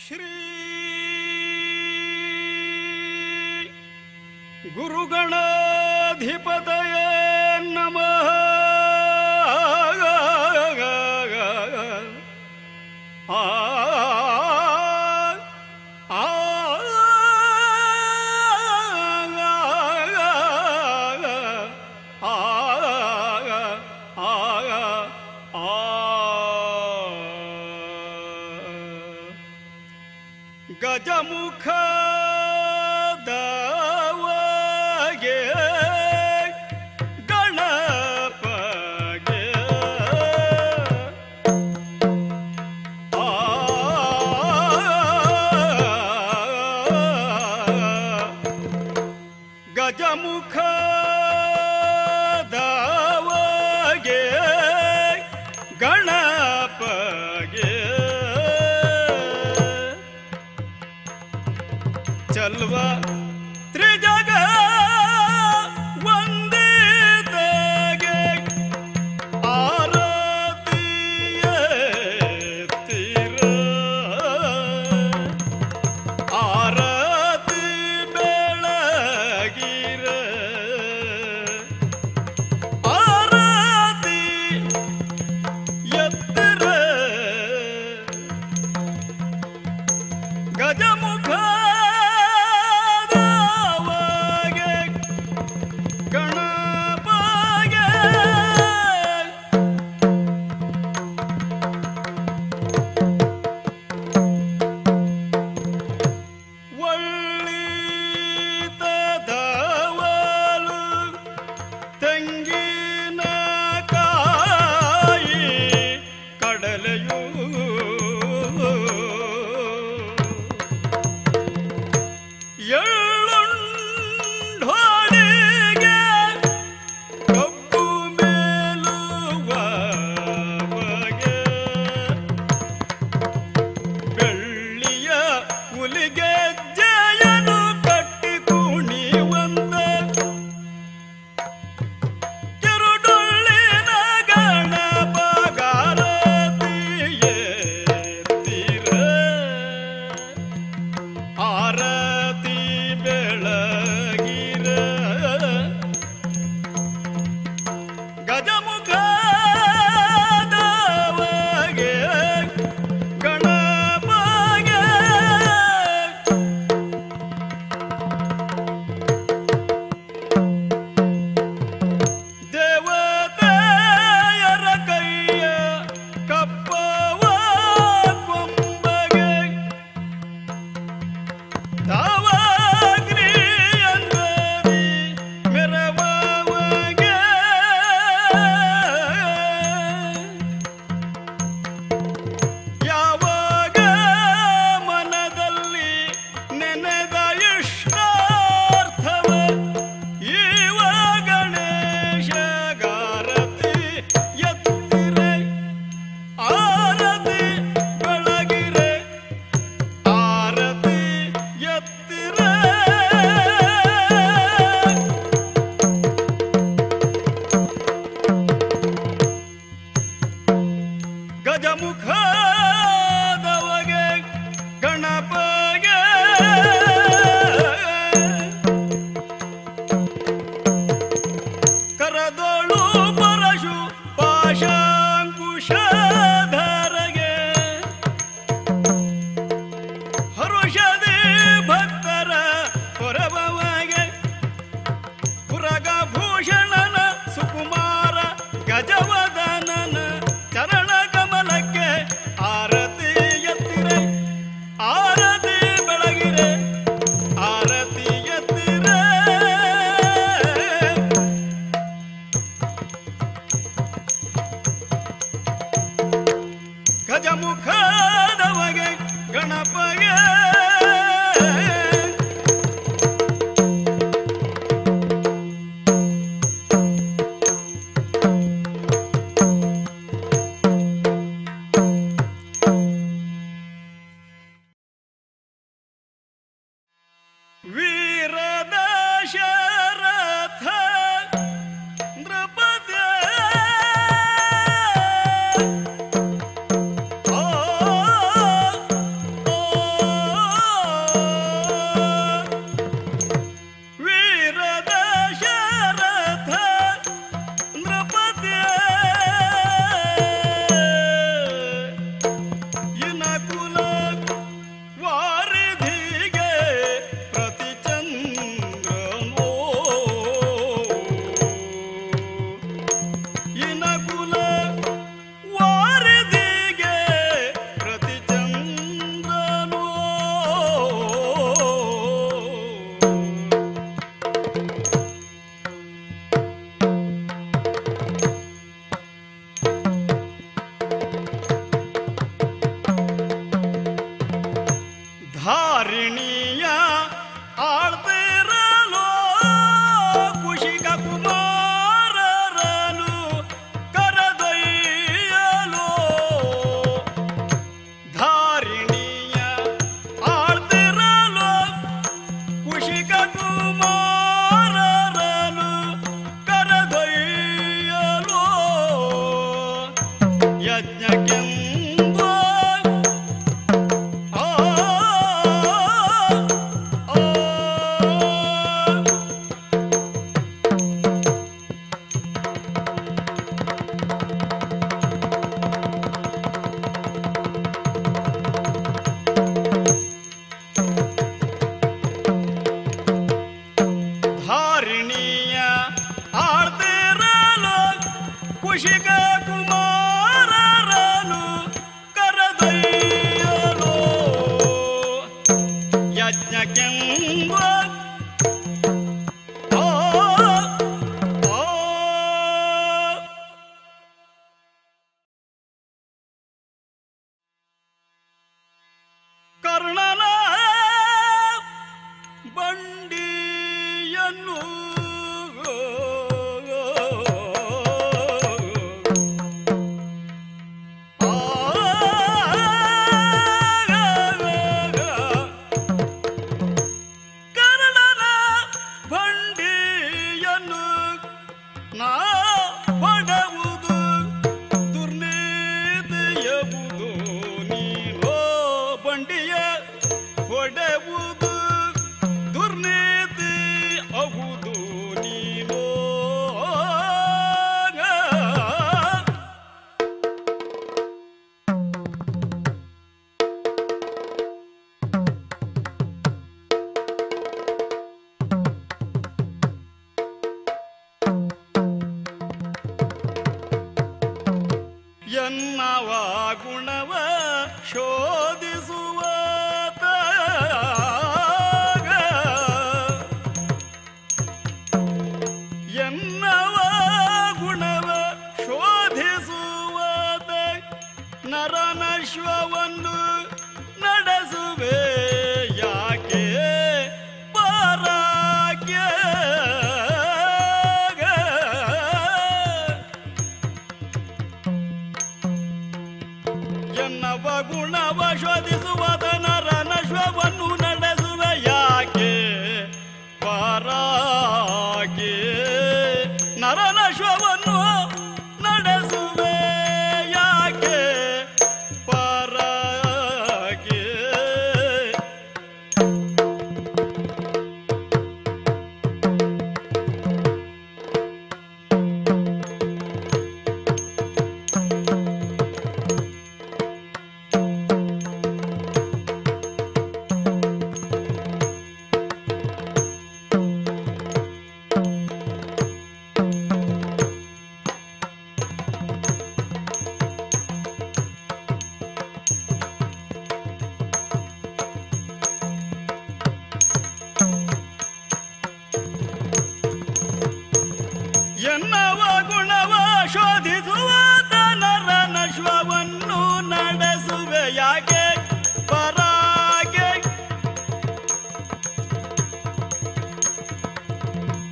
ಶ್ರೀ ಗುರುಗಣಾಧಿಪತಯೇ ನಮಃ. ಗಜಮುಖ ದವಗೆ ಗಣಪಗೆ ಗಜಮುಖ ದವಗೆ ಗಣಪಗೆ ಚಲ್ವ ತ್ರಿಜಗ ವಂದಿತೆಗೆ ಆರತಿಯ ತೀರ ಆರತಿ ಬೆಳಗಿರ ಆರತಿ ಎತ್ತರ ಗಜಮುಖ ಗಜಮುಖದವಗೆ ಗಣಪಗೆ ಕರದೋಳು ಪರಶು ಪಾಶಾಂಕುಶಧರಗೆ ಹರುಷದಿ ಭಕ್ತರ ಹೊರಬವಗೆ ಪುರಗಭೂಷಣನ ಸುಕುಮಾರ ಗಜವದನನ ಚರಣ ಕಮಲಕ್ಕೆ ಆರತಿ ಎತ್ತಿರೆ ಆರತಿ ಬೆಳಗಿರೆ ಆರತಿ ಎತ್ತಿರೆ ಗಜಮುಖದವಗೆ ಗಣಪಗೆ ವೀರದಶರಥ ನೃಪತೆ ಓ ಓ ಶೋಧಿಸುವ ಎನ್ನವ ಗುಣವ ಶೋಧಿಸುವ ನರನಶ್ವವನ್ನು ನಡೆಸುವೆ ಯಾಕೆ ಪರಾಗೆ ಎನ್ನವ ಗುಣವ ಶೋಧಿಸುವದ ನರನಶ್ವವನ್ನು ನಡೆಸುವೆ ಯಾಕೆ ಪರಾಗೆ ನರನಶ್ವವನ್ನು ನಡೆಸುವೆ ಯಾಕೆ ಪರಾಗೆ ಎನ್ನವ ಗುಣವ ಶೋಧಿಸುವ ನರನಶ್ವವನ್ನು ನಡೆಸುವೆ ಯಾಕೆ ಪರಾಗೆ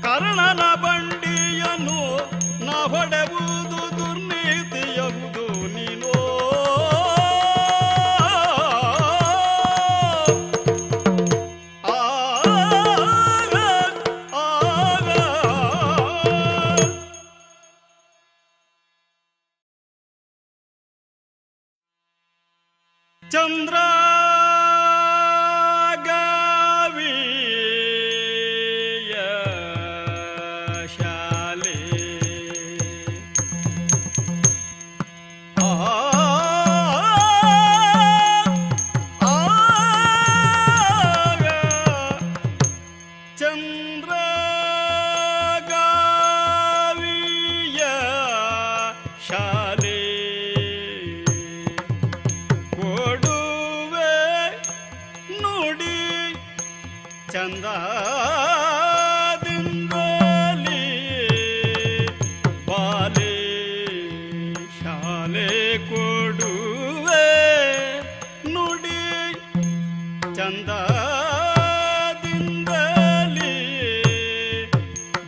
ಕರ್ಣನ ಬಂಡಿಯನ್ನು ನ ಹೊಡೆಯುವುದು ದುರ್ನೀತಿಯುವುದು ನೀನೋ ಚಂದ್ರ ಗಾವಿಯ ಶಾಲೆ ಚಂದ್ರ ಗಾವಿಯ ಶಾಲೆ ಚಂದದಿಂದಲಿ ಬಾಲೆ ಶಾಲೆ ಕೊಡುವೆ ನುಡಿ ಚಂದದಿಂದಲಿ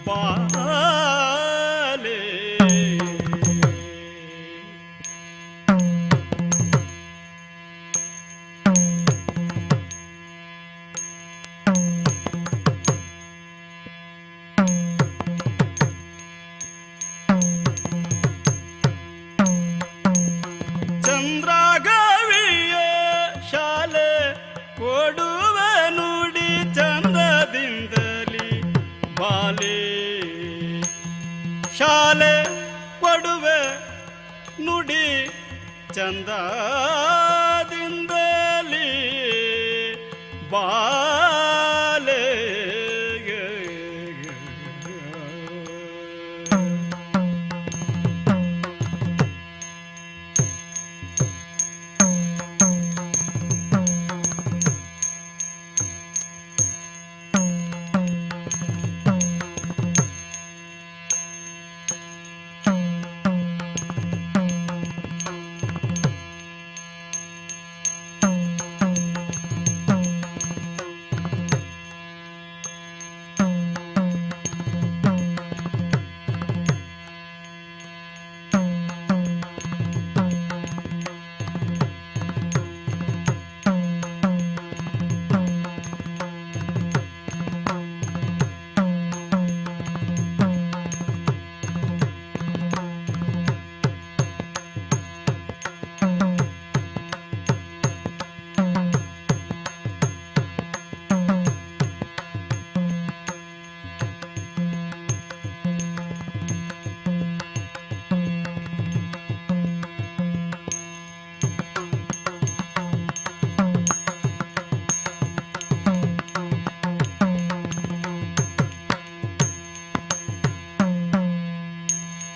ಬಾಲೆ ಚಂದ್ರಗಾವಿಯ ಶಾಲೆ ಕೊಡುವೆ ನುಡಿ ಚಂದದಿಂದಲಿ ಬಾಲೆ ಶಾಲೆ ಕೊಡುವೆ ನುಡಿ ಚಂದದಿಂದಲಿ ಬಾಲೆ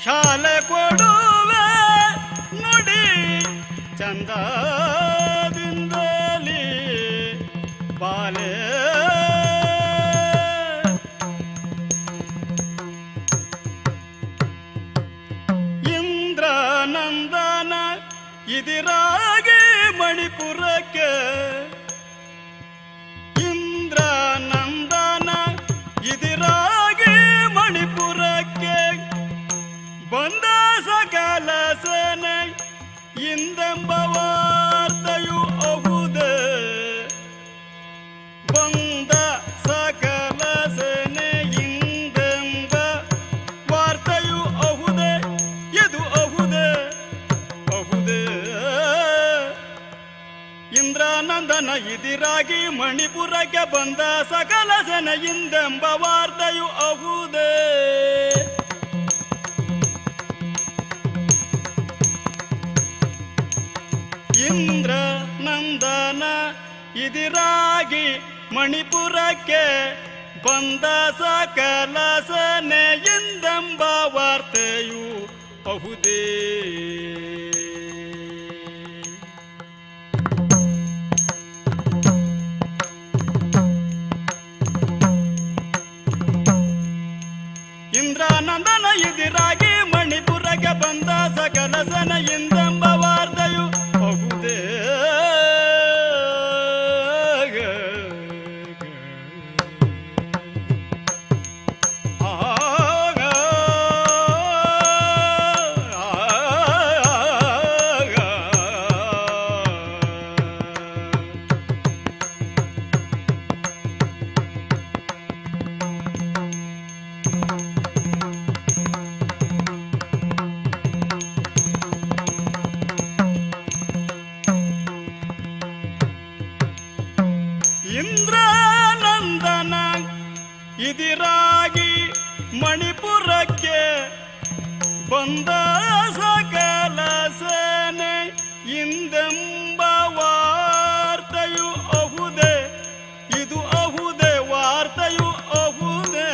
ಶಾಲೆ ಕೊಡುವೆ ನುಡಿ ಚಂದ ಮಣಿಪುರಕ್ಕೆ ಇಂದ್ರ ನಂದನ ಇದಿರಾಗಿ ಮಣಿಪುರಕ್ಕೆ ಬಂದ ಸಕಲ ಸೇನೆ ಇಂದೆಂಬ ವಾರ್ತೆಯು ಅಹುದೇ ಬಂದ ಸಕಲ ಸೇನೆ ಇಂದೆಂಬ ವಾರ್ತೆಯು ಅಹುದೇ ಇದು ಅಹುದೇ ಅಹುದೇ ಇಂದ್ರಾನಂದನ ಇದಿರಾಗಿ ಮಣಿಪುರಕ್ಕೆ ಬಂದ ಸಕಲ ಸೇನೆ ಇಂದೆಂಬ ವಾರ್ತೆಯು ಅಹುದೇ ಇಂದ್ರ ನಂದನ ಇದಿರಾಗಿ ಮಣಿಪುರಕ್ಕೆ ಬಂದ ಸಕಲ ಸೇನೆಯಿಂದೆಂಬ ವಾರ್ತೆಯು ಅಹುದೇ ಇಂದ್ರಾನಂದನ ಇದಿರಾಗಿ ಮಣಿಪುರಕ್ಕೆ ಬಂದ ಸಕಲ ಸೇನೆಯಿಂದೆಂಬ ವಾರ್ತೆಯು ಅಹುದೇ ಇಂದ್ರಾನಂದನ ಇದಿರಾಗಿ ಮಣಿಪುರಕ್ಕೆ ಬಂದ ಸಕಲ ಸೇನೆ ಇಂದೆಂಬ ವಾರ್ತೆಯು ಅಹುದೇ ಇದು ಅಹುದೇ ವಾರ್ತೆಯು ಅಹುದೇ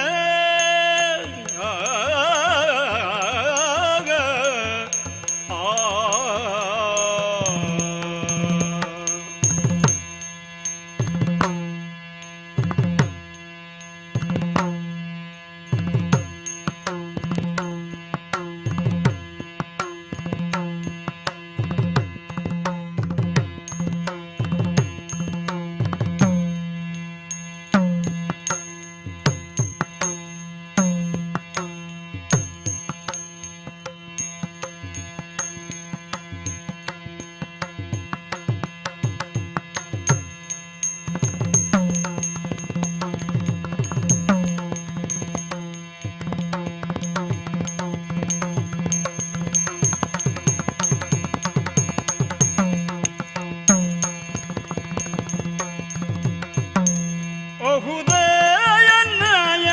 ಅಹುದೇಯನ್ನಯ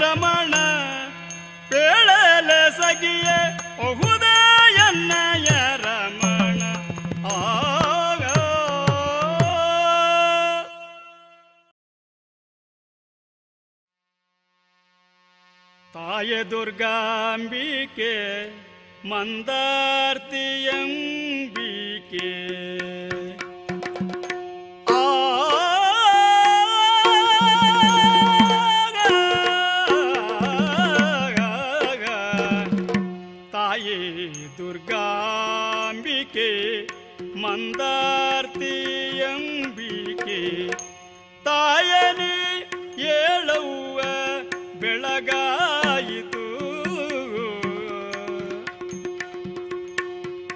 ರಮಣ ಪೇಳಲೆ ಸಗಿಯೇ ಅಹುದೇಯನ್ನಯ ರಮಣ ಆಗ ತಾಯೆ ದುರ್ಗಾಂಬಿಕೆ ಮಂದಾರ್ತಿಯಂಬಿಕೆ ದುರ್ಗಾಂಬಿಕೆ ಮಂದಾರ್ತಿಯಂಬಿಕೆ ತಾಯನಿ ಏಳವ್ವ ಬೆಳಗಾಯಿತು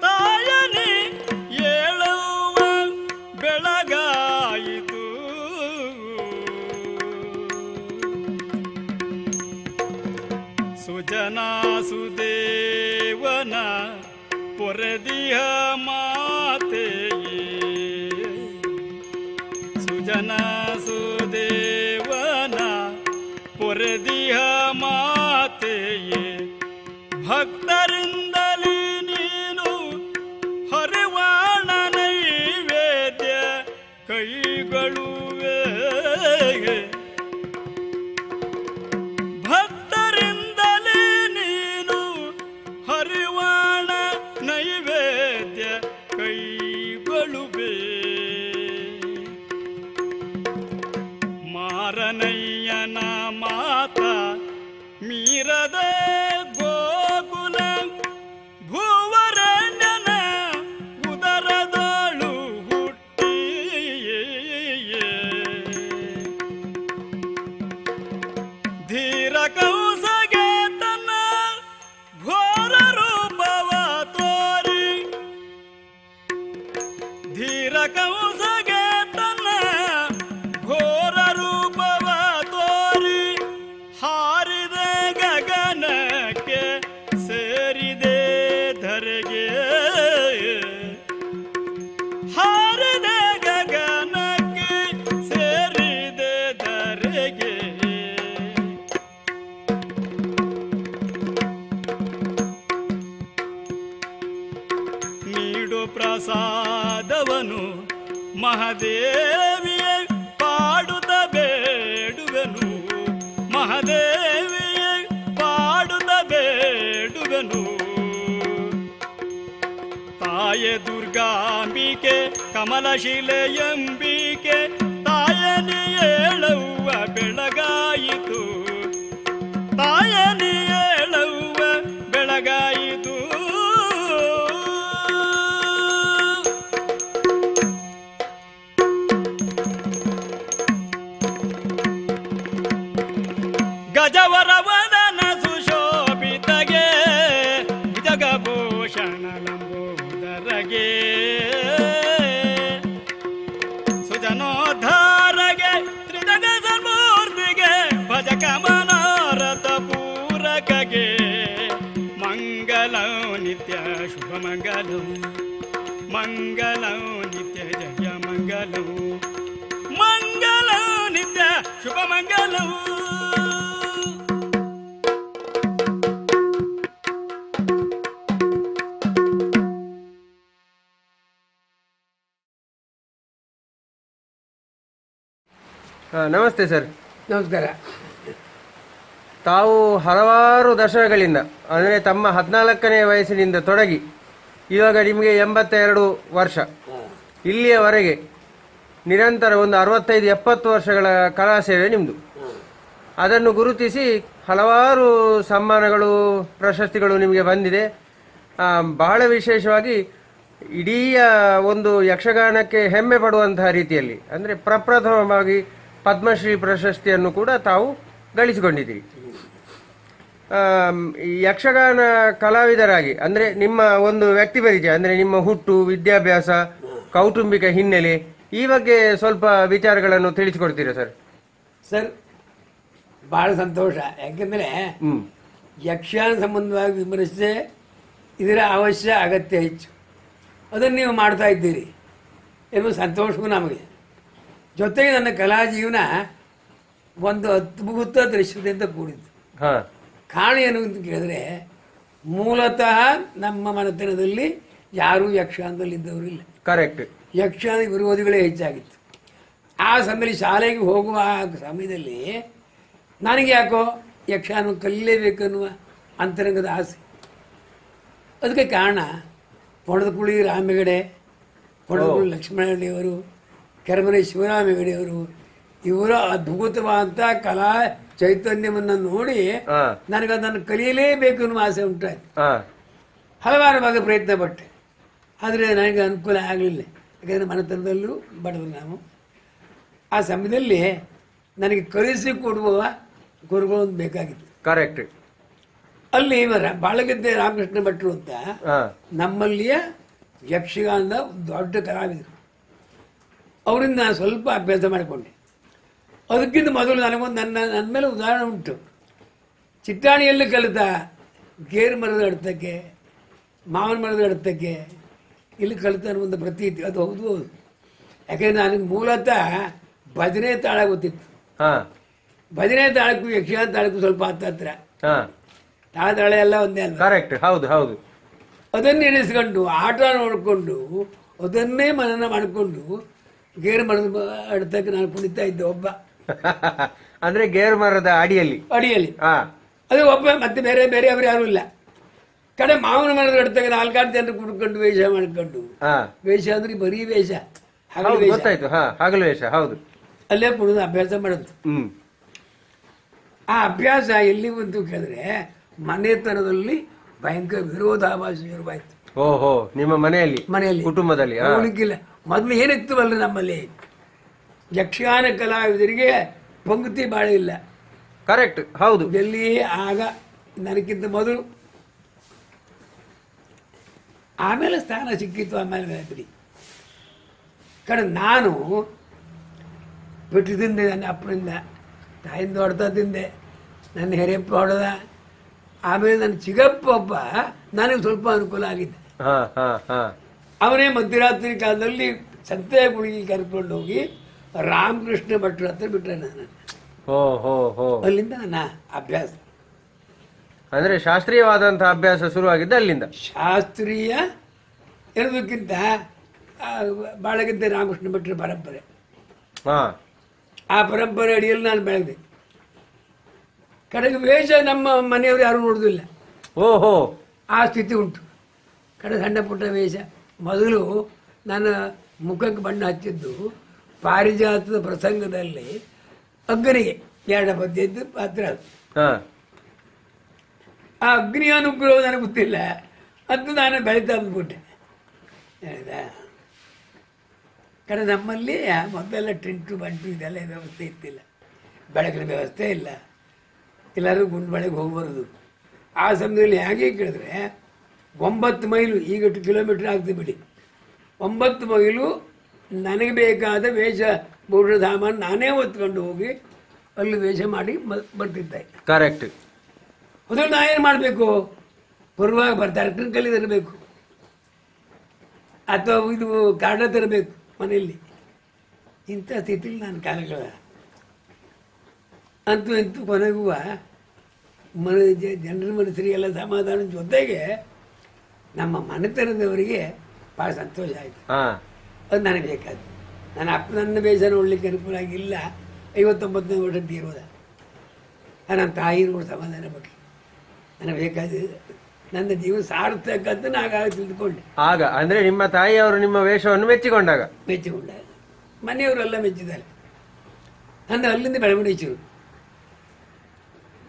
ತಾಯನಿ ಏಳವ್ವ ಬೆಳಗಾಯಿತು ಸುಜನಾ ಸುದೇವನ ಪೊರೆದಿಹ ಮಾತೆಯೇ ಸುಜನ ಸುದೇವನ ಪೊರೆದಿಹ ಮಾತೆಯೇ ಭಕ್ತರಿಂದಲೇ ನೀನು ಹರಿವಾಣ ನೈವೇದ್ಯ ಕೈಗಳುವೆ ಭಕ್ತರಿಂದಲೇ ನೀನು ಹರಿವಾಣ ನೈವೇದ್ಯ ಕೈಗಳುವೆ ಮಾರನಯ್ಯನ ಮಾತ ಮೀರದ ಗೋಕುಲ ಭೂವರಣ್ಯನ ಉದರದಳು ಹೂವ ಕ್ಷೀರಕಂಸಗೆ ತನ್ನ ಘೋರ ರೂಪವ ತೋರಿ ಹಾರಿದೆ ಗಗನಕ್ಕೆ ಸೇರಿದೆ ಧರೆಗೆ. ಹಾರಿದೆ ಗಗನಕ್ಕೆ ಸೇರಿದೆ ಧರೆಗೆ. ನೀಡು ಪ್ರಸಾದವನು ಮಹಾದೇವಿಯೇ ಪಾಡುತ್ತ ಬೇಡುವೆನು. ಮಹಾದೇವಿಯೇ ಪಾಡುತ್ತ ಬೇಡುವೆನು. ತಾಯೆ ದುರ್ಗಾಂಬಿಕೆ ಕಮಲಶಿಲೆಯಂಬಿಕೆ ತಾಯನಿ ಏಳವ್ವ ಬೆಳಗಾಯಿತು. ತಾಯನಿ ಏಳವ್ವ ಬೆಳಗಾಯಿತು. ಗಜವರವದನ ಸುಶೋಭಿತಗೆ ಜಗಭೂಷಣ ಲಂಬೋದರಗೆ ಸುಜನೋದ್ಧಾರಗೆ ತ್ರಿದಗ ಸರ್ಮೂರ್ತಿಗೆ ಭಜಕ ಮನೋರಥ ಪೂರಕಗೆ ಮಂಗಲಂ ನಿತ್ಯ ಶುಭ ಮಂಗಲಂ. ಮಂಗಲಂ ನಿತ್ಯ ಜಯ ಮಂಗಲಂ. ಮಂಗಲಂ ನಿತ್ಯ ಶುಭ ಮಂಗಲಂ. ನಮಸ್ತೆ ಸರ್. ನಮಸ್ಕಾರ. ತಾವು ಹಲವಾರು ದಶಕಗಳಿಂದ ಅಂದರೆ ತಮ್ಮ 14ನೇ ವಯಸ್ಸಿನಿಂದ ತೊಡಗಿ ಇವಾಗ ನಿಮಗೆ 82 ವರ್ಷ, ಇಲ್ಲಿಯವರೆಗೆ ನಿರಂತರ ಒಂದು 65-70 ವರ್ಷಗಳ ಕಲಾ ಸೇವೆ ನಿಮ್ಮದು. ಅದನ್ನು ಗುರುತಿಸಿ ಹಲವಾರು ಸಮ್ಮಾನಗಳು ಪ್ರಶಸ್ತಿಗಳು ನಿಮಗೆ ಬಂದಿದೆ. ಬಹಳ ವಿಶೇಷವಾಗಿ ಇಡೀ ಒಂದು ಯಕ್ಷಗಾನಕ್ಕೆ ಹೆಮ್ಮೆ ಪಡುವಂತಹ ರೀತಿಯಲ್ಲಿ ಅಂದರೆ ಪ್ರಪ್ರಥಮವಾಗಿ ಪದ್ಮಶ್ರೀ ಪ್ರಶಸ್ತಿಯನ್ನು ಕೂಡ ತಾವು ಗಳಿಸಿಕೊಂಡಿದ್ದೀರಿ. ಯಕ್ಷಗಾನ ಕಲಾವಿದರಾಗಿ ಅಂದರೆ ನಿಮ್ಮ ಒಂದು ವ್ಯಕ್ತಿ ಪರಿಚಯ, ಅಂದರೆ ನಿಮ್ಮ ಹುಟ್ಟು, ವಿದ್ಯಾಭ್ಯಾಸ, ಕೌಟುಂಬಿಕ ಹಿನ್ನೆಲೆ, ಈ ಬಗ್ಗೆ ಸ್ವಲ್ಪ ವಿಚಾರಗಳನ್ನು ತಿಳಿಸಿಕೊಡ್ತೀರಾ ಸರ್? ಸರ್, ಭಾಳ ಸಂತೋಷ. ಯಾಕೆಂದರೆ ಯಕ್ಷಗಾನ ಸಂಬಂಧವಾಗಿ ವಿಮರ್ಶೆ ಇದರ ಅವಶ್ಯ ಅಗತ್ಯ ಹೆಚ್ಚು. ಅದನ್ನು ನೀವು ಮಾಡ್ತಾ ಇದ್ದೀರಿ ಎನ್ನುವ ಸಂತೋಷವೂ ನಮಗೆ. ಜೊತೆಗೆ ನನ್ನ ಕಲಾ ಜೀವನ ಒಂದು ಅದ್ಭುತ ದೃಶ್ಯದಿಂದ ಕೂಡಿದ್ದು. ಕಾರಣ ಏನು ಅಂತ ಕೇಳಿದ್ರೆ, ಮೂಲತಃ ನಮ್ಮ ಮನೆತನದಲ್ಲಿ ಯಾರೂ ಯಕ್ಷಗಾನದಲ್ಲಿದ್ದವರು ಇಲ್ಲ. ಕರೆಕ್ಟ್. ಯಕ್ಷಗಾನ ವಿರೋಧಿಗಳೇ ಹೆಚ್ಚಾಗಿತ್ತು. ಆ ಸಮಯದಲ್ಲಿ ಶಾಲೆಗೆ ಹೋಗುವ ಸಮಯದಲ್ಲಿ ನನಗೆ ಯಾಕೋ ಯಕ್ಷಗಾನ ಕಲಿಯಲೇಬೇಕನ್ನುವ ಅಂತರಂಗದ ಆಸೆ. ಅದಕ್ಕೆ ಕಾರಣ ಪೊಣದಕುಳಿ ರಾಮ ಹೆಗಡೆ, ಪೊಣದಕುಳಿ ಲಕ್ಷ್ಮಣ ಹೆಗಡೆಯವರು, ಕೆರಮನೆ ಶಿವರಾಮ ಹೆಗಡೆಯವರು, ಇವರ ಅದ್ಭುತವಾದಂಥ ಕಲಾ ಚೈತನ್ಯವನ್ನು ನೋಡಿ ನನಗೆ ಅದನ್ನು ಕಲಿಯಲೇಬೇಕು ಅನ್ನುವ ಆಸೆ ಉಂಟಾಯಿತು. ಹಲವಾರು ಭಾಗ ಪ್ರಯತ್ನ ಪಟ್ಟೆ, ಆದರೆ ನನಗೆ ಅನುಕೂಲ ಆಗಲಿಲ್ಲ. ಯಾಕಂದರೆ ಮನೆತನದಲ್ಲೂ ಬಡವರು ನಾವು. ಆ ಸಮಯದಲ್ಲಿ ನನಗೆ ಕಲಿಸಿಕೊಡುವ ಗುರುಗಳು ಬೇಕಾಗಿತ್ತು. ಕರೆಕ್ಟ್. ಅಲ್ಲಿ ಬಾಳಗದ್ದೆ ರಾಮಕೃಷ್ಣ ಭಟ್ರು ಅಂತ ನಮ್ಮಲ್ಲಿಯ ಯಕ್ಷಗಾನದ ದೊಡ್ಡ ಕಲಾವಿದರು. ಅವರಿಂದ ನಾನು ಸ್ವಲ್ಪ ಅಭ್ಯಾಸ ಮಾಡಿಕೊಂಡೆ. ಅದಕ್ಕಿಂತ ಮೊದಲು ನನಗೊಂದು ನನ್ನ ಮೇಲೆ ಉದಾಹರಣೆ ಉಂಟು. ಚಿಟ್ಟಾಣಿಯಲ್ಲಿ ಕಲಿತ ಗೇರು ಮರದ ಅಡ್ತಕ್ಕೆ, ಮಾವಿನ ಮರದ ಅಡ್ತಕ್ಕೆ ಇಲ್ಲಿ ಕಲಿತ ಒಂದು ಪ್ರತೀತಿ. ಅದು ಹೌದು ಹೌದು. ಯಾಕೆಂದರೆ ನನಗೆ ಮೂಲತಃ ಭಜನೆ ತಾಳ ಗೊತ್ತಿತ್ತು. ಭಜನೆ ತಾಳಕ್ಕೂ ಯಕ್ಷಗಾನ ತಾಳಕ್ಕೂ ಸ್ವಲ್ಪ ಹತ್ತಿರ. ತಾಳ ಎಲ್ಲ ಒಂದೇ ಅಲ್ಲ. ಕರೆಕ್ಟ್. ಹೌದು ಹೌದು. ಅದನ್ನು ಎಣಿಸ್ಕೊಂಡು ಆಟ ನೋಡಿಕೊಂಡು ಅದನ್ನೇ ಮನನ ಮಾಡಿಕೊಂಡು ಗೇರು ಮರದ ಅಡ್ತಕ್ಕೆ ನಾನು ಕುಣಿತಾ ಇದ್ದೆ ಒಬ್ಬ. ಅಂದ್ರೆ ಗೇರು ಮರದ ಅಡಿಯಲ್ಲಿ ಅದು ಒಬ್ಬ, ಮತ್ತೆ ಬೇರೆ ಬೇರೆ ಅವರು ಯಾರು ಇಲ್ಲ. ಕಡೆ ಮಾವಿನ ಮರದ ಅಡ್ತಕ್ಕೆ 4-6 ಜನರು ಕುಡ್ಕೊಂಡು ವೇಷ ಮಾಡ್ಕೊಂಡು, ವೇಷ ಅಂದ್ರೆ ಬರೀ ವೇಷ, ಹಗಲು ವೇಷ. ಹೌದು. ಅಲ್ಲೇ ಕುಡಿದು ಅಭ್ಯಾಸ ಮಾಡೋದು. ಆ ಅಭ್ಯಾಸ ಎಲ್ಲಿ ಬಂತು ಕೇಳಿದ್ರೆ ಮನೆತನದಲ್ಲಿ ಭಯಂಕರ ವಿರೋಧಾಭಾಸ ಶುರುವಾಯ್ತು. ಓಹೋ, ನಿಮ್ಮ ಮನೆಯಲ್ಲಿ ಕುಟುಂಬದಲ್ಲಿ ಹೋಗ್ಲಿಕ್ಕಿಲ್ಲ. ಮೊದಲು ಏನಿತ್ತವಲ್ರಿ ನಮ್ಮಲ್ಲಿ ಯಕ್ಷಗಾನ ಕಲಾವಿದರಿಗೆ ಪಂಕ್ತಿ ಬಾಳ ಇಲ್ಲ. ಕರೆಕ್ಟ್. ಹೌದು. ಎಲ್ಲಿ ಆಗ ನನಗಿಂತ ಮೊದಲು, ಆಮೇಲೆ ಸ್ಥಾನ ಸಿಕ್ಕಿತ್ತು. ಆಮೇಲೆ ಬಿಡಿ ಕಡೆ ನಾನು ಬಿಟ್ಟು ತಿಂದೆ ನನ್ನ ಅಪ್ಪನಿಂದ, ತಾಯಿಂದ ಹೊಡೆದ ತಿಂದೆ, ನನ್ನ ಹೆರೆಪ್ಪ ಹೊಡೆದ. ಆಮೇಲೆ ನನ್ನ ಚಿಕ್ಕಪ್ಪ ಒಬ್ಬ ನನಗೆ ಸ್ವಲ್ಪ ಅನುಕೂಲ ಆಗಿದ್ದೆ. ಅವನೇ ಮಧ್ಯರಾತ್ರಿ ಕಾಲದಲ್ಲಿ ಸಂತೆ ಗುಳಿಗೆ ಕರ್ಕೊಂಡು ಹೋಗಿ ರಾಮಕೃಷ್ಣ ಭಟ್ರ ಹತ್ರ ಬಿಟ್ಟರೆ ನಾನು. ಅಲ್ಲಿಂದ ನನ್ನ ಅಭ್ಯಾಸ ಅಂದ್ರೆ ಶಾಸ್ತ್ರೀಯವಾದಂತಹ ಅಭ್ಯಾಸ ಶುರುವಾಗಿದ್ದ ಅಲ್ಲಿಂದ. ಶಾಸ್ತ್ರೀಯ ಇರೋದಕ್ಕಿಂತ ಬಾಳಗಿದ್ದ ರಾಮಕೃಷ್ಣ ಭಟ್ರ ಪರಂಪರೆ, ಆ ಪರಂಪರೆ ಅಡಿಯಲ್ಲಿ ನಾನು ಬೆಳೆದೆ. ಕಡೆಗೆ ವೇಷ ನಮ್ಮ ಮನೆಯವರು ಯಾರು ನೋಡುದಿಲ್ಲ, ಆ ಸ್ಥಿತಿ ಉಂಟು. ಕಡೆ ಸಣ್ಣ ಪುಟ್ಟ ವೇಷ. ಮೊದಲು ನಾನು ಮುಖಕ್ಕೆ ಬಣ್ಣ ಹಚ್ಚಿದ್ದು ಪಾರಿಜಾತದ ಪ್ರಸಂಗದಲ್ಲಿ ಅಗ್ನಿಗೆ ಎರಡು ಪದ್ಯದ್ದು ಪಾತ್ರ. ಆ ಅಗ್ನಿ ಅನುಗ್ರಹ ನನಗೆ ಗೊತ್ತಿಲ್ಲ, ಅದು ನಾನು ಬೆಳೀತಾ ಅಂದ್ಬಿಟ್ಟೆ. ಹೇಳಿದ ಕಡೆ ನಮ್ಮಲ್ಲಿ ಮೊದಲೆಲ್ಲ ಟೆಂಟು ಬಂಟು ಇದೆಲ್ಲ ವ್ಯವಸ್ಥೆ ಇತ್ತಿಲ್ಲ, ಬೆಳಕಿನ ವ್ಯವಸ್ಥೆ ಇಲ್ಲ, ಎಲ್ಲರೂ ಗುಂಡು ಬೆಳಗ್ಗೆ ಹೋಗ್ಬಾರ್ದು. ಆ ಸಮಯದಲ್ಲಿ ಹೇಗೆ ಕೇಳಿದ್ರೆ 9 ಮೈಲು, ಈಗ 8 ಕಿಲೋಮೀಟ್ರ್ ಆಗ್ತದೆ ಬಿಡಿ, 9 ಮೈಲು ನನಗೆ ಬೇಕಾದ ವೇಷ ಭೂಷಣ ಸಾಮಾನು ನಾನೇ ಹೊತ್ಕೊಂಡು ಹೋಗಿ ಅಲ್ಲಿ ವೇಷ ಮಾಡಿ ಬರ್ತಿದ್ದೆ. ಕರೆಕ್ಟ್. ಮೊದಲು ನಾ ಏನು ಮಾಡಬೇಕು, ಬರುವಾಗ ಬರ್ತಾರೆ ಟ್ರಂಕಲ್ಲಿ ತರಬೇಕು, ಅಥವಾ ಇದು ಕಾರಣ ತರಬೇಕು ಮನೆಯಲ್ಲಿ. ಇಂಥ ಸ್ಥಿತಿಲಿ ನಾನು ಕಾಲಗಳ ಅಂತೂ ಇಂತೂ ಕೊನೆಗೂ ಜನರ ಮನಸ್ಸರಿಗೆಲ್ಲ ಸಮಾಧಾನ ಜೊತೆಗೆ ನಮ್ಮ ಮನೆತನದವರಿಗೆ ಭಾಳ ಸಂತೋಷ ಆಯಿತು. ಅದು ನನಗೆ ಬೇಕಾದ್ದು. ನನ್ನ ಬೇಜ ನೋಡ್ಲಿಕ್ಕೆ ಅನುಕೂಲ ಆಗಿಲ್ಲ, 59ನೇ ವರ್ಷ ತೀರೋದ. ನನ್ನ ತಾಯಿ ನೋಡಿ ಸಮಾಧಾನ ಪಟ್ಟರು. ನನಗೆ ಬೇಕಾದ ನನ್ನ ಜೀವನ ಸಾರ್ಥಕ ಅಂತ ನಾಗ ತಿಳ್ಕೊಂಡೆ. ಆಗ ಅಂದರೆ ನಿಮ್ಮ ತಾಯಿಯವರು ನಿಮ್ಮ ವೇಷವನ್ನು ಮೆಚ್ಚಿಕೊಂಡಾಗ ಮನೆಯವರೆಲ್ಲ ಮೆಚ್ಚಿದ್ದಾರೆ. ನನ್ನ ಅಲ್ಲಿಂದ ಬೆಳವಣಿಗೆ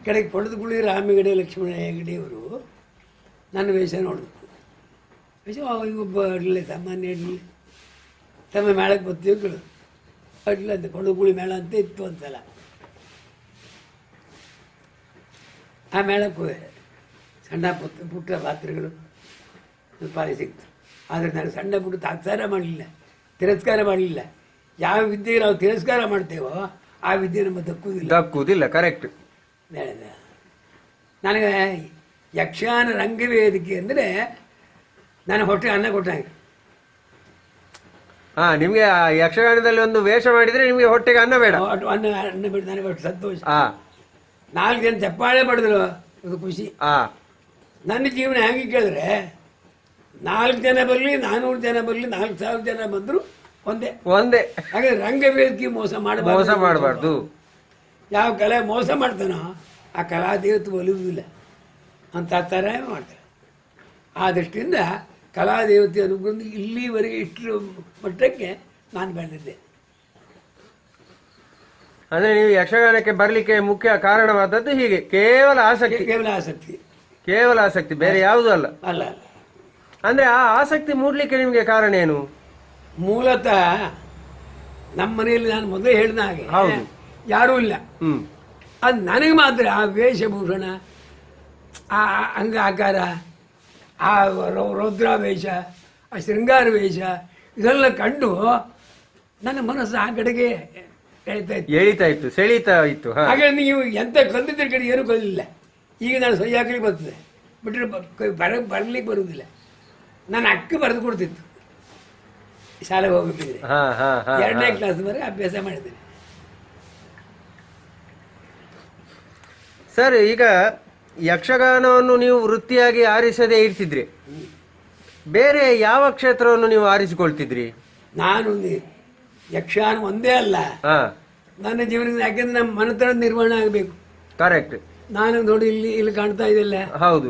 ಕಡೆಗೆ ಪೊಣದಗುಳಿ ರಾಮಗಡೆ ಲಕ್ಷ್ಮಣ ಹೆಗಡೆಯವರು ನನ್ನ ವೇಷ ನೋಡಿದ್ರು. ವೇಷ ಒಬ್ಬ ಅಡ್ಲೆ ಸಾಮಾನ್ಯ ಅಡ್ಲಿ ತಮ್ಮ ಮೇಳಕ್ಕೆ ಬರ್ತೀವಿ ಅಡ್ಲ ಅಂತ ಪೊಣದಗುಳಿ ಮೇಳ ಅಂತ ಇತ್ತು ಅಂತಲ್ಲ. ಆ ಮೇಳಕ್ಕೆ ಹೋದೆ. ಸಣ್ಣ ಪುಟ್ಟ ಪಾತ್ರೆಗಳು ಸ್ವಲ್ಪ ಸಿಕ್ತು. ಆದರೆ ನಾನು ಸಣ್ಣ ಪುಟ್ಟ ತಾತ್ಸಾರ ಮಾಡಲಿಲ್ಲ, ತಿರಸ್ಕಾರ ಮಾಡಲಿಲ್ಲ. ಯಾವ ವಿದ್ಯೆಗೆ ನಾವು ತಿರಸ್ಕಾರ ಮಾಡ್ತೇವೋ ಆ ವಿದ್ಯೆ ನಮ್ಮ ದಕ್ಕುವುದಿಲ್ಲ. ಕರೆಕ್ಟ್. ಹೇಳಿದೆ ನನಗೆ ಯಕ್ಷಗಾನ ರಂಗವೇದಿಕೆ ಅಂದರೆ ನಾನು ಹೊಟ್ಟೆ ಅನ್ನ ಕೊಟ್ಟಾಗೆ. ನಿಮಗೆ ಯಕ್ಷಗಾನದಲ್ಲಿ ಒಂದು ವೇಷ ಮಾಡಿದರೆ ನಿಮಗೆ ಹೊಟ್ಟೆಗೆ ಅನ್ನ ಬೇಡ, ಅನ್ನ ಬೇಡ. ನನಗೆ ಒಟ್ಟು ಸಂತೋಷ. 4 ಜನ ಚಪ್ಪಾಳೆ ಮಾಡಿದ್ರು, ಅದು ಖುಷಿ. ನನ್ನ ಜೀವನ ಹೇಗೆ ಕೇಳಿದ್ರೆ 4 ಜನ ಬರಲಿ, 400 ಜನ ಬರಲಿ, 4000 ಜನ ಬಂದರು ಒಂದೇ. ಹಾಗೆ ರಂಗವೇದಿಕೆ ಮೋಸ ಮಾಡಬಾರ್ದು. ಯಾವ ಕಲೆ ಮೋಸ ಮಾಡ್ತಾನೋ ಆ ಕಲಾದೇವತೆ ಒಲಿಯುವುದಿಲ್ಲ ಅಂತ ಥರ ಮಾಡ್ತಾರೆ. ಆ ದೃಷ್ಟಿಯಿಂದ ಕಲಾದೇವತೆ ಅನುಗ್ರಹ ಇಲ್ಲಿವರೆಗೆ ಇಷ್ಟರ ಮಟ್ಟಕ್ಕೆ ನಾನು ಬೆಳೆದಿದ್ದೆ. ಅಂದರೆ ನೀವು ಯಕ್ಷಗಾನಕ್ಕೆ ಬರಲಿಕ್ಕೆ ಮುಖ್ಯ ಕಾರಣವಾದದ್ದು ಹೀಗೆ ಕೇವಲ ಆಸಕ್ತಿ, ಬೇರೆ ಯಾವುದೂ ಅಲ್ಲ. ಅಂದರೆ ಆ ಆಸಕ್ತಿ ಮೂಡಲಿಕ್ಕೆ ನಿಮಗೆ ಕಾರಣ ಏನು? ಮೂಲತಃ ನಮ್ಮ ಮನೆಯಲ್ಲಿ ನಾನು ಮೊದಲೇ ಹೇಳಿದ ಹಾಗೆ ಯಾರೂ ಇಲ್ಲ. ಅದು ನನಗೆ ಮಾತ್ರ ಆ ವೇಷಭೂಷಣ, ಆ ಅಂಗ ಆಕಾರ, ಆ ರೌದ್ರಾವೇಶ, ಆ ಶೃಂಗಾರ ವೇಷ ಇದೆಲ್ಲ ಕಂಡು ನನ್ನ ಮನಸ್ಸು ಆ ಕಡೆಗೆ ಎಳಿತಾ ಇತ್ತು, ಸೆಳೀತಾ ಇತ್ತು. ಹಾಗೆ ನೀವು ಎಂತ ಕಲಿತಿದ್ರ ಕಡೆ ಏನೂ ಕಲಿಲ್ಲ. ಈಗ ನಾನು ಸಹಿ ಹಾಕ್ಲಿಕ್ಕೆ ಬರ್ತದೆ, ಬಿಟ್ಟರೆ ಬರಲಿಕ್ಕೆ ಬರುವುದಿಲ್ಲ. ನಾನು ಅಕ್ಕ ಬರೆದು ಕೊಡ್ತಿತ್ತು ಶಾಲೆಗೆ ಹೋಗ್ಬೇಕಿದ್ರೆ. 2ನೇ ಕ್ಲಾಸ್ವರೆಗೆ ಅಭ್ಯಾಸ ಮಾಡಿದ್ದೇನೆ. ಸರ್, ಈಗ ಯಕ್ಷಗಾನವನ್ನು ನೀವು ವೃತ್ತಿಯಾಗಿ ಆರಿಸದೇ ಇರ್ತಿದ್ರಿ, ಬೇರೆ ಯಾವ ಕ್ಷೇತ್ರವನ್ನು ನೀವು ಆರಿಸಿಕೊಳ್ತಿದ್ರಿ? ನಾನು ಯಕ್ಷಗಾನ ಒಂದೇ ಅಲ್ಲ, ನನ್ನ ಜೀವನದ, ಯಾಕೆಂದ್ರೆ ನಮ್ಮ ಮನೆತನದ ನಿರ್ವಹಣೆ ಆಗಬೇಕು. ಕರೆಕ್ಟ್. ನಾನು ನೋಡಿ ಇಲ್ಲಿ ಕಾಣ್ತಾ ಇದೆಲ್ಲ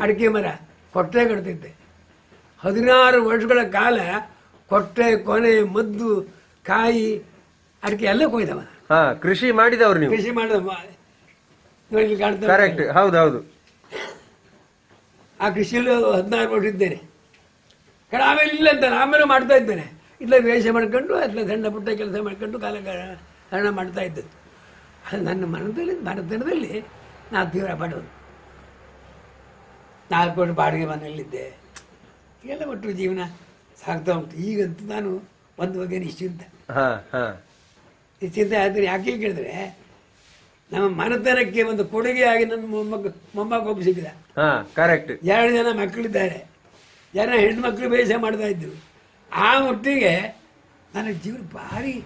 ಅಡಿಕೆ ಮರ, ಕೊಟ್ಟೆ ಕಟ್ತಿದ್ದೆ 16 ವರ್ಷಗಳ ಕಾಲ. ಕೊಟ್ಟೆ, ಕೊನೆ, ಮದ್ದು, ಕಾಯಿ, ಅಡಿಕೆ ಎಲ್ಲ ಕೊಯ್ದವ. ಕೃಷಿ ಮಾಡಿದವರು ನೀವು? ಕೃಷಿ ಮಾಡಿದ ನೋಡಿ ಇಲ್ಲಿ ಕಾಣ್ತಾ. ಕರೆಕ್ಟ್, ಹೌದು. ಆ ಕೃಷಿಯಲ್ಲಿ 16 ವರ್ಷ ಇದ್ದೇನೆ. ಆಮೇಲೆ ಇಲ್ಲ ಅಂತ ಆಮೇಲೆ ಮಾಡ್ತಾ ಇದ್ದೇನೆ. ಇಲ್ಲ ವೇಷ ಮಾಡ್ಕೊಂಡು ಅಥವಾ ಸಣ್ಣ ಪುಟ್ಟ ಕೆಲಸ ಮಾಡ್ಕೊಂಡು ಕಾಲ ಮಾಡ್ತಾ ಇದ್ದದ್ದು. ಅದು ನನ್ನ ಮನೆತನದಲ್ಲಿ ನಾನು ತೀವ್ರ ಪಡೋದು. 4 ವರ್ಷ ಬಾಡಿಗೆ ಮನೆಯಲ್ಲಿದ್ದೆ. ಎಲ್ಲ ಒಟ್ಟು ಜೀವನ ಸಾಗ್ತಾ ಉಂಟು. ಈಗಂತೂ ನಾನು ಒಂದು ಬಗೆ ನಿಶ್ಚಿಂತ. ಹಾ ಹಾ ನಿಶ್ಚಿಂತ ಆದರೆ ಯಾಕೆ ಕೇಳಿದ್ರೆ ನಮ್ಮ ಮನೆತನಕ್ಕೆ ಒಂದು ಕೊಡುಗೆಯಾಗಿ ನನ್ನ ಮೊಮ್ಮಗ ಒಬ್ಬ ಸಿಕ್ಕಿದ. ಹಾ ಕರೆಕ್ಟ್. 2 ಜನ ಮಕ್ಕಳಿದ್ದಾರೆ, ಹೆಣ್ಮಕ್ಳು ಬೇಸ ಮಾಡ್ತಾ ಇದ್ರು. ಆ ಮಟ್ಟಿಗೆ ನನ್ನ ಜೀವನ ಭಾರಿ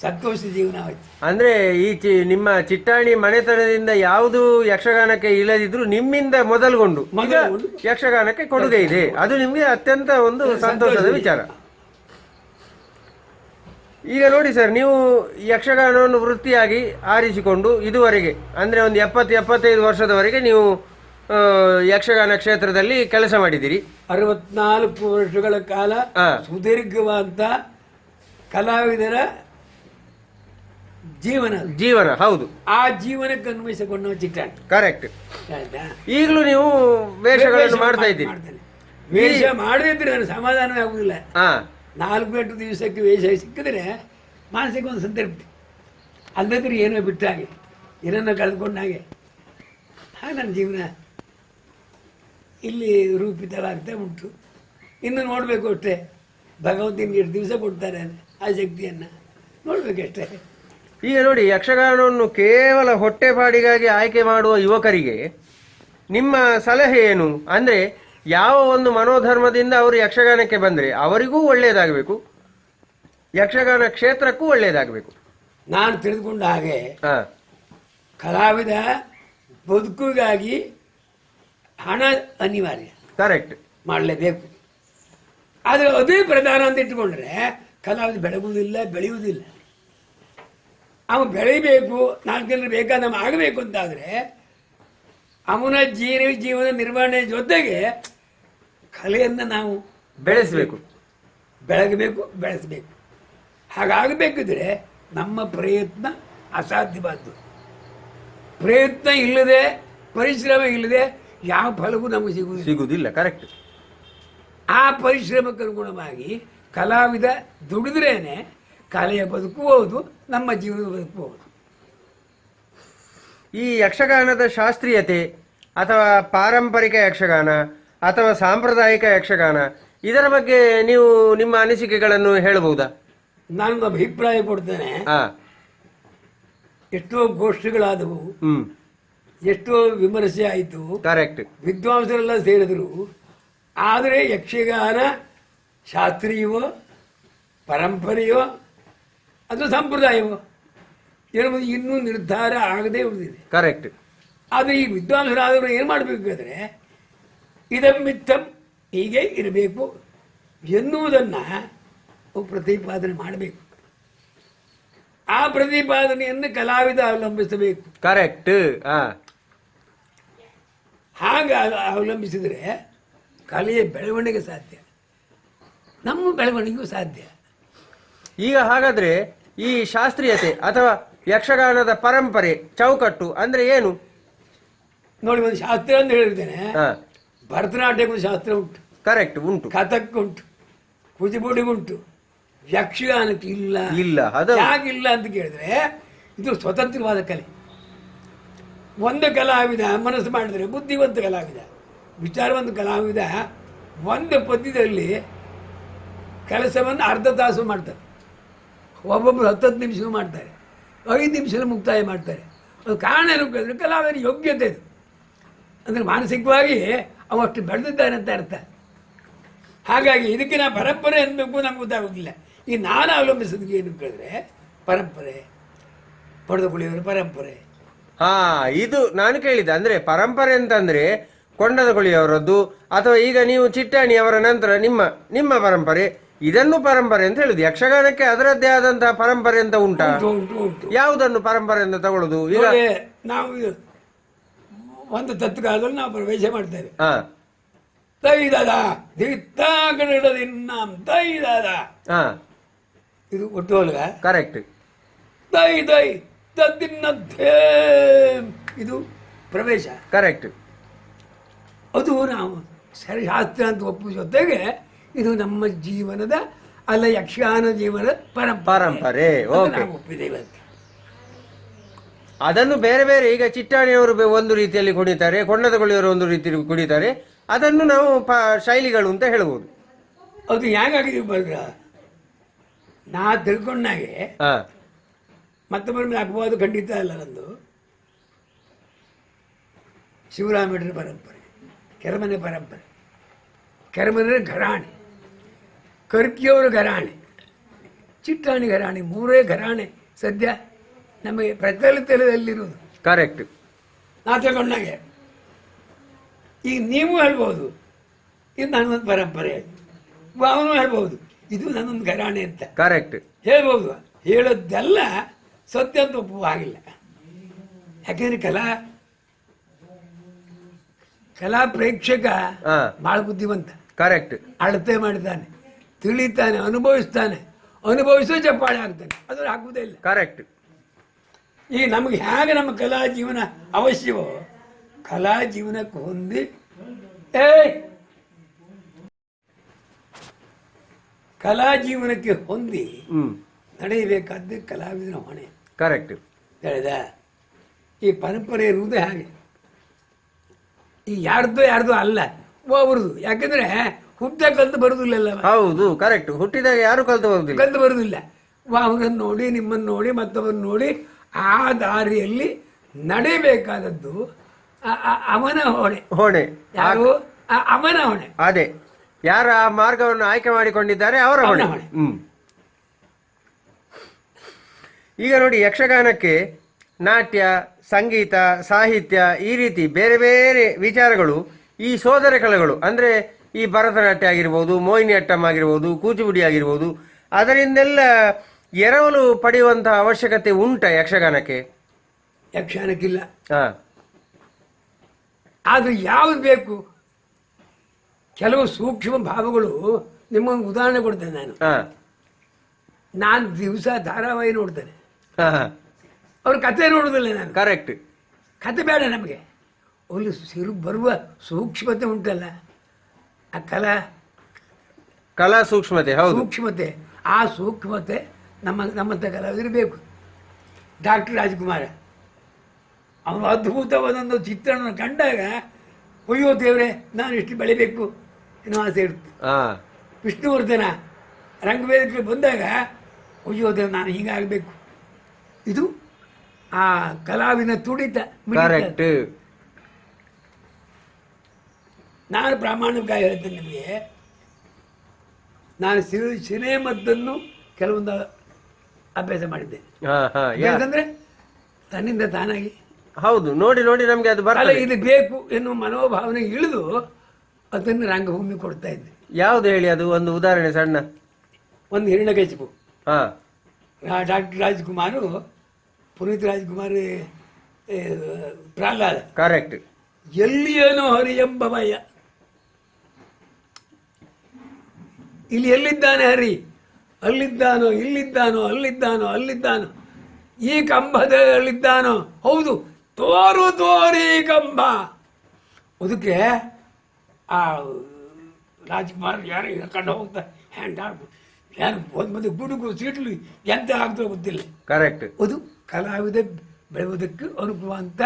ಸಂತೋಷದ ಜೀವನ ಆಯ್ತು. ಅಂದ್ರೆ ಈ ನಿಮ್ಮ ಚಿಟ್ಟಾಣಿ ಮನೆತನದಿಂದ ಯಾವುದು ಯಕ್ಷಗಾನಕ್ಕೆ ಇಲ್ಲದಿದ್ರು ನಿಮ್ಮಿಂದ ಮೊದಲುಗೊಂಡು ಯಕ್ಷಗಾನಕ್ಕೆ ಕೊಡುಗೆ ಇದೆ. ಅದು ನಿಮ್ಗೆ ಅತ್ಯಂತ ಒಂದು ಸಂತೋಷದ ವಿಚಾರ. ಈಗ ನೋಡಿ ಸರ್, ನೀವು ಯಕ್ಷಗಾನವನ್ನು ವೃತ್ತಿಯಾಗಿ ಆರಿಸಿಕೊಂಡು ಇದುವರೆಗೆ ಅಂದರೆ ಒಂದು 70-75 ವರ್ಷದವರೆಗೆ ನೀವು ಯಕ್ಷಗಾನ ಕ್ಷೇತ್ರದಲ್ಲಿ ಕೆಲಸ ಮಾಡಿದ್ದೀರಿ. 64 ವರ್ಷಗಳ ಕಾಲ ಸುದೀರ್ಘವಾದ ಕಲಾವಿದರ ಜೀವನ ಹೌದು. ಆ ಜೀವನಕ್ಕೆ ಅನ್ವಯಿಸಿಕೊಂಡು ಚಿಟ್ಟಾಣಿ. ಕರೆಕ್ಟ್. ಈಗಲೂ ನೀವು ವೇಷಗಳನ್ನು ಮಾಡ್ತಾ ಇದ್ದೀರಿ. ವೇಷ ಮಾಡದಿದ್ರೆ ನನಗೆ ಸಮಾಧಾನವೇ ಆಗುದಿಲ್ಲ. 4-8 ದಿವಸಕ್ಕೆ ವೇಷ ಸಿಕ್ಕಿದ್ರೆ ಮಾನಸಿಕ ಒಂದು ಸಂತೃಪ್ತಿ. ಅಲ್ಲದ್ರೆ ಏನೋ ಬಿಟ್ಟಾಗೆ, ಏನನ್ನ ಕಳೆದುಕೊಂಡಾಗೆ. ಹಾಗೆ ನನ್ನ ಜೀವನ ಇಲ್ಲಿ ರೂಪಿತವಾಗ್ತಾ ಉಂಟು. ಇನ್ನು ನೋಡಬೇಕು ಅಷ್ಟೇ. ಭಗವಂತನಿಗೆ ಎಷ್ಟು ದಿವಸ ಕೊಡ್ತಾರೆ ಆ ಶಕ್ತಿಯನ್ನು ನೋಡಬೇಕಷ್ಟೇ. ಈಗ ನೋಡಿ, ಯಕ್ಷಗಾನವನ್ನು ಕೇವಲ ಹೊಟ್ಟೆಪಾಡಿಗಾಗಿ ಆಯ್ಕೆ ಮಾಡುವ ಯುವಕರಿಗೆ ನಿಮ್ಮ ಸಲಹೆ ಏನು? ಅಂದರೆ ಯಾವ ಒಂದು ಮನೋಧರ್ಮದಿಂದ ಅವರು ಯಕ್ಷಗಾನಕ್ಕೆ ಬಂದರೆ ಅವರಿಗೂ ಒಳ್ಳೆಯದಾಗಬೇಕು, ಯಕ್ಷಗಾನ ಕ್ಷೇತ್ರಕ್ಕೂ ಒಳ್ಳೆಯದಾಗಬೇಕು. ನಾನು ತಿಳಿದುಕೊಂಡ ಹಾಗೆ ಕಲಾವಿದ ಬದುಕಿಗಾಗಿ ಹಣ ಅನಿವಾರ್ಯ, ಕರೆಕ್ಟ್, ಮಾಡಲೇಬೇಕು. ಆದರೆ ಅದೇ ಪ್ರಧಾನ ಅಂತ ಇಟ್ಟುಕೊಂಡ್ರೆ ಕಲಾವಿದ ಬೆಳಗುವುದಿಲ್ಲ, ಬೆಳೆಯುವುದಿಲ್ಲ. ಅವನು ಬೆಳೀಬೇಕು, 4 ಜನರು ಬೇಕಾದ ಆಗಬೇಕು ಅಂತಾದರೆ ಅವನ ಜೀವನ ನಿರ್ವಹಣೆ ಜೊತೆಗೆ ಕಲೆಯನ್ನು ನಾವು ಬೆಳೆಸಬೇಕು, ಬೆಳೆಸಬೇಕು. ಹಾಗಾಗಬೇಕಿದ್ರೆ ನಮ್ಮ ಪ್ರಯತ್ನ ಅಸಾಧ್ಯವಾದ್ದು. ಪ್ರಯತ್ನ ಇಲ್ಲದೆ, ಪರಿಶ್ರಮ ಇಲ್ಲದೆ ಯಾವ ಫಲವೂ ನಮಗೆ ಸಿಗುವುದಿಲ್ಲ. ಕರೆಕ್ಟ್. ಆ ಪರಿಶ್ರಮಕ್ಕೆ ಅನುಗುಣವಾಗಿ ಕಲಾವಿದ ದುಡಿದ್ರೇನೆ ಕಲೆಯ ಬದುಕಬಹುದು, ನಮ್ಮ ಜೀವನದ ಬದುಕಬಹುದು. ಈ ಯಕ್ಷಗಾನದ ಶಾಸ್ತ್ರೀಯತೆ ಅಥವಾ ಪಾರಂಪರಿಕ ಯಕ್ಷಗಾನ ಅಥವಾ ಸಾಂಪ್ರದಾಯಿಕ ಯಕ್ಷಗಾನ, ಇದರ ಬಗ್ಗೆ ನೀವು ನಿಮ್ಮ ಅನಿಸಿಕೆಗಳನ್ನು ಹೇಳಬಹುದಾ? ನಾನು ಅಭಿಪ್ರಾಯ ಕೊಡ್ತೇನೆ. ಎಷ್ಟೋ ಗೋಷ್ಠಿಗಳಾದವು, ಎಷ್ಟೋ ವಿಮರ್ಶೆ ಆಯಿತು, ಕರೆಕ್ಟ್, ವಿದ್ವಾಂಸರೆಲ್ಲ ಸೇರಿದ್ರು. ಆದರೆ ಯಕ್ಷಗಾನ ಶಾಸ್ತ್ರೀಯವೋ ಪರಂಪರೆಯೋ ಅಥವಾ ಸಂಪ್ರದಾಯವೋ ಎನ್ನುವುದು ಇನ್ನೂ ನಿರ್ಧಾರ ಆಗದೆ ಉಳಿದಿದೆ. ಕರೆಕ್ಟ್. ಆದರೆ ಈ ವಿದ್ವಾಂಸರಾದವರು ಏನು ಮಾಡಬೇಕಾದ್ರೆ ಇದಮ್ಮಿತ್ತಂ ಹೀಗೆ ಇರಬೇಕು ಎನ್ನುವುದನ್ನು ಪ್ರತಿಪಾದನೆ ಮಾಡಬೇಕು. ಆ ಪ್ರತಿಪಾದನೆಯನ್ನು ಕಲಾವಿದ ಅವಲಂಬಿಸಬೇಕು. ಕರೆಕ್ಟ್. ಹಾಗೆ ಅವಲಂಬಿಸಿದರೆ ಕಲೆಯ ಬೆಳವಣಿಗೆ ಸಾಧ್ಯ, ನಮ್ಮ ಬೆಳವಣಿಗೆಗೂ ಸಾಧ್ಯ. ಈಗ ಹಾಗಾದ್ರೆ ಈ ಶಾಸ್ತ್ರೀಯತೆ ಅಥವಾ ಯಕ್ಷಗಾನದ ಪರಂಪರೆ ಚೌಕಟ್ಟು ಅಂದ್ರೆ ಏನು ನೋಡಿ? ಒಂದು ಶಾಸ್ತ್ರ ಅಂತ ಹೇಳಿರ್ತೇನೆ. ಭರತನಾಟ್ಯಕ್ಕೂ ಶಾಸ್ತ್ರ ಉಂಟು, ಕರೆಕ್ಟ್, ಉಂಟು. ಕಥಕ್ ಉಂಟು, ಕೂಚಿಪುಡಿ ಉಂಟು. ಯಕ್ಷಗಾನಕ್ಕೆ ಇಲ್ಲ. ಯಾಕಿಲ್ಲ ಅಂತ ಕೇಳಿದ್ರೆ ಇದು ಸ್ವತಂತ್ರವಾದ ಕಲೆ. ಒಂದು ಕಲಾವಿದ ಮನಸ್ಸು ಮಾಡಿದರೆ, ಬುದ್ಧಿವಂತ ಕಲಾವಿದ, ವಿಚಾರವಂತ ಕಲಾವಿದ ಒಂದು ಪದ್ಯದಲ್ಲಿ ಕೆಲಸವನ್ನು ಅರ್ಧ ತಾಸು ಮಾಡ್ತಾರೆ, ಒಬ್ಬೊಬ್ಬರು 10 ನಿಮಿಷವೂ ಮಾಡ್ತಾರೆ, 5 ನಿಮಿಷದಲ್ಲಿ ಮುಕ್ತಾಯ ಮಾಡ್ತಾರೆ. ಅದು ಕಾರಣ ಏನು ಕೇಳಿದ್ರೆ ಕಲಾವಿದನ ಯೋಗ್ಯತೆ ಇದು. ಅಂದರೆ ಮಾನಸಿಕವಾಗಿ ಅವಷ್ಟು ಬೆಳೆದಿದ್ದಾನೆ ಅಂತ ಅರ್ಥ. ಹಾಗಾಗಿ ಇದಕ್ಕೆ ನಾ ಪರಂಪರೆ ಅನ್ನಬೇಕು ನಮ್ಗೆ ಗೊತ್ತಾಗೋದಿಲ್ಲ. ಈ ನಾನು ಅವಲಂಬಿಸೋದಕ್ಕೆ ಏನು ಕೇಳಿದ್ರೆ ಪರಂಪರೆ, ಪಡೆದುಕೊಳ್ಳಿಯವರ ಪರಂಪರೆ. ಇದು ನಾನು ಕೇಳಿದ್ದೆ. ಅಂದ್ರೆ ಪರಂಪರೆ ಅಂತಂದ್ರೆ ಕೊಂಡದಗೊಳಿಯವರದ್ದು ಅಥವಾ ಈಗ ನೀವು ಚಿಟ್ಟಾಣಿಯವರ ನಂತರ ನಿಮ್ಮ ಪರಂಪರೆ, ಇದನ್ನು ಪರಂಪರೆ ಅಂತ ಹೇಳುದು. ಯಕ್ಷಗಾನಕ್ಕೆ ಅದರದ್ದೇ ಆದಂತಹ ಪರಂಪರೆ ಅಂತ ಉಂಟಾ? ಯಾವುದನ್ನು ಪರಂಪರೆ ಅಂತ ತಗೊಳ್ಳುದು? ಈಗ ನಾವು ಒಂದು ತತ್ವದಲ್ಲಿ ನಾವು ಪ್ರವೇಶ ಮಾಡ್ತೇವೆ. ತೈದಾದ ತೈದಾದ ಇದು ಒಟ್ಟುವಲ್ಗ. ಕರೆಕ್ಟ್. ತೈ ತೈ ತದ್ದಿನ್ನದ್ದೇ ಇದು ಪ್ರವೇಶ. ಕರೆಕ್ಟ್. ಅದು ನಾವು ಶಾಸ್ತ್ರ ಅಂತ ಒಪ್ಪುವ ಜೊತೆಗೆ ಇದು ನಮ್ಮ ಜೀವನದ ಅಲ್ಲ ಯಕ್ಷಗಾನ ಜೀವನದ ಪರಂಪರೆ ಒಪ್ಪಿದ್ದೇವೆ. ಅದನ್ನು ಬೇರೆ ಬೇರೆ ಈಗ ಚಿಟ್ಟಾಣಿಯವರು ಒಂದು ರೀತಿಯಲ್ಲಿ ಕುಣಿತಾರೆ, ಕೊಂಡದಗೊಳಿಯವರು ಒಂದು ರೀತಿಯಲ್ಲಿ ಕುಣಿತಾರೆ. ಅದನ್ನು ನಾವು ಶೈಲಿಗಳು ಅಂತ ಹೇಳ್ಬೋದು. ಅದು ಹೇಗಾಗಿದೆ ಬಲ್ರ ನಾ ತಿಳ್ಕೊಂಡಾಗೆ ಹಾ ಮತ್ತೊಬ್ಬರ ಮೇಲೆ ಅಪವಾದ ಖಂಡಿತ ಅಲ್ಲ. ನಂದು ಶಿವರಾಮೇಶ್ವರ ಪರಂಪರೆ, ಕೆರಮನೆ ಪರಂಪರೆ. ಕೆರಮನೆ ಘರಾಣೆ, ಕರ್ಕಿಯವರ ಘರಾಣೆ, ಚಿಟ್ಟಾಣಿ ಘರಾಣೆ, ಮೂರೇ ಘರಾಣೆ ಸದ್ಯ ನಮಗೆ ಪ್ರಚಲಿತದಲ್ಲಿರುವುದು. ಕರೆಕ್ಟ್. ನಾ ತಗೊಂಡಾಗೆ ಈಗ ನೀವು ಹೇಳ್ಬೋದು ಇದು ನನ್ನೊಂದು ಪರಂಪರೆ, ಅವನು ಹೇಳ್ಬೋದು ಇದು ನನ್ನೊಂದು ಘರಾಣೆ ಅಂತ. ಕರೆಕ್ಟ್. ಹೇಳ್ಬೋದು. ಹೇಳೋದೆಲ್ಲ ಸತ್ಯ ಅಂತ ಒಪ್ಪುವ ಆಗಿಲ್ಲ. ಯಾಕೆಂದ್ರೆ ಕಲಾ ಪ್ರೇಕ್ಷಕ ಬಹಳ ಬುದ್ಧಿವಂತ. ಕರೆಕ್ಟ್. ಅಳತೆ ಮಾಡಿದ್ದಾನೆ, ತಿಳಿತಾನೆ, ಅನುಭವಿಸೋ ಚಪ್ಪಾಳೆ ಆಗ್ತಾನೆ, ಅದು ಆಗುವುದೇ ಇಲ್ಲ. ಕರೆಕ್ಟ್. ಈಗ ನಮಗೆ ಹೇಗೆ ನಮ್ಮ ಕಲಾ ಜೀವನ ಅವಶ್ಯವೋ ಕಲಾ ಜೀವನಕ್ಕೆ ಹೊಂದಿ ಕಲಾ ಜೀವನಕ್ಕೆ ಹೊಂದಿ ನಡೆಯಬೇಕಾದ್ದು ಕಲಾವಿದನ ಹೊಣೆ. ಕರೆಕ್ಟ್. ಹೇಳಿದ ಈ ಪರಂಪರೆ ಇರುವುದೇ ಹಾಗೆ. ಈ ಯಾರ್ದೋ ಅಲ್ಲ, ಅವ್ರದ್ದು. ಯಾಕಂದ್ರೆ ಹುಟ್ಟ ಕಲ್ತು ಬರುದಿಲ್ಲ. ಹೌದು, ಕರೆಕ್ಟ್. ಹುಟ್ಟಿದಾಗ ಯಾರು ಕಲ್ತು ಬರುದಿಲ್ಲ. ಅವರನ್ನು ನೋಡಿ, ನಿಮ್ಮನ್ನು ನೋಡಿ, ಮತ್ತೊಬ್ಬರನ್ನು ನೋಡಿ ಆ ದಾರಿಯಲ್ಲಿ ನಡೆಯಬೇಕಾದದ್ದು ಅವನ ಹೊಣೆ. ಯಾರು? ಅವನ ಹೊಣೆ. ಅದೇ, ಯಾರ ಆ ಮಾರ್ಗವನ್ನು ಆಯ್ಕೆ ಮಾಡಿಕೊಂಡಿದ್ದಾರೆ ಅವರ ಹೊಣೆ. ಈಗ ನೋಡಿ, ಯಕ್ಷಗಾನಕ್ಕೆ ನಾಟ್ಯ, ಸಂಗೀತ, ಸಾಹಿತ್ಯ ಈ ರೀತಿ ಬೇರೆ ಬೇರೆ ವಿಚಾರಗಳು, ಈ ಸೋದರ ಕಲೆಗಳು ಅಂದರೆ ಈ ಭರತನಾಟ್ಯ ಆಗಿರ್ಬೋದು, ಮೋಹಿನಿ ಅಟ್ಟಂ ಆಗಿರ್ಬೋದು, ಕೂಚಿಪುಡಿ ಆಗಿರ್ಬೋದು, ಅದರಿಂದೆಲ್ಲ ಎರವಲು ಪಡೆಯುವಂತಹ ಅವಶ್ಯಕತೆ ಉಂಟ ಯಕ್ಷಗಾನಕ್ಕೆ? ಯಕ್ಷಗಾನಕ್ಕಿಲ್ಲ. ಆದ್ರೆ ಯಾವುದು ಬೇಕು? ಕೆಲವು ಸೂಕ್ಷ್ಮ ಭಾವಗಳು. ನಿಮ್ಮೊಂದು ಉದಾಹರಣೆ ಕೊಡ್ತೇನೆ. ನಾನು ದಿವಸ ಧಾರಾವಾಹಿ ನೋಡ್ತೇನೆ, ಅವ್ರ ಕತೆ ನೋಡುದಿಲ್ಲ ನಾನು. ಕರೆಕ್ಟ್. ಕತೆ ಬೇಡ ನಮಗೆ, ಅಲ್ಲಿ ಬರುವ ಸೂಕ್ಷ್ಮತೆ ಉಂಟಲ್ಲ, ಆ ಕಲಾ ಸೂಕ್ಷ್ಮತೆ. ಸೂಕ್ಷ್ಮತೆ, ಆ ಸೂಕ್ಷ್ಮತೆ ನಮ್ಮಂಥ ಕಲಾವಿದರು ಬೇಕು. ಡಾಕ್ಟರ್ ರಾಜ್ಕುಮಾರ ಅವನು ಅದ್ಭುತವಾದೊಂದು ಚಿತ್ರಣ ಕಂಡಾಗ ಅಯ್ಯೋ ದೇವ್ರೆ ನಾನು ಎಷ್ಟು ಬೆಳಿಬೇಕು ಎನ್ನುವ ಆಸೆ ಇರುತ್ತೆ. ವಿಷ್ಣುವರ್ಧನ ರಂಗವೇದಿಕೆ ಬಂದಾಗ ಅಯ್ಯೋ ದೇವ್ ನಾನು ಹೀಗಾಗಬೇಕು. ಇದು ಆ ಕಲಾವಿನ ತುಡಿತ. ನಾನು ಪ್ರಾಮಾಣಿಕವಾಗಿ ಹೇಳ್ತೇನೆ ನಿಮಗೆ, ನಾನು ಸಿನಿಮದ್ದನ್ನು ಕೆಲವೊಂದು ಅಭ್ಯಾಸ ಮಾಡಿದ್ದೇನೆ. ಯಾಕಂದ್ರೆ ತನ್ನಿಂದ ತಾನಾಗಿ ಹೌದು, ನೋಡಿ ನೋಡಿ ನಮಗೆ ಅದು ಬರಲ್ಲ. ಇದು ಬೇಕು ಎನ್ನುವ ಮನೋಭಾವನೆ ಇಳಿದು ಅದನ್ನು ರಂಗಭೂಮಿ ಕೊಡ್ತಾ ಇದ್ದೆ. ಯಾವ್ದು ಹೇಳಿ, ಅದು ಒಂದು ಉದಾಹರಣೆ ಸಣ್ಣ. ಒಂದು ಹಿರಣ್ಯಕಶಿಪು, ಡಾಕ್ಟರ್ ರಾಜ್ಕುಮಾರ್, ಪುನೀತ್ ರಾಜ್ಕುಮಾರ್, ಪ್ರಹ್ಲಾದ. ಕರೆಕ್ಟ್. ಎಲ್ಲಿಯೇನೋ ಹರಿ ಎಂಬ ಭಯ. ಇಲ್ಲಿ ಎಲ್ಲಿದ್ದಾನೆ ಹರಿ? ಅಲ್ಲಿದ್ದಾನೋ, ಇಲ್ಲಿದ್ದಾನೋ, ಅಲ್ಲಿದ್ದಾನೋ, ಈ ಕಂಬದಲ್ಲಿದ್ದಾನೋ? ಹೌದು, ತೋರಿ ಕಂಬ. ಅದಕ್ಕೆ ಆ ರಾಜ್ಕುಮಾರ್ ಯಾರು ಕರ್ಕೊಂಡು ಹೋಗ್ತಾ ಹ್ಯಾಂಡ್ ಯಾರು ಒಂದು ಗುಡುಗು ಸೀಟ್ಲು ಎಂತ ಆಗ್ತೋ ಗೊತ್ತಿಲ್ಲ. ಕರೆಕ್ಟ್. ಅದು ಕಲಾವಿದ ಬೆಳೆಯುವುದಕ್ಕೆ ಅನುಕೂಲವಂತ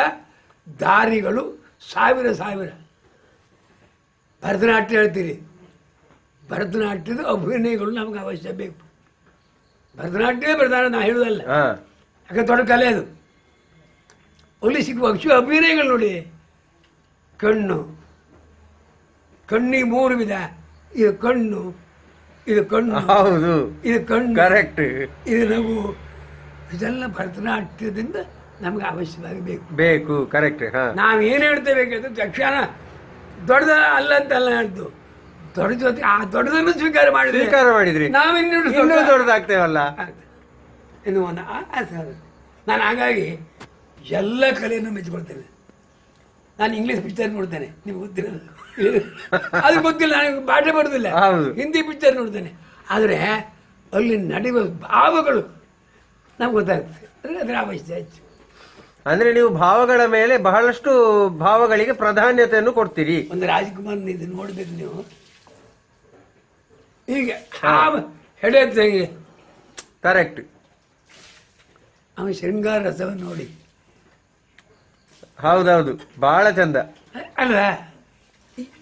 ದಾರಿಗಳು ಸಾವಿರ. ಭರತನಾಟ್ಯ ಹೇಳ್ತೀರಿ, ಭರತನಾಟ್ಯದ ಅಭಿನಯಗಳು ನಮಗೆ ಅವಶ್ಯ ಬೇಕು. ಭರತನಾಟ್ಯವೇ ಪ್ರಧಾನ, ನಾ ಹೇಳುವುದಲ್ಲ, ಯಾಕೆ ದೊಡ್ಡ ಕಲೆ ಅದು. ಅಲ್ಲಿ ಸಿಗುವ ಅಭಿನಯಗಳು ನೋಡಿ. ಕಣ್ಣಿಗೆ 3 ವಿಧ. ಇದು ಕಣ್ಣು, ಹೌದು, ಇದು ಕಣ್ಣು, ಕರೆಕ್ಟ್, ಇದು ನಗು. ಇದೆಲ್ಲ ಭರತನಾಟ್ಯದಿಂದ ನಮ್ಗೆ ಅವಶ್ಯವಾಗಿ ಬೇಕು. ಕರೆಕ್ಟ್. ನಾವೇನು ಹೇಳ್ತೇವೆ ಯಕ್ಷಗಾನ ದೊಡ್ಡದ ಅಲ್ಲ ಅಂತಲ್ಲ ಹೇಳ್ತು, ದೊಡ್ಡ ಜೊತೆ ಆ ದೊಡ್ಡದನ್ನು ಸ್ವೀಕಾರ ಮಾಡಿದ್ರಿ, ನಾವಿನ್ನೂ ದೊಡ್ಡದಾಗ್ತೇವಲ್ಲ ಎನ್ನುವ ನಾನು ಹಾಗಾಗಿ ಎಲ್ಲ ಕಲೆಯನ್ನು ಮೆಚ್ಚಿಕೊಳ್ತೇನೆ. ನಾನು ಇಂಗ್ಲೀಷ್ ಪಿಕ್ಚರ್ ನೋಡ್ತೇನೆ, ನಿಮ್ಗೆ ಗೊತ್ತಿರಲ್ಲ, ಅದು ಗೊತ್ತಿಲ್ಲ, ನನಗೆ ಭಾಷೆ ಬರೋದಿಲ್ಲ. ಹಿಂದಿ ಪಿಕ್ಚರ್ ನೋಡ್ತೇನೆ, ಆದರೆ ಅಲ್ಲಿ ನಡೆಯುವ ಭಾವಗಳು ನಮ್ಗೆ ಗೊತ್ತಾಗ್ತದೆ. ಅದರ ಅವಶ್ಯ ಹೆಚ್ಚು. ಅಂದ್ರೆ ನೀವು ಭಾವಗಳ ಮೇಲೆ ಬಹಳಷ್ಟು ಭಾವಗಳಿಗೆ ಪ್ರಾಧಾನ್ಯತೆಯನ್ನು ಕೊಡ್ತೀರಿ. ಒಂದು ರಾಜ್ಕುಮಾರ್ ಇದು ನೋಡ್ಬೇಕು ನೀವು. ಹೀಗೆ ಹೆಡೆಯುತ್ತೆ. ಕರೆಕ್ಟ್. ಅವನ ಶೃಂಗಾರ ರಸವನ್ನು ನೋಡಿ. ಹೌದೌದು, ಬಹಳ ಚಂದ ಅಲ್ವಾ?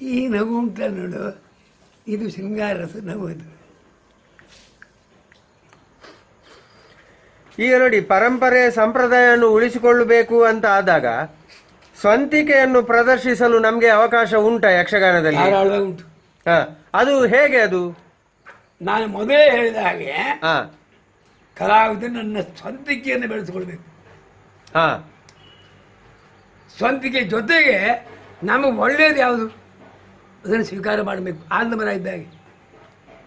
ಈ ನಗು ಉಂಟಲ್ಲ ನೋಡು, ಇದು ಶೃಂಗಾರ ರಸ ನಗು. ಅದು ಈಗ ನೋಡಿ, ಪರಂಪರೆ ಸಂಪ್ರದಾಯವನ್ನು ಉಳಿಸಿಕೊಳ್ಳಬೇಕು ಅಂತ ಆದಾಗ ಸ್ವಂತಿಕೆಯನ್ನು ಪ್ರದರ್ಶಿಸಲು ನಮಗೆ ಅವಕಾಶ ಉಂಟಾ ಯಕ್ಷಗಾನದಲ್ಲಿ? ಧಾರಾಳವಾಗಿ ಉಂಟು. ಹಾ, ಅದು ಹೇಗೆ ಅದು? ನಾನು ಮೊದಲೇ ಹೇಳಿದ ಹಾಗೆ ಹಾ ಕಲಾವಿದ ನನ್ನ ಸ್ವಂತಿಕೆಯನ್ನು ಬೆಳೆಸಿಕೊಳ್ಬೇಕು. ಹಾ ಸ್ವಂತಿಕೆ ಜೊತೆಗೆ ನಮಗೆ ಒಳ್ಳೆಯದು ಯಾವುದು ಅದನ್ನು ಸ್ವೀಕಾರ ಮಾಡಬೇಕು. ಆಲಮರ ಇದ್ದಾಗೆ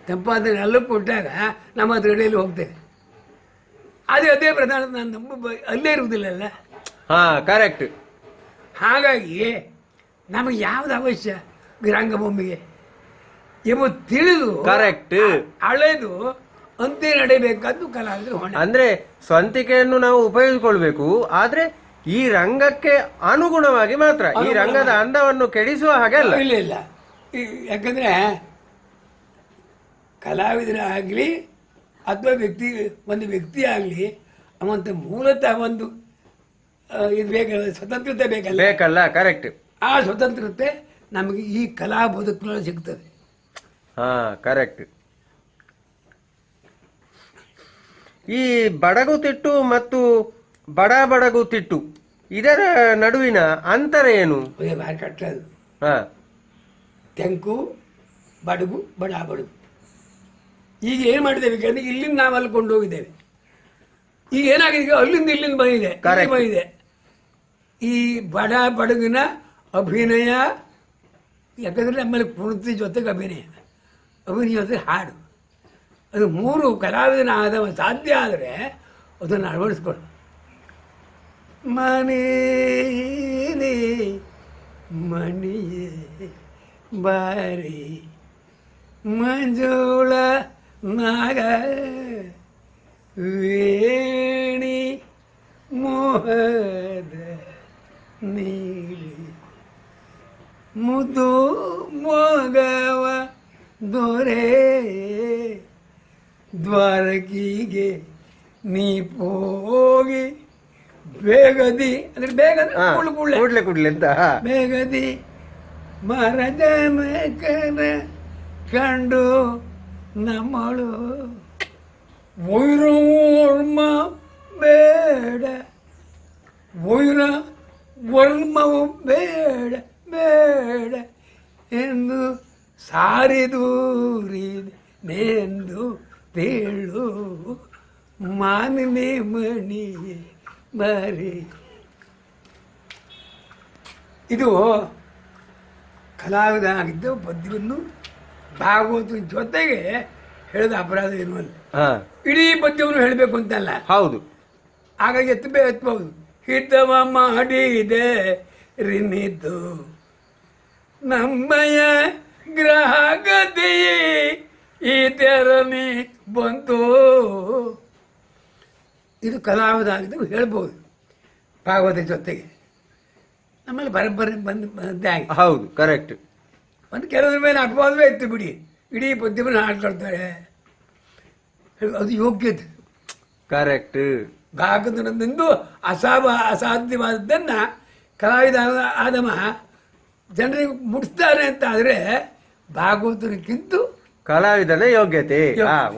ತಂಪಾದ ಎಲ್ಲೂ ಕೊಟ್ಟಾಗ ನಮ್ಮ ಅದು ರೆಡಿಯಲ್ಲಿ ಹೋಗ್ತೇವೆ. ಅದೇ ಪ್ರಧಾನ ನಾನು ನಮ್ಮ ಅಲ್ಲೇ ಇರುವುದಿಲ್ಲಲ್ಲ. ಹಾ ಕರೆಕ್ಟ್. ಹಾಗಾಗಿ ನಮಗೆ ಯಾವ್ದು ಅವಶ್ಯ ರಂಗಭೂಮಿಗೆ ಎಂಬುದು ತಿಳಿದು ಕರೆಕ್ಟ್ ಹಳೆದು ಅಂತೆ ನಡೆಯಬೇಕಾದ್ದು ಕಲಾವಿದರು ಹೊಣೆ. ಅಂದ್ರೆ ಸ್ವಂತಿಕೆಯನ್ನು ನಾವು ಉಪಯೋಗಿಸ್ಕೊಳ್ಬೇಕು, ಆದ್ರೆ ಈ ರಂಗಕ್ಕೆ ಅನುಗುಣವಾಗಿ ಮಾತ್ರ, ಈ ರಂಗದ ಅಂದವನ್ನು ಕೆಡಿಸುವ ಹಾಗೆ ಅಲ್ಲ. ಇಲ್ಲ ಯಾಕಂದ್ರೆ ಕಲಾವಿದರಾಗಲಿ ಅಥವಾ ಒಂದು ವ್ಯಕ್ತಿ ಆಗಲಿ ಅವಂತ ಮೂಲತಃ ಒಂದು ಇದು ಬೇಕಲ್ಲ, ಸ್ವತಂತ್ರತೆ ಬೇಕಲ್ಲ. ಕರೆಕ್ಟ್. ಆ ಸ್ವತಂತ್ರತೆ ನಮಗೆ ಈ ಕಲಾ ಬದುಕಿನಲ್ಲಿ ಸಿಗ್ತದೆ. ಹಾ ಕರೆಕ್ಟ್. ಈ ಬಡಗು ತಿಟ್ಟು ಮತ್ತು ಬಡಗು ತಿಟ್ಟು ಇದರ ನಡುವಿನ ಅಂತರ ಏನು? ಭಾರಿ ಕಷ್ಟ ಅದು. ಹಾ ತೆಂಕು ಬಡಗು ಬಡಗು. ಈಗ ಏನು ಮಾಡಿದ್ದೇವೆ ಯಾಕಂದ್ರೆ ಇಲ್ಲಿಂದ ನಾವು ಅಲ್ಲಿ ಕೊಂಡು ಹೋಗಿದ್ದೇವೆ. ಈಗ ಏನಾಗಿದೆ, ಈಗ ಅಲ್ಲಿಂದ ಇಲ್ಲಿಂದ ಬಂದಿದೆ. ಈ ಬಡಗಿನ ಅಭಿನಯ, ಯಾಕಂದ್ರೆ ನಮ್ಮಲ್ಲಿ ಪೂರ್ತಿ ಜೊತೆಗೆ ಅಭಿನಯ ಜೊತೆಗೆ ಹಾಡು, ಅದು ಮೂರು ಕಲಾವಿದನ ಆದವ ಸಾಧ್ಯ ಆದರೆ ಅದನ್ನು ಅಳವಡಿಸ್ಕೊಂಡು ಮನೆ ಮಣಿಯೇ ಬಾರಿ ಮಂಜುಳ ನಾಗ ವೇಣಿ ಮೋಹದ ನೀಲಿ ಮುದು ಮೊಗವ ದೊರೆ ದ್ವಾರಕಿಗೆ ನೀ ಹೋಗಿ ಬೇಗದಿ ಅಂದ್ರೆ ಬೇಗದಿ ಕೂಡ್ಲೆ ಅಂತ ಬೇಗದಿ ಮರಜನಕನ ಕಂಡು ನಮ್ಮಳು ವೈರವರ್ಮ ಬೇಡ ವರ್ಮವು ಬೇಡ ಬೇಡ ಎಂದು ಸಾರಿದೂರಿನೆಂದು ತೇಳು ಮಾನನೆ ಮಣಿ ಬಾರಿ. ಇದು ಕಲಾವಿದ ಆಗಿದ್ದು ಪದ್ಯವನ್ನು ಭಾಗವತ ಜೊತೆಗೆ ಹೇಳಿದ ಅಪರಾಧ ಏನು ಅಲ್ಲ. ಇಡೀ ಪದ್ಯವನ್ನು ಹೇಳಬೇಕು ಅಂತಲ್ಲ. ಹೌದು. ಹಾಗಾಗಿ ಎತ್ತಬಹುದು. ಹಿತವ ಮಾಡಿದೆ ರಿನಿತು ನಮ್ಮಯ ಗ್ರಹಗತಿಯೇ ಈ ತೆರನಿ ಬಂತು. ಇದು ಕಲಾವಿದ ಆಗಿದ್ದು ಹೇಳ್ಬೋದು ಭಾಗವತ ಜೊತೆಗೆ. ನಮ್ಮಲ್ಲಿ ಪರಂಪರೆ ಬಂದೇ ಆಗಿ. ಹೌದು ಕರೆಕ್ಟ್. ಒಂದು ಕೆಲವರ ಮೇಲೆ ಅಪವಾದವೇ ಇತ್ತು ಬಿಡಿ, ಇಡೀ ಪದ್ಯವನ್ನು ಹಾಡ್ಕೊಳ್ತಾರೆ, ಅದು ಯೋಗ್ಯತೆ. ಕರೆಕ್ಟ್. ಭಾಗವತನೊಂದು ಅಸಾಧ್ಯವಾದದ್ದನ್ನು ಕಲಾವಿದ ಆದಮ ಜನರಿಗೆ ಮುಟ್ಟಿಸ್ತಾರೆ ಅಂತ ಆದರೆ ಭಾಗವತನಕ್ಕಿಂತ ಕಲಾವಿದನ ಯೋಗ್ಯತೆ.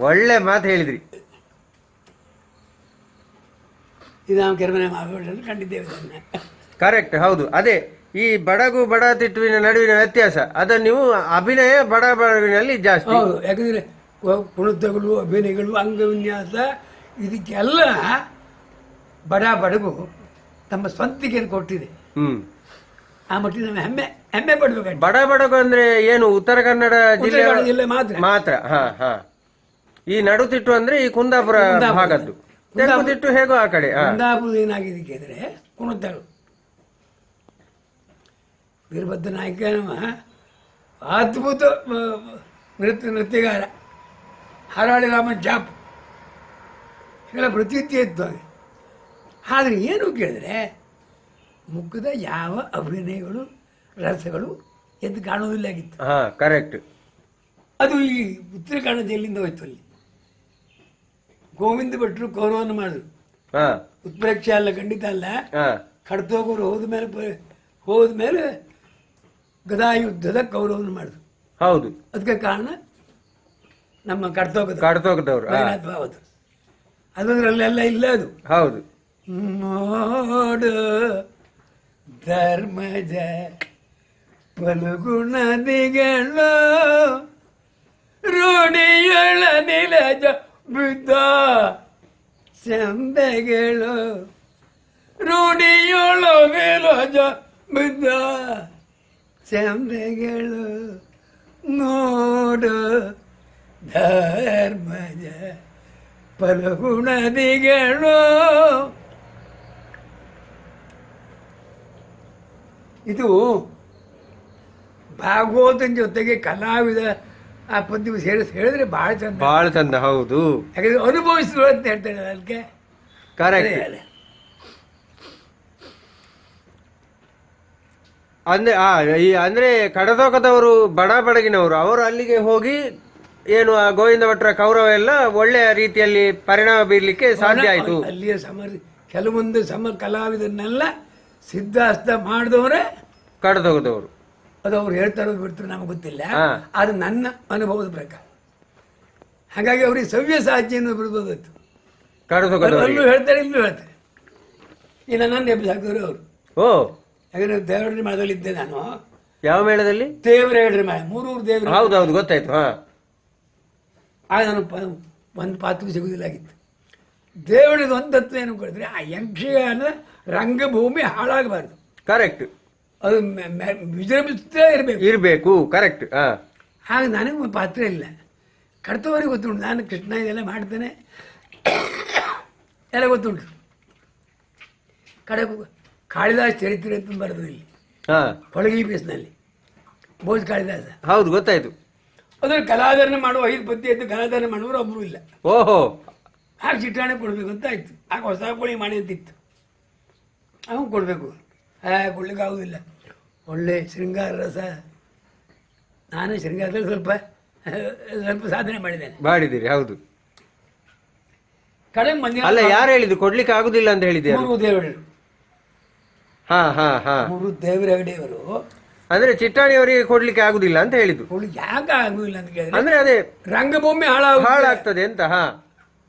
ಒಳ್ಳೆ ಮಾತು ಹೇಳಿದ್ರಿ. ಇದು ನಾವು ಕೆರಮನೆ ಮಹಾಭಾರತದಲ್ಲಿ ಕಂಡಿದ್ದೇವೆ. ಕರೆಕ್ಟ್. ಹೌದು. ಅದೇ ಈ ಬಡಗು ಬಡ ತಿಟ್ಟುವಿನ ನಡುವಿನ ವ್ಯತ್ಯಾಸ ಅದನ್ನು ನೀವು ಅಭಿನಯ ಬಡಗಿನಲ್ಲಿ ಜಾಸ್ತಿ. ಹೌದು, ಯಾಕಂದ್ರೆ ಕುಣಿತಗಳು, ಅಭಿನಯಗಳು, ಅಂಗವಿನ್ಯಾಸ ಇದಕ್ಕೆಲ್ಲ ಬಡಗು ತಮ್ಮ ಸ್ವಂತಿಕೆಯನ್ನು ಕೊಟ್ಟಿದೆ. ಆ ಮಟ್ಟಿಗೆ ನಾವು ಹೆಮ್ಮೆ ಪಡ್ಬೇಕು. ಬಡಗು ಅಂದ್ರೆ ಏನು? ಉತ್ತರ ಕನ್ನಡ ಜಿಲ್ಲೆ ಮಾತ್ರ. ಈ ನಡುತಿಟ್ಟು ಅಂದ್ರೆ ಈ ಕುಂದಾಪುರ ಭಾಗದ್ದು. ತಿಟ್ಟು ಹೇಗೋ ಆ ಕಡೆ. ಕುಂದಾಪುರ ಏನಾಗಿದೆ ಅಂದ್ರೆ ಕುಣಿತಗಳು. ವೀರಭದ್ರ ನಾಯಕ ಅದ್ಭುತ ನೃತ್ಯಗಾರ. ಹರಾಳಿ ರಾಮನ್ ಜಾಪ್ ಹೀಗೆಲ್ಲ ಪ್ರತೀತಿ ಇತ್ತು. ಆದರೆ ಏನು ಕೇಳಿದ್ರೆ ಮುಖದ ಯಾವ ಅಭಿನಯಗಳು ರಸಗಳು ಎದ್ದು ಕಾಣುವುದಿಲ್ಲಾಗಿತ್ತು. ಕರೆಕ್ಟ್. ಅದು ಈ ಉತ್ತರ ಕನ್ನಡ ಜಿಲ್ಲೆಯಿಂದ ಹೋಯ್ತು. ಅಲ್ಲಿ ಗೋವಿಂದ ಭಟ್ರು ಕೌರವವನ್ನು ಮಾಡಿದ್ರು. ಉತ್ಪ್ರೇಕ್ಷ ಅಲ್ಲ, ಖಂಡಿತ ಅಲ್ಲ. ಕಡ್ತೋಗೋರು ಹೋದ್ಮೇಲೆ ಗದಾಯುದ್ಧದ ಕೌರವವನ್ನು ಮಾಡಿದ್ರು. ಹೌದು. ಅದಕ್ಕೆ ಕಾರಣ ನಮ್ಮ ಕಡ್ತೋಗದವರು. ಭಾವತು. ಅದರಲ್ಲೆಲ್ಲ ಇಲ್ಲ ಅದು. ಹೌದು. ನೋಡು ಧರ್ಮಜ ಫಲಗುಣದಿಗಳು ರೂಢಿಯೊಳ ನಿಲಜ ಬುದ್ಧ ಚಂದಗಳು ರೂಢಿಯೊಳ ನಿಲಜ ಬುದ್ಧ ಚಂದಗಳು ನೋಡು ಧರ್ಮಜ ಫಲಗುಣದಿಗಳು. ಇದು ಭಾಗವತನ ಜೊತೆಗೆ ಕಲಾವಿದ ಆ ಪದ್ಯ ಸೇರಿಸಿ ಹೇಳಿದ್ರೆ ಬಹಳ ಚಂದ, ಬಹಳ ಚಂದ. ಹೌದು, ಯಾಕಂದ್ರೆ ಅನುಭವಿಸಿದ್ರು ಅಂತ ಹೇಳ್ತಾರೆ ಅದಕ್ಕೆ. ಕರೆಕ್ಟ್. ಅಂದ್ರೆ ಅಂದ್ರೆ ಕಡತೋಕದವರು ಬಡ ಬಡಗಿನವರು, ಅವರು ಅಲ್ಲಿಗೆ ಹೋಗಿ ಏನು ಆ ಗೋವಿಂದ ಭಟ್ರ ಕೌರವ ಎಲ್ಲ ಒಳ್ಳೆಯ ರೀತಿಯಲ್ಲಿ ಪರಿಣಾಮ ಬೀರ್ಲಿಕ್ಕೆ ಸಾಧ್ಯ ಆಯ್ತು. ಅಲ್ಲಿಯ ಕೆಲವೊಂದು ಕಲಾವಿದನ್ನೆಲ್ಲ ಸಿದ್ಧಾಸ್ತ ಮಾಡಿದವರೇ ಕಡತೋಕದವರು. ಅದು ಅವ್ರು ಹೇಳ್ತಾರೋ ಬಿಡ್ತಾರೆ ನಮಗೆ ಗೊತ್ತಿಲ್ಲ, ಅದು ನನ್ನ ಅನುಭವದ ಪ್ರಕಾರ. ಹಾಗಾಗಿ ಅವ್ರಿಗೆ ಸವ್ಯ ಸಾಹಿತ್ಯವನ್ನು ಬಿಡ್ಬೋದಾಯ್ತು. ಅಲ್ಲೂ ಹೇಳ್ತಾರೆ, ಇಲ್ಲೂ ಹೇಳ್ತಾರೆ. ಇನ್ನು ನನ್ನ ಎಬ್ಬಿಸಿ ಹಾಕಿದ್ರು ಅವರು. ಓ, ಯಾಕಂದ್ರೆ ದೇವರ ಮೇಳದಲ್ಲಿದ್ದೆ ನಾನು. ಯಾವ ಮೇಳದಲ್ಲಿ? ದೇವರ ಮೇಳ, ಮೂರೂರು ದೇವರ. ಹೌದೌದು, ಗೊತ್ತಾಯ್ತು. ಆಗ ನಾನು ಒಂದು ಪಾತ್ರ ಸಿಗುವುದಿಲ್ಲಾಗಿತ್ತು. ದೇವರದ್ದು ಒಂದು ತತ್ವ ಏನು ಕೊಡಿದ್ರೆ, ಆ ಯಕ್ಷಗಾನ ರಂಗಭೂಮಿ ಹಾಳಾಗಬಾರ್ದು. ಕರೆಕ್ಟ್. ಅದು ವಿಜೃಂಭಿಸ್ತೇ ಇರಬೇಕು. ಕರೆಕ್ಟ್. ಆಗ ನನಗೆ ಒಂದು ಪಾತ್ರ ಇಲ್ಲ, ಕರ್ತವರಿಗೆ ಗೊತ್ತುಂಟು. ನಾನು ಕೃಷ್ಣ ಇದೆಲ್ಲ ಮಾಡ್ತೇನೆ, ಎಲ್ಲ ಗೊತ್ತುಂಟು. ಕಡೆ ಕಾಳಿದಾಸ ಚರಿತ್ರೆ ಅಂತ ಬರ್ತದೆ ಇಲ್ಲಿ ಕೊಳಗಿ ಪೀಸ್ನಲ್ಲಿ, ಬೋಸ್ ಕಾಳಿದಾಸ. ಹೌದು, ಗೊತ್ತಾಯ್ತು. ಅದ್ರಲ್ಲಿ ಕಲಾಧಾರಣೆ ಮಾಡುವ 5 ಪದ್ಯ ಇದ್ದು ಕಲಾಧಾರಣೆ ಮಾಡುವರು ಒಬ್ಬರು ಇಲ್ಲ. ಓಹೋ, ಆಗ ಚಿಟ್ಟಾಣೆ ಕೊಡ್ಬೇಕು ಅಂತ ಆಯ್ತು. ಆಗ ಹೊಸ ಕೋಳಿ ಮಾಡಿ ಅಂತಿತ್ತು, ಅವನು ಕೊಡಬೇಕು. ಕೊಡ್ಲಿಕ್ಕೆ ಆಗುದಿಲ್ಲ. ಒಳ್ಳೆ ಶೃಂಗಾರ ರಸ, ನಾನು ಶೃಂಗಾರದಲ್ಲಿ ಸ್ವಲ್ಪ ಸಾಧನೆ ಮಾಡಿದ್ದೀರಿ. ಹೌದು. ಕಡೆ ಮಂದಿ ಅಲ್ಲ, ಯಾರು ಹೇಳಿದ್ದು ಕೊಡ್ಲಿಕ್ಕೆ ಆಗುದಿಲ್ಲ ಅಂತ ಹೇಳಿದ್ದೆ? ಮೂರು ದೇವರು. ಮೂರು ದೇವರಗಡೆಯವರು ಅಂದ್ರೆ ಚಿಟ್ಟಾಣಿ ಅವರಿಗೆ ಕೊಡ್ಲಿಕ್ಕೆ ಆಗುದಿಲ್ಲ ಅಂತ ಹೇಳಿದ್ದು. ಯಾಕೆ ಆಗುದಿಲ್ಲ ಅಂತ ಕೇಳಿದ್ರೆ, ಅಂದ್ರೆ ಅದೇ ರಂಗಭೂಮಿ ಹಾಳಾಗ್ತದೆ ಅಂತ.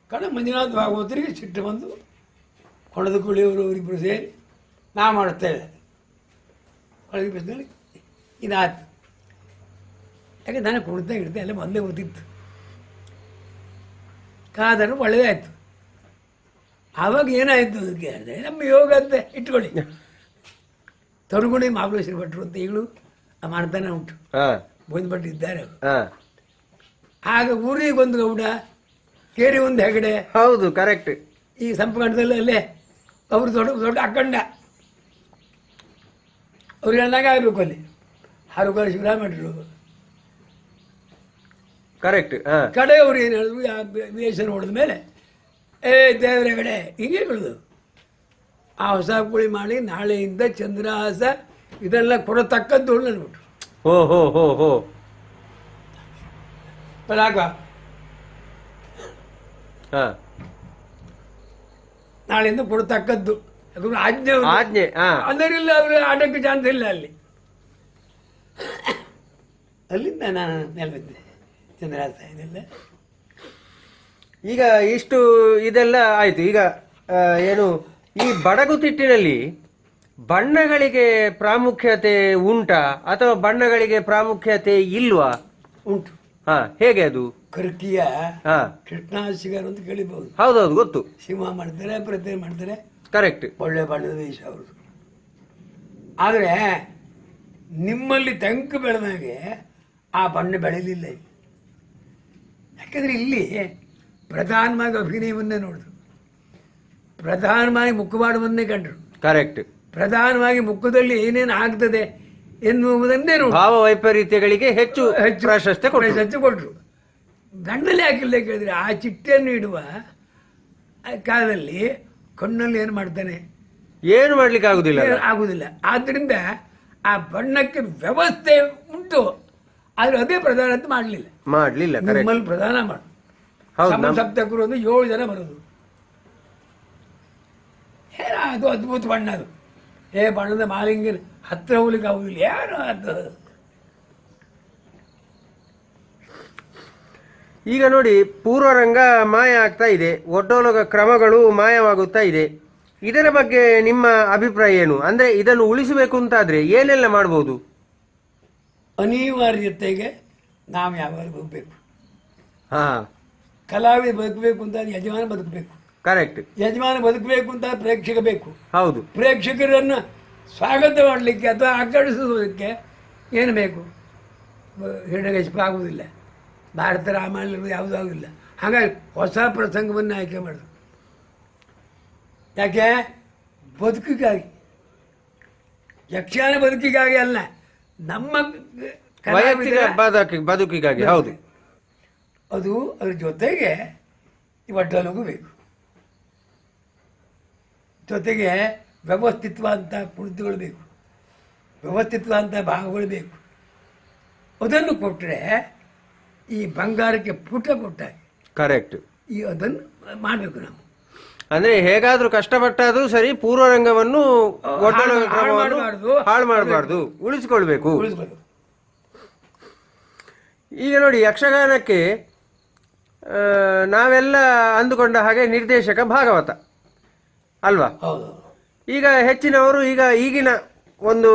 ಕಡೆ ಮಂಜುನಾಥ್ ಭಾಗವತರಿಗೆ ಸಿಟ್ಟು ಬಂದು ಕೊಳದ ಕುಳಿಯವರು ಅವರಿಬ್ಬರು ಸೇರಿ ನಾ ಮಾಡುತ್ತೇವೆ ಕೊಳಗಿ ಪ್ರಶ್ನೆ ಇದಾಯ್ತು. ಯಾಕೆ ನಾನು ಕೊಡ್ತಾ ಇಡ್ತೆ ಎಲ್ಲ ಬಂದೇ ಗೊತ್ತಿತ್ತು. ಕಾದರೂ ಒಳ್ಳೆಯದಾಯ್ತು. ಆವಾಗ ಏನಾಯಿತು ಅಂತ ಕೇಳಿದ್ರೆ, ನಮ್ಮ ಯೋಗ ಅಂತ ಇಟ್ಕೊಳ್ಳಿ, ತರುಗುಣಿ ಮಹಾಬಲೇಶ್ವರ ಭಟ್ರು ಅಂತ ಈಗಲೂ ಮಾಡ್ತಾನೆ ಉಂಟು, ಗೋವಿಂದ ಭಟ್ರು ಇದ್ದಾರೆ. ಆಗ ಊರಿಗೆ ಒಂದು ಗೌಡ, ಕೇರಿ ಒಂದು ಹೆಗಡೆ. ಹೌದು, ಕರೆಕ್ಟ್. ಈ ಸಂಪಕಂಡದಲ್ಲಿ ಅಲ್ಲೇ ಅವರು ದೊಡ್ಡ ದೊಡ್ಡ ಅಖಂಡ, ಅವ್ರಿಗೆ ಅಂದಾಗ ಆಗಬೇಕು ಅಲ್ಲಿ. ಹಾರುಗಾರ ಶಿವರಾಮಠರು ಕರೆಕ್ಟ್. ಕಡೆ ಅವ್ರು ಏನು ಹೇಳಿದ್ರು, ವೇಷ ನೋಡಿದ ಮೇಲೆ ದೇವರ ಕಡೆ ಹೀಗೆ ಹೇಳುದು. ಆ ಹೊಸ ಕುಳಿ ಮಾಡಿ ನಾಳೆಯಿಂದ ಚಂದ್ರಹಾಸ ಇದೆಲ್ಲ ಕೊಡತಕ್ಕದ್ದು ಅಂದ್ಬಿಟ್ರು. ಪಲಾಕ ನಾಳೆಯಿಂದ ಕೊಡತಕ್ಕದ್ದು, ಆಜ್ಞೆ ಅದರಿಲ್ಲ, ಅವರು ಆಟಕ್ಕೆ ಚಾನ್ಸ್ ಇಲ್ಲ ಅಲ್ಲಿ. ಅಲ್ಲಿಂದ ನಾನು ನೆಲಬಿದ್ದೆ ಚಂದ್ರಹಾಸ ಇದೆಲ್ಲ. ಈಗ ಇಷ್ಟು ಇದೆಲ್ಲ ಆಯ್ತು. ಈಗ ಏನು ಈ ಬಡಗುತಿಟ್ಟಿನಲ್ಲಿ ಬಣ್ಣಗಳಿಗೆ ಪ್ರಾಮುಖ್ಯತೆ ಉಂಟಾ ಅಥವಾ ಬಣ್ಣಗಳಿಗೆ ಪ್ರಾಮುಖ್ಯತೆ ಇಲ್ವಾ? ಉಂಟು. ಹೇಗೆ ಅದು? ಕರ್ಕಿಯ ಕೃಷ್ಣಾಸಿಗಾರ ಅಂತ ಕೇಳಿಬಹುದು. ಹೌದೌದು, ಗೊತ್ತು. ಸಿಂಹ ಮಾಡ್ತಾರೆ, ಪ್ರತಿ ಮಾಡ್ತಾರೆ. ಕರೆಕ್ಟ್. ಒಳ್ಳೆ ಬಣ್ಣದ ವೇಷ ಅವರು. ಆದರೆ ನಿಮ್ಮಲ್ಲಿ ತೆಂಕು ಬೆಳೆದಾಗೆ ಆ ಬಣ್ಣ ಬೆಳೆಯಲಿಲ್ಲ. ಯಾಕಂದ್ರೆ ಇಲ್ಲಿ ಪ್ರಧಾನವಾಗಿ ಅಭಿನಯವನ್ನೇ ನೋಡಿದ್ರು, ಪ್ರಧಾನವಾಗಿ ಮುಖವಾಡವನ್ನೇ ಕಂಡ್ರು. ಕರೆಕ್ಟ್. ಪ್ರಧಾನವಾಗಿ ಮುಖದಲ್ಲಿ ಏನೇನು ಆಗ್ತದೆ ಎನ್ನುವುದನ್ನೇ ನೋಡಿ ಭಾವ ವೈಪರೀತ್ಯಗಳಿಗೆ ಹೆಚ್ಚು ಪ್ರಾಶಸ್ತ್ಯ ಕೊಟ್ಟರು. ಗಂಡಲ್ಲಿ ಹಾಕಿಲ್ಲ ಕೇಳಿದ್ರೆ, ಆ ಚಿಟ್ಟೆಯನ್ನು ಇಡುವ ಕಾಲದಲ್ಲಿ ಕಣ್ಣಲ್ಲಿ ಏನು ಮಾಡ್ತಾನೆ, ಏನು ಮಾಡ್ಲಿಕ್ಕೆ ಆಗುದಿಲ್ಲ. ಆದ್ದರಿಂದ ಆ ಬಣ್ಣಕ್ಕೆ ವ್ಯವಸ್ಥೆ ಉಂಟು, ಆದ್ರೆ ಅದೇ ಪ್ರಧಾನ ಅಂತ ಮಾಡಲಿಲ್ಲ. ನಮ್ಮಲ್ಲಿ ಪ್ರಧಾನ ಮಾಡು ಸಪ್ತಕರು ಒಂದು 7 ಜನ ಬರೋದು. ಅದು ಅದ್ಭುತ ಬಣ್ಣ. ಅದು ಬಣ್ಣದ ಮಾಲಿಂಗನ ಹತ್ರ ಹೋಗ್ಲಿಕ್ಕೆ ಆಗುದಿಲ್ಲ. ಯಾರು ಅದು ಈಗ ನೋಡಿ ಪೂರ್ವರಂಗ ಮಾಯ ಆಗ್ತಾ ಇದೆ, ಒಡ್ಡೋಲಗ ಕ್ರಮಗಳು ಮಾಯವಾಗುತ್ತಾ ಇದೆ. ಇದರ ಬಗ್ಗೆ ನಿಮ್ಮ ಅಭಿಪ್ರಾಯ ಏನು? ಅಂದರೆ ಇದನ್ನು ಉಳಿಸಬೇಕು ಅಂತಾದರೆ ಏನೆಲ್ಲ ಮಾಡ್ಬೋದು? ಅನಿವಾರ್ಯತೆಗೆ ನಾವು ಯಾವಾಗ ಬದುಕಬೇಕು. ಹಾಂ, ಕಲಾವಿದ ಬದುಕಬೇಕು ಅಂತ ಯಜಮಾನ ಬದುಕಬೇಕು. ಕರೆಕ್ಟ್. ಯಜಮಾನ ಬದುಕಬೇಕು ಅಂತ ಪ್ರೇಕ್ಷಕ ಬೇಕು. ಹೌದು. ಪ್ರೇಕ್ಷಕರನ್ನು ಸ್ವಾಗತ ಮಾಡಲಿಕ್ಕೆ ಅಥವಾ ಆಕರ್ಷಿಸೋದಕ್ಕೆ ಏನು ಬೇಕು? ಹಿರಣ್ಯಕಶಿಪು ಆಗುವುದಿಲ್ಲ, ಭಾರತ ರಾಮಾಯಣ ಯಾವುದೂ ಆಗುವುದಿಲ್ಲ. ಹಾಗಾಗಿ ಹೊಸ ಪ್ರಸಂಗವನ್ನು ಆಯ್ಕೆ ಮಾಡೋದು. ಯಾಕೆ? ಬದುಕಿಗಾಗಿ, ಯಕ್ಷಗಾನ ಬದುಕಿಗಾಗಿ ಅಲ್ಲ, ನಮ್ಮ ವೈಯಕ್ತಿಕ ಬದುಕಿಗಾಗಿ. ಹೌದು. ಅದು ಅದ್ರ ಜೊತೆಗೆ ಒಡ್ಡಲಗೂ ಬೇಕು, ಜೊತೆಗೆ ವ್ಯವಸ್ಥಿತವಾದಂಥ ಕುಣಿತಗಳು ಬೇಕು, ವ್ಯವಸ್ಥಿತವಾದಂಥ ಭಾಗಗಳು ಬೇಕು. ಅದನ್ನು ಕೊಟ್ಟರೆ ಈ ಬಂಗಾರಕ್ಕೆ ಪುಟ ಕೊಟ್ಟಾಗ ಕರೆಕ್ಟ್. ಅದನ್ನು ಮಾಡಬೇಕು ನಾವು. ಅಂದ್ರೆ ಹೇಗಾದ್ರೂ ಕಷ್ಟಪಟ್ಟಾದ್ರೂ ಸರಿ, ಪೂರ್ವರಂಗವನ್ನು ಹಾಳು ಮಾಡಬಾರ್ದು, ಉಳಿಸಿಕೊಳ್ಬೇಕು. ಈಗ ನೋಡಿ, ಯಕ್ಷಗಾನಕ್ಕೆ ನಾವೆಲ್ಲ ಅಂದುಕೊಂಡ ಹಾಗೆ ನಿರ್ದೇಶಕ ಭಾಗವತ ಅಲ್ವಾ? ಈಗ ಹೆಚ್ಚಿನವರು ಈಗಿನ ಒಂದು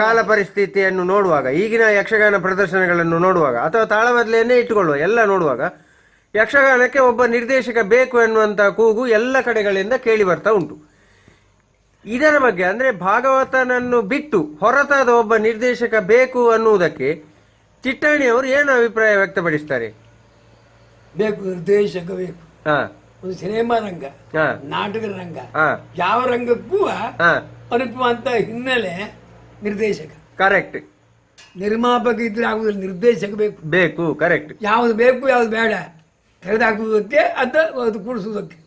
ಕಾಲ ಪರಿಸ್ಥಿತಿಯನ್ನು ನೋಡುವಾಗ, ಈಗಿನ ಯಕ್ಷಗಾನ ಪ್ರದರ್ಶನಗಳನ್ನು ನೋಡುವಾಗ, ಅಥವಾ ತಾಳಬದಲೆಯನ್ನೇ ಇಟ್ಟುಕೊಳ್ಳುವ ಎಲ್ಲ ನೋಡುವಾಗ, ಯಕ್ಷಗಾನಕ್ಕೆ ಒಬ್ಬ ನಿರ್ದೇಶಕ ಬೇಕು ಎನ್ನುವಂಥ ಕೂಗು ಎಲ್ಲ ಕಡೆಗಳಿಂದ ಕೇಳಿ ಬರ್ತಾ ಉಂಟು. ಇದರ ಬಗ್ಗೆ ಅಂದರೆ ಭಾಗವತನನ್ನು ಬಿಟ್ಟು ಹೊರತಾದ ಒಬ್ಬ ನಿರ್ದೇಶಕ ಬೇಕು ಅನ್ನುವುದಕ್ಕೆ ಚಿಟ್ಟಾಣಿಯವರು ಏನು ಅಭಿಪ್ರಾಯ ವ್ಯಕ್ತಪಡಿಸ್ತಾರೆ? ಬೇಕು, ನಿರ್ದೇಶಕ ಬೇಕು. ಒಂದು ಸಿನಿಮಾ ರಂಗ, ನಾಟಕ ರಂಗ, ಯಾವ ರಂಗಕ್ಕೂ ಅನುಕೂಲವಂತ ಹಿನ್ನೆಲೆ ನಿರ್ದೇಶಕ. ಕರೆಕ್ಟ್. ನಿರ್ಮಾಪಕ ಇದ್ರೆ ಆಗುದಿಲ್ಲ, ನಿರ್ದೇಶಕ ಬೇಕು. ಕರೆಕ್ಟ್. ಯಾವ್ದು ಬೇಕು ಯಾವ್ದು ಬೇಡ ತೆಗೆದುಹಾಕುವುದಕ್ಕೆ ಅದು ಕೂಡಿಸುವುದಕ್ಕೆ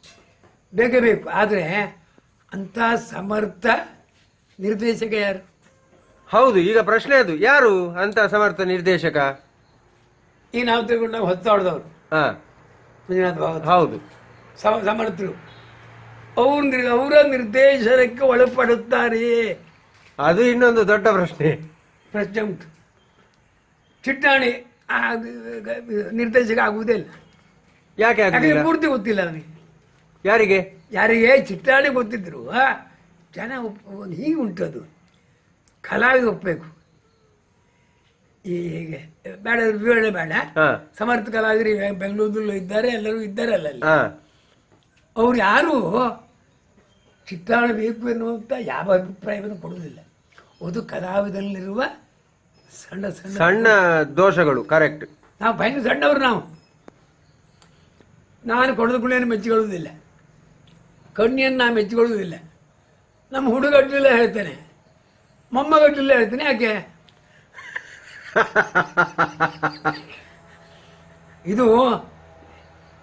ಬೇಕೇ ಬೇಕು. ಆದರೆ ಅಂಥ ಸಮರ್ಥ ನಿರ್ದೇಶಕ ಯಾರು? ಹೌದು, ಈಗ ಪ್ರಶ್ನೆ ಅದು, ಯಾರು ಅಂತ ಸಮರ್ಥ ನಿರ್ದೇಶಕ? ಈಗ ನಾವು ತಿಳ್ಕೊಂಡು ನಾವು ಹೊತ್ತಾಡ್ದವ್ರು ಮಂಜುನಾಥ ಭಾಗವತ. ಹೌದು, ಸಮರ್ಥರು. ಅವರ ನಿರ್ದೇಶನಕ್ಕೆ ಒಳಪಡುತ್ತಾರೆಯೇ? ಅದು ಇನ್ನೊಂದು ದೊಡ್ಡ ಪ್ರಶ್ನೆ ಉಂಟು. ಚಿಟ್ಟಾಣಿ ನಿರ್ದೇಶಕ ಆಗುವುದೇ ಇಲ್ಲ. ಯಾಕೆ ಪೂರ್ತಿ ಗೊತ್ತಿಲ್ಲ ನನಗೆ. ಯಾರಿಗೆ ಚಿಟ್ಟಾಣಿ ಗೊತ್ತಿದ್ರು ಜನ ಹೀಗೆ ಉಂಟದು. ಕಲಾವಿದ ಒಪ್ಪಬೇಕು. ಹೀಗೆ ಬೇಡ, ವಿವರಣೆ ಬೇಡ. ಸಮರ್ಥ ಕಲಾವಿದರು ಬೆಂಗಳೂರಲ್ಲೂ ಇದ್ದಾರೆ, ಎಲ್ಲರೂ ಇದ್ದಾರೆ ಅಲ್ಲಿ. ಅವ್ರು ಯಾರು ಚಿತ್ರಾಣ ಬೇಕು ಎನ್ನುವಂಥ ಯಾವ ಅಭಿಪ್ರಾಯವನ್ನು ಕೊಡುವುದಿಲ್ಲ. ಅದು ಕಲಾವಿದಲ್ಲಿರುವ ಸಣ್ಣ ಸಣ್ಣ ಸಣ್ಣ ದೋಷಗಳು. ಕರೆಕ್ಟ್. ನಾವು ಭಯಂಕರ ಸಣ್ಣವರು. ನಾನು ಕೊಡದ ಗುಳಿಯನ್ನು ಮೆಚ್ಚಿಕೊಳ್ಳುವುದಿಲ್ಲ, ಕಣ್ಣಿಯನ್ನು ನಾನು ಮೆಚ್ಚಿಕೊಳ್ಳುವುದಿಲ್ಲ. ನಮ್ಮ ಹುಡುಗಡ್ಲೆಲ್ಲ ಹೇಳ್ತೇನೆ, ಮೊಮ್ಮಗಡ್ಲೆಲ್ಲ ಹೇಳ್ತೇನೆ. ಯಾಕೆ? ಇದು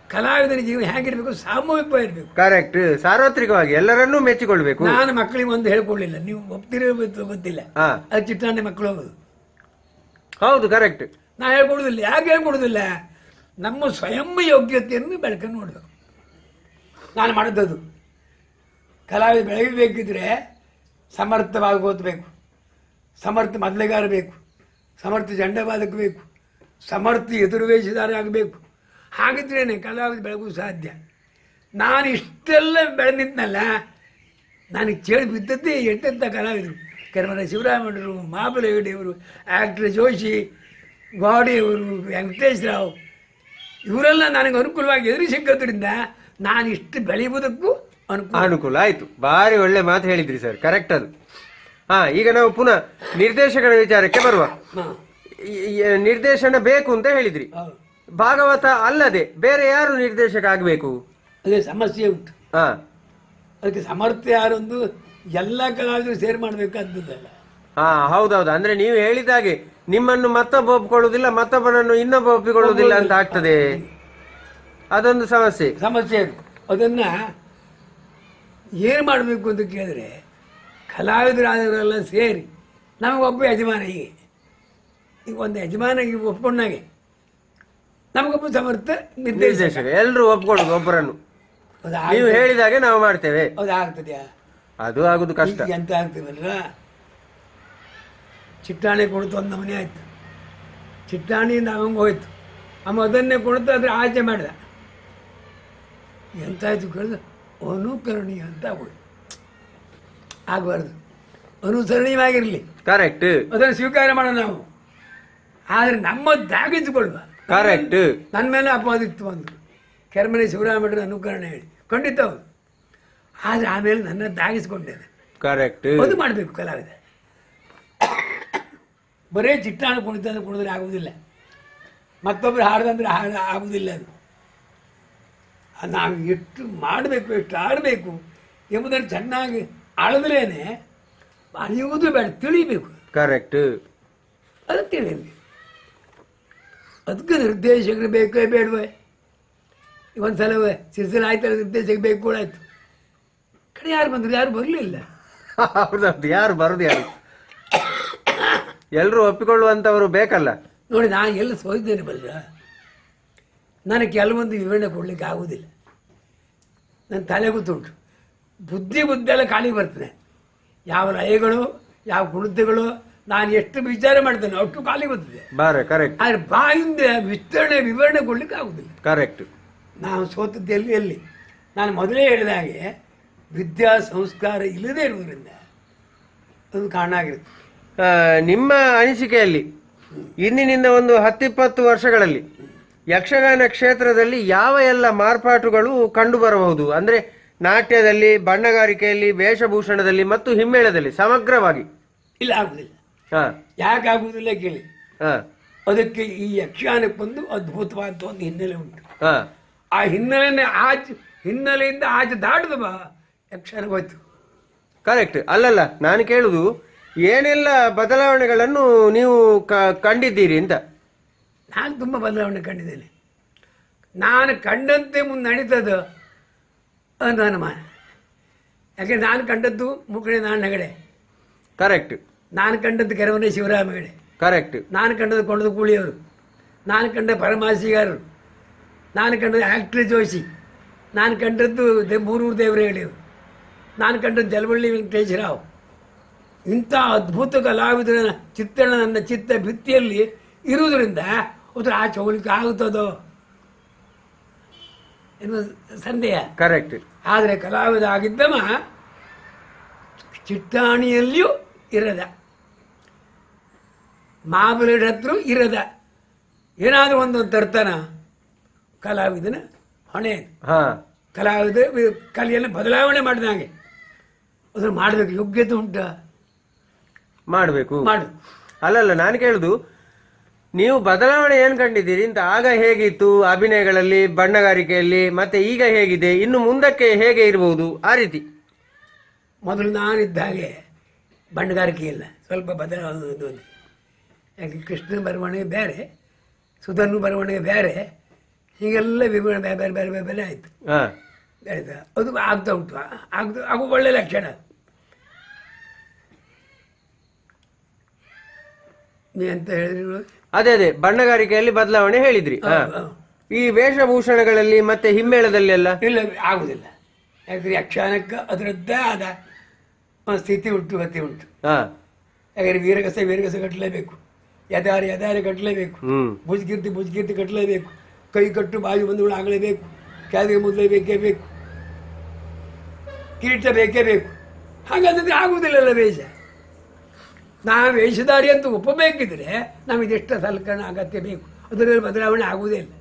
ಕಲಾವಿದನ ಜೀವನ ಹೇಗಿರ್ಬೇಕು? ಸಾಮೂಹಿಕವಾಗಿರ್ಬೇಕು. ಕರೆಕ್ಟ್. ಸಾರ್ವತ್ರಿಕವಾಗಿ ಎಲ್ಲರನ್ನೂ ಮೆಚ್ಚಿಕೊಳ್ಬೇಕು. ನಾನು ಮಕ್ಕಳಿಗೆ ಒಂದು ಹೇಳ್ಕೊಳ್ಳಿಲ್ಲ, ನೀವು ಒಪ್ತಿರೋ ಗೊತ್ತಿಲ್ಲ, ಅದು ಚಿಟ್ಟಾಣಿ ಮಕ್ಕಳು ಹೋಗೋದು. ಹೌದು, ಕರೆಕ್ಟ್. ನಾ ಹೇಳ್ಕೊಡುದಿಲ್ಲ. ಯಾಕೆ ಹೇಳ್ಕೊಡುದಿಲ್ಲ? ನಮ್ಮ ಸ್ವಯಂ ಯೋಗ್ಯತೆಯನ್ನು ಬೆಳಕನ್ನು ನೋಡಬೇಕು. ನಾನು ಮಾಡಿದ್ದದು. ಕಲಾವಿದ ಬೆಳಗಬೇಕಿದ್ರೆ ಸಮರ್ಥವಾಗಿ ಓದಬೇಕು, ಸಮರ್ಥ ಮೊದಲಿಗಾರ ಬೇಕು, ಸಮರ್ಥ ಜಂಡವಾದಕ ಬೇಕು, ಸಮರ್ಥ ಎದುರುವೇಷಧಾರ ಆಗಬೇಕು. ಹಾಗಿದ್ರೇ ಕಲಾವಿದ ಬೆಳಗುವುದು ಸಾಧ್ಯ. ನಾನು ಇಷ್ಟೆಲ್ಲ ಬೆಳೆದಿದ್ನಲ್ಲ, ನನಗೆ ಚೇಳಿ ಬಿದ್ದದ್ದೇ ಎಂಟೆಂಥ ಕಲಾವಿದರು. ಕೆರಮನೆ ಶಿವರಾಮಣ್ಣರು, ಮಾಬಲ ಹೆಗಡೆಯವರು, ಆ್ಯಕ್ಟರ್ ಜೋಶಿ, ಗೋಡೆಯವರು, ವೆಂಕಟೇಶ್ ರಾವ್, ಇವರೆಲ್ಲ ನನಗೆ ಅನುಕೂಲವಾಗಿ ಎದುರು ಸಿಕ್ಕೋದ್ರಿಂದ ನಾನು ಇಷ್ಟು ಬೆಳೆಯುವುದಕ್ಕೂ ಅನುಕೂಲ ಆಯಿತು. ಭಾರಿ ಒಳ್ಳೆ ಮಾತು ಹೇಳಿದ್ರಿ ಸರ್, ಕರೆಕ್ಟ್ ಅದು. ಈಗ ನಾವು ಪುನಃ ನಿರ್ದೇಶಕರ ವಿಚಾರಕ್ಕೆ ಬರುವ. ನಿರ್ದೇಶನ ಬೇಕು ಅಂತ ಹೇಳಿದ್ರಿ. ಭಾಗವತ ಅಲ್ಲದೆ ಬೇರೆ ಯಾರು ನಿರ್ದೇಶಕ ಆಗಬೇಕು? ಅದೇ ಸಮಸ್ಯೆ ಉಂಟು. ಅದಕ್ಕೆ ಸಮರ್ಥ ಯಾರೊಂದು ಎಲ್ಲ ಕಲಾವಿದರು ಸೇರಿ ಮಾಡಬೇಕಾದ್ದಲ್ಲ. ಹೌದೌದು. ಅಂದ್ರೆ ನೀವು ಹೇಳಿದಾಗೆ ನಿಮ್ಮನ್ನು ಮತ್ತೊಬ್ಬ ಒಪ್ಪಿಕೊಳ್ಳುವುದಿಲ್ಲ, ಮತ್ತೊಬ್ಬನನ್ನು ಇನ್ನೊಬ್ಬ ಒಪ್ಪಿಕೊಳ್ಳುವುದಿಲ್ಲ ಅಂತ ಆಗ್ತದೆ. ಅದೊಂದು ಸಮಸ್ಯೆ. ಅದನ್ನ ಏನು ಮಾಡಬೇಕು ಅಂತ ಕೇಳಿದ್ರೆ, ಕಲಾವಿದರಾದವರೆಲ್ಲ ಸೇರಿ ನಮಗೊಬ್ಬ ಯಜಮಾನ, ಈಗ ಒಂದು ಯಜಮಾನ ಒಪ್ಕೊಂಡಾಗೆ ನಮಗೊಬ್ಬ ಸಮರ್ಥ ನಿರ್ದೇಶಕ, ಎಲ್ಲರೂ ಒಪ್ಕೊಳ್ಳೋದು ಒಬ್ಬರನ್ನು. ನೀವು ಹೇಳಿದಾಗೆ ನಾವು ಮಾಡ್ತೇವೆ. ಅದು ಆಗ್ತದೆಯಾ? ಅದು ಆಗುದು ಕಷ್ಟ. ಎಂತ ಆಗ್ತೀವಲ್ಲ, ಚಿಟ್ಟಾಣಿ ಕೊಡ್ತು ಒಂದು ಮನೆ ಆಯ್ತು, ಚಿಟ್ಟಾಣಿಯಿಂದ ಅವಂಗೆ ಹೋಯ್ತು, ಅಮ್ಮ ಅದನ್ನೇ ಕೊಡ್ತಾ ಅದ್ರ ಆಚೆ ಮಾಡಿದ. ಎಂತಾಯ್ತು ಕೇಳಿದ, ಅನುಕರಣೀಯ ಅಂತ ಆಗ್ಬೋದು. ಆಗಬಾರ್ದು, ಅನುಸರಣೀಯವಾಗಿರಲಿ, ಕರೆಕ್ಟ್, ಅದನ್ನು ಸ್ವೀಕಾರ ಮಾಡೋಣ ನಾವು. ಆದರೆ ನಮ್ಮದಾಗಿದ್ದುಕೊಳ್ಳುವ. ಕರೆಕ್ಟ್. ನನ್ನ ಮೇಲೆ ಅಪವಾದಿತ್ತು ಒಂದು ಕೆರೆಮನೆ ಶಿವರಾಮಠರ ಅನುಕರಣೆ ಹೇಳಿ ಖಂಡಿತ ಹೌದು. ಆದರೆ ಆಮೇಲೆ ನನ್ನದ್ದಾಗಿಸ್ಕೊಂಡಿದೆ. ಕರೆಕ್ಟ್, ಅದು ಮಾಡಬೇಕು ಕಲಾವಿದ. ಬರೇ ಚಿಟ್ಟಾಣ ಕುಣಿತಂದ್ರೆ ಕುಣಿದ್ರೆ ಆಗುವುದಿಲ್ಲ, ಮತ್ತೊಬ್ಬರು ಹಾಡ್ದಂದ್ರೆ ಆಗುವುದಿಲ್ಲ. ಅದು ನಾವು ಎಷ್ಟು ಮಾಡಬೇಕು, ಎಷ್ಟು ಆಡಬೇಕು ಎಂಬುದನ್ನು ಚೆನ್ನಾಗಿ ಆಳಿದ್ರೇನೆ ಅಳಿಯುವುದು ಬೇಡ, ತಿಳಿಬೇಕು. ಕರೆಕ್ಟ್, ಅದು ತಿಳಿಯಲಿ. ಅದಕ್ಕೆ ನಿರ್ದೇಶಕರು ಬೇಕೇ ಬೇಡವೇ? ಒಂದು ಸಲ ಸಿರಿಸಲ ಆಯ್ತಲ್ಲ, ನಿರ್ದೇಶಕ ಬೇಕು ಕೂಡ ಆಯ್ತು. ಕಡೆ ಯಾರು ಬಂದರು? ಯಾರು ಬರಲಿಲ್ಲ. ಹೌದೌದು, ಯಾರು ಬರೋದು ಯಾರು? ಎಲ್ಲರೂ ಒಪ್ಪಿಕೊಳ್ಳುವಂಥವರು ಬೇಕಲ್ಲ. ನೋಡಿ, ನಾನು ಎಲ್ಲ ಸೋತಿದ್ದೇನೆ ಬಲ್ಲ. ನನಗೆ ಕೆಲವೊಂದು ವಿವರಣೆ ಕೊಡಲಿಕ್ಕೆ ಆಗುವುದಿಲ್ಲ. ನನ್ನ ತಲೆ ಗೊತ್ತುಂಟು, ಬುದ್ಧಿ ಖಾಲಿ ಬರ್ತದೆ. ಯಾವ ಲಯಗಳು, ಯಾವ ಕುಣಿತಗಳು ನಾನು ಎಷ್ಟು ವಿಚಾರ ಮಾಡ್ತೇನೆ ಅಷ್ಟು ಖಾಲಿ ಬರ್ತದೆ. ಕರೆಕ್ಟ್. ಆದರೆ ಬಾಯಿಂದ ವಿವರಣೆ ಕೊಡ್ಲಿಕ್ಕೆ ಆಗುದಿಲ್ಲ. ಕರೆಕ್ಟ್. ನಾವು ಸೋತದ್ದು ಎಲ್ಲಿ ನಾನು ಮೊದಲೇ ಹೇಳಿದ ಹಾಗೆ ವಿದ್ಯಾ ಸಂಸ್ಕಾರ ಇಲ್ಲದೇ ಇರುವುದರಿಂದ ಅದು ಕಾರಣ ಆಗಿರುತ್ತೆ. ನಿಮ್ಮ ಅನಿಸಿಕೆಯಲ್ಲಿ ಇಂದಿನಿಂದ ಒಂದು 10-20 ವರ್ಷಗಳಲ್ಲಿ ಯಕ್ಷಗಾನ ಕ್ಷೇತ್ರದಲ್ಲಿ ಯಾವ ಎಲ್ಲ ಮಾರ್ಪಾಟುಗಳು ಕಂಡು ಬರಬಹುದು? ಅಂದ್ರೆ ನಾಟ್ಯದಲ್ಲಿ, ಬಣ್ಣಗಾರಿಕೆಯಲ್ಲಿ, ವೇಷಭೂಷಣದಲ್ಲಿ ಮತ್ತು ಹಿಮ್ಮೇಳದಲ್ಲಿ ಸಮಗ್ರವಾಗಿ. ಇಲ್ಲ, ಆಗುದಿಲ್ಲ. ಯಾಕೆ ಆಗುವುದಿಲ್ಲ ಕೇಳಿ. ಅದಕ್ಕೆ ಈ ಯಕ್ಷಗಾನಕ್ಕೊಂದು ಅದ್ಭುತವಾದ ಒಂದು ಹಿನ್ನೆಲೆ ಉಂಟು. ಆ ಹಿನ್ನೆಲೆಯಿಂದ ಆಚೆ ದಾಟದ ಯಕ್ಷಗಾನ ಹೋಯ್ತು. ಕರೆಕ್ಟ್. ಅಲ್ಲಲ್ಲ, ನಾನು ಕೇಳುದು ಏನೆಲ್ಲ ಬದಲಾವಣೆಗಳನ್ನು ನೀವು ಕಂಡಿದ್ದೀರಿ ಅಂತ. ನಾನು ತುಂಬ ಬದಲಾವಣೆ ಕಂಡಿದ್ದೇನೆ. ನಾನು ಕಂಡಂತೆ ಮುಂದೆ ನಡೀತದ ಅದು ಅನುಮಾನ. ಯಾಕೆ ನಾನು ಕಂಡದ್ದು ಮುಕುಳಿ ನಾರಾಯಣ ಹೆಗಡೆ. ಕರೆಕ್ಟ್. ನಾನು ಕಂಡದ್ದು ಕೆರೆಮನೆ ಶಿವರಾಮ ಹೆಗಡೆ. ಕರೆಕ್ಟ್. ನಾನು ಕಂಡದ್ದು ಕೊಂಡದ ಕೂಳಿಯವರು. ನಾನು ಕಂಡ ಪರಮಾಸಿಗಾರರು. ನಾನು ಕಂಡದ್ದು ಆಕ್ಟ್ರಿ ಜೋಶಿ. ನಾನು ಕಂಡದ್ದು ಮೂರೂರು ದೇವರೇಗಡೆಯವರು. ನಾನು ಕಂಡದ್ದು ಜಲವಳ್ಳಿ ವೆಂಕಟೇಶರಾವ್. ಇಂಥ ಅದ್ಭುತ ಕಲಾವಿದರ ಚಿತ್ರಣ ನನ್ನ ಚಿತ್ತ ಭಿತ್ತಿಯಲ್ಲಿ ಇರುವುದರಿಂದ ಉತ್ತರ ಆಚೆ ಹೋಗ್ಲಿಕ್ಕೆ ಆಗುತ್ತದೋ ಎನ್ನುವ ಸಂದೇಹ. ಕರೆಕ್ಟ್. ಆದರೆ ಕಲಾವಿದ ಆಗಿದ್ದವ ಚಿಟ್ಟಾಣಿಯಲ್ಲಿಯೂ ಇರದ, ಮಾಮೂಲಿನ ಹತ್ರ ಇರದ ಏನಾದರೂ ಒಂದು ತರ್ತಾನ ಕಲಾವಿದನ ಹೊಣೆ. ಕಲಾವಿದ ಕಲೆಯನ್ನು ಬದಲಾವಣೆ ಮಾಡಿದಂಗೆ ಅದನ್ನು ಮಾಡಬೇಕು. ಯೋಗ್ಯತೆ ಉಂಟ, ಮಾಡಬೇಕು. ಮಾಡು. ಅಲ್ಲಲ್ಲ, ನಾನು ಕೇಳುದು ನೀವು ಬದಲಾವಣೆ ಏನು ಕಂಡಿದ್ದೀರಿ ಅಂತ. ಆಗ ಹೇಗಿತ್ತು ಅಭಿನಯಗಳಲ್ಲಿ, ಬಣ್ಣಗಾರಿಕೆಯಲ್ಲಿ, ಮತ್ತೆ ಈಗ ಹೇಗಿದೆ, ಇನ್ನು ಮುಂದಕ್ಕೆ ಹೇಗೆ ಇರಬಹುದು ಆ ರೀತಿ? ಮೊದಲು ನಾನಿದ್ದ ಹಾಗೆ ಬಣ್ಣಗಾರಿಕೆ ಇಲ್ಲ, ಸ್ವಲ್ಪ ಬದಲಾವಣೆ. ಯಾಕೆ ಕೃಷ್ಣನ ಬರವಣಿಗೆ ಬೇರೆ, ಸುಧರ್ನ ಬರವಣಿಗೆ ಬೇರೆ, ಹೀಗೆಲ್ಲ ವಿವರಣೆ ಬೇರೆ ಬೇರೆ ಬೇರೆ ಬೇರೆ ಆಯಿತು. ಆಯ್ತಾ? ಅದು ಆಗ್ತಾ ಉಂಟು. ಆಗು ಒಳ್ಳೆ ಲಕ್ಷಣ. ನೀ ಅಂತ ಹೇಳಿದ್ರು ಅದೇ ಬಣ್ಣಗಾರಿಕೆಯಲ್ಲಿ ಬದಲಾವಣೆ ಹೇಳಿದ್ರಿ. ಈ ವೇಷಭೂಷಣಗಳಲ್ಲಿ ಮತ್ತೆ ಹಿಮ್ಮೇಳದಲ್ಲಿ ಎಲ್ಲ ಇಲ್ಲ, ಆಗುದಿಲ್ಲ. ಯಾಕಂದ್ರೆ ಯಕ್ಷಗಾನಕ್ಕೆ ಅದರದ್ದೇ ಆದ ಸ್ಥಿತಿ ಉಂಟು, ಗತಿ ಉಂಟು. ಯಾಕಂದ್ರೆ ವೀರಗಸ ಕಟ್ಟಲೇಬೇಕು, ಯದಾರಿ ಕಟ್ಟಲೇಬೇಕು, ಭುಜಕೀರ್ತಿ ಕಟ್ಟಲೇಬೇಕು, ಕೈ ಕಟ್ಟು ಬಾಯಿ ಬಂಧುಗಳು ಆಗಲೇಬೇಕು, ಕ್ಯಾದಿಗೆ ಮೊದಲೇ ಬೇಕೇ ಬೇಕು, ಕಿರೀಟ ಬೇಕೇ ಬೇಕು. ಹಾಗಾದ್ರೆ ಆಗುವುದಿಲ್ಲಲ್ಲ ವೇಷ. ನಾವು ವೇಷಧಾರಿ ಅಂತ ಒಪ್ಪಬೇಕಿದ್ರೆ ನಮಗೆಷ್ಟು ಸಲಕರಣೆ ಅಗತ್ಯ ಬೇಕು, ಅದರಲ್ಲಿ ಬದಲಾವಣೆ ಆಗುವುದೇ ಇಲ್ಲ.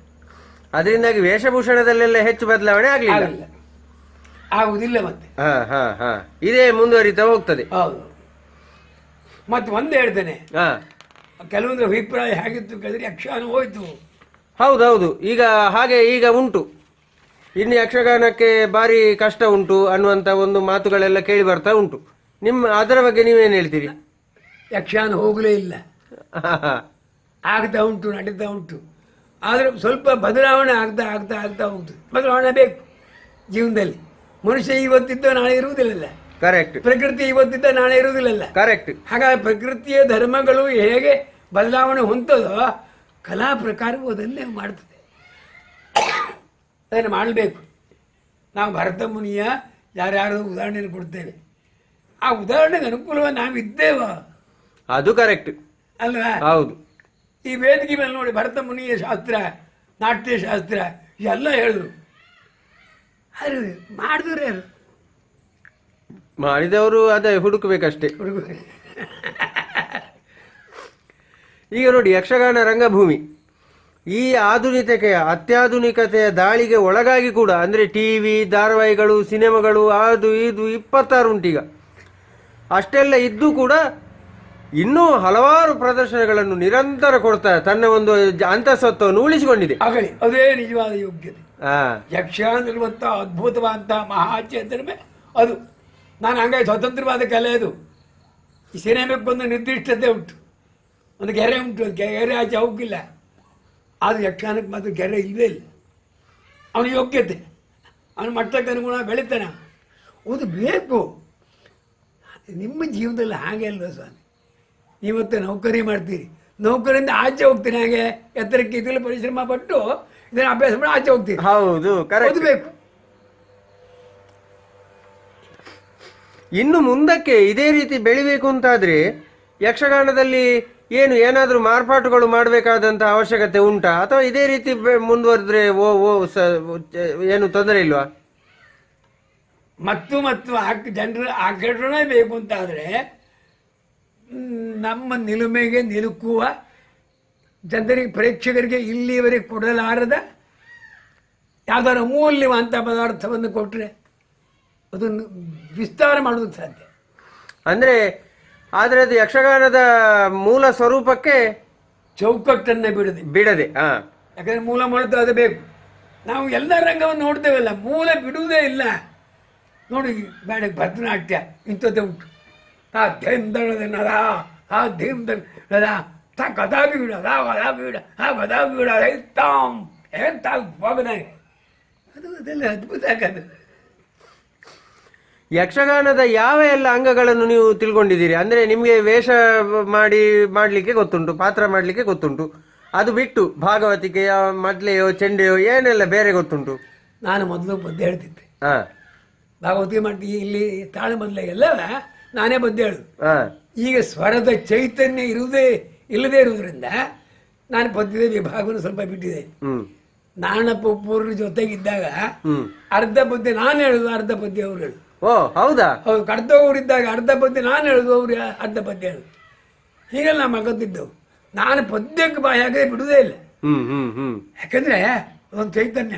ಅದರಿಂದಾಗಿ ವೇಷಭೂಷಣದಲ್ಲೆಲ್ಲ ಹೆಚ್ಚು ಬದಲಾವಣೆ ಆಗಲಿಲ್ಲ, ಆಗುವುದಿಲ್ಲ. ಮತ್ತೆ ಇದೇ ಮುಂದುವರಿತಾ ಹೋಗ್ತದೆ. ಹೌದು. ಮತ್ತೆ ಒಂದು ಹೇಳ್ತೇನೆ, ಕೆಲವೊಂದು ಅಭಿಪ್ರಾಯ ಹೇಗಿತ್ತು ಕೇಳಿದ್ರೆ ಯಕ್ಷಗಾನ ಹೋಯ್ತು. ಹೌದೌದು, ಈಗ ಉಂಟು. ಇನ್ನು ಯಕ್ಷಗಾನಕ್ಕೆ ಭಾರಿ ಕಷ್ಟ ಉಂಟು ಅನ್ನುವಂಥ ಒಂದು ಮಾತುಗಳೆಲ್ಲ ಕೇಳಿ ಬರ್ತಾ ಉಂಟು. ಅದರ ಬಗ್ಗೆ ನೀವೇನು ಹೇಳ್ತೀರಿ? ಯಕ್ಷಗಾನ ಹೋಗಲೇ ಇಲ್ಲ, ಆಗ್ತಾ ಉಂಟು, ನಡೀತಾ ಉಂಟು. ಆದರೆ ಸ್ವಲ್ಪ ಬದಲಾವಣೆ ಆಗ್ತಾ ಆಗ್ತಾ ಆಗ್ತಾ ಹೋಗ್ತದೆ. ಬದಲಾವಣೆ ಬೇಕು ಜೀವನದಲ್ಲಿ. ಮನುಷ್ಯ ಇವತ್ತಿದ್ದ ನಾಳೆ ಇರುವುದಿಲ್ಲ. ಕರೆಕ್ಟ್. ಪ್ರಕೃತಿ ಇವತ್ತಿದ್ದ ನಾಳೆ ಇರುವುದಿಲ್ಲ. ಕರೆಕ್ಟ್. ಹಾಗಾಗಿ ಪ್ರಕೃತಿಯ ಧರ್ಮಗಳು ಹೇಗೆ ಬದಲಾವಣೆ ಹೊಂದದೋ ಕಲಾ ಪ್ರಕಾರವೂ ಅದನ್ನೇ ಮಾಡ್ತದೆ. ಅದನ್ನು ಮಾಡಬೇಕು. ನಾವು ಭರತ ಮುನಿಯ ಯಾರ್ಯಾರು ಉದಾಹರಣೆಯನ್ನು ಕೊಡ್ತೇವೆ. ಆ ಉದಾಹರಣೆಗೆ ಅನುಕೂಲವಾಗಿ ನಾವಿದ್ದೇವ, ಅದು ಕರೆಕ್ಟ್ ಅಲ್ವಾ? ಹೌದು. ಈ ವೇದಿಕೆ ಮೇಲೆ ನೋಡಿ, ಭರತ ಮುನಿಯ ಶಾಸ್ತ್ರ ನಾಟ್ಯಶಾಸ್ತ್ರ ಎಲ್ಲ ಹೇಳಿದ್ರು. ಅದು ಮಾಡಿದ್ರು ಯಾರು? ಮಾಡಿದವರು ಅದೇ ಹುಡುಕಬೇಕಷ್ಟೇ. ಹುಡುಗರು ಈಗ ನೋಡಿ, ಯಕ್ಷಗಾನ ರಂಗಭೂಮಿ ಈ ಅತ್ಯಾಧುನಿಕತೆಯ ದಾಳಿಗೆ ಒಳಗಾಗಿ ಕೂಡ, ಅಂದರೆ ಟಿವಿ, ಧಾರಾವಾಹಿಗಳು, ಸಿನಿಮಾಗಳು, ಅದು ಇದು 26 ಉಂಟೀಗ. ಅಷ್ಟೆಲ್ಲ ಇದ್ದು ಕೂಡ ಇನ್ನೂ ಹಲವಾರು ಪ್ರದರ್ಶನಗಳನ್ನು ನಿರಂತರ ಕೊಡ್ತಾ ತನ್ನ ಒಂದು ಅಂತಸತ್ವವನ್ನು ಉಳಿಸಿಕೊಂಡಿದೆ. ಆಗಲಿ ಅದೇ ನಿಜವಾದ ಯೋಗ್ಯತೆ. ಯಕ್ಷಗಾನದಲ್ಲಿರುವಂಥ ಅದ್ಭುತವಾದಂಥ ಮಹಾಚೇತನವೇ ಅದು. ನಾನು ಹಂಗಾಗಿ ಸ್ವತಂತ್ರವಾದ ಕಲೆ ಅದು. ಈ ಸಿನಿಮಾಕ್ಕೆ ಒಂದು ನಿರ್ದಿಷ್ಟತೆ ಉಂಟು, ಒಂದು ಗೆರೆ ಉಂಟು, ಗೆರೆ ಆಚೆ ಹೋಗಿಲ್ಲ. ಆದರೆ ಯಕ್ಷಗಾನಕ್ಕೆ ಮಾತ್ರ ಗೆರೆ ಇಲ್ಲವೇ ಇಲ್ಲ. ಅವನ ಯೋಗ್ಯತೆ, ಅವನ ಮಟ್ಟಕ್ಕೆ ಅನುಗುಣ ಬೆಳಿತಾನೆ. ಅದು ಬೇಕು. ನಿಮ್ಮ ಜೀವನದಲ್ಲಿ ಹಾಗೆ ಅಲ್ವ ಸ್ವಾಮಿ? ನೀವತ್ತು ನೌಕರಿ ಮಾಡ್ತೀರಿ, ನೌಕರಿಯಿಂದ ಆಚೆ ಹೋಗ್ತೀನಿ, ಹಾಗೆ ಎತ್ತರಕ್ಕೆ ಇದರಲ್ಲಿ ಪರಿಶ್ರಮ ಪಟ್ಟು ಇದನ್ನು ಅಭ್ಯಾಸ ಮಾಡಿ ಆಚೆ ಹೋಗ್ತೀರಿ. ಹೌದು, ಕರೆಕ್ಟ್. ಬೇಕು. ಇನ್ನು ಮುಂದಕ್ಕೆ ಇದೇ ರೀತಿ ಬೆಳಿಬೇಕು ಅಂತಾದ್ರೆ ಯಕ್ಷಗಾನದಲ್ಲಿ ಏನಾದರೂ ಮಾರ್ಪಾಟುಗಳು ಮಾಡಬೇಕಾದಂಥ ಅವಶ್ಯಕತೆ ಉಂಟಾ, ಅಥವಾ ಇದೇ ರೀತಿ ಮುಂದುವರೆದ್ರೆ ಏನು ತೊಂದರೆ ಇಲ್ವಾ? ಮತ್ತು ಜನರ ಆಕರ್ಷಣೆ ಬೇಕು ಅಂತಾದರೆ ನಮ್ಮ ನಿಲುಮೆಗೆ ನಿಲುಕುವ, ಜನರಿಗೆ ಪ್ರೇಕ್ಷಕರಿಗೆ ಇಲ್ಲಿವರೆಗೆ ಕೊಡಲಾರದ ಯಾವ್ದಾದ್ರು ಅಮೂಲ್ಯವಂತ ಪದಾರ್ಥವನ್ನು ಕೊಟ್ಟರೆ ಅದನ್ನು ವಿಸ್ತಾರ ಮಾಡೋದಕ್ಕೆ ಸಾಧ್ಯ. ಆದರೆ ಅದು ಯಕ್ಷಗಾನದ ಮೂಲ ಸ್ವರೂಪಕ್ಕೆ ಚೌಕಟ್ಟನ್ನು ಬಿಡದೆ. ಯಾಕಂದರೆ ಮೂಲ ಮಾಡೋದು ಅದು ಬೇಕು. ನಾವು ಎಲ್ಲ ರಂಗವನ್ನು ನೋಡ್ತೇವಲ್ಲ, ಮೂಲ ಬಿಡುವುದೇ ಇಲ್ಲ. ನೋಡಿ, ಬೇಡ ಭರತನಾಟ್ಯ ಇಂಥದ್ದೇ ಉಂಟು. ಆ ಧೇಮ್ದಳದ ನರ, ಆ ಧೇಮ್ದಳ ತಾ ಗದಾಗಿ ಬಿಡೋದ, ಗದಾಗಿ ಬಿಡ, ಆ ಗದಾಗಿ ಬಿಡ ತಾಮ್ ಎಂತ ಹೋಗದಾಗೆ ಅದು ಅದೆಲ್ಲ ಅದ್ಭುತ ಆಗದು. ಯಕ್ಷಗಾನದ ಯಾವ ಎಲ್ಲ ಅಂಗಗಳನ್ನು ನೀವು ತಿಳ್ಕೊಂಡಿದ್ದೀರಿ? ಅಂದರೆ ನಿಮಗೆ ವೇಷ ಮಾಡಲಿಕ್ಕೆ ಗೊತ್ತುಂಟು, ಪಾತ್ರ ಮಾಡಲಿಕ್ಕೆ ಗೊತ್ತುಂಟು, ಅದು ಬಿಟ್ಟು ಭಾಗವತಿಕೆಯ, ಮದ್ಲೆಯೋ, ಚೆಂಡೆಯೋ ಏನೆಲ್ಲ ಬೇರೆ ಗೊತ್ತುಂಟು? ನಾನು ಮೊದಲು ಪದ್ಯ ಹೇಳ್ತಿದ್ದೆ. ಭಾಗವತಿಗೆ ಮಾಡಿ ಇಲ್ಲಿ ತಾಳು ಮೊದಲೆಲ್ಲ ನಾನೇ ಪದ್ಯ ಹೇಳುದು. ಈಗ ಸ್ವರದ ಚೈತನ್ಯ ಇಲ್ಲದೇ ಇರುವುದರಿಂದ ನಾನು ಪದ್ಯದ ವಿಭಾಗವನ್ನು ಸ್ವಲ್ಪ ಬಿಟ್ಟಿದೆ. ನಾಣಪೂರ್ಣ ಜೊತೆಗಿದ್ದಾಗ ಅರ್ಧ ಪದ್ಯ ನಾನು ಹೇಳುದು, ಅರ್ಧ ಪದ್ಯ ಅವ್ರು ಹೇಳುದು. ಓ ಹೌದಾ? ಹೌದು. ಕಡ್ತವ್ರಿದ್ದಾಗ ಅರ್ಧ ಪದ್ಯ ನಾನು ಹೇಳುದು, ಅವ್ರು ಅರ್ಧ ಪದ್ಯ ಹೇಳುದು. ಹೀಗೆಲ್ಲ ನಾವು ಮಗತ್ತಿದ್ದೆವು. ನಾನು ಪದ್ಯಕ್ಕೆ ಬಾಯಿ ಹಾಕದೆ ಬಿಡುವುದೇ ಇಲ್ಲ. ಯಾಕಂದ್ರೆ ಒಂದು ಚೈತನ್ಯ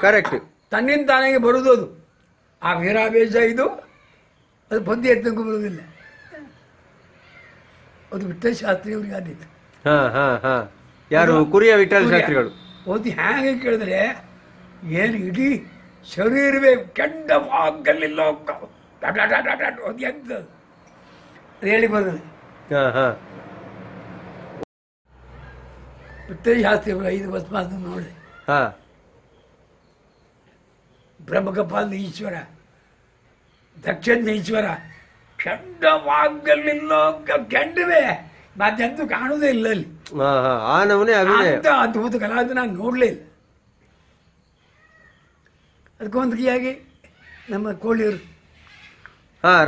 ಕರೆಕ್ಟ್ ತನ್ನಿಂದ ತಾನಾಗೆ ಬರುವುದು. ಅದು ಆ ವೀರಾವೇಶ ಇದು, ಅದು ಪದ್ಯ ಎತ್ತಂಗೂ ಬರುವುದಿಲ್ಲ. ಅದು ವಿಠ್ಠಲ ಶಾಸ್ತ್ರಿಯವ್ರಿಗೆ ಆದಿತ್ತು. ಯಾರು? ಕುರಿಯ ವಿಠ್ಠಲ ಶಾಸ್ತ್ರಿಗಳು. ಓದಿ ಹೇಗೆ ಕೇಳಿದ್ರೆ ಏನು ಇಡೀ ಶರೀರವೇ ಕೆಂಡ ವಾಗಲಿಲ್ಲ ಓದಿ ಅಂತ ಅದು ಹೇಳಿ ಬರೋದು. ವಿಠ್ಠಲ ಶಾಸ್ತ್ರಿಗಳು 5 ಭಸ್ಮಾಸ ನೋಡಿ, ಬ್ರಹ್ಮಕಪಾಲದ ಈಶ್ವರ, ದಕ್ಷಿಣ ಈಶ್ವರ, ಕೆಂಡವಾಗಲಿಲ್ಲ, ಕೆಂಡವೇ ಮತ್ತೆಂತೂ ಕಾಣುವುದೇ ಇಲ್ಲ ಅಲ್ಲಿ. ಅದ್ಭುತ ಕಲಾವಿದ ನಾನು ನೋಡಲೇ ಇಲ್ಲ. ಅದಕ್ಕೊಂದಿಯಾಗಿ ನಮ್ಮ ಕೋಳಿಯವರು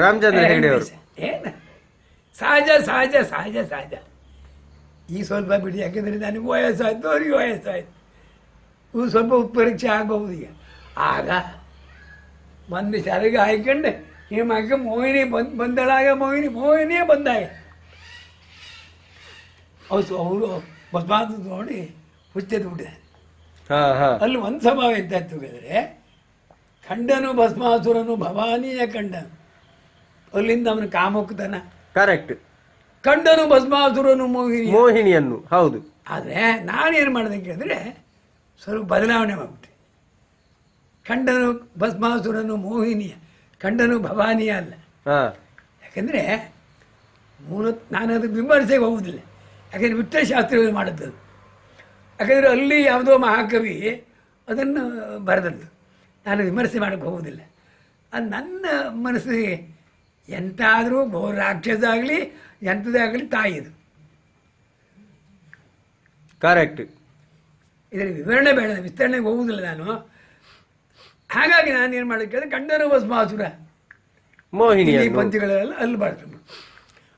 ರಾಮಚಂದ್ರ ಹೆಗಡೆ ಅವರು ಏನು ಸಹಜ ಸಹಜ ಸಹಜ ಸಹಜ. ಈ ಸ್ವಲ್ಪ ಬಿಡಿ, ಯಾಕೆಂದರೆ ನನಗೆ ವಯಸ್ಸಾಯ್ತು, ಅವ್ರಿಗೆ ವಯಸ್ಸಾಯ್ತು, ಇವು ಸ್ವಲ್ಪ ಉತ್ಪರೀಕ್ಷೆ ಆಗಬಹುದು. ಈಗ ಆಗ ಒಂದು ಸರಿಗೆ ಹಾಯ್ಕೊಂಡೆ ಈ ಮಗ ಮೋಹಿನಿ ಬಂದಳಾಗ ಮೋಹಿನಿಯೇ ಬಂದಾಗ ಅವರು ಭಸ್ಮಾಸ ನೋಡಿ ಹುಚ್ಚೆದ್ದು ಬಿಟ್ಟಿದ್ದಾರೆ. ಅಲ್ಲಿ ಒಂದು ಸ್ವಭಾವ ಎಂತ ಹೇಳಿದ್ರೆ, ಖಂಡನು ಭಸ್ಮಾಸುರನು ಭವಾನಿಯ ಖಂಡನು, ಅಲ್ಲಿಂದ ಅವನ ಕಾಮುಕ್ತನ. ಕರೆಕ್ಟ್. ಖಂಡನು ಭಸ್ಮಾಸುರನು ಮೋಹಿನಿಯನ್ನು. ಹೌದು. ಆದರೆ ನಾನೇನು ಮಾಡಿದೆ ಕೇಳಿದ್ರೆ ಸ್ವಲ್ಪ ಬದಲಾವಣೆ ಮಾಡ್ಬಿಟ್ಟೆ. ಖಂಡನು ಭಸ್ಮಾಸುರನು ಮೋಹಿನಿಯ, ಖಂಡನು ಭವಾನಿಯ ಅಲ್ಲ. ಯಾಕಂದರೆ ನಾನು ಅದಕ್ಕೆ ವಿಮರ್ಶೆಗೆ ಹೋಗುವುದಿಲ್ಲ. ಯಾಕೆಂದರೆ ವಿಠ್ಠಲ ಶಾಸ್ತ್ರಿಗಳು ಮಾಡಿದ್ದದು. ಯಾಕಂದರೆ ಅಲ್ಲಿ ಯಾವುದೋ ಮಹಾಕವಿ ಅದನ್ನು ಬರೆದದ್ದು. ನಾನು ವಿಮರ್ಶೆ ಮಾಡೋಕ್ಕೆ ಹೋಗುವುದಿಲ್ಲ. ಅದು ನನ್ನ ಮನಸ್ಸಿಗೆ ಎಂತಾದರೂ ರಾಕ್ಷಸ ಆಗಲಿ ಎಂಥದೇ ಆಗಲಿ ತಾಯಿದು. ಕರೆಕ್ಟ್. ಇದರಲ್ಲಿ ವಿವರಣೆ ಬೇಡ, ವಿಸ್ತರಣೆಗೆ ಹೋಗುವುದಿಲ್ಲ ನಾನು. ಹಾಗಾಗಿ ನಾನು ಏನು ಮಾಡೋಕ್ಕೆ ಖಂಡನು ಭಸ್ಮಾಸುರ ಮೋಹಿನಿ ಪಂಕ್ತಿಗಳೆಲ್ಲ ಅಲ್ಲಿ ಬರ್ತದೆ.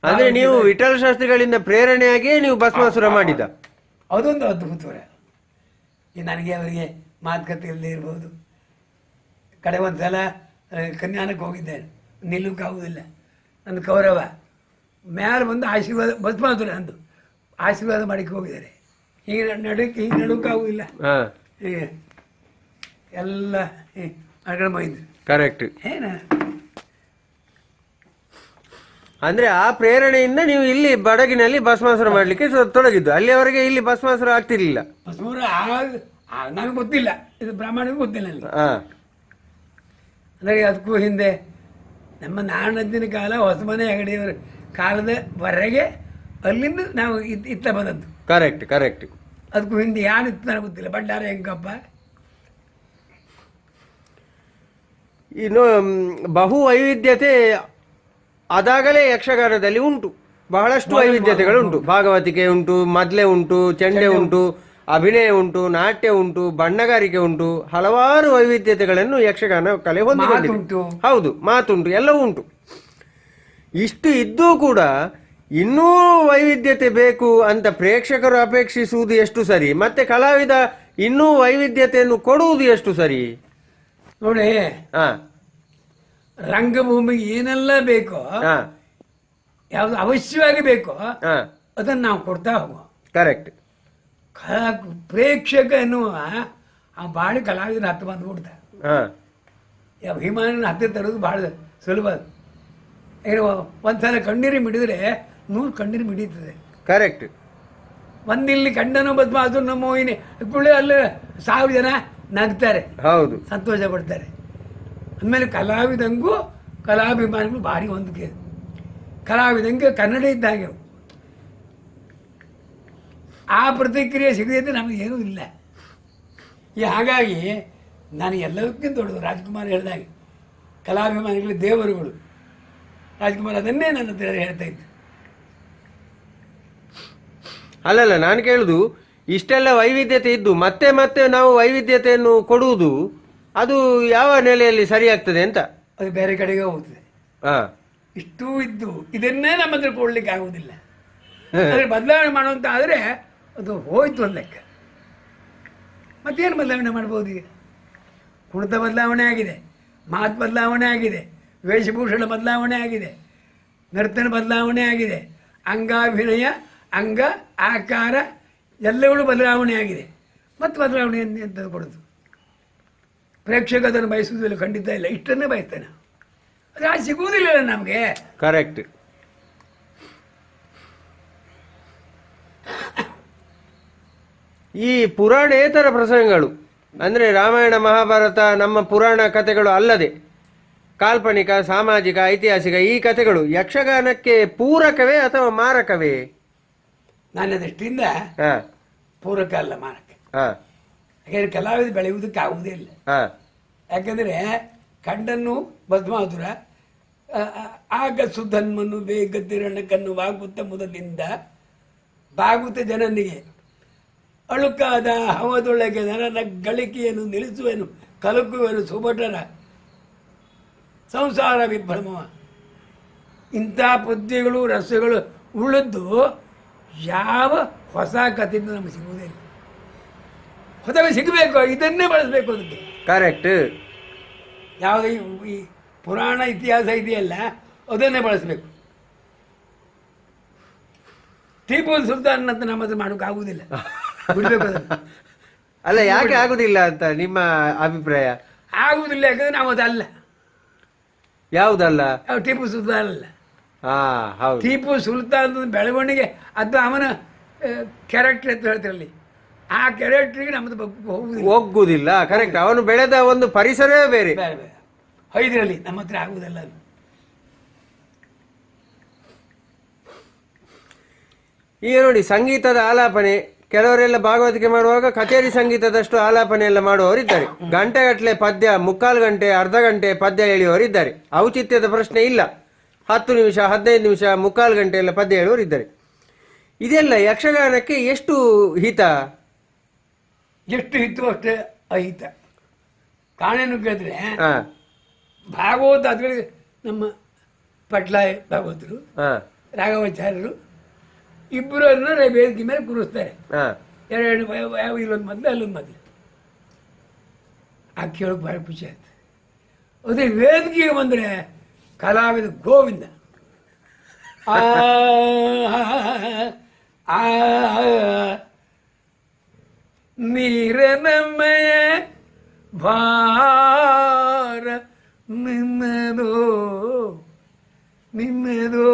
ಅಂದ್ರೆ ನೀವು ವಿಠಲ ಶಾಸ್ತ್ರಿಗಳಿಂದ ಪ್ರೇರಣೆಯಾಗಿಯೇ ನೀವು ಭಸ್ಮಾಸುರ ಮಾಡಿದ. ಅದೊಂದು ಅದ್ಭುತವರ. ನನಗೆ ಅವರಿಗೆ ಮಾತುಕತೆ ಇಲ್ಲದೆ ಇರ್ಬೋದು. ಕಡೆ ಒಂದು ಸಲ ಕನ್ಯಾನಕ್ಕೆ ಹೋಗಿದ್ದೆ, ನಿಲ್ಲಕ್ಕಾಗುವುದಿಲ್ಲ, ನನ್ನ ಕೌರವ ಮ್ಯಾಲೆ ಬಂದು ಆಶೀರ್ವಾದ ಭಸ್ಮಾಸುರ ಅಂದು ಆಶೀರ್ವಾದ ಮಾಡಿಕ್ಕೆ ಹೋಗಿದ್ದಾರೆ. ಹೀಗೆ ನಡುಕ್ಕಾಗುವುದಿಲ್ಲ, ಎಲ್ಲ ಅಡ್ಗಡೆ ಮೈಂದ್ರು. ಕರೆಕ್ಟ್. ಏನ ಅಂದ್ರೆ ಆ ಪ್ರೇರಣೆಯಿಂದ ನೀವು ಇಲ್ಲಿ ಬಡಗಿನಲ್ಲಿ ಭಸ್ಮಾಸುರ ಮಾಡ್ಲಿಕ್ಕೆ ತೊಡಗಿದ್ದು. ಅಲ್ಲಿಯವರೆಗೆ ಇಲ್ಲಿ ಭಸ್ಮಾಸುರ ಆಗ್ತಿರ್ಲಿಲ್ಲ. ಭಸ್ಮಾಸುರ ನನಗೆ ಗೊತ್ತಿಲ್ಲ, ಇದು ಬ್ರಾಹ್ಮಣಿಗೆ ಗೊತ್ತಿಲ್ಲ ನನಗೆ. ಅಂದರೆ ಅದಕ್ಕೂ ಹಿಂದೆ ನಮ್ಮ ನಾರಣಜ್ಜನ ಕಾಲ, ಹೊಸಮನೆ ಹೆಗಡೆಯವರ ಕಾಲದವರೆಗೆ ಅಲ್ಲಿಂದ ನಾವು ಇತ್ತ ಬಂದದ್ದು. Correct correct. ಅದಕ್ಕೂ ಹಿಂದೆ ಯಾನಿತ್ತು ನನಗೆ ಗೊತ್ತಿಲ್ಲ. ಬಂಡಾರ ಹೆಂಗಪ್ಪ. ಇನ್ನು ಬಹು ವೈವಿಧ್ಯತೆ ಅದಾಗಲೇ ಯಕ್ಷಗಾನದಲ್ಲಿ ಉಂಟು, ಬಹಳಷ್ಟು ವೈವಿಧ್ಯತೆಗಳು ಉಂಟು. ಭಾಗವತಿಕೆ ಉಂಟು, ಮದ್ಲೆ ಉಂಟು, ಚೆಂಡೆ ಉಂಟು, ಅಭಿನಯ ಉಂಟು, ನಾಟ್ಯ ಉಂಟು, ಬಣ್ಣಗಾರಿಕೆ ಉಂಟು, ಹಲವಾರು ವೈವಿಧ್ಯತೆಗಳನ್ನು ಯಕ್ಷಗಾನ ಕಲೆ ಹೊಂದಿಕೊಂಡಿದೆ. ಹೌದು, ಮಾತುಂಟು, ಎಲ್ಲವೂ ಉಂಟು. ಇಷ್ಟು ಇದ್ದೂ ಕೂಡ ಇನ್ನೂ ವೈವಿಧ್ಯತೆ ಬೇಕು ಅಂತ ಪ್ರೇಕ್ಷಕರು ಅಪೇಕ್ಷಿಸುವುದು ಎಷ್ಟು ಸರಿ, ಮತ್ತೆ ಕಲಾವಿದ ಇನ್ನೂ ವೈವಿಧ್ಯತೆಯನ್ನು ಕೊಡುವುದು ಎಷ್ಟು ಸರಿ ನೋಡಿ. ರಂಗಭೂಮಿಗೆ ಏನೆಲ್ಲ ಬೇಕೋ, ಯಾವ್ದು ಅವಶ್ಯವಾಗಿ ಬೇಕೋ ಅದನ್ನು ನಾವು ಕೊಡ್ತಾ ಹೋಗುವ. ಕರೆಕ್ಟ್. ಪ್ರೇಕ್ಷಕ ಎನ್ನುವ ಆ ಬಾಳಿ ಕಲಾವಿದನ ಹತ್ತು ಬಂದ್ಬಿಡ್ತ. ಅಭಿಮಾನಿನ ಹತ್ತಿರ ತರೋದು ಭಾಳ ಸುಲಭ. ಏನು ಒಂದ್ಸಲ ಕಣ್ಣೀರು ಮಿಡಿದ್ರೆ 100 ಕಣ್ಣೀರು ಮಿಡೀತದೆ. ಕರೆಕ್ಟ್. ಒಂದಿಲ್ಲಿ ಕಂಡನು ಬದ್ಮಾಸು ನಮ್ಮ ಹೋಯಿನಿ ಕುಳ್ಳಿ ಅಲ್ಲಿ 1000 ಜನ ನಗ್ತಾರೆ, ಹೌದು, ಸಂತೋಷ ಪಡ್ತಾರೆ. ಅಂದಮೇಲೆ ಕಲಾವಿದಂಗೂ ಕಲಾಭಿಮಾನಿಗಳು ಭಾರಿ ಹೊಂದಿಕೆ. ಕಲಾವಿದಂಗೆ ಕನ್ನಡ ಇದ್ದಾಗೆ ಆ ಪ್ರತಿಕ್ರಿಯೆ ಸಿಗದಿದ್ದರೆ ನಮಗೇನೂ ಇಲ್ಲ. ಹಾಗಾಗಿ ನಾನು ಎಲ್ಲದಕ್ಕಿಂತ ದೊಡ್ಡದು ರಾಜ್ಕುಮಾರ್ ಹೇಳಿದಾಗೆ ಕಲಾಭಿಮಾನಿಗಳು ದೇವರುಗಳು. ರಾಜ್ಕುಮಾರ್ ಅದನ್ನೇ ನನ್ನ ಹತ್ರ ಹೇಳ್ತಾ ಇದ್ದೆ. ಅಲ್ಲಲ್ಲ, ನಾನು ಕೇಳುದು ಇಷ್ಟೆಲ್ಲ ವೈವಿಧ್ಯತೆ ಇದ್ದು ಮತ್ತೆ ಮತ್ತೆ ನಾವು ವೈವಿಧ್ಯತೆಯನ್ನು ಕೊಡುವುದು ಅದು ಯಾವ ನೆಲೆಯಲ್ಲಿ ಸರಿಯಾಗ್ತದೆ ಅಂತ. ಅದು ಬೇರೆ ಕಡೆಗೆ ಹೋಗ್ತದೆ. ಇಷ್ಟೂ ಇದ್ದು ಇದನ್ನೇ ನಮ್ಮ ಹತ್ರ ಕೊಡ್ಲಿಕ್ಕೆ ಆಗುವುದಿಲ್ಲ. ಅದ್ರ ಬದಲಾವಣೆ ಮಾಡುವಂತ ಆದರೆ ಅದು ಹೋಯ್ತು ಒಂದು ಲೆಕ್ಕ. ಮತ್ತೇನು ಬದಲಾವಣೆ ಮಾಡ್ಬೋದು? ಈಗ ಕುಣಿತ ಬದಲಾವಣೆ ಆಗಿದೆ, ಮಾತು ಬದಲಾವಣೆ ಆಗಿದೆ, ವೇಷಭೂಷಣ ಬದಲಾವಣೆ ಆಗಿದೆ, ನರ್ತನ ಬದಲಾವಣೆ ಆಗಿದೆ, ಅಂಗಾಭಿನಯ, ಅಂಗ ಆಕಾರ ಎಲ್ಲಗಳು ಬದಲಾವಣೆ ಆಗಿದೆ. ಮತ್ತು ಬದಲಾವಣೆ ಅಂತ ಕೊಡೋದು ಪ್ರೇಕ್ಷಕ ಅದನ್ನು ಬಯಸುವುದಿಲ್ಲ, ಖಂಡಿತ ಇಲ್ಲ. ಇಷ್ಟನ್ನೇ ಬಯಸ್ತಾನೆ, ಅದು ಆ ಸಿಗುವುದಿಲ್ಲ ನಮಗೆ. ಕರೆಕ್ಟ್. ಈ ಪುರಾಣೇತರ ಪ್ರಸಂಗಗಳು ಅಂದರೆ ರಾಮಾಯಣ ಮಹಾಭಾರತ ನಮ್ಮ ಪುರಾಣ ಕಥೆಗಳು ಅಲ್ಲದೆ ಕಾಲ್ಪನಿಕ, ಸಾಮಾಜಿಕ, ಐತಿಹಾಸಿಕ ಈ ಕಥೆಗಳು ಯಕ್ಷಗಾನಕ್ಕೆ ಪೂರಕವೇ ಅಥವಾ ಮಾರಕವೇ? ನನ್ನ ದೃಷ್ಟಿಯಿಂದ ಪೂರಕ ಅಲ್ಲ, ಮಾರಕ. ಯಾಕೆಂದರೆ ಕಲಾವಿದ ಬೆಳೆಯುವುದಕ್ಕೆ ಆಗುವುದೇ ಇಲ್ಲ. ಯಾಕಂದರೆ ಕಂಡನ್ನು ಭಸ್ಮಾಸುರ ಆಗ ಸುಧನ್ಮನು ಬೇಗದಿರಣಕನ್ನು ವಾಗುತ್ತ ಮೊದಲಿಂದ ಬಾಗುತ್ತ ಜನನಿಗೆ ಅಳುಕಾದ ಹವದೊಳಗೆ ನರನ ಗಳಿಕೆಯನ್ನು ನಿಲ್ಲಿಸುವೆನು, ಕಲಕುವೆನು ಸುಭಟರ ಸಂಸಾರ ವಿಭ್ರಮ. ಇಂಥ ಪದ್ಯಗಳು ರಸಗಳು ಉಳಿದ್ದು ಯಾವ ಹೊಸ ಕಥೆಯಿಂದ ನಮಗೆ ಸಿಗುವುದಿಲ್ಲ. ಹೊಸವೇ ಸಿಗಬೇಕು, ಇದನ್ನೇ ಬಳಸಬೇಕು. ಅದಕ್ಕೆ ಕರೆಕ್ಟ್. ಯಾವುದೇ ಈ ಪುರಾಣ ಇತಿಹಾಸ ಇದೆಯಲ್ಲ ಅದನ್ನೇ ಬಳಸಬೇಕು. ಟಿಪ್ಪು ಸುಲ್ತಾನ್ ಅಂತ ನಮ್ಮ ಹತ್ರ ಮಾಡೋಕ್ಕಾಗುವುದಿಲ್ಲ, ಬಿಡಬೇಕು ಅದನ್ನು. ಅಲ್ಲ, ಯಾಕೆ ಆಗುದಿಲ್ಲ ಅಂತ ನಿಮ್ಮ ಅಭಿಪ್ರಾಯ? ಆಗುವುದಿಲ್ಲ ಯಾಕಂದ್ರೆ ನಾವು ಅದಲ್ಲ. ಯಾವುದಲ್ಲ? ಟಿಪ್ಪು ಸುಲ್ತಾನ್ ಅಲ್ಲ. ಹೌದು, ಟಿಪ್ಪು ಸುಲ್ತಾನ್ ಬೆಳವಣಿಗೆ ಅದು ಅವನ ಕ್ಯಾರೆಕ್ಟರ್ ಅಂತ ಹೇಳ್ತಿರಲಿ, ಆ ಕ್ಯಾರೆಕ್ಟರ್ಗೆ ನಮ್ಮದು ಹೋಗುವುದಿಲ್ಲ. ಕರೆಕ್ಟ್. ಅವನು ಬೆಳೆದ ಒಂದು ಪರಿಸರವೇ ಬೇರೆ. ಹೈದರಲ್ಲಿ ನಮ್ಮ ಹತ್ರ ಆಗುವುದಲ್ಲ ಅದು. ಈಗ ನೋಡಿ, ಸಂಗೀತದ ಆಲಾಪನೆ ಕೆಲವರೆಲ್ಲ ಭಾಗವತಿಕೆ ಮಾಡುವಾಗ ಕಚೇರಿ ಸಂಗೀತದಷ್ಟು ಆಲಾಪನೆ ಎಲ್ಲ ಮಾಡುವವರಿದ್ದಾರೆ. ಗಂಟೆಗಟ್ಟಲೆ ಪದ್ಯ, 3/4 ಗಂಟೆ, ಅರ್ಧ ಗಂಟೆ ಪದ್ಯ ಹೇಳುವವರಿದ್ದಾರೆ. ಔಚಿತ್ಯದ ಪ್ರಶ್ನೆ ಇಲ್ಲ. 10 ನಿಮಿಷ, 15 ನಿಮಿಷ, 3/4 ಗಂಟೆ ಎಲ್ಲ ಪದ್ಯ ಹೇಳುವವರಿದ್ದಾರೆ. ಇದೆಲ್ಲ ಯಕ್ಷಗಾನಕ್ಕೆ ಎಷ್ಟು ಹಿತ? ಎಷ್ಟು ಹಿತ್ತು ಅಷ್ಟೇ ಅಹಿತ. ಕಾರಣೇನು ಕೇಳಿದ್ರೆ ಭಾಗವತ ಅದ್ರಲ್ಲಿ ನಮ್ಮ ಪಟ್ಲ ಭಾಗವತರು ರಾಘವಾಚಾರ್ಯರು ಇಬ್ಬರನ್ನು ವೇದಿಕೆ ಮೇಲೆ ಕೂರಿಸ್ತಾರೆ. ಹಾ ಎರಡು ಇಲ್ಲೊಂದು ಮೊದಲು ಅಲ್ಲೊಂದು ಮೊದಲು ಆ ಕೇಳೋಕೆ ಭಾಳ ಖುಷಿ ಆಯ್ತು. ಅದೇ ವೇದಿಕೆಗೆ ಬಂದರೆ ಕಲಾವಿದ ಗೋವಿಂದ ಆ ನೀರನಮ್ಮಯ ಭಾರ ನಿನ್ನದೋ ನಿನ್ನದೋ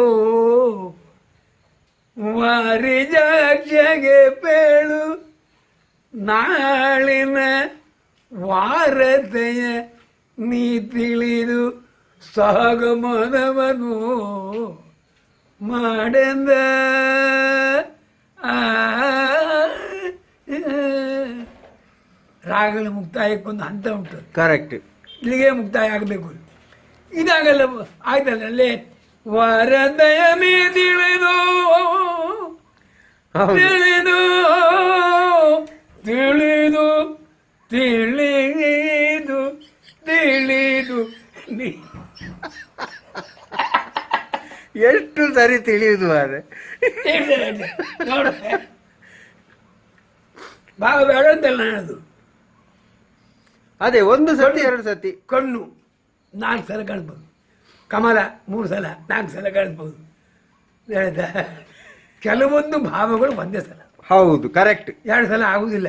ವಾರಿಜಾಕ್ಷಗೆ ಪೇಳು ನಾಳಿನ ವಾರತೆಯ ನೀ ತಿಳಿದು ಸಾಗಮನವನು ಮಾಡೆಂದ ರಾಗಗಳ ಮುಕ್ತಾಯಕ್ಕೊಂದು ಹಂತ ಉಂಟು. ಕರೆಕ್ಟ್. ಇಲ್ಲಿಗೆ ಮುಕ್ತಾಯ ಆಗಬೇಕು. ಇದಾಗಲ್ಲ ಆಯ್ತಲ್ಲ ಅಲ್ಲೇ ವರದಯ ನೀ ತಿಳಿದು ತಿಳಿದು ತಿಳಿದು ತಿಳಿದು ತಿಳಿದು ಎಷ್ಟು ಸರಿ ತಿಳಿಯುದು ಮಾರೆ. ನೋಡ ಭಾಗ ಬೇಡ ಅಂತಲ್ಲ ನಾನದು. ಅದೇ ಒಂದು ಸತಿ ಎರಡು ಸತಿ ಕಣ್ಣು 4 ಸಲ ಕಾಣಿಸ್ಬೋದು, ಕಮಲ 3 ಸಲ 4 ಸಲ ಕಾಣಿಸ್ಬೋದು. ಕೆಲವೊಂದು ಭಾವಗಳು ಒಂದೇ ಸಲ. ಹೌದು, ಕರೆಕ್ಟ್. 2 ಸಲ ಆಗುದಿಲ್ಲ,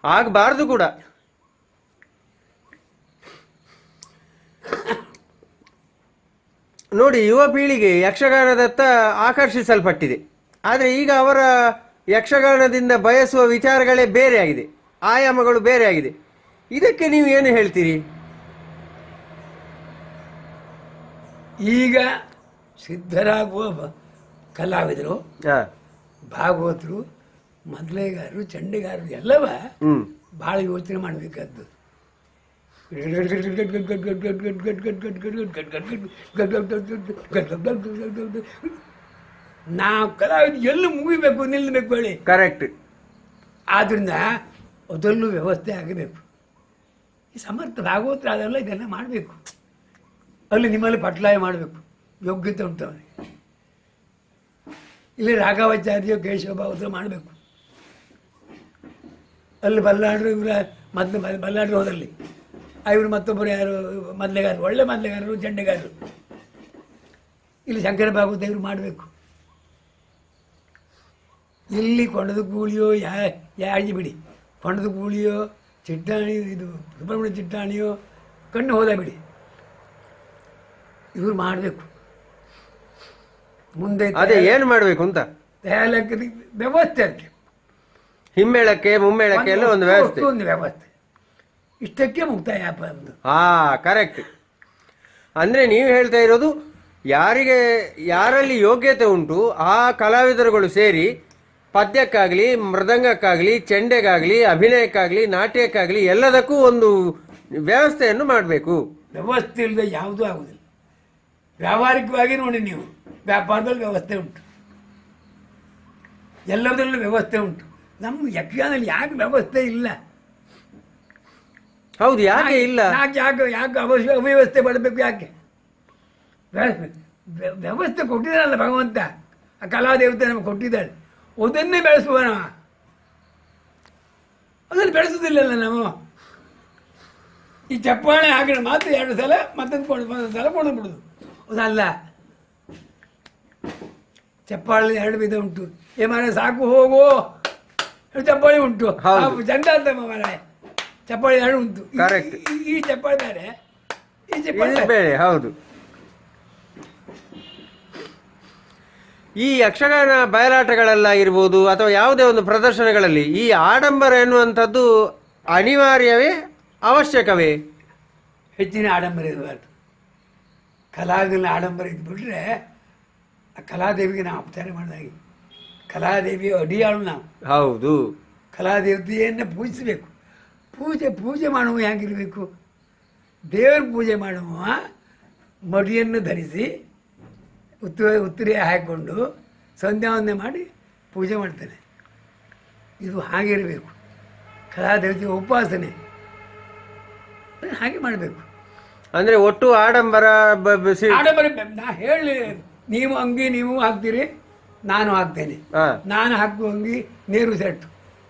ಆಗಬಾರ್ದು ಕೂಡ. ನೋಡಿ, ಯುವ ಪೀಳಿಗೆ ಯಕ್ಷಗಾನದತ್ತ ಆಕರ್ಷಿಸಲ್ಪಟ್ಟಿದೆ. ಆದರೆ ಈಗ ಅವರ ಯಕ್ಷಗಾನದಿಂದ ಬಯಸುವ ವಿಚಾರಗಳೇ ಬೇರೆ ಆಗಿದೆ, ಆಯಾಮಗಳು ಬೇರೆ ಆಗಿದೆ. ಇದಕ್ಕೆ ನೀವು ಏನು ಹೇಳ್ತೀರಿ? ಈಗ ಸಿದ್ಧರಾಗುವ ಕಲಾವಿದರು, ಭಾಗವತರು, ಮೊದಲೇಗಾರರು, ಚಂಡಿಗಾರರು ಎಲ್ಲವ ಭಾಳ ಯೋಚನೆ ಮಾಡಬೇಕಾದ್ದು. ನಾವು ಕಲಾವಿದ ಎಲ್ಲಿ ಮುಗಿಬೇಕು, ನಿಲ್ಲಬೇಕು ಹೇಳಿ. ಕರೆಕ್ಟ್. ಆದ್ದರಿಂದ ಅದರಲ್ಲೂ ವ್ಯವಸ್ಥೆ ಆಗಬೇಕು. ಈ ಸಮರ್ಥ ಭಾಗವತರು ಅದೆಲ್ಲ ಇದೆಲ್ಲ ಮಾಡಬೇಕು. ಅಲ್ಲಿ ನಿಮ್ಮಲ್ಲಿ ಪಟ್ಲಾಯ ಮಾಡಬೇಕು, ಯೋಗ್ಯತೆ ಉಂಟವನಿಗೆ. ಇಲ್ಲಿ ರಾಘವಾಚಾರ್ಯ ಕೇಶವ ಭಾಗವತರು ಮಾಡಬೇಕು. ಅಲ್ಲಿ ಬಲ್ಲಾಡ್ರು, ಇವರ ಮೊದಲು ಬಲ್ಲಾಡ್ರು ಹೋದಲ್ಲಿ ಇವರು ಮತ್ತೊಬ್ಬರು ಯಾರು ಮೊದಲೆಗಾರರು, ಒಳ್ಳೆ ಮೊದಲೆಗಾರರು, ಚಂಡೆಗಾರರು. ಇಲ್ಲಿ ಶಂಕರ ಭಾಗವತ ಇವರು ಮಾಡಬೇಕು. ಇಲ್ಲಿ ಕೊಂಡದ ಕೂಳಿಯೋ ಯಾಜಿ ಬಿಡಿ, ಕೊಂಡದ ಕೂಳಿಯೋ ಚಿಟ್ಟಾಣಿ, ಇದು ಸುಬ್ರಹ್ಮಣ್ಯ ಚಿಟ್ಟಾಣಿಯೋ ಕಣ್ಣು ಹೋದ ಬಿಡಿ, ಇವರು ಮಾಡಬೇಕು. ಮುಂದೆ ಅದೇ ಏನು ಮಾಡಬೇಕು ಅಂತ ತಯಾಲಕ್ಕೆ ವ್ಯವಸ್ಥೆ ಅದಕ್ಕೆ, ಹಿಮ್ಮೇಳಕ್ಕೆ ಮುಮ್ಮೇಳಕ್ಕೆ ಎಲ್ಲ ಒಂದು ವ್ಯವಸ್ಥೆ. ಇಷ್ಟಕ್ಕೆ ಮುಕ್ತಾಯ ಒಂದು. ಕರೆಕ್ಟ್. ಅಂದರೆ ನೀವು ಹೇಳ್ತಾ ಇರೋದು, ಯಾರಲ್ಲಿ ಯೋಗ್ಯತೆ ಉಂಟು ಆ ಕಲಾವಿದರುಗಳು ಸೇರಿ ಪದ್ಯಕ್ಕಾಗಲಿ, ಮೃದಂಗಕ್ಕಾಗಲಿ, ಚೆಂಡೆಗಾಗಲಿ, ಅಭಿನಯಕ್ಕಾಗಲಿ, ನಾಟ್ಯಕ್ಕಾಗಲಿ ಎಲ್ಲದಕ್ಕೂ ಒಂದು ವ್ಯವಸ್ಥೆಯನ್ನು ಮಾಡಬೇಕು. ವ್ಯವಸ್ಥೆ ಇಲ್ಲದೆ ಯಾವುದೂ ಆಗುವುದಿಲ್ಲ. ವ್ಯಾವಹಾರಿಕವಾಗಿ ನೋಡಿ, ನೀವು ವ್ಯಾಪಾರದಲ್ಲಿ ವ್ಯವಸ್ಥೆ ಉಂಟು, ಎಲ್ಲದರಲ್ಲೂ ವ್ಯವಸ್ಥೆ ಉಂಟು. ನಮ್ಮ ಯಕ್ಷಗಾನದಲ್ಲಿ ಯಾಕೆ ವ್ಯವಸ್ಥೆ ಇಲ್ಲ? ಹೌದು, ಯಾಕೆ ಇಲ್ಲ? ಯಾಕೆ ಅವ್ಯವಸ್ಥೆ ಮಾಡಬೇಕು? ಯಾಕೆ ವ್ಯವಸ್ಥೆ ಕೊಟ್ಟಿದ್ದಾನಲ್ಲ ಭಗವಂತ, ಆ ಕಲಾದೇವತೆ ನಮಗೆ ಕೊಟ್ಟಿದ್ದಾಳೆ. ಅದನ್ನೇ ಬೆಳೆಸುವ, ಅದನ್ನು ಬೆಳೆಸೋದಿಲ್ಲಲ್ಲ ನಾವು. ಈ ಚಪ್ಪಾಳೆ ಹಾಕಿದ್ರೆ ಮಾತ್ರ 2 ಸಲ ಮತ್ತೊಂದು ಸಲ ಕೊಂಡ್ಬಿಡುದು. ಅದಲ್ಲ, ಚಪ್ಪಾಳೆ 2 ವಿಧ ಉಂಟು. ಮಾರ ಸಾಕು ಹೋಗು ಚಪ್ಪಾಳೆ ಉಂಟು, ಚಂದ ಅಂತ ಮಾರಾಯ. ಚಪ್ಪಾಳೆ 2 ಉಂಟು. ಈ ಚಪ್ಪಾಳೆ ಬೇರೆ, ಈ ಚಪ್ಪಾಳೆ ಬೇರೆ. ಹೌದು. ಈ ಯಕ್ಷಗಾನ ಬಯಲಾಟಗಳೆಲ್ಲ ಇರ್ಬೋದು ಅಥವಾ ಯಾವುದೇ ಒಂದು ಪ್ರದರ್ಶನಗಳಲ್ಲಿ ಈ ಆಡಂಬರ ಎನ್ನುವಂಥದ್ದು ಅನಿವಾರ್ಯವೇ, ಅವಶ್ಯಕವೇ? ಹೆಚ್ಚಿನ ಆಡಂಬರ ಇರಬಾರ್ದು. ಕಲಾವಿದನ ಆಡಂಬರ ಇದ್ಬಿಟ್ರೆ ಆ ಕಲಾದೇವಿಗೆ ನಾವು ಅಪಚಾರ ಮಾಡಿದಾಗೆ. ಕಲಾದೇವಿಯ ಅಡಿಯಾಳು ನಾವು. ಹೌದು. ಕಲಾದೇವತೆಯನ್ನು ಪೂಜಿಸಬೇಕು. ಪೂಜೆ ಮಾಡುವ ಹೇಗಿರಬೇಕು? ದೇವರ ಪೂಜೆ ಮಾಡುವ ಮಡಿಯನ್ನು ಧರಿಸಿ ಉತ್ತರೆ ಹಾಕಿಕೊಂಡು ಸಂಧ್ಯಾವಂದನೆ ಮಾಡಿ ಪೂಜೆ ಮಾಡ್ತಾನೆ. ಇದು ಹಾಗಿರಬೇಕು. ಕಲಾದೇವತೆಯ ಉಪಾಸನೆ ಹಾಗೆ ಮಾಡಬೇಕು. ಅಂದರೆ ಒಟ್ಟು ಆಡಂಬರ ಆಡಂಬರ ನಾ ಹೇಳಿ ನೀವು ಅಂಗಿ ನೀವು ಹಾಕ್ತೀರಿ, ನಾನು ಹಾಕ್ತೇನೆ. ಹಾ ನಾನು ಹಾಕುವ ಅಂಗಿ ನೇರು ಸೆಟ್ಟು,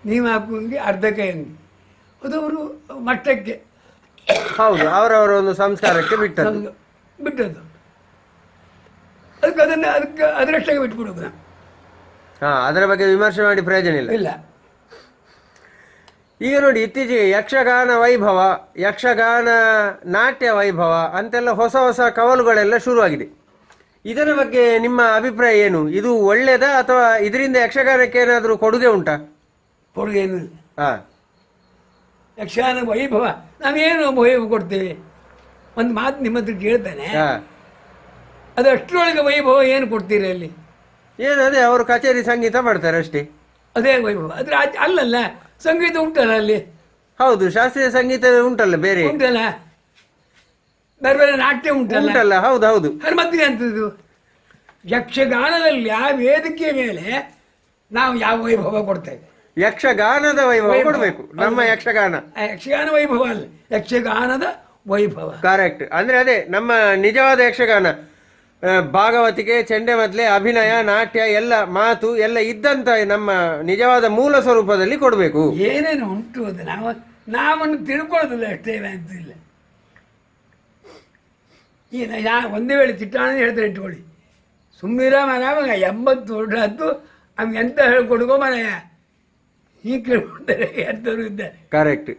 ನೀವು ಹಾಕುವ ಅಂಗಿ ಅರ್ಧ ಕೈ ಅಂಗಿ. ಅದು ಅವರು ಮಟ್ಟಕ್ಕೆ ಹೌದು, ಅವರವರ ಒಂದು ಸಂಸ್ಕಾರಕ್ಕೆ ಬಿಟ್ಟದ್ದು. ಬಿಟ್ಟದ್ದು. ಅದಕ್ಕೆ ಅದರಷ್ಟಾಗಿ ಬಿಟ್ಬಿಡೋದು ನಾವು. ಹಾ, ಅದರ ಬಗ್ಗೆ ವಿಮರ್ಶೆ ಮಾಡಿ ಪ್ರಯೋಜನ ಇಲ್ಲ. ಇಲ್ಲ. ಈಗ ನೋಡಿ, ಇತ್ತೀಚೆಗೆ ಯಕ್ಷಗಾನ ವೈಭವ, ಯಕ್ಷಗಾನ ನಾಟ್ಯ ವೈಭವ ಅಂತೆಲ್ಲ ಹೊಸ ಹೊಸ ಕವಲುಗಳೆಲ್ಲ ಶುರುವಾಗಿದೆ. ಇದರ ಬಗ್ಗೆ ನಿಮ್ಮ ಅಭಿಪ್ರಾಯ ಏನು? ಇದು ಒಳ್ಳೆಯದಾ ಅಥವಾ ಇದರಿಂದ ಯಕ್ಷಗಾನಕ್ಕೆ ಏನಾದರೂ ಕೊಡುಗೆ ಉಂಟಾ? ಕೊಡುಗೆ ಏನು ಇಲ್ಲ. ಹಾ, ಯಕ್ಷಗಾನ ವೈಭವ ನಾವೇನು ವೈಭವ ಕೊಡ್ತೇವೆ? ಒಂದು ಮಾತು ನಿಮ್ಮ ಹತ್ರ ಕೇಳ್ತಾನೆ, ಹಾ, ಅದು ಅಷ್ಟರೊಳಗೆ ವೈಭವ ಏನು ಕೊಡ್ತೀರಿ ಅಲ್ಲಿ? ಏನದೇ ಅವರು ಕಚೇರಿ ಸಂಗೀತ ಮಾಡ್ತಾರೆ ಅಷ್ಟೇ, ಅದೇ ವೈಭವ. ಅದ್ರ ಅಲ್ಲಲ್ಲ, ಸಂಗೀತ ಉಂಟಲ್ಲ ಅಲ್ಲಿ. ಹೌದು, ಶಾಸ್ತ್ರೀಯ ಸಂಗೀತ ಉಂಟಲ್ಲ, ಬೇರೆ ಉಂಟಲ್ಲ, ಬೇರೆ ಬೇರೆ ನಾಟ್ಯ ಉಂಟಲ್ಲ. ಉಂಟಲ್ಲ, ಹೌದು ಹೌದು. ಅದು ಮತ್ತೆ ಅಂತದ್ದು ಯಕ್ಷಗಾನದಲ್ಲಿ ಆ ವೇದಿಕೆ ಮೇಲೆ ನಾವು ಯಾವ ವೈಭವ ಕೊಡ್ತೇವೆ? ಯಕ್ಷಗಾನದ ವೈಭವ ಕೊಡಬೇಕು. ನಮ್ಮ ಯಕ್ಷಗಾನ ಯಕ್ಷಗಾನ ವೈಭವ ಅಲ್ಲ, ಯಕ್ಷಗಾನದ ವೈಭವ. ಕರೆಕ್ಟ್. ಅಂದ್ರೆ ಅದೇ ನಮ್ಮ ನಿಜವಾದ ಯಕ್ಷಗಾನ. ಭಾಗವತಿಕೆ, ಚೆಂಡೆಮದ್ಲೆ, ಅಭಿನಯ, ನಾಟ್ಯ ಎಲ್ಲ, ಮಾತು ಎಲ್ಲ ಇದ್ದಂತ ನಮ್ಮ ನಿಜವಾದ ಮೂಲ ಸ್ವರೂಪದಲ್ಲಿ ಕೊಡಬೇಕು. ಏನೇನು ಉಂಟು ಅದು ನಾವನ್ನು ತಿಳ್ಕೊಳ್ಳೋದಿಲ್ಲ ಅಷ್ಟೇ ಅಂತಿಲ್ಲ. ಈಗ ಒಂದೇ ವೇಳೆ ಚಿಟ್ಟಾಣ ಹೇಳ್ತಾರೆ ಇಟ್ಕೊಳ್ಳಿ, ಸುಮ್ಮನಿರ ಮಗ 80 ವರ್ಷ ಹತ್ತು ಅವ್ನಿಗೆ ಎಂತ ಹೇಳ್ಕೊಡ್ಕೋ ಮನೆಯ ಹೀಗೆ ಕೇಳ್ಕೊಂಡರೆ ಎಂಥವ್ರು ಇದ್ದಾರೆ. ಕರೆಕ್ಟ್.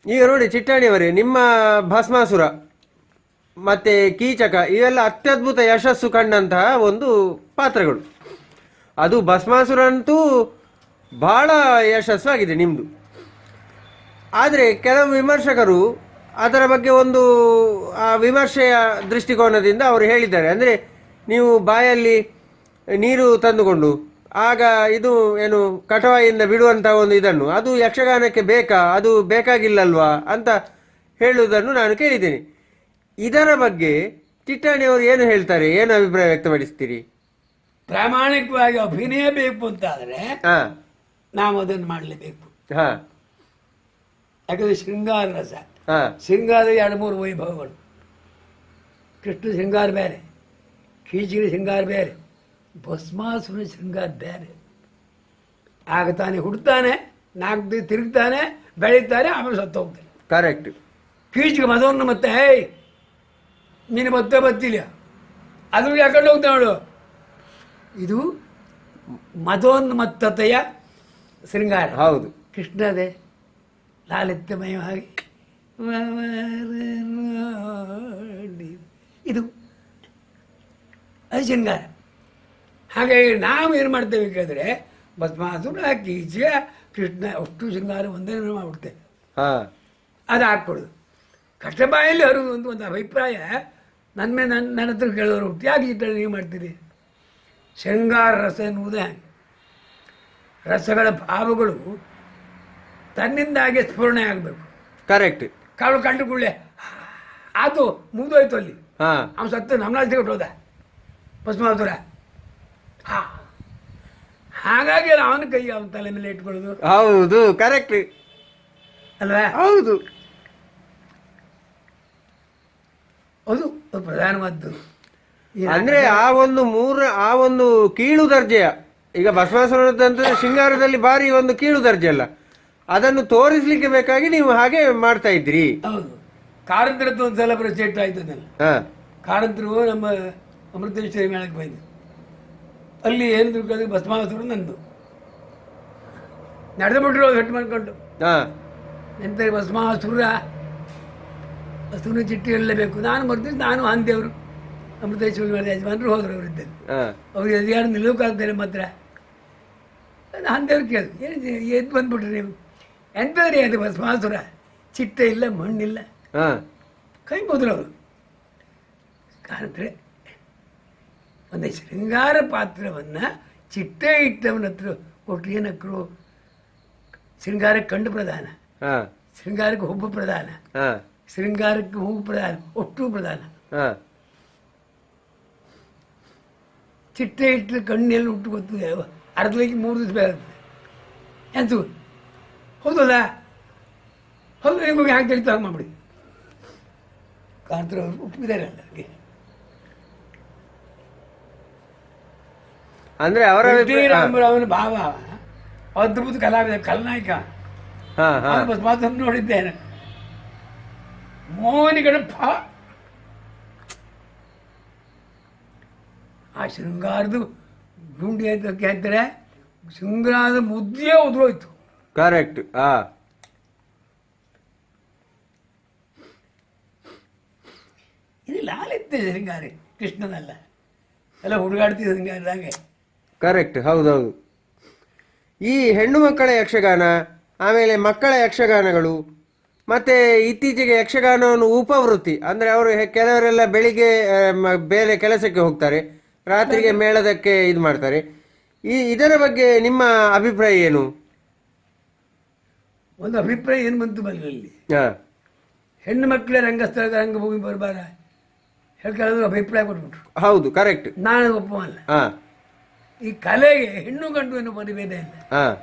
ಈಗ ನೋಡಿ ಚಿಟ್ಟಾಣಿಯವರೇ, ನಿಮ್ಮ ಭಸ್ಮಾಸುರ ಮತ್ತೆ ಕೀಚಕ ಇವೆಲ್ಲ ಅತ್ಯದ್ಭುತ ಯಶಸ್ಸು ಕಂಡಂತಹ ಒಂದು ಪಾತ್ರಗಳು. ಅದು ಭಸ್ಮಾಸುರ ಅಂತೂ ಬಹಳ ಯಶಸ್ಸಾಗಿದೆ ನಿಮ್ಮದು. ಆದರೆ ಕೆಲವು ವಿಮರ್ಶಕರು ಅದರ ಬಗ್ಗೆ ಒಂದು ವಿಮರ್ಶೆಯ ದೃಷ್ಟಿಕೋನದಿಂದ ಅವರು ಹೇಳಿದ್ದಾರೆ. ಅಂದರೆ ನೀವು ಬಾಯಲ್ಲಿ ನೀರು ತಂದುಕೊಂಡು ಆಗ ಇದು ಏನು ಕಟವಾಯಿಂದ ಬಿಡುವಂಥ ಒಂದು ಇದನ್ನು, ಅದು ಯಕ್ಷಗಾನಕ್ಕೆ ಬೇಕಾ, ಅದು ಬೇಕಾಗಿಲ್ಲಲ್ವಾ ಅಂತ ಹೇಳುವುದನ್ನು ನಾನು ಕೇಳಿದ್ದೇನೆ. ಇದರ ಬಗ್ಗೆ ಚಿಟ್ಟಾಣಿಯವರು ಏನು ಹೇಳ್ತಾರೆ, ಏನು ಅಭಿಪ್ರಾಯ ವ್ಯಕ್ತಪಡಿಸ್ತೀರಿ? ಪ್ರಾಮಾಣಿಕವಾಗಿ ಅಭಿನಯ ಬೇಕು ಅಂತಾದರೆ ನಾವು ಅದನ್ನು ಮಾಡಲೇಬೇಕು. ಯಾಕಂದರೆ ಶೃಂಗಾರ ರಸ, ಶೃಂಗಾರ 2-3 ವೈಭವಗಳು. ಕೃಷ್ಣ ಶೃಂಗಾರ ಬೇರೆ, ಕೀಚಿನ ಶೃಂಗಾರ ಬೇರೆ, ಭಸ್ಮಾಸುರ ಶೃಂಗಾರ ಬೇರೆ. ಆಗ ತಾನೇ ಹುಡ್ತಾನೆ, 4 ದಿನ ತಿರುಗ್ತಾನೆ, ಬೆಳೀತಾನೆ, ಆಮೇಲೆ ಸತ್ತು ಹೋಗ್ತಾನೆ. ಕರೆಕ್ಟ್. ಕೀಚಿಗೆ ಮದವನ್ನು ಮತ್ತೆ ನೀನು ಮತ್ತೆ ಬತ್ತಿಲ್ಲ, ಅದ್ರ ಯಾಕಂಡು ಹೋಗ್ತಾವಳು. ಇದು ಮದೋನ್ಮತ್ತತೆಯ ಶೃಂಗಾರ. ಹೌದು, ಕೃಷ್ಣದೇ ಲಾಲಿತ್ಯಮಯವಾಗಿ ಇದು ಅದು ಶೃಂಗಾರ. ಹಾಗಾಗಿ ನಾವು ಏನು ಮಾಡ್ತೇವೆ ಕೇಳಿದ್ರೆ, ಭಸ್ಮಾಸುರ, ಕೀಚ, ಕೃಷ್ಣ ಅಷ್ಟು ಶೃಂಗಾರ ಒಂದೇ ಮಾಡ್ಬಿಡ್ತೇವೆ. ಅದು ಹಾಕ್ಕೊಡೋದು ಕಷ್ಟಬಾಯಲ್ಲಿ ಹರಿದು ಒಂದು ಅಭಿಪ್ರಾಯ ನನ್ನ ಹತ್ರ ಕೇಳೋರು, ಯಾಕೆ ಚಿತ್ರ ನೀವು ಮಾಡ್ತೀರಿ? ಶೃಂಗಾರ ರಸ ಎನ್ನುವುದೇ ಹಾಗೆ. ರಸಗಳ ಭಾವಗಳು ತನ್ನಿಂದಾಗೆ ಸ್ಫುರಣೆ ಆಗಬೇಕು. ಕರೆಕ್ಟ್. ಕಾಳು ಕಂಡು ಕೂಡಲೇ ಆತು ಮುಗಿದೋಯ್ತು ಅಲ್ಲಿ, ಅವ್ನು ಸತ್ತು ನಮ್ಮಲ್ಲಿ ಹೊಟ್ಟೋದ ಭಸ್ಮಾಸುರ. ಹಾಗಾಗಿ ಅವನ ಕೈ ಅವನ ತಲೆ ಮೇಲೆ ಇಟ್ಕೊಳ್ಳೋದು. ಹೌದು, ಕರೆಕ್ಟ್ ಅಲ್ವಾ? ಹೌದು, ಅದು ಪ್ರಧಾನವಾದ್ದು. ಅಂದ್ರೆ ಆ ಒಂದು ಕೀಳು ದರ್ಜೆಯ, ಈಗ ಭಸ್ಮಾಸುರದಂತ ಶೃಂಗಾರದಲ್ಲಿ ಭಾರಿ ಒಂದು ಕೀಳು ದರ್ಜೆ ಅಲ್ಲ, ಅದನ್ನು ತೋರಿಸ್ಲಿಕ್ಕೆ ಬೇಕಾಗಿ ನೀವು ಹಾಗೆ ಮಾಡ್ತಾ ಇದ್ರಿ. ಹೌದು. ಕಾರಂತರದ್ದು ಒಂದು ಸಲ ಪ್ರಚೇಟ್ ಆಯ್ತದಲ್ಲ. ಕಾರಂತರು ನಮ್ಮ ಅಮೃತೇಶ್ವರಿ ಮೇಳಕ್ಕೆ ಬಂದು ಅಲ್ಲಿ ಏನು ತಿಳ್ಕೊಂಡ್ರೆ ಭಸ್ಮಾಸುರ ನಂದು ನಡೆದು ಬಿಟ್ರು ಗಟ್ಟಿ ಮಾಡ್ಕೊಂಡು. ಎಂತ ಭಸ್ಮಾಸುರ ಹಸುನ ಚಿಟ್ಟಿ ಹೇಳಲೇಬೇಕು. ನಾನು ಬರ್ತೀನಿ, ನಾನು ಅಂದೇವರು ಅಮೃತೇಶ್ವರಿ ಮೇಲೆ ಯಜಮಾನರು ಹೋದ್ರು, ಅವರಿದ್ದರು. ಅವ್ರು ಯಾರು ನಿಲ್ಲೋಕ್ಕಾಗ್ತಾರೆ ಮಾತ್ರ. ಅಂದೇವ್ರು ಕೇಳಿದ್ರು, ಏನು ಎದ್ದು ಬಂದ್ಬಿಟ್ರಿ ನೀವು? ಎಂಥದ್ರಿ ಅದು ಭಸ್ಮಾಸುರ, ಚಿಟ್ಟೆ ಇಲ್ಲ, ಮಣ್ಣಿಲ್ಲ, ಕೈ ಹೋದ್ರು ಅವರು. ಕಾರಂತರೆ ಒಂದು ಶೃಂಗಾರ ಪಾತ್ರವನ್ನು ಚಿಟ್ಟೆ ಇಟ್ಟವನ ಹತ್ರ ಕೊಟ್ಟು ಏನಕ್ಕರು? ಶೃಂಗಾರಕ್ಕೆ ಕಂಡು ಪ್ರಧಾನ, ಶೃಂಗಾರಕ್ಕೆ ಹುಬ್ಬು ಪ್ರಧಾನ, ಶೃಂಗಾರಕ್ಕೆ ಹೂವು ಪ್ರಧಾನ, ಒಟ್ಟು ಪ್ರಧಾನ. ಚಿಟ್ಟೆ ಇಟ್ಟರೆ ಕಣ್ಣೆಲ್ಲ ಹುಟ್ಟು ಗೊತ್ತಿದೆ, ಅರ್ಧಲಿಕ್ಕೆ 3 ದಿವಸ ಬೇಕಾಗ್ತದೆ. ಎಂತು ಹೌದಲ್ಲ? ಹೌದು, ನಿಮಗೆ ಹಾಗೆ ತಿಳಿತ ಹಾಗೆ ಮಾಡ್ಬಿಡಿ. ಕಾಂತರ ಒಪ್ಪಿದ್ದಾರೆ ಅಲ್ಲ. ಅಂದ್ರೆ ಅವರ ಅವನ ಭಾವ ಅದ್ಭುತ ಕಲಾವಿದ ಖಲ್ನಾಯಕ. ಹಾ ಹಾ ಮಾತನ್ನು ನೋಡಿದ್ದೇನೆ. ಮೋನಿಗಳ ಆ ಶೃಂಗಾರದ ಗುಂಡಿ ಅಂತ ಕೇಳ್ತಾರೆ, ಶೃಂಗಾರದ ಮುದ್ದೆ ಉದುರೋಯ್ತು. ಕರೆಕ್ಟ್. ಇದು ಲಾಲಿತ್ಯ ಶೃಂಗಾರ, ಕೃಷ್ಣನಲ್ಲ, ಎಲ್ಲ ಹುಡುಗಾಡ್ತಿದ್ದ ಶೃಂಗಾರದಾಗೆ. ಕರೆಕ್ಟ್, ಹೌದೌದು. ಈ ಹೆಣ್ಣು ಮಕ್ಕಳ ಯಕ್ಷಗಾನ, ಆಮೇಲೆ ಮಕ್ಕಳ ಯಕ್ಷಗಾನಗಳು, ಮತ್ತೆ ಇತ್ತೀಚೆಗೆ ಯಕ್ಷಗಾನವನ್ನು ಉಪವೃತ್ತಿ ಅಂದರೆ ಅವರು ಕೆಲವರೆಲ್ಲ ಬೆಳಿಗ್ಗೆ ಬೇರೆ ಕೆಲಸಕ್ಕೆ ಹೋಗ್ತಾರೆ, ರಾತ್ರಿಗೆ ಮೇಳದಕ್ಕೆ ಇದು ಮಾಡ್ತಾರೆ. ಇದರ ಬಗ್ಗೆ ನಿಮ್ಮ ಅಭಿಪ್ರಾಯ ಏನು? ಒಂದು ಅಭಿಪ್ರಾಯ ಏನು ಬಂತು ಬರಲಿ, ಹಾಂ, ಹೆಣ್ಣು ಮಕ್ಕಳೇ ರಂಗಸ್ಥಳದ ರಂಗಭೂಮಿ ಬರಬಾರ ಹೇಳ್ಕೊಳ್ಳೋದು ಅಭಿಪ್ರಾಯ ಕೊಟ್ಬಿಟ್ರು. ಹೌದು, ಕರೆಕ್ಟ್. ನಾನು ಒಪ್ಪಲ್ಲ. ಹಾಂ, ಈ ಕಲೆಗೆ ಹೆಣ್ಣು ಗಂಡು ಅನ್ನೋ ಪರಿಭೇದ ಇಲ್ಲ. ಹಾಂ,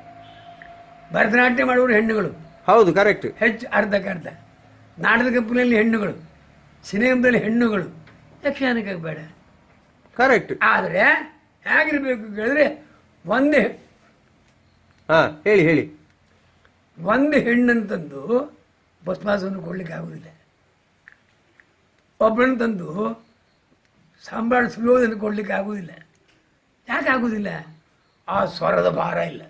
ಭರತನಾಟ್ಯ ಮಾಡುವರು ಹೆಣ್ಣುಗಳು, ಹೌದು, ಕರೆಕ್ಟ್. ಹೆಚ್ಚು ಅರ್ಧಕ್ಕರ್ಧ. ನಾಟಕ ಕಂಪನಿಯಲ್ಲಿ ಹೆಣ್ಣುಗಳು, ಸಿನಿಮಾದಲ್ಲಿ ಹೆಣ್ಣುಗಳು, ಯಕ್ಷಗಾನಕ್ಕೆ ಬೇಡ. ಕರೆಕ್ಟ್. ಆದರೆ ಹೇಗಿರ್ಬೇಕು ಕೇಳಿದ್ರೆ, ಒಂದೇ ಹೇಳಿ ಹೇಳಿ ಒಂದು ಹೆಣ್ಣಂತಂದು ಭಸ್ಮಾಸವನ್ನು ಕೊಡ್ಲಿಕ್ಕೆ ಆಗುವುದಿಲ್ಲ. ಒಬ್ಬಳನ್ನು ತಂದು ಸಂಬಳ ಸುಯೋಧನೆ ಕೊಡ್ಲಿಕ್ಕೆ ಆಗುವುದಿಲ್ಲ. ಯಾಕೆ ಆಗುವುದಿಲ್ಲ? ಆ ಸ್ವರದ ಭಾರ ಇಲ್ಲ.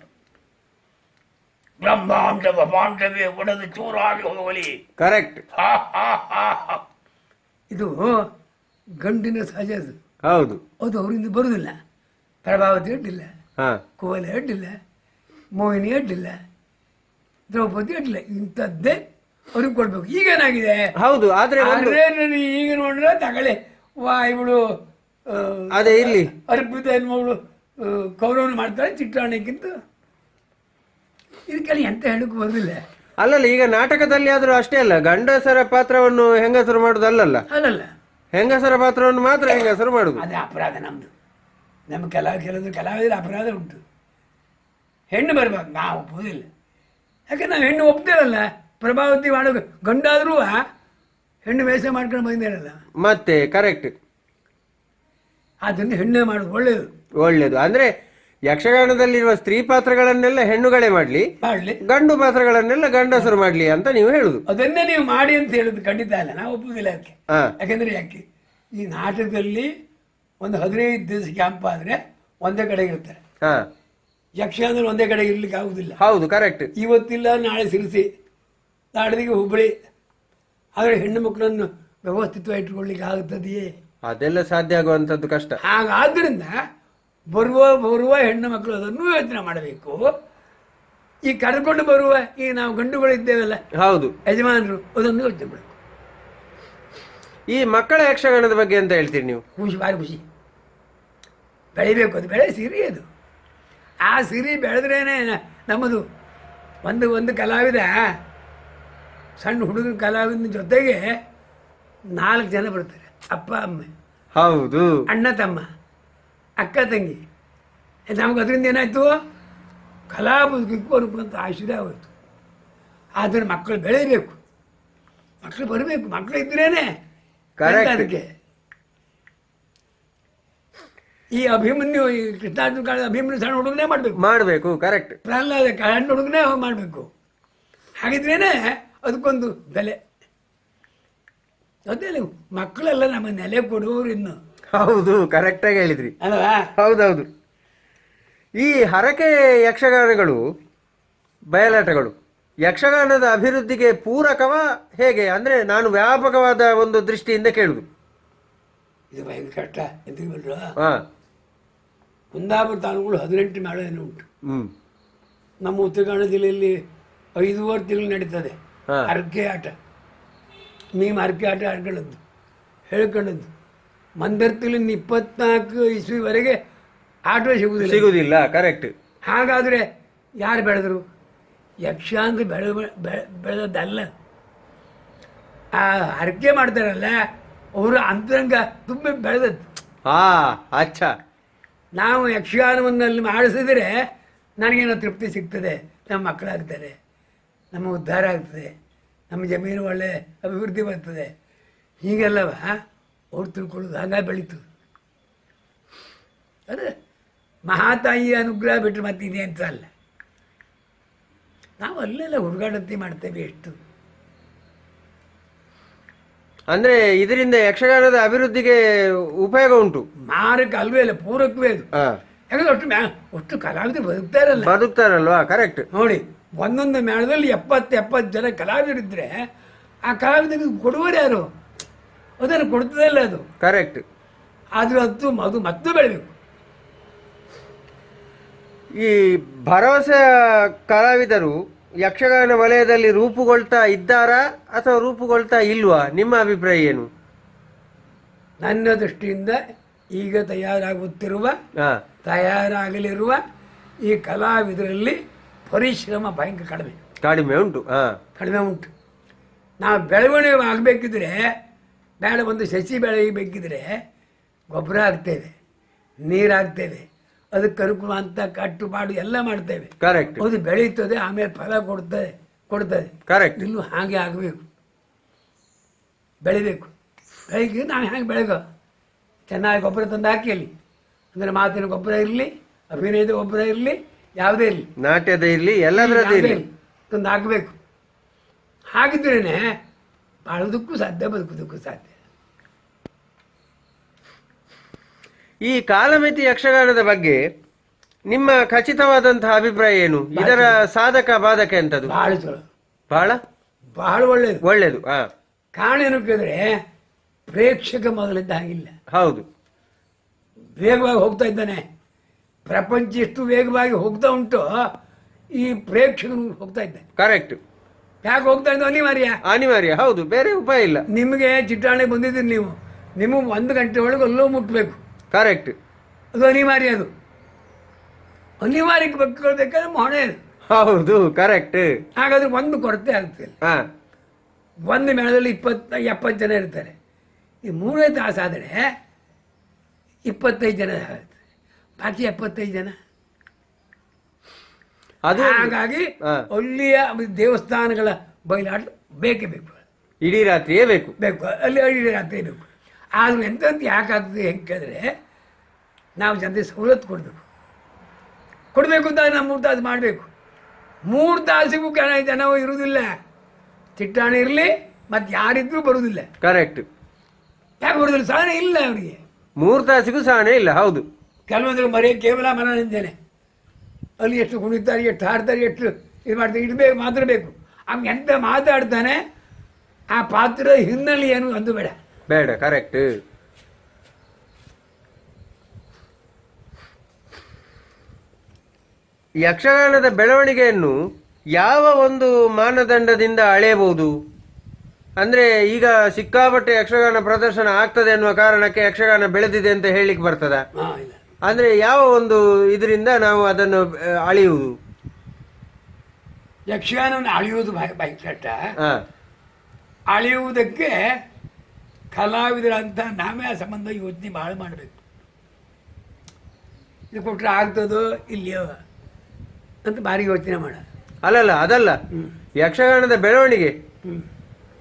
ಬ್ರಹ್ಮಾಂಡ ಬ್ರಹ್ಮಾಂಡವೇ ಒಡೆದು ಚೂರಾಗಿ ಹೋಗಲಿ. ಕರೆಕ್ಟ್. ಇದು ಗಂಡಿನ ಸಹಜ. ಹೌದು, ಅದು ಅವರಿಂದ ಬರುವುದಿಲ್ಲ. ಪ್ರಭಾವತಿ ಅಡ್ಡಿಲ್ಲ, ಕುವಲೆ ಅಡ್ಡಿಲ್ಲ, ಮೋಹಿನಿ ಅಡ್ಡಿಲ್ಲ, ದ್ರೌಪದಿ ಅಡ್ಡಿಲ್ಲ. ಇಂಥದ್ದೇ ಅವ್ರಿಗೆ ಕೊಡ್ಬೇಕು. ಈಗೇನಾಗಿದೆ? ಹೌದು. ಆದ್ರೆ ಈಗ ನೋಡ್ರೆ ತಗೊಳ್ಳಿ, ಇವಳು ಅದೇ ಇಲ್ಲಿ ಅರ್ಪಿತ ಹೆಣ್ಮಗಳು ಕೌರವನ ಮಾಡ್ತಾಳೆ ಚಿತ್ರಾನ್ನಕ್ಕಿಂತ. ಇದಕ್ಕೆಲ್ಲ ಎಂತ ಹೇಳಕ್ಕೆ ಬರೋದಿಲ್ಲ. ಅಲ್ಲಲ್ಲ, ಈಗ ನಾಟಕದಲ್ಲಿ ಆದ್ರೂ ಅಷ್ಟೇ ಅಲ್ಲ, ಗಂಡಸರ ಪಾತ್ರವನ್ನು ಹೆಂಗಸರು ಮಾಡುದು ಅಲ್ಲಲ್ಲ, ಹೆಂಗಸರ ಪಾತ್ರವನ್ನು ಮಾತ್ರ ಹೆಂಗಸರು ಮಾಡುದು. ಅದೇ ಅಪರಾಧ ನಮ್ದು. ನಮ್ಮ ಕೆಲವರು ಕಲಾವಿದರ ಅಪರಾಧ ಉಂಟು. ಹೆಣ್ಣು ಬರ್ಬೇಕು, ನಾವು ಒಪ್ಪುವುದಿಲ್ಲ. ಯಾಕೆ ನಾವು ಹೆಣ್ಣು ಒಪ್ತೇವಲ್ಲ. ಪ್ರಭಾವತಿ ಮಾಡೋ ಗಂಡಾದ್ರೂ ಹೆಣ್ಣು ವೇಷ ಮಾಡ್ಕೊಂಡು ಬಂದಿರಲ್ಲ ಮತ್ತೆ. ಕರೆಕ್ಟ್. ಅದನ್ನು ಹೆಣ್ಣೆ ಮಾಡೋದು ಒಳ್ಳೆಯದು. ಒಳ್ಳೇದು ಅಂದ್ರೆ ಯಕ್ಷಗಾನದಲ್ಲಿರುವ ಸ್ತ್ರೀ ಪಾತ್ರಗಳನ್ನೆಲ್ಲ ಹೆಣ್ಣುಗಳೇ ಮಾಡ್ಲಿ, ಗಂಡು ಪಾತ್ರಗಳನ್ನೆಲ್ಲ ಗಂಡಸರು ಮಾಡ್ಲಿ ಅಂತ ನೀವು ಹೇಳುದು. ಅದನ್ನೇ ನೀವು ಮಾಡಿ ಅಂತ ಹೇಳುದು ಖಂಡಿತ ಅಲ್ಲ, ನಾವು ಒಪ್ಪುದಿಲ್ಲ ಅದಕ್ಕೆ. ಯಾಕೆಂದ್ರೆ ಯಾಕೆ ಈ ನಾಟಕದಲ್ಲಿ ಒಂದು 15 ದಿವಸ ಕ್ಯಾಂಪ್ ಆದ್ರೆ ಒಂದೇ ಕಡೆಗೆ ಇರ್ತಾರೆ. ಯಕ್ಷಗಾನದಲ್ಲಿ ಒಂದೇ ಕಡೆಗೆ ಇರ್ಲಿಕ್ಕೆ ಆಗುದಿಲ್ಲ. ಹೌದು, ಕರೆಕ್ಟ್. ಇವತ್ತಿಲ್ಲ ನಾಳೆ ಸಿರಿಸಿ, ನಾಡಿಗೆ ಹುಬ್ಬಳ್ಳಿ. ಆದರೆ ಹೆಣ್ಣು ಮಕ್ಕಳನ್ನು ವ್ಯವಸ್ಥಿತವಾಗಿ ಇಟ್ಕೊಳ್ಳಿಕ್ಕೆ ಆಗುತ್ತದೆಯೇ? ಅದೆಲ್ಲ ಸಾಧ್ಯ ಆಗುವಂಥದ್ದು ಕಷ್ಟ. ಹಾಗಾದ್ರಿಂದ ಬರುವ ಹೆಣ್ಣು ಮಕ್ಕಳು ಅದನ್ನು ಯೋಚನೆ ಮಾಡಬೇಕು. ಈ ಕರೆದುಕೊಂಡು ಬರುವ ಈ ನಾವು ಗಂಡುಗಳು ಇದ್ದೇವಲ್ಲ, ಹೌದು, ಯಜಮಾನರು, ಅದನ್ನು ಯೋಚನೆ ಮಾಡಬೇಕು. ಈ ಮಕ್ಕಳ ಯಕ್ಷಗಾನದ ಬಗ್ಗೆ ಅಂತ ಹೇಳ್ತೀರಿ ನೀವು? ಖುಷಿ, ಭಾರಿ ಖುಷಿ. ಬೆಳಿಬೇಕು, ಅದು ಬೆಳೆ ಸಿರಿ. ಅದು ಆ ಸಿರಿ ಬೆಳೆದ್ರೇನೆ ನಮ್ಮದು. ಒಂದು ಕಲಾವಿದ, ಸಣ್ಣ ಹುಡುಗನ ಕಲಾವಿದನ ಜೊತೆಗೆ 4 ಜನ ಬರ್ತಾರೆ. ಅಪ್ಪ ಅಮ್ಮ, ಹೌದು, ಅಣ್ಣ ತಮ್ಮ, ಅಕ್ಕ ತಂಗಿ. ನಮ್ಗೆ ಅದರಿಂದ ಏನಾಯ್ತು? ಕಲಾ ಬದುಕಿಗೆ ಅಂತ ಆಶ್ಚರ್ಯ ಆಗೋಯ್ತು. ಆದರೆ ಮಕ್ಕಳು ಬೆಳೀಬೇಕು, ಮಕ್ಕಳು ಬರಬೇಕು. ಮಕ್ಕಳು ಇದ್ರೇನೆ ಅದಕ್ಕೆ. ಈ ಅಭಿಮನ್ಯು, ಈ ಕೃಷ್ಣಾರ್ಜುನ ಕಾಲದ ಅಭಿಮನ್ಯು ಸಣ್ಣ ಹುಡುಗನೇ ಮಾಡಬೇಕು. ಕರೆಕ್ಟ್. ಪ್ರಹ್ಲಾದ ಸಣ್ಣ ಹುಡುಗನೇ ಮಾಡಬೇಕು. ಹಾಗಿದ್ರೇನೆ ಅದಕ್ಕೊಂದು ಬೆಲೆ. ಅದೇ ಮಕ್ಕಳೆಲ್ಲ ನಮ್ಮ ನೆಲೆ ಕೊಡುವವರು ಇನ್ನು. ಹೌದು, ಕರೆಕ್ಟಾಗಿ ಹೇಳಿದ್ರಿ. ಅಲ್ವಾ? ಹೌದೌದು. ಈ ಹರಕೆ ಯಕ್ಷಗಾನಗಳು, ಬಯಲಾಟಗಳು ಯಕ್ಷಗಾನದ ಅಭಿವೃದ್ಧಿಗೆ ಪೂರಕವಾ ಹೇಗೆ? ಅಂದ್ರೆ ನಾನು ವ್ಯಾಪಕವಾದ ಒಂದು ದೃಷ್ಟಿಯಿಂದ ಕೇಳುದು. ಇದು ಭಯಂಕರ ಕಷ್ಟ. ಎಂತಕ್ಕೆ ಬಿಡ್ರ, ಕುಂದಾಪುರ ತಾಲೂಕುಗಳು 18 ಮೇಳ ಏನೋ ಉಂಟು. ನಮ್ಮ ಉತ್ತರ ಕನ್ನಡ ಜಿಲ್ಲೆಯಲ್ಲಿ 5.5 ತಿಂಗಳು ನಡೀತದೆ ಹರಕೆ ಆಟ. ಹರಕೆ ಆಟ ಹೇಳ್ಕೊಂಡದ್ದು ಮಂದರ್ತಿಲಿ 24 ಇಸ್ವಿವರೆಗೆ ಆಟ ಸಿಗುವುದಿಲ್ಲ. ಕರೆಕ್ಟ್. ಹಾಗಾದರೆ ಯಾರು ಬೆಳೆದರು? ಯಕ್ಷಗಾನ ಬೆಳೆದದ್ದಲ್ಲ. ಆ ಹರಕೆ ಮಾಡ್ತಾರಲ್ಲ ಅವರು ಅಂತರಂಗ ತುಂಬ ಬೆಳೆದದ್ದು. ನಾವು ಯಕ್ಷಗಾನವನ್ನಲ್ಲಿ ಮಾಡಿಸಿದರೆ ನನಗೇನೋ ತೃಪ್ತಿ ಸಿಗ್ತದೆ, ನಮ್ಮ ಮಕ್ಕಳಾಗ್ತಾರೆ, ನಮ್ಮ ಉದ್ಧಾರ ಆಗ್ತದೆ, ನಮ್ಮ ಜಮೀನು ಒಳ್ಳೆ ಅಭಿವೃದ್ಧಿ ಬರ್ತದೆ, ಹೀಗೆಲ್ಲವ ಅವ್ರು ತಿಳ್ಕೊಳ್ಳೋದು. ಹಾಗಾಗಿ ಬೆಳೀತು. ಅದೇ ಮಹಾತಾಯಿಯ ಅನುಗ್ರಹ ಬಿಟ್ಟರೆ ಮತ್ತಿದೆ ಅಂತ ಅಲ್ಲ. ನಾವು ಅಲ್ಲೆಲ್ಲ ಹುಡುಗಾಡಂತೆ ಮಾಡ್ತೇವೆ ಎಷ್ಟು. ಅಂದ್ರೆ ಇದರಿಂದ ಯಕ್ಷಗಾನದ ಅಭಿವೃದ್ಧಿಗೆ ಉಪಯೋಗ ಉಂಟು. ಮಾರಕ ಅಲ್ವೇ ಇಲ್ಲ, ಪೂರಕವೇ ಅದು. ಹಾ, ಯಾಕಂದ್ರೆ ಅಷ್ಟು ಕಲಾವಿದರು ಬದುಕ್ತಾರಲ್ವಾ? ಕರೆಕ್ಟ್. ನೋಡಿ, ಒಂದೊಂದು ಮೇಳದಲ್ಲಿ 70 ಜನ ಕಲಾವಿದರಿದ್ರೆ ಆ ಕಲಾವಿದರಿಗೆ ಕೊಡುವರು ಯಾರು? ಅದನ್ನು ಕೊಡ್ತದೇ ಇಲ್ಲ ಅದು. ಕರೆಕ್ಟ್. ಆದರೂ ಅದು ಮತ್ತೆ ಬೆಳಿಬೇಕು. ಈ ಭರವಸೆ ಕಲಾವಿದರು ಯಕ್ಷಗಾನ ವಲಯದಲ್ಲಿ ರೂಪುಗೊಳ್ತಾ ಇದ್ದಾರಾ ಅಥವಾ ರೂಪುಗೊಳ್ತಾ ಇಲ್ವಾ? ನಿಮ್ಮ ಅಭಿಪ್ರಾಯ ಏನು? ನನ್ನ ದೃಷ್ಟಿಯಿಂದ ಈಗ ತಯಾರಾಗಲಿರುವ ಈ ಕಲಾವಿದರಲ್ಲಿ ಪರಿಶ್ರಮ ಭಯಂಕರ ಕಡಿಮೆ ಉಂಟು. ಕಡಿಮೆ ಉಂಟು. ನಾವು ಬೆಳವಣಿಗೆ ಆಗಬೇಕಿದ್ರೆ, ಬೇಡ ಒಂದು ಸಸಿ ಬೆಳೆಯಬೇಕಿದ್ರೆ ಗೊಬ್ಬರ ಹಾಕ್ತೇವೆ, ನೀರು ಹಾಕ್ತೇವೆ, ಅದಕ್ಕೆ ಅನುಕೂಲ ಅಂತ ಕಟ್ಟುಪಾಡು ಎಲ್ಲ ಮಾಡ್ತೇವೆ. ಕರೆಕ್ಟ್. ಅದು ಬೆಳೀತದೆ, ಆಮೇಲೆ ಫಲ ಕೊಡ್ತದೆ. ಕರೆಕ್ಟ್. ಇಲ್ಲೂ ಹಾಗೆ ಆಗಬೇಕು, ಬೆಳಿಬೇಕು. ಬೆಳಗ್ಗೆ ನಾವು ಹೇಗೆ ಬೆಳಗೋ ಚೆನ್ನಾಗಿ ಗೊಬ್ಬರ ತಂದು ಹಾಕಿ ಅಲ್ಲಿ, ಅಂದರೆ ಮಾತಿನ ಗೊಬ್ಬರ ಇರಲಿ, ಅಭಿನಯದ ಗೊಬ್ಬರ ಇರಲಿ, ಯಾವುದೇ ಇರಲಿ, ನಾಟ್ಯದ ಇರಲಿ, ಎಲ್ಲದರದ್ದು ಇರಲಿ, ತಂದು ಹಾಕಬೇಕು. ಹಾಗಿದ್ರೇ ಬಾಳೋದಕ್ಕೂ ಸಾಧ್ಯ, ಬದುಕೋದಕ್ಕೂ ಸಾಧ್ಯ. ಈ ಕಾಲಮಿತಿ ಯಕ್ಷಗಾನದ ಬಗ್ಗೆ ನಿಮ್ಮ ಖಚಿತವಾದಂತಹ ಅಭಿಪ್ರಾಯ ಏನು? ಇದರ ಸಾಧಕ ಬಾಧಕ ಎಂತದ್ದು? ಭಾಳ ಚಲೋ, ಬಹಳ ಒಳ್ಳೇದು. ಒಳ್ಳೇದು. ಕಾರಣ ಏನು ಕೇಳಿದ್ರೆ, ಪ್ರೇಕ್ಷಕ ಮೊದಲಿದ್ದ ಹಾಗಿಲ್ಲ. ಹೌದು, ವೇಗವಾಗಿ ಹೋಗ್ತಾ ಇದ್ದಾನೆ. ಪ್ರಪಂಚ ಎಷ್ಟು ವೇಗವಾಗಿ ಹೋಗ್ತಾ ಉಂಟು, ಈ ಪ್ರೇಕ್ಷಕನು ಹೋಗ್ತಾ ಇದ್ದಾನೆ. ಕರೆಕ್ಟ್. ಯಾಕೆ ಹೋಗ್ತಾ ಇದ್ದು? ಅನಿವಾರ್ಯ. ಹೌದು, ಬೇರೆ ಉಪಾಯ ಇಲ್ಲ. ನಿಮಗೆ ಚಿಟ್ಟಾಣೆ ಬಂದಿದ್ದೀರಿ, ನಿಮಗೆ 1 ಗಂಟೆ ಒಳಗೆ ಅಲ್ಲೋ ಮುಟ್ಬೇಕು. ಕರೆಕ್ಟ್. ಅದು ಅನಿವಾರ್ಯ. ಅದು ಅನಿವಾರ್ಯಕ್ಕೆ ಬೇಕಂದ್ರೆ ಮೊಣೆ ಅದು. ಹೌದು, ಕರೆಕ್ಟ್. ಹಾಗಾದ್ರೆ ಒಂದು ಕೊರತೆ ಆಗ್ತದೆ. ಒಂದು ಮೇಳದಲ್ಲಿ 20-70 ಜನ ಇರ್ತಾರೆ. ಈ 3 ತಾಸು ಆದರೆ 25 ಜನ ಆಗುತ್ತೆ, ಬಾಕಿ 75 ಜನ. ಅದು ಹಾಗಾಗಿ ಅಲ್ಲಿಯ ದೇವಸ್ಥಾನಗಳ ಬಯಲಾಟ ಬೇಕೇ ಬೇಕು, ಇಡೀ ರಾತ್ರಿಯೇ ಬೇಕು. ಅಲ್ಲಿ ಇಡೀ ರಾತ್ರಿ ಬೇಕು. ಆದ್ರೂ ಎಂತಂತ ಯಾಕಾಗ್ತದೆ ಹೆಂಗೆ ಕೇಳಿದ್ರೆ, ನಾವು ಜನತೆ ಸವಲತ್ತು ಕೊಡಬೇಕು ಅಂತ ನಾವು 3 ತಾಸು ಮಾಡಬೇಕು. 3 ತಾಸಿಗೂ ಜನ ಇರುವುದಿಲ್ಲ. ಚಿಟ್ಟಾಣಿ ಇರಲಿ, ಮತ್ತು ಯಾರಿದ್ರೂ ಬರುವುದಿಲ್ಲ. ಕರೆಕ್ಟ್. ಯಾಕೆ ಬರುವುದಿಲ್ಲ? ಸಹನೆ ಇಲ್ಲ ಅವರಿಗೆ. 3 ತಾಸಿಗೂ ಸಹನೆ ಇಲ್ಲ. ಹೌದು. ಕೆಲವೊಂದು ಕೇವಲ ಮನೋರಂಜನೆ, ಅಲ್ಲಿ ಎಷ್ಟು ಕುಣಿತಾರೆ, ಎಷ್ಟು ಹಾಡ್ತಾರೆ, ಎಷ್ಟು ಇದು ಮಾಡ್ತಾರೆ, ಇಡಬೇಕು ಮಾತ್ರ ಬೇಕು. ಅವ್ನು ಎಂತ ಮಾತಾಡ್ತಾನೆ, ಆ ಪಾತ್ರದ ಹಿನ್ನೆಲೆ ಏನು ಅಂದು ಬೇಡ. ಕರೆಕ್ಟ್. ಯಕ್ಷಗಾನದ ಬೆಳವಣಿಗೆಯನ್ನು ಯಾವ ಒಂದು ಮಾನದಂಡದಿಂದ ಅಳೆಯಬಹುದು? ಅಂದ್ರೆ ಈಗ ಸಿಕ್ಕಾಪಟ್ಟೆ ಯಕ್ಷಗಾನ ಪ್ರದರ್ಶನ ಆಗ್ತದೆ ಅನ್ನುವ ಕಾರಣಕ್ಕೆ ಯಕ್ಷಗಾನ ಬೆಳೆದಿದೆ ಅಂತ ಹೇಳಿಕ್ ಬರ್ತದ? ಅಂದ್ರೆ ಯಾವ ಒಂದು ಇದರಿಂದ ನಾವು ಅದನ್ನು ಅಳೆಯುವುದು? ಯಕ್ಷಗಾನವನ್ನು ಅಳೆಯುವುದು ಕಷ್ಟ. ಅಳೆಯುವುದಕ್ಕೆ ಕಲಾವಿದರಂತ ನಾವೇ ಆ ಸಂಬಂಧ ಯೋಚನೆ ಭಾಳ ಮಾಡಬೇಕು. ಇದು ಕೊಟ್ಟರೆ ಆಗ್ತದೋ ಇಲ್ಲಿಯೋ ಅಂತ ಭಾರಿ ಯೋಚನೆ ಮಾಡ. ಅದಲ್ಲ ಯಕ್ಷಗಾನದ ಬೆಳವಣಿಗೆ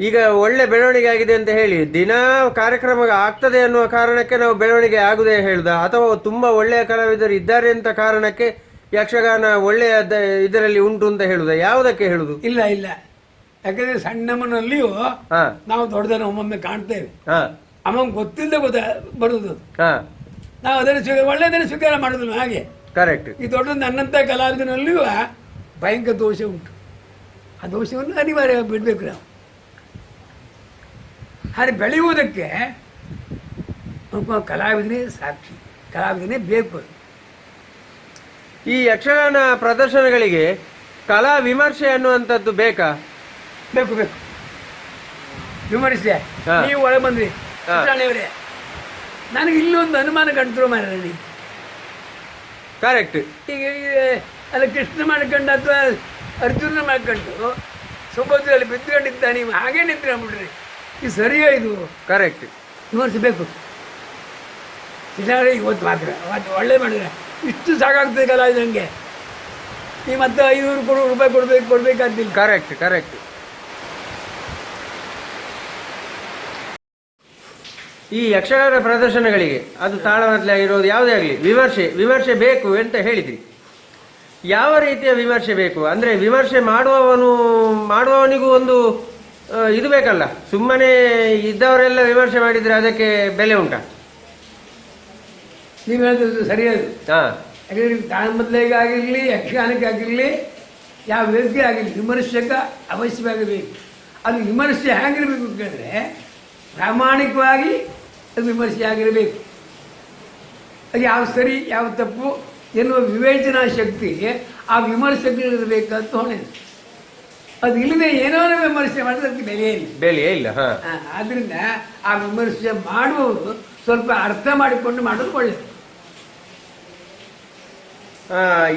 ಈಗ ಒಳ್ಳೆ ಬೆಳವಣಿಗೆ ಆಗಿದೆ ಅಂತ ಹೇಳಿ ದಿನ ಕಾರ್ಯಕ್ರಮ ಆಗ್ತದೆ ಅನ್ನುವ ಕಾರಣಕ್ಕೆ ನಾವು ಬೆಳವಣಿಗೆ ಆಗುದೇ ಹೇಳುದ, ಅಥವಾ ತುಂಬಾ ಒಳ್ಳೆಯ ಕಲಾವಿದರು ಇದ್ದಾರೆ ಅಂತ ಕಾರಣಕ್ಕೆ ಯಕ್ಷಗಾನ ಒಳ್ಳೆಯ ಇದರಲ್ಲಿ ಉಂಟು ಅಂತ ಹೇಳುದ? ಯಾವುದಕ್ಕೆ ಹೇಳುದು? ಇಲ್ಲ. ಯಾಕಂದ್ರೆ ಸಣ್ಣಮ್ಮನಲ್ಲಿಯೂ ನಾವು ದೊಡ್ಡದನ್ನು ಒಮ್ಮೊಮ್ಮೆ ಕಾಣ್ತೇವೆ. ಅಮ್ಮಂಗೆ ಗೊತ್ತಿಲ್ಲದೆ ಬರುವುದು. ನಾವು ಅದನ್ನು ಒಳ್ಳೆಯದನ್ನು ಸ್ವೀಕಾರ ಮಾಡುದಿಲ್ಲ. ಹಾಗೆ ಕರೆಕ್ಟ್. ಈ ದೊಡ್ಡ ನನ್ನಂಥ ಕಲಾವಿದನಲ್ಲಿಯೂ ಭಯಂಕರ ದೋಷ ಉಂಟು. ಆ ದೋಷವನ್ನು ಅನಿವಾರ್ಯ ಬಿಡಬೇಕು ನಾವು. ಹಾಗೆ ಬೆಳೆಯುವುದಕ್ಕೆ ಕಲಾವಿದನೇ ಸಾಕ್ಷಿ, ಕಲಾವಿದನೇ ಬೇಕು. ಈ ಯಕ್ಷಗಾನ ಪ್ರದರ್ಶನಗಳಿಗೆ ಕಲಾ ವಿಮರ್ಶೆ ಅನ್ನುವಂಥದ್ದು ಬೇಕಾ? ಬೇಕು. ವಿಮರ್ಶೆ ನೀವು ಒಳಗೆ ಬಂದ್ರಿ ಅವರೇ, ನನಗೆ ಇಲ್ಲೊಂದು ಅನುಮಾನ ಕಂಡ್ರು ಮಾರಿ. ಕರೆಕ್ಟ್. ಈಗ ಅಲ್ಲ ಕೃಷ್ಣ ಮಾಡ್ಕೊಂಡು ಅಥವಾ ಅರ್ಜುನ ಮಾಡ್ಕೊಂಡು ಸುಭದ್ರಲ್ಲಿ ಬಿದ್ದುಕೊಂಡಿದ್ದ, ನೀವು ಹಾಗೇ ನಿಂತ್ಕೊಂಡ್ಬಿಡ್ರಿ, ಇದು ಸರಿಯೋ ಇದು? ಕರೆಕ್ಟ್. ವಿಮರ್ಶಿಸಬೇಕು. ಇಲ್ಲ ಇವತ್ತು ಮಾತ್ರ ಒಳ್ಳೆ ಮಾಡಿದ್ರೆ ಇಷ್ಟು ಸಾಕಾಗ್ತದೆ ಕಲಾವಿದಂಗೆ. ನೀವು ಮತ್ತೆ 500 ರೂಪಾಯಿ ಕೊಡ್ಬೇಕಾಗ್ತಿಲ್ಲ. ಕರೆಕ್ಟ್. ಈ ಯಕ್ಷಗಾನ ಪ್ರದರ್ಶನಗಳಿಗೆ ಅದು ತಾಳಮದ್ದಲೆ ಆಗಿರೋದು ಯಾವುದೇ ಆಗಲಿ ವಿಮರ್ಶೆ ಬೇಕು ಅಂತ ಹೇಳಿದ್ರಿ. ಯಾವ ರೀತಿಯ ವಿಮರ್ಶೆ ಬೇಕು ಅಂದರೆ ವಿಮರ್ಶೆ ಮಾಡುವವನಿಗೂ ಒಂದು ಇದು ಬೇಕಲ್ಲ. ಸುಮ್ಮನೆ ಇದ್ದವರೆಲ್ಲ ವಿಮರ್ಶೆ ಮಾಡಿದರೆ ಅದಕ್ಕೆ ಬೆಲೆ ಉಂಟಾ? ನೀವು ಹೇಳಿದ್ರು ಸರಿಯಾದ. ಹಾಂ, ಯಾಕಂದರೆ ತಾಳಮದ್ದಲೆಗೆ ಆಗಿರಲಿ, ಯಕ್ಷಗಾನಕ್ಕಾಗಿರಲಿ, ಯಾವ ವ್ಯಕ್ತಿ ಆಗಿರಲಿ ವಿಮರ್ಶಕ ಅವಶ್ಯವಾಗಬೇಕು. ಅದು ವಿಮರ್ಶೆ ಹೇಗಿರಬೇಕು ಅಂತ ಹೇಳಿದ್ರೆ ಪ್ರಾಮಾಣಿಕವಾಗಿ ಅದು ವಿಮರ್ಶೆ ಆಗಿರಬೇಕು. ಅದು ಯಾವ ಸರಿ ಯಾವ ತಪ್ಪು ಎನ್ನುವ ವಿವೇಚನಾ ಶಕ್ತಿ ಆ ವಿಮರ್ಶಕರಿರಬೇಕಂತ ಹೊಣೆ. ಅದು ಇಲ್ಲದೆ ಏನೋ ವಿಮರ್ಶೆ ಮಾಡಿದ್ರೆ ಅದಕ್ಕೆ ಬೆಲೆಯೇ ಇಲ್ಲ. ಆದ್ದರಿಂದ ಆ ವಿಮರ್ಶೆ ಮಾಡುವವರು ಸ್ವಲ್ಪ ಅರ್ಥ ಮಾಡಿಕೊಂಡು ಮಾಡೋದು ಒಳ್ಳೆಯದು.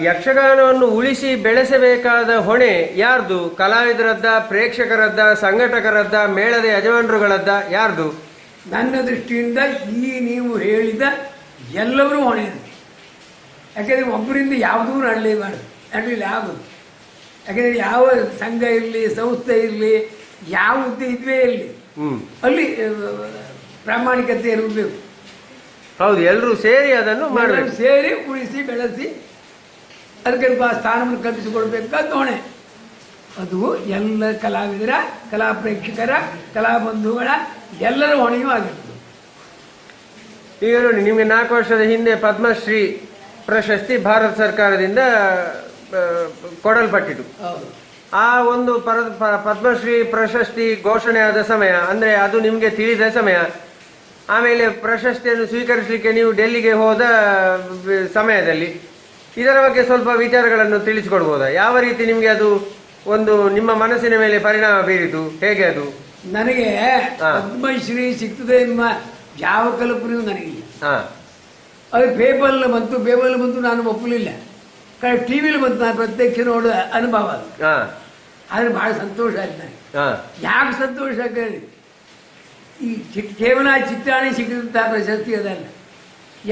ಯಕ್ಷಗಾನವನ್ನು ಉಳಿಸಿ ಬೆಳೆಸಬೇಕಾದ ಹೊಣೆ ಯಾರ್ದು? ಕಲಾವಿದರದ್ದ, ಪ್ರೇಕ್ಷಕರದ್ದ, ಸಂಘಟಕರದ್ದ, ಮೇಳದ ಯಜಮಾನರುಗಳದ್ದ, ಯಾರ್ದು? ನನ್ನ ದೃಷ್ಟಿಯಿಂದ ನೀವು ಹೇಳಿದ ಎಲ್ಲರೂ ಹೊಣೆ ಇರುತ್ತೆ. ಯಾಕೆಂದರೆ ಒಬ್ಬರಿಂದ ಯಾವುದೂ ನಡಲಿಲ್ಲ ಆಗೋದು. ಯಾಕೆಂದರೆ ಯಾವ ಸಂಘ ಇರಲಿ, ಸಂಸ್ಥೆ ಇರಲಿ, ಯಾವ ಹುದ್ದೆ ಇದ್ವೇ ಇರಲಿ, ಅಲ್ಲಿ ಪ್ರಾಮಾಣಿಕತೆ ಇರಬೇಕು. ಹೌದು, ಎಲ್ಲರೂ ಸೇರಿ ಅದನ್ನು ಮಾಡಬೇಕು. ಸೇರಿ ಉಳಿಸಿ ಬೆಳೆಸಿ ಅದಕ್ಕೆ ಸ್ಥಾನವನ್ನು ಕಲ್ಪಿಸಿಕೊಡ್ಬೇಕಾದ ಹೊಣೆ. ಅದು ಎಲ್ಲ ಕಲಾವಿದರ, ಕಲಾ ಪ್ರೇಕ್ಷಕರ, ಕಲಾ ಬಂಧುಗಳ ಎಲ್ಲರ ಹೊಣೆಯೂ ಆಗಿರ್ತದೆ. ಈಗ ನೋಡಿ, ನಿಮಗೆ 4 ವರ್ಷದ ಹಿಂದೆ ಪದ್ಮಶ್ರೀ ಪ್ರಶಸ್ತಿ ಭಾರತ ಸರ್ಕಾರದಿಂದ ಕೊಡಲ್ಪಟ್ಟಿತು. ಆ ಒಂದು ಪದ್ಮಶ್ರೀ ಪ್ರಶಸ್ತಿ ಘೋಷಣೆ ಆದ ಸಮಯ ಅಂದರೆ ಅದು ನಿಮಗೆ ತಿಳಿದ ಸಮಯ. ಆಮೇಲೆ ಪ್ರಶಸ್ತಿಯನ್ನು ಸ್ವೀಕರಿಸಲಿಕ್ಕೆ ನೀವು ಡೆಲ್ಲಿಗೆ ಹೋದ ಸಮಯದಲ್ಲಿ ಇದರ ಬಗ್ಗೆ ಸ್ವಲ್ಪ ವಿಚಾರಗಳನ್ನು ತಿಳಿಸಿಕೊಡ್ಬೋದಾ? ಯಾವ ರೀತಿ ನಿಮಗೆ ಅದು ಒಂದು ನಿಮ್ಮ ಮನಸ್ಸಿನ ಮೇಲೆ ಪರಿಣಾಮ ಬೀರಿತು? ಹೇಗೆ ಅದು? ನನಗೆ ಪದ್ಮಶ್ರೀ ಸಿಗ್ತದೆ ಎನ್ನುವ ಯಾವ ಕಲ್ಪನೆಯೂ ನನಗಿಲ್ಲ. ಅದು ಪೇಪರ್ಲ್ಲಿ ಬಂತು, ನಾನು ಒಪ್ಪಲಿಲ್ಲ. ಟಿ ವಿಲಿ ಬಂತು, ನಾನು ಪ್ರತ್ಯಕ್ಷ ನೋಡುವ ಅನುಭವ ಅದು. ಆದರೆ ಭಾಳ ಸಂತೋಷ ಆಯ್ತು ನನಗೆ. ಯಾಕೆ ಸಂತೋಷ ಕೇಳಿ, ಈ ಕೇವಲ ಚಿತ್ರಾಣಿ ಸಿಕ್ಕಿದಂತಹ ಪ್ರಶಸ್ತಿ ಅದಲ್ಲ,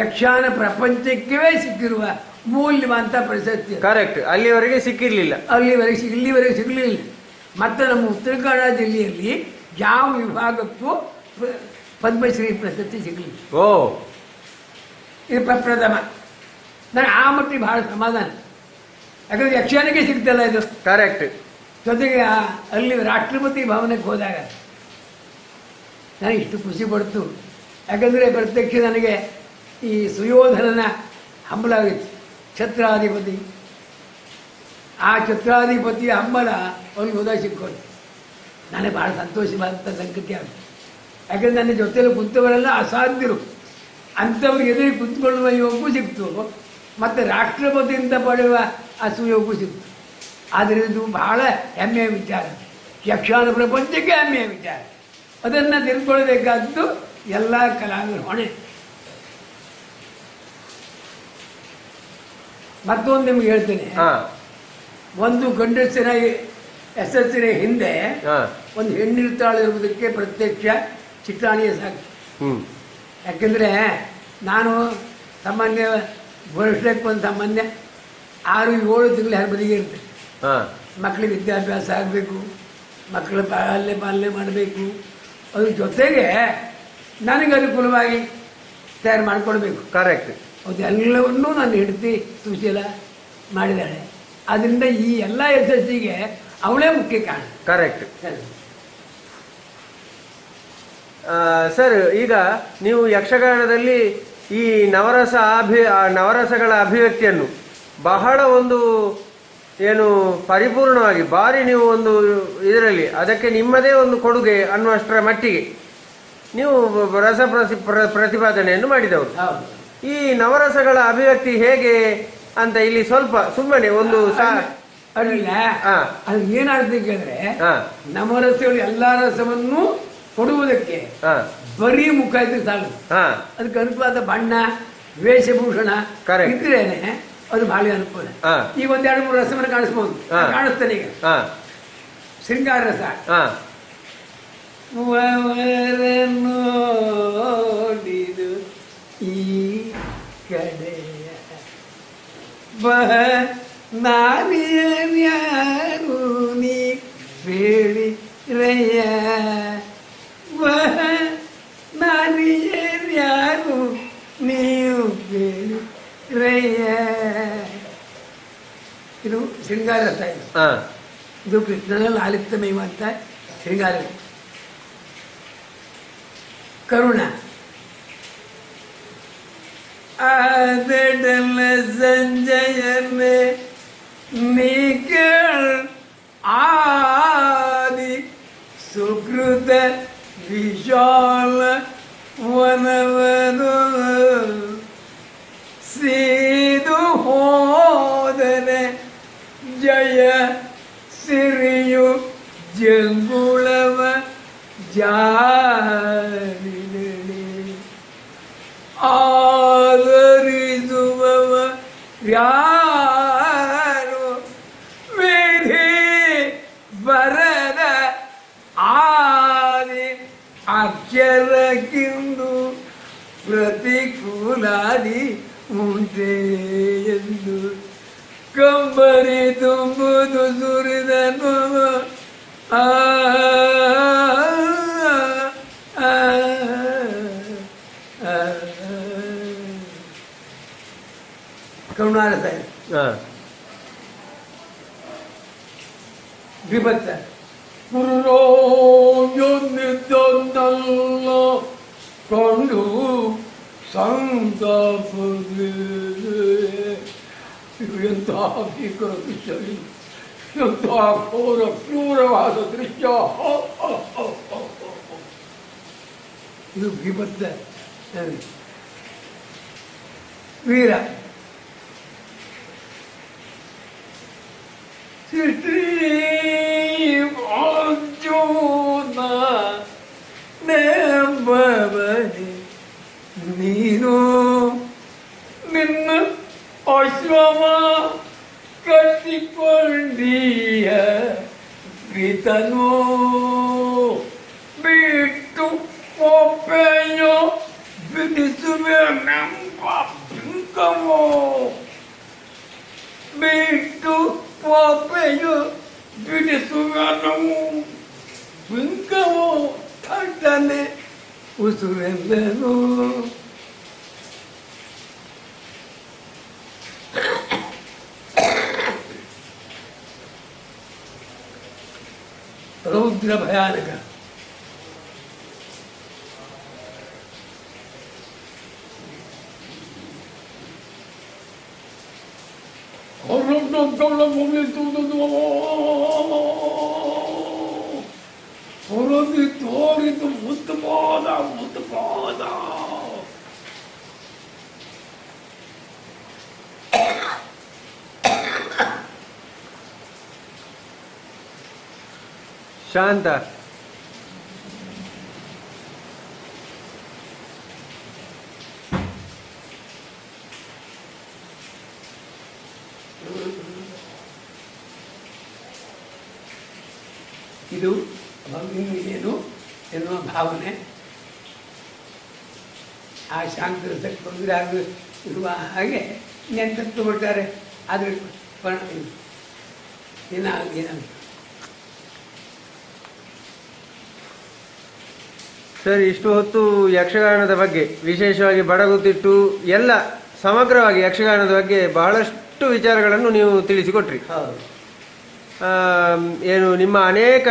ಯಕ್ಷಗಾನ ಪ್ರಪಂಚಕ್ಕೆ ಸಿಕ್ಕಿರುವ ಮೂಲ್ಯವಂತ ಪ್ರಶಸ್ತಿ. ಕರೆಕ್ಟ್, ಅಲ್ಲಿವರೆಗೆ ಸಿಕ್ಕಿರಲಿಲ್ಲ. ಇಲ್ಲಿವರೆಗೆ ಸಿಗಲಿಲ್ಲ. ಮತ್ತು ನಮ್ಮ ಉತ್ತರ ಕನ್ನಡ ಜಿಲ್ಲೆಯಲ್ಲಿ ಯಾವ ವಿಭಾಗಕ್ಕೂ ಪದ್ಮಶ್ರೀ ಪ್ರಶಸ್ತಿ ಸಿಗಲಿಲ್ಲ. ಇದು ಪ್ರಪ್ರಥಮ. ನನಗೆ ಆ ಮಟ್ಟಿಗೆ ಬಹಳ ಸಮಾಧಾನ. ಯಾಕಂದರೆ ಯಕ್ಷಗಾನಕ್ಕೆ ಸಿಗ್ತಲ್ಲ ಇದು. ಕರೆಕ್ಟ್. ಜೊತೆಗೆ ಅಲ್ಲಿ ರಾಷ್ಟ್ರಪತಿ ಭವನಕ್ಕೆ ಹೋದಾಗ ನನಗೆ ಇಷ್ಟು ಖುಷಿ ಪಡ್ತು. ಯಾಕಂದರೆ ಪ್ರತ್ಯಕ್ಷ ನನಗೆ ಈ ಸುಯೋಧನನ ಹಂಬಲ ಆಗಿತ್ತು, ಛತ್ರಾಧಿಪತಿ. ಆ ಛತ್ರಾಧಿಪತಿಯ ಹಂಬಲ ಅವ್ರಿಗೆ ಹೋದಾಗ ಸಿಕ್ಕೋದು ನನಗೆ ಭಾಳ ಸಂತೋಷವಾದಂಥ ಸಂಗತಿ ಆಗುತ್ತೆ. ಯಾಕಂದರೆ ನನ್ನ ಜೊತೆಯಲ್ಲಿ ಕುಂತವರೆಲ್ಲ ಅಸಾಧ್ಯರು, ಅಂಥವ್ರಿಗೆ ಎದುರಿಗೆ ಕುಂತ್ಕೊಳ್ಳುವ ಯೋಗವೂ ಸಿಕ್ತು, ಮತ್ತು ರಾಷ್ಟ್ರಪತಿಯಿಂದ ಪಡೆಯುವ ಆ ಸುಯೋಗವೂ ಸಿಕ್ತು. ಆದರೆ ಇದು ಬಹಳ ಹೆಮ್ಮೆಯ ವಿಚಾರ, ಯಕ್ಷಗಾನ ಪ್ರಪಂಚಕ್ಕೆ ಹೆಮ್ಮೆಯ ವಿಚಾರ. ಅದನ್ನು ತಿಳ್ಕೊಳ್ಬೇಕಾದ್ದು ಎಲ್ಲ ಕಲಾವಿದರ ಹೊಣೆ. ಮತ್ತೊಂದು ನಿಮ್ಗೆ ಹೇಳ್ತೇನೆ, ಒಂದು ಗಂಡಸಿನ ಯಶಸ್ಸಿನ ಹಿಂದೆ ಒಂದು ಹೆಣ್ಣಿರ್ತಾಳೆ ಇರುವುದಕ್ಕೆ ಪ್ರತ್ಯಕ್ಷ ಚಿತ್ರಾಣಿಯ ಸಾಕು. ಯಾಕೆಂದರೆ ನಾನು ಸಾಮಾನ್ಯ ವರ್ಷಕ್ಕೆ ಒಂದು ಸಾಮಾನ್ಯ 6-7 ತಿಂಗಳು ಹರಬದಿಗೆ ಇರ್ತೇನೆ. ಮಕ್ಕಳಿಗೆ ವಿದ್ಯಾಭ್ಯಾಸ ಆಗಬೇಕು, ಮಕ್ಕಳ ಪಾಲನೆ ಮಾಡಬೇಕು, ಅದ್ರ ಜೊತೆಗೆ ನನಗೆ ಅನುಕೂಲವಾಗಿ ತಯಾರು ಮಾಡಿಕೊಡ್ಬೇಕು. ಕರೆಕ್ಟ್. ಅದೆಲ್ಲವನ್ನೂ ನಾನು ಹೆಂಡತಿ ಸುಶೀಲ ಮಾಡಿದ್ದಾಳೆ. ಆದ್ದರಿಂದ ಈ ಎಲ್ಲ ಯಶಸ್ಸಿಗೆ ಅವಳೇ ಮುಖ್ಯ ಕಾರಣ. Correct sir. ಈಗ ನೀವು ಯಕ್ಷಗಾನದಲ್ಲಿ ಈ ನವರಸಗಳ ಅಭಿವ್ಯಕ್ತಿಯನ್ನು ಬಹಳ ಒಂದು ಏನು ಪರಿಪೂರ್ಣವಾಗಿ ಭಾರಿ ನೀವು ಒಂದು ಇದರಲ್ಲಿ ಅದಕ್ಕೆ ನಿಮ್ಮದೇ ಒಂದು ಕೊಡುಗೆ ಅನ್ನುವಷ್ಟರ ಮಟ್ಟಿಗೆ ನೀವು ರಸ ಪ್ರತಿಪಾದನೆಯನ್ನು ಮಾಡಿದವರು. ಈ ನವರಸಗಳ ಅಭಿವ್ಯಕ್ತಿ ಹೇಗೆ ಅಂತ ಇಲ್ಲಿ ಸ್ವಲ್ಪ ಸುಮ್ಮನೆ ಒಂದು ಅಡಿಲ್ಲ. ಅದು ಏನಾಗುತ್ತೆ ಕೇಳಿದ್ರೆ, ನವರಸಗಳು ಎಲ್ಲಾ ರಸವನ್ನು ಕೊಡುವುದಕ್ಕೆ ಬರೀ ಮುಖ ಇದ್ರೆ ಸಾಲದು. ಅದಕ್ಕೆ ಅನುಕೂಲವಾದ ಬಣ್ಣ, ವೇಷಭೂಷಣ ಇದ್ರೇನೆ ಅದು ಬಹಳ ಅನುಕೂಲ. ಈಗ 1-2-3 ರಸವನ್ನು ಕಾಣಿಸ್ಬೋದು, ಕಾಣಿಸ್ತಾನೆ. ಈಗ ಶೃಂಗಾರ ರಸ ನೋಡಿದು ಈ ಕಡೆಯ ನಾರಿಯರು ನೀ ಬೇಡಿ ರಯ್ಯ ನಾರಿಯ ಹಾ ಇದು ಕೃಷ್ಣನ ಲಾಲಿತ್ಯಮೇವ ಅಂತ ಶೃಂಗಾರ. ಕರುಣ ಆದಡಲ ಸಂಜಯನೆ ನಿಕಳ ಆದಿ ಸುಕೃತ ವಿಶಾಲ ವನವನು ಸೀದು ಹೋದರೆ ಜಯ ಸಿರಿಯು ಜಂಗುಳವ ಜಾರಿನಡೆ ಆದರಿಸುವವ ಯಾರು ವಿಧಿ ಬರದ ಆದಿ ಅಕ್ಷರಕ್ಕಿಂದು ಪ್ರತಿಕೂಲಾದಿ ಉಂಟೆ ಎಂದು ಕಂಬರಿ ತುಂಬುದು ಸುರಿದನು. ಆ ಕರುಣಾರಸ ವಿಭತ್ತ ಗುರುರೋನ್ನಿದ್ದೊಂದಲ್ಲ ಕೊಂಡು ಸಂತಾಪದೆ. ಎಂಥ ಭೀಕರ ದೃಶ್ಯ, ಎಂಥ ಘೋರ ಕ್ರೂರವಾದ ದೃಶ್ಯ. ಇದು ವಿಭತ್ತ ವೀರ. ಸೃಷ್ಟಿ ಅರ್ಜುನ ನೆಂಬವನೆ ನೀನು ನಿನ್ನ ಅಶ್ವವ ಕಟ್ಟಿಕೊಂಡೀಯ ಪ್ರೀತನು ಬಿಟ್ಟು ಒಪ್ಪೆಯೋ ಬಿಡಿಸುವೆ ನಂಬ ಬಿಂಕವೋ ಬಿಟ್ಟು ಒಪ್ಪೆಯೋ ಬಿಡಿಸುವೆ ನಾವು ಬಿಂಕವೋ ಥಟ್ಟನೆ ಉಸುರೆಂದನು. ರೌದ್ರ ಭಯಾನಕ. ಹೊರದಿ ತೋರಿದು ಮುತ್ತುಪಾದ ಮುತ್ತುಪಾದ. ಶಾಂತ ಇದು ಏನು ಎನ್ನುವ ಭಾವನೆ ಆ ಶಾಂತ ತೊಂದರೆ ಇರುವ ಹಾಗೆ ನೆನಪು ಕೊಡ್ತಾರೆ. ಆದರೆ ಏನಾಗ ಸರ್, ಇಷ್ಟು ಹೊತ್ತು ಯಕ್ಷಗಾನದ ಬಗ್ಗೆ, ವಿಶೇಷವಾಗಿ ಬಡಗುತಿಟ್ಟು ಎಲ್ಲ ಸಮಗ್ರವಾಗಿ ಯಕ್ಷಗಾನದ ಬಗ್ಗೆ ಬಹಳಷ್ಟು ವಿಚಾರಗಳನ್ನು ನೀವು ತಿಳಿಸಿಕೊಟ್ರಿ. ಏನು ನಿಮ್ಮ ಅನೇಕ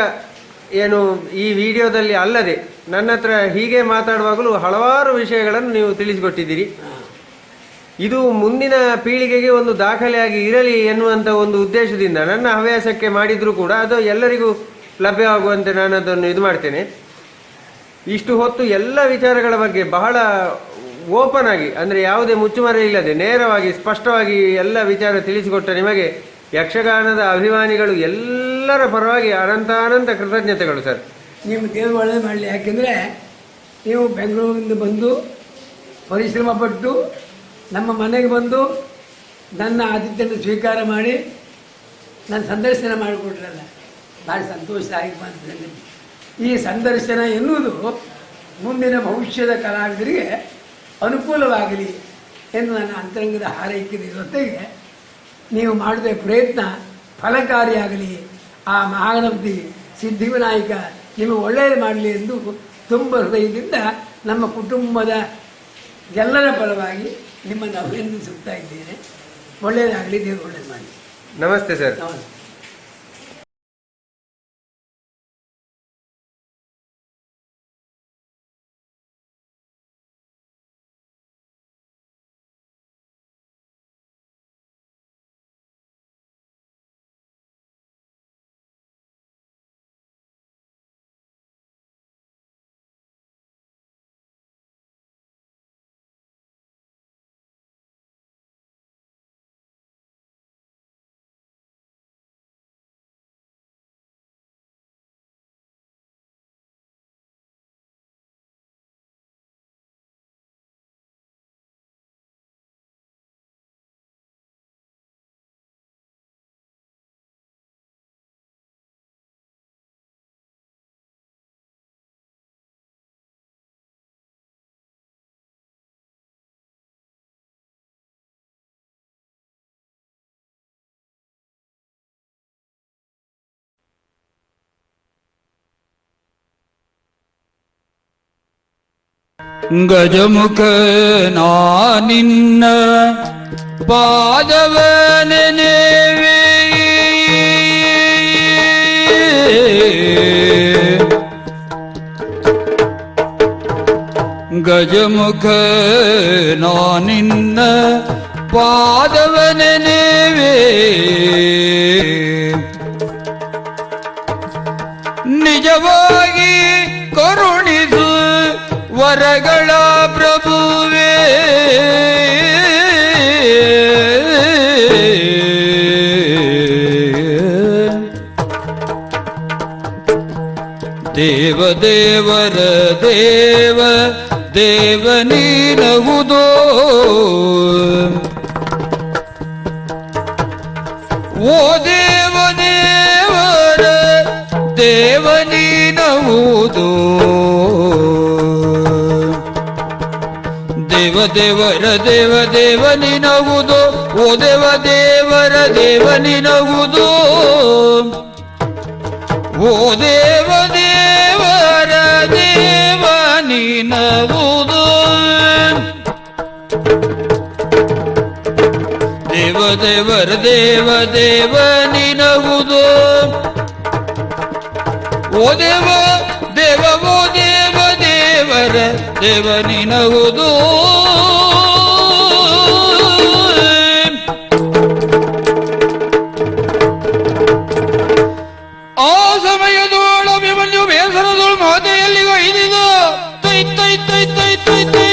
ಏನು ಈ ವಿಡಿಯೋದಲ್ಲಿ ಅಲ್ಲದೆ ನನ್ನ ಹತ್ರ ಹೀಗೆ ಮಾತಾಡುವಾಗಲೂ ಹಲವಾರು ವಿಷಯಗಳನ್ನು ನೀವು ತಿಳಿಸಿಕೊಟ್ಟಿದ್ದೀರಿ. ಇದು ಮುಂದಿನ ಪೀಳಿಗೆಗೆ ಒಂದು ದಾಖಲೆಯಾಗಿ ಇರಲಿ ಎನ್ನುವಂಥ ಒಂದು ಉದ್ದೇಶದಿಂದ ನನ್ನ ಹವ್ಯಾಸಕ್ಕೆ ಮಾಡಿದರೂ ಕೂಡ ಅದು ಎಲ್ಲರಿಗೂ ಲಭ್ಯವಾಗುವಂತೆ ನಾನು ಅದನ್ನು ಇದು ಮಾಡ್ತೇನೆ. ಇಷ್ಟು ಹೊತ್ತು ಎಲ್ಲ ವಿಚಾರಗಳ ಬಗ್ಗೆ ಬಹಳ ಓಪನ್ ಆಗಿ, ಅಂದರೆ ಯಾವುದೇ ಮುಚ್ಚುಮರೆ ಇಲ್ಲದೆ ನೇರವಾಗಿ ಸ್ಪಷ್ಟವಾಗಿ ಎಲ್ಲ ವಿಚಾರ ತಿಳಿಸಿಕೊಟ್ಟ ನಿಮಗೆ ಯಕ್ಷಗಾನದ ಅಭಿಮಾನಿಗಳು ಎಲ್ಲರ ಪರವಾಗಿ ಅನಂತ ಕೃತಜ್ಞತೆಗಳು ಸರ್. ನಿಮ್ಮ ದೇವರು ಒಳ್ಳೆಯದು ಮಾಡಲಿ. ಯಾಕೆಂದರೆ ನೀವು ಬೆಂಗಳೂರಿಂದ ಬಂದು ಪರಿಶ್ರಮ ಪಟ್ಟು ನಮ್ಮ ಮನೆಗೆ ಬಂದು ನನ್ನ ಆತಿಥ್ಯನ ಸ್ವೀಕಾರ ಮಾಡಿ ನನ್ನ ಸಂದರ್ಶನ ಮಾಡಿಕೊಟ್ರಲ್ಲ, ಭಾಳ ಸಂತೋಷ ಆಗಿ ಬಂದ. ಈ ಸಂದರ್ಶನ ಎನ್ನುವುದು ಮುಂದಿನ ಭವಿಷ್ಯದ ಕಲಾವಿದರಿಗೆ ಅನುಕೂಲವಾಗಲಿ ಎಂದು ನನ್ನ ಅಂತರಂಗದ ಹಾರೈಕೆಯ ಜೊತೆಗೆ ನೀವು ಮಾಡಿದ ಪ್ರಯತ್ನ ಫಲಕಾರಿಯಾಗಲಿ, ಆ ಮಹಾಗಣಪತಿ ಸಿದ್ಧಿವಿನಾಯಕ ನಿಮಗೆ ಒಳ್ಳೆಯದು ಮಾಡಲಿ ಎಂದು ತುಂಬ ಹೃದಯದಿಂದ ನಮ್ಮ ಕುಟುಂಬದ ಎಲ್ಲರ ಪರವಾಗಿ ನಿಮ್ಮನ್ನು ಅಭಿನಂದಿಸುತ್ತಾ ಇದ್ದೇನೆ. ಒಳ್ಳೆಯದಾಗಲಿ, ದೇವರು ಒಳ್ಳೆಯದು ಮಾಡಿ. ನಮಸ್ತೆ ಸರ್. ನಮಸ್ತೆ. ಗಜಮುಖ ನಿನ್ನ ಪಾದವ ನೆನೆವೆ ಗಜಮುಖ ನಿನ್ನ ಪಾದವ ನೆನೆವೆ ನಿಜವಾಗಿ ಕರುಣಿಸು ವರಗಳ ಪ್ರಭುವೇ ದೇವ ದೇವರ ದೇವ ದೇವ ನೀನಹುದೋ ಓ ದೇವ ದೇವರ ದೇವ ನೀನಹುದೋ ದೇವ ದೇವರ ದೇವ ದೇವ ನೀನಹುದೋ ಓ ದೇವ ದೇವರ ದೇವ ನೀನಹುದೋ ಓ ದೇವ ದೇವರ ದೇವ ನೀನಹುದೋ ದೇವ ದೇವರ ದೇವ ದೇವ ನೀನಹುದೋ ಓ ದೇವ ದೇವ ಓ ದೇವ ದೇವರ ದೇವ ನೀನಹುದೋ ಆ ಸಮಯದೋಳ ಅಭಿಮನ್ಯು ಬೇಸರದೋಳು ಮಾತೆಯಲ್ಲಿಗ ಇದಿದು ತೈ ತೈ ತೈ ತೈ ತೈ ತೈ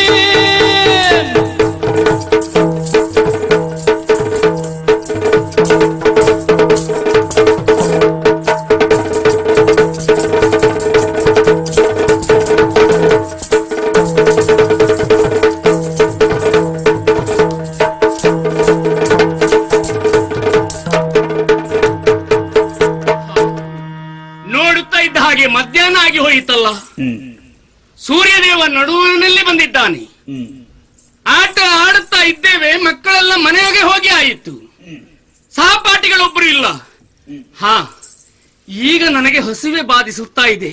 ಮಧ್ಯಾಹ್ನ ಆಗಿ ಹೋಯಿತಲ್ಲ. ಸೂರ್ಯದೇವ ನಡುವಿನಲ್ಲಿ ಬಂದಿದ್ದಾನೆ. ಆಟ ಆಡುತ್ತಾ ಇದ್ದೇವೆ, ಮಕ್ಕಳೆಲ್ಲ ಮನೆಗೆ ಹೋಗಿ ಆಯಿತು. ಸಹಪಾಠಿಗಳೊಬ್ಬರು ಇಲ್ಲ. ಹಾ, ಈಗ ನನಗೆ ಹಸಿವೆ ಬಾಧಿಸುತ್ತಾ ಇದೆ.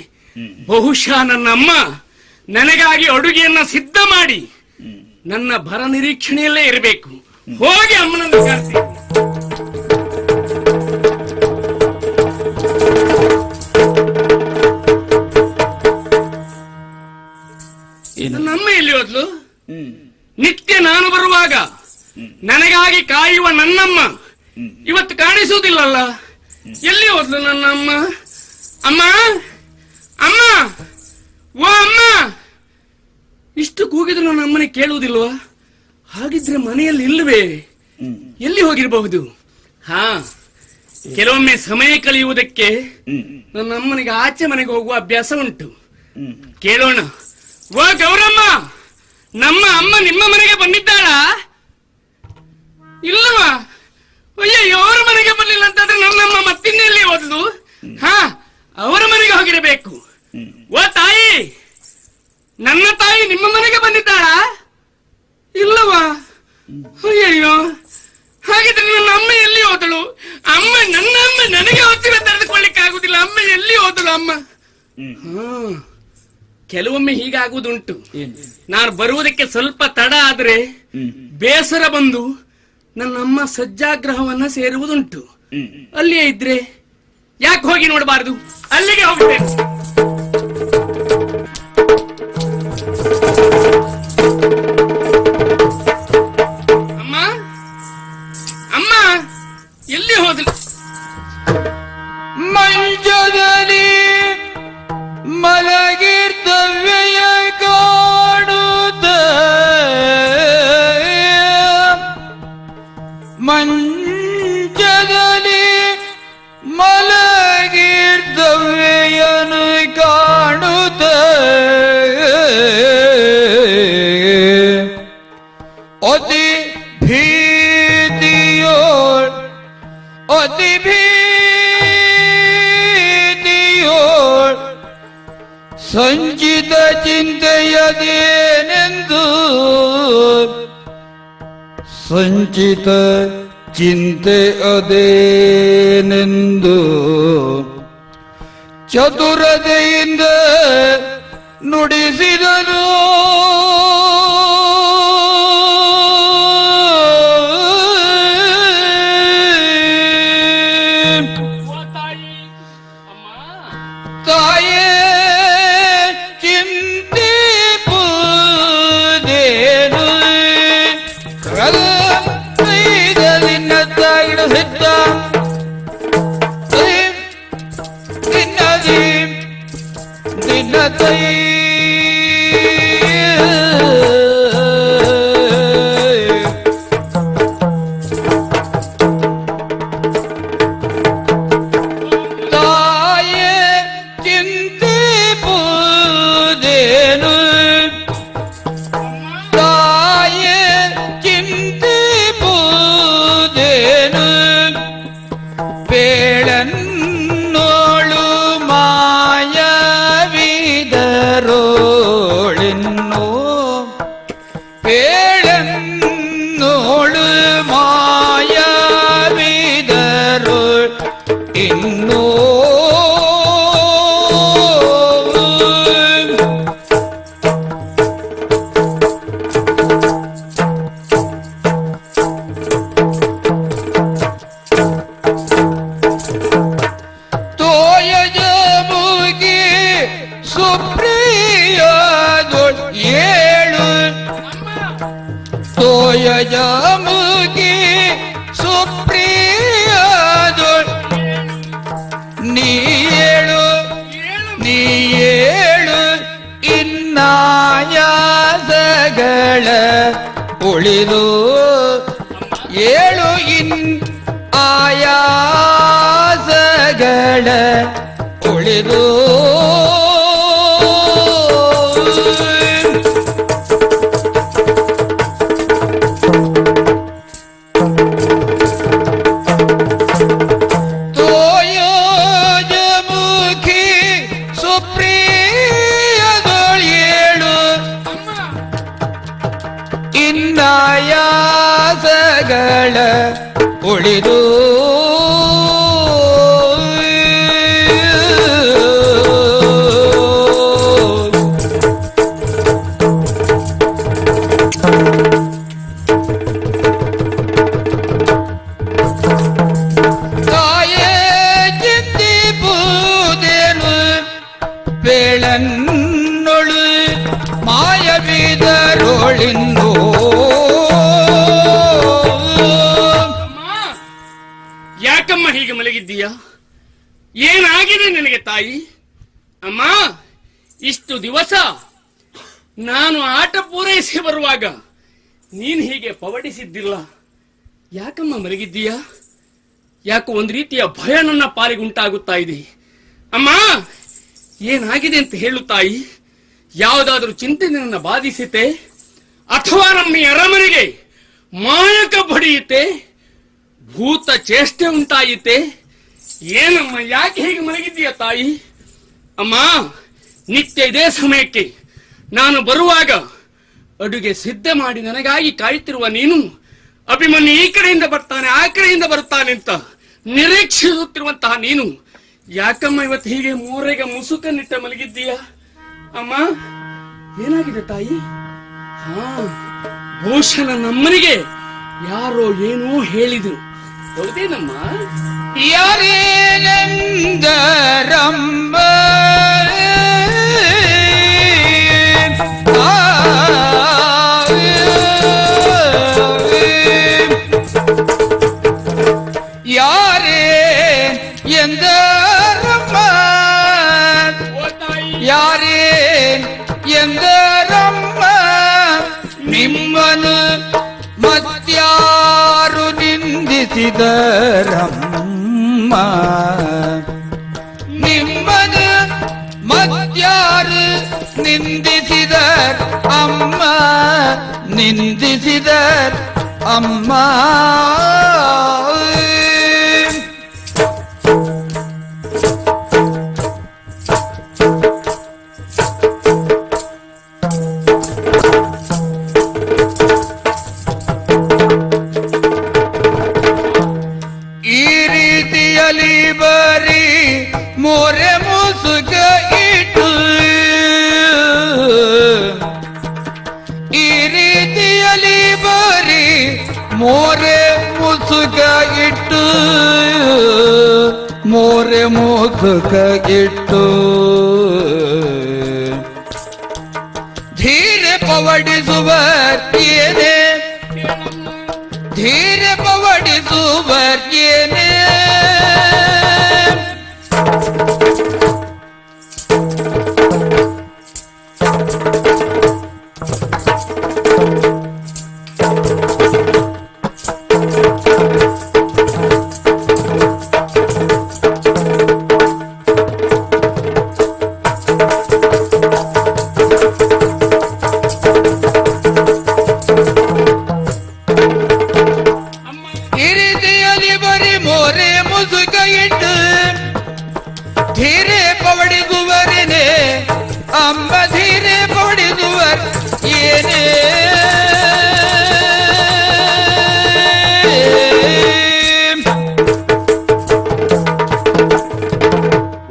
ಬಹುಶಃ ನನ್ನ ಅಮ್ಮ ನನಗಾಗಿ ಅಡುಗೆಯನ್ನ ಸಿದ್ಧ ಮಾಡಿ ನನ್ನ ಭರ ನಿರೀಕ್ಷಣೆಯಲ್ಲೇ ಇರಬೇಕು. ಹೋಗಿ ಅಮ್ಮನನ್ನು ಕರೆಸಿ. ನಮ್ಮ ಎಲ್ಲಿ ಹೋದ್ಲು? ನಿತ್ಯ ನಾನು ಬರುವಾಗ ನನಗಾಗಿ ಕಾಯುವ ನನ್ನಮ್ಮ ಇವತ್ತು ಕಾಣಿಸುವುದಿಲ್ಲಲ್ಲ. ಎಲ್ಲಿ ಹೋದ್ಲು ನನ್ನ ಅಮ್ಮ? ಅಮ್ಮ, ಅಮ್ಮ, ಓ ಅಮ್ಮ! ಇಷ್ಟು ಕೂಗಿದ್ರು ನನ್ನ ಅಮ್ಮನಿಗೆ ಕೇಳುವುದಿಲ್ವಾ? ಹಾಗಿದ್ರೆ ಮನೆಯಲ್ಲಿ ಇಲ್ಲವೇ? ಎಲ್ಲಿ ಹೋಗಿರಬಹುದು? ಹಾ, ಕೆಲವೊಮ್ಮೆ ಸಮಯ ಕಳೆಯುವುದಕ್ಕೆ ನನ್ನ ಅಮ್ಮನಿಗೆ ಆಚೆ ಮನೆಗೆ ಹೋಗುವ ಅಭ್ಯಾಸ ಉಂಟು. ಕೇಳೋಣ. ಓ ಗೌರಮ್ಮ, ನಮ್ಮ ಅಮ್ಮ ನಿಮ್ಮ ಮನೆಗೆ ಬಂದಿದ್ದಾಳಾ? ಇಲ್ಲವಾ? ಅಯ್ಯೋ, ಅವರ ಮನೆಗೆ ಬರಲಿಲ್ಲ ಅಂತಂದ್ರೆ ನನ್ನಮ್ಮ ಮತ್ತಿನ್ನೆಲ್ಲಿ ಹೋದ್ಲು? ಹಾ, ಅವರ ಮನೆಗೆ ಹೋಗಿರಬೇಕು. ಓ ತಾಯಿ, ನನ್ನ ತಾಯಿ ನಿಮ್ಮ ಮನೆಗೆ ಬಂದಿದ್ದಾಳಾ? ಇಲ್ಲವಾ? ಅಯ್ಯಯ್ಯೋ, ಹಾಗಿದ್ರೆ ನನ್ನ ಅಮ್ಮ ಎಲ್ಲಿ ಹೋದಳು? ಅಮ್ಮ, ನನ್ನ ಅಮ್ಮ ನನಗೆ ಹತ್ತಿರ ತೆರೆದುಕೊಳ್ಳಿಕ್ಕೆ ಆಗುದಿಲ್ಲ. ಅಮ್ಮ ಎಲ್ಲಿ ಹೋದಳು ಅಮ್ಮ? ಕೆಲವೊಮ್ಮೆ ಹೀಗಾಗುವುದುಂಟು. ನಾನು ಬರುವುದಕ್ಕೆ ಸ್ವಲ್ಪ ತಡ ಆದ್ರೆ ಬೇಸರ ಬಂದು ನನ್ನಮ್ಮ ಸಜ್ಜಾಗ್ರಹವನ್ನ ಸೇರುವುದುಂಟು. ಅಲ್ಲಿಯೇ ಇದ್ರೆ ಯಾಕೆ ಹೋಗಿ ನೋಡಬಾರದು? ಅಲ್ಲಿಗೆ ಹೋಗ್ತೇನೆ. ಅಮ್ಮ, ಅಮ್ಮ ಎಲ್ಲಿ ಹೋದ್ಲು? ಮಂಜದಲ್ಲಿ ಮಲಗಿರ್ತವ್ಯ ಕಾಣುತ್ತ ಮಂಚದಲ್ಲಿ ಮಲಗಿರ್ತವ್ಯನು ಕಾಣುತ್ತ ಅತಿ ಭೀತಿಯೋಳ್ ಅತಿ ಭೀತಿಯೋಳ್ ಸಂಚಿತ ಚಿಂತೆಯದೇನೆಂದು ಸಂಚಿತ ಚಿಂತೆ ಅದೇನೆಂದು ಚತುರತೆಯಿಂದ ನುಡಿಸಿದನು. ತಾಯೇ ಚಿಂತಿಪುದೇನು ಕೈದಲಿನ ತಾಯಿಡು ಸಿದ್ಧ ದಿನದಿ ದಿನತೈ ಪೇಳನ್ನೋಳು ಮಾಯವಿದರೋಳಿನ್ನೋ ಪೇಳನ್ನೋಳು ಮಾಯವಿದರೋ ಇನ್ನೋ ಯಜಮುಗಿ ಸುಪ್ರಿಯದು ನೀಳು ಇನ್ನಾಯಾಸಗಳ ಉಳಿದು ಏಳು ಆಯಾಸಗಳ ಉಳಿದು ಇನ್ನಾಯಾಸಗಳ ಉಳಿದು ತಾಯೇ ಚಿಂತಿಪುದೇನು ಪೇಳನ್ನೊಳು ಮಾಯವಿದರೋಳಿನ್ನೋ ಯಾಕಮ್ಮ ಹೀಗೆ ಮಲಗಿದ್ದೀಯಾ? ಏನಾಗಿದೆ ನಿನಗೆ ತಾಯಿ? ಅಮ್ಮ, ಇಷ್ಟು ದಿವಸ ನಾನು ಆಟ ಪೂರೈಸಿ ಬರುವಾಗ ನೀನು ಹೀಗೆ ಪವಡಿಸಿದ್ದಿಲ್ಲ. ಯಾಕಮ್ಮ ಮಲಗಿದ್ದೀಯಾ? ಯಾಕೋ ಒಂದು ರೀತಿಯ ಭಯ ನನ್ನ ಪಾಲಿಗೆ ಉಂಟಾಗುತ್ತಾ ಇದೆ. ಅಮ್ಮ, ಏನಾಗಿದೆ ಅಂತ ಹೇಳು ತಾಯಿ. ಯಾವುದಾದ್ರೂ ಚಿಂತೆ ನನ್ನ ಬಾಧಿಸಿತೆ ಅಥವಾ ನಮ್ಮ ಅರಮನೆಗೆ ಮಾಯಕ ಬಡಿಯುತ್ತೆ, ಭೂತ ಚೇಷ್ಟೆ ಉಂಟಾಯಿತೆ? ಏನಮ್ಮ, ಯಾಕೆ ಹೀಗೆ ಮಲಗಿದ್ದೀಯ ತಾಯಿ? ಅಮ್ಮ, ನಿತ್ಯ ಇದೇ ಸಮಯಕ್ಕೆ ನಾನು ಬರುವಾಗ ಅಡುಗೆ ಸಿದ್ಧ ಮಾಡಿ ನನಗಾಗಿ ಕಾಯುತ್ತಿರುವ ನೀನು ಅಭಿಮನ್ಯು ಈ ಕಡೆಯಿಂದ ಬರ್ತಾನೆ ಆ ಕಡೆಯಿಂದ ಬರ್ತಾನೆ ಅಂತ ನಿರೀಕ್ಷಿಸುತ್ತಿರುವಂತಹ ನೀನು ಯಾಕಮ್ಮ ಇವತ್ತು ಹೀಗೆ ಮೂರೆಗೆ ಮುಸುಕನ್ನಿಟ್ಟ ಮಲಗಿದ್ದೀಯ? ಅಮ್ಮ, ಏನಾಗಿದೆ ತಾಯಿ? ಹಾ, ಭೂಷಣ ನಮ್ಮನಿಗೆ ಯಾರೋ ಏನೋ ಹೇಳಿದ್ರು, ಹೌದೇನಮ್ಮ? ಯಾರೇನೆಂದರಮ್ಮ ಯಾರೇ ಎಂದರಮ್ಮ ಯಾರೇ ಎಂದರಮ್ಮ ನಿಮ್ಮನು ಮತ್ಯಾರು ನಿಂದಿಸಿದರಮ್ಮ ನಿಮ್ಮನು ಮತ್ಯಾರು ನಿಂದಿಸಿದರ್ ಅಮ್ಮ ನಿಂದಿಸಿದರ್ ಅಮ್ಮ ಬರಿ ಮೋರೆ ಮುಸುಕ ಇಟ್ಟು ಮೋರೆ ಮುಸುಕ ಇಟ್ಟು ಮೋರೆ ಮುಸುಕ ಇಟ್ಟು ಧೀರೆ ಪವಡಿಸುವರ್ಗೇನೆ ಧೀರೆ ಪವಡಿಸುವರ್ಗೇನೆ ಧೀರೆ ಪವಡಿಸುವರೇನೆ ಅಮ್ಮ ಧೀರೆ ಪವಡಿಸುವರ್ ಏನೇ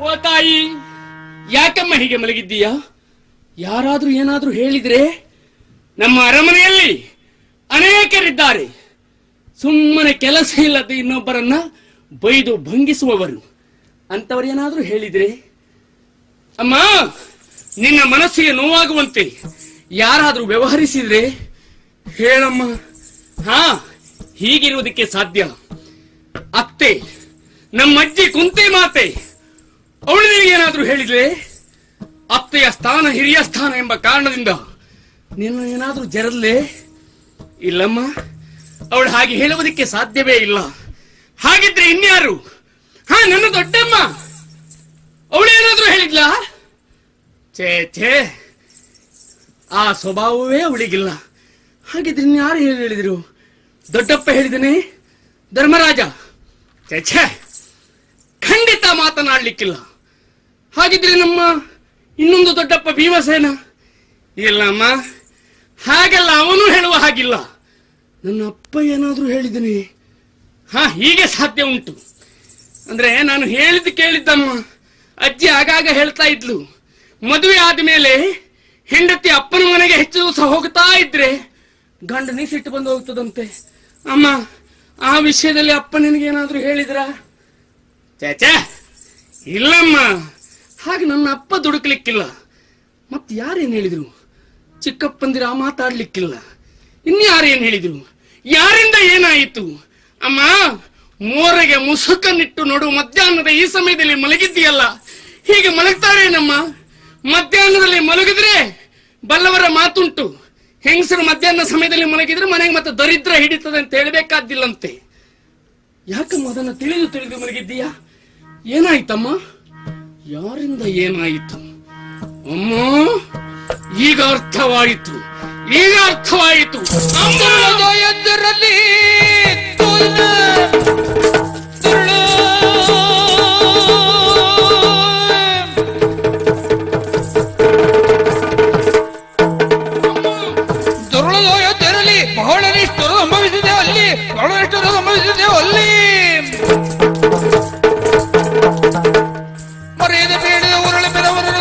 ಓ ತಾಯಿ, ಯಾಕಮ್ಮ ಹೀಗೆ ಮಲಗಿದ್ದೀಯಾ? ಯಾರಾದ್ರೂ ಏನಾದ್ರೂ ಹೇಳಿದ್ರೆ? ನಮ್ಮ ಅರಮನೆಯಲ್ಲಿ ಅನೇಕರಿದ್ದಾರೆ, ಸುಮ್ಮನೆ ಕೆಲಸ ಇಲ್ಲದೆ ಇನ್ನೊಬ್ಬರನ್ನ ಬೈದು ಭಂಗಿಸುವವರು. ಅಂತವರೇನಾದ್ರೂ ಹೇಳಿದ್ರೆ? ಅಮ್ಮ, ನಿನ್ನ ಮನಸ್ಸಿಗೆ ನೋವಾಗುವಂತೆ ಯಾರಾದ್ರೂ ವ್ಯವಹರಿಸಿದ್ರೆ ಹೇಳಮ್ಮ. ಹಾ, ಹೀಗಿರುವುದಕ್ಕೆ ಸಾಧ್ಯ. ಅತ್ತೆ, ನಮ್ಮಜ್ಜಿ ಕುಂತಿ ಮಾತೆ, ಅವಳು ನಿನಗೇನಾದ್ರೂ ಹೇಳಿದ್ರೆ? ಅತ್ತೆಯ ಸ್ಥಾನ ಹಿರಿಯ ಸ್ಥಾನ ಎಂಬ ಕಾರಣದಿಂದ ನಿನ್ನ ಏನಾದ್ರೂ ಜರದ್ಲೆ? ಇಲ್ಲಮ್ಮ, ಅವಳು ಹಾಗೆ ಹೇಳುವುದಕ್ಕೆ ಸಾಧ್ಯವೇ ಇಲ್ಲ. ಹಾಗಿದ್ರೆ ಇನ್ಯಾರು? ಹಾ, ನನ್ನ ದೊಡ್ಡಮ್ಮ, ಅವಳೇನಾದ್ರೂ ಹೇಳಿದ್ಲಾ? ಛೇ ಛೇ, ಆ ಸ್ವಭಾವವೇ ಅವಳಿಗಿಲ್ಲ. ಹಾಗಿದ್ರೆ ಇನ್ಯಾರು ಹೇಳಿದ್ರು? ದೊಡ್ಡಪ್ಪ ಹೇಳಿದನೆ, ಧರ್ಮರಾಜ? ಛೇ ಛೇ, ಖಂಡಿತ ಮಾತನಾಡ್ಲಿಕ್ಕಿಲ್ಲ. ಹಾಗಿದ್ರೆ ನಮ್ಮ ಇನ್ನೊಂದು ದೊಡ್ಡಪ್ಪ ಭೀಮಸೇನ? ಇಲ್ಲಮ್ಮ, ಹಾಗೆಲ್ಲ ಅವನು ಹೇಳುವ ಹಾಗಿಲ್ಲ. ನನ್ನ ಅಪ್ಪ ಏನಾದ್ರೂ ಹೇಳಿದನೆ? ಹಾ, ಹೀಗೆ ಸಾಧ್ಯ ಉಂಟು. ಅಂದ್ರೆ ನಾನು ಹೇಳಿದ್ದು ಕೇಳಿದ್ದಮ್ಮ. ಅಜ್ಜಿ ಆಗಾಗ ಹೇಳ್ತಾ ಇದ್ಲು, ಮದುವೆ ಆದ್ಮೇಲೆ ಹೆಂಡತಿ ಅಪ್ಪನ ಮನೆಗೆ ಹೆಚ್ಚು ದಿವಸ ಹೋಗ್ತಾ ಇದ್ರೆ ಗಂಡನಿಗೆ ಸಿಟ್ಟು ಬಂದು ಹೋಗ್ತದಂತೆ. ಅಮ್ಮ, ಆ ವಿಷಯದಲ್ಲಿ ಅಪ್ಪ ನಿನಗೇನಾದ್ರೂ ಹೇಳಿದ್ರ? ಚಾಚಾ, ಇಲ್ಲಮ್ಮ, ಹಾಗೆ ನನ್ನ ಅಪ್ಪ ದುಡುಕ್ಲಿಕ್ಕಿಲ್ಲ. ಮತ್ತೆ ಯಾರೇನ್ ಹೇಳಿದ್ರು? ಚಿಕ್ಕಪ್ಪಂದಿರ ಮಾತಾಡ್ಲಿಕ್ಕಿಲ್ಲ. ಇನ್ಯಾರೇನ್ ಹೇಳಿದ್ರು? ಯಾರಿಂದ ಏನಾಯಿತು? ಅಮ್ಮ, ಮೋರೆಗೆ ಮುಸುಕನ್ನಿಟ್ಟು ನೋಡು, ಮಧ್ಯಾಹ್ನದ ಈ ಸಮಯದಲ್ಲಿ ಮಲಗಿದ್ದೀಯಲ್ಲ, ಹೀಗೆ ಮಲಗ್ತಾರೇನಮ್ಮ? ಮಧ್ಯಾಹ್ನದಲ್ಲಿ ಮಲಗಿದ್ರೆ ಬಲ್ಲವರ ಮಾತುಂಟು, ಹೆಂಗಸರು ಮಧ್ಯಾಹ್ನ ಸಮಯದಲ್ಲಿ ಮಲಗಿದ್ರೆ ಮನೆಗೆ ಮತ್ತೆ ದರಿದ್ರ ಹಿಡಿತದೆ ಅಂತ ಹೇಳಬೇಕಾದಿಲ್ಲಂತೆ. ಯಾಕಮ್ಮ ಅದನ್ನು ತಿಳಿದು ತಿಳಿದು ಮಲಗಿದ್ದೀಯಾ? ಏನಾಯ್ತಮ್ಮ? ಯಾರಿಂದ ಏನಾಯಿತು? ಅಮ್ಮ, ಈಗ ಅರ್ಥವಾಯಿತು, ಈಗ ಅರ್ಥವಾಯಿತು. ಎದ್ದರಲ್ಲಿ ದುರುಳದೋಯದ್ದರಲ್ಲಿ ಬಹಳನಿಷ್ಠರು ಸಂಭವಿಸಿದೆ ಅಲ್ಲಿ, ಬಹಳನಿಷ್ಠರು ಸಂಭವಿಸಿದೆ ಅಲ್ಲಿ. ಮರೆಯದೆ ಬೇಡಿದ ಉರುಳ ಬೆರವರದು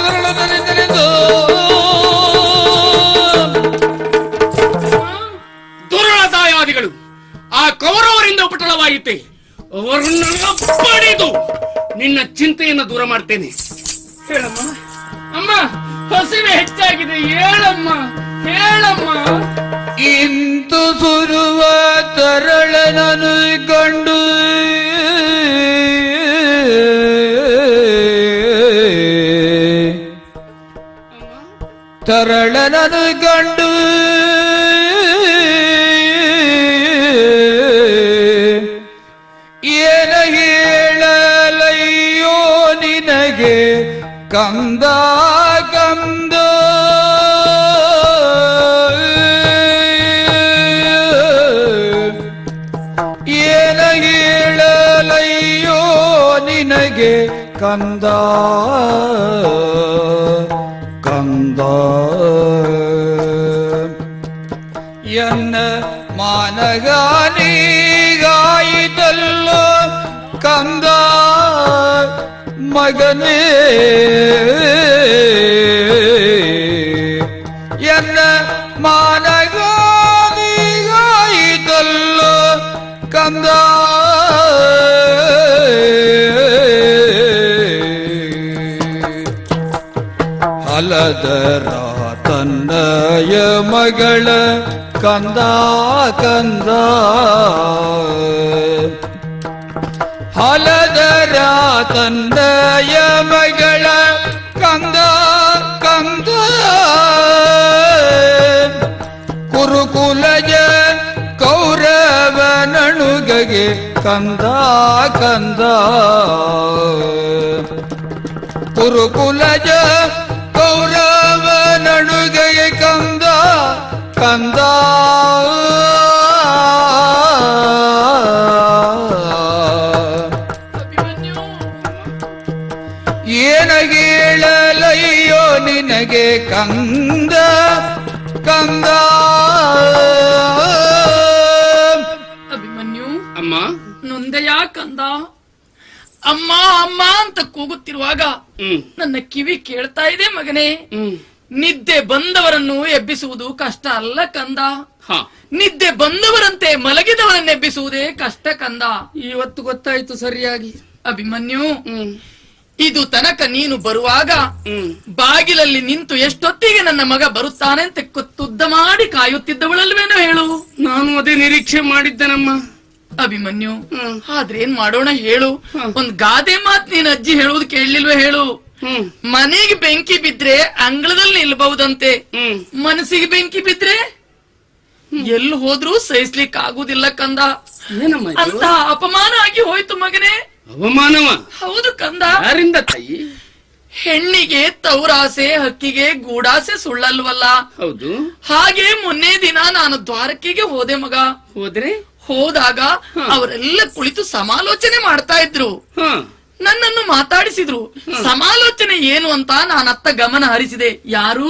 ದುರುಳದಾಯಾದಿಗಳು ಆ ಕೌರವರಿಂದ ಉಪಟಳವಾಯಿತೆ. ಅವರನ್ನೆಲ್ಲ ಪಡೆದು ನಿನ್ನ ಚಿಂತೆಯನ್ನು ದೂರ ಮಾಡ್ತೇನೆ. ಹೇಳಮ್ಮ. ಅಮ್ಮ, ಹಸಿವೆ ಹೆಚ್ಚಾಗಿದೆ, ಹೇಳಮ್ಮ, ಹೇಳಮ್ಮ. ಇಂತು ಸುರುವ ತರಳನನು ಕಂಡು ತರಳನನು ಕಂಡು ಏನ ಹೇಳಲಯ್ಯೋ ನಿನಗೆ ಕಂದ ಕಂದ ಏನ ಹೇಳಲಯ್ಯೋ ನಿನಗೆ ಕಂದ ಕಂದ ಎನ್ನ ಮಾನಗಾನಿಗಾಯಿತಲ್ಲೋ ಕಂದ ಮಗನೇ ಎನ್ನ ಮಾನಗಾನಿಗಾಯಿತಲ್ಲೋ ಹಲದರ ತನ್ನಯ ಮಗಳ ಕಂದ ಕಂದ ಹಲದರ ತನ್ನಯ ಮಗಳ ಕಂದ ಕಂದ ಕುರುಕುಲಜ ಕೌರವನಣುಗಗೆ ಕಂದ ಕಂದ ಕುರುಕುಲಜ ಕೌರವನಣುಗಗೆ ಕಂದ ಕಂದ ಏನ ಹೇಳಲಯ್ಯೋ ನಿನಗೆ ಕಂದ ಕಂದ ಅಭಿಮನ್ಯು ಅಮ್ಮ ನೊಂದೆಯಾ ಕಂದ ಅಮ್ಮ ಅಮ್ಮ ಅಂತ ಕೂಗುತ್ತಿರುವಾಗ ನನ್ನ ಕಿವಿ ಕೇಳ್ತಾ ಇದೆ ಮಗನೇ. ನಿದ್ದೆ ಬಂದವರನ್ನು ಎಬ್ಬಿಸುವುದು ಕಷ್ಟ ಅಲ್ಲ ಕಂದ. ನಿದ್ದೆ ಬಂದವರಂತೆ ಮಲಗಿದವರನ್ನು ಎಬ್ಬಿಸುವುದೇ ಕಷ್ಟ ಕಂದ. ಇವತ್ತು ಗೊತ್ತಾಯ್ತು ಸರಿಯಾಗಿ. ಅಭಿಮನ್ಯು, ಇದು ತನಕ ನೀನು ಬರುವಾಗ ಬಾಗಿಲಲ್ಲಿ ನಿಂತು ಎಷ್ಟೊತ್ತಿಗೆ ನನ್ನ ಮಗ ಬರುತ್ತಾನೆ ಅಂತ ತುದ್ದ ಮಾಡಿ ಕಾಯುತ್ತಿದ್ದವಳಲ್ವೇನೋ ಹೇಳು. ನಾನು ಅದೇ ನಿರೀಕ್ಷೆ ಮಾಡಿದ್ದನಮ್ಮ. ಅಭಿಮನ್ಯು, ಆದ್ರೇನ್ ಮಾಡೋಣ ಹೇಳು. ಒಂದ್ ಗಾದೆ ಮಾತ್ ನೀನ್ ಅಜ್ಜಿ ಹೇಳುವುದು ಕೇಳಲಿಲ್ವೇ ಹೇಳು. ಮನೆಗೆ ಬೆಂಕಿ ಬಿದ್ರೆ ಅಂಗಳದಲ್ಲಿ ನಿಲ್ಬಹುದಂತೆ, ಮನಸ್ಸಿಗೆ ಬೆಂಕಿ ಬಿದ್ರೆ ಎಲ್ಲಿ ಹೋದ್ರೂ ಸಹಿಸ್ಲಿಕ್ಕೆ ಆಗುದಿಲ್ಲ ಕಂದ. ಅಂತ ಅಪಮಾನ ಆಗಿ ಹೋಯ್ತು ಮಗನೇ. ಅವಮಾನವ? ಹೌದು ಕಂದ. ಯಾರಿಂದ ತಾಯಿ? ಹೆಣ್ಣಿಗೆ ತೌರಾಸೆ, ಹಕ್ಕಿಗೆ ಗೂಡಾಸೆ ಸುಳ್ಳಲ್ವಲ್ಲ. ಹೌದು. ಹಾಗೆ ಮೊನ್ನೆ ದಿನ ನಾನು ದ್ವಾರಕೆಗೆ ಹೋದೆ ಮಗ. ಹೋದಾಗ ಅವರೆಲ್ಲ ಕುಳಿತು ಸಮಾಲೋಚನೆ ಮಾಡ್ತಾ ಇದ್ರು. ನನ್ನನ್ನು ಮಾತಾಡಿಸಿದ್ರು. ಸಮಾಲೋಚನೆ ಏನು ಅಂತ ನಾನತ್ತ ಗಮನ ಹರಿಸಿದೆ. ಯಾರು?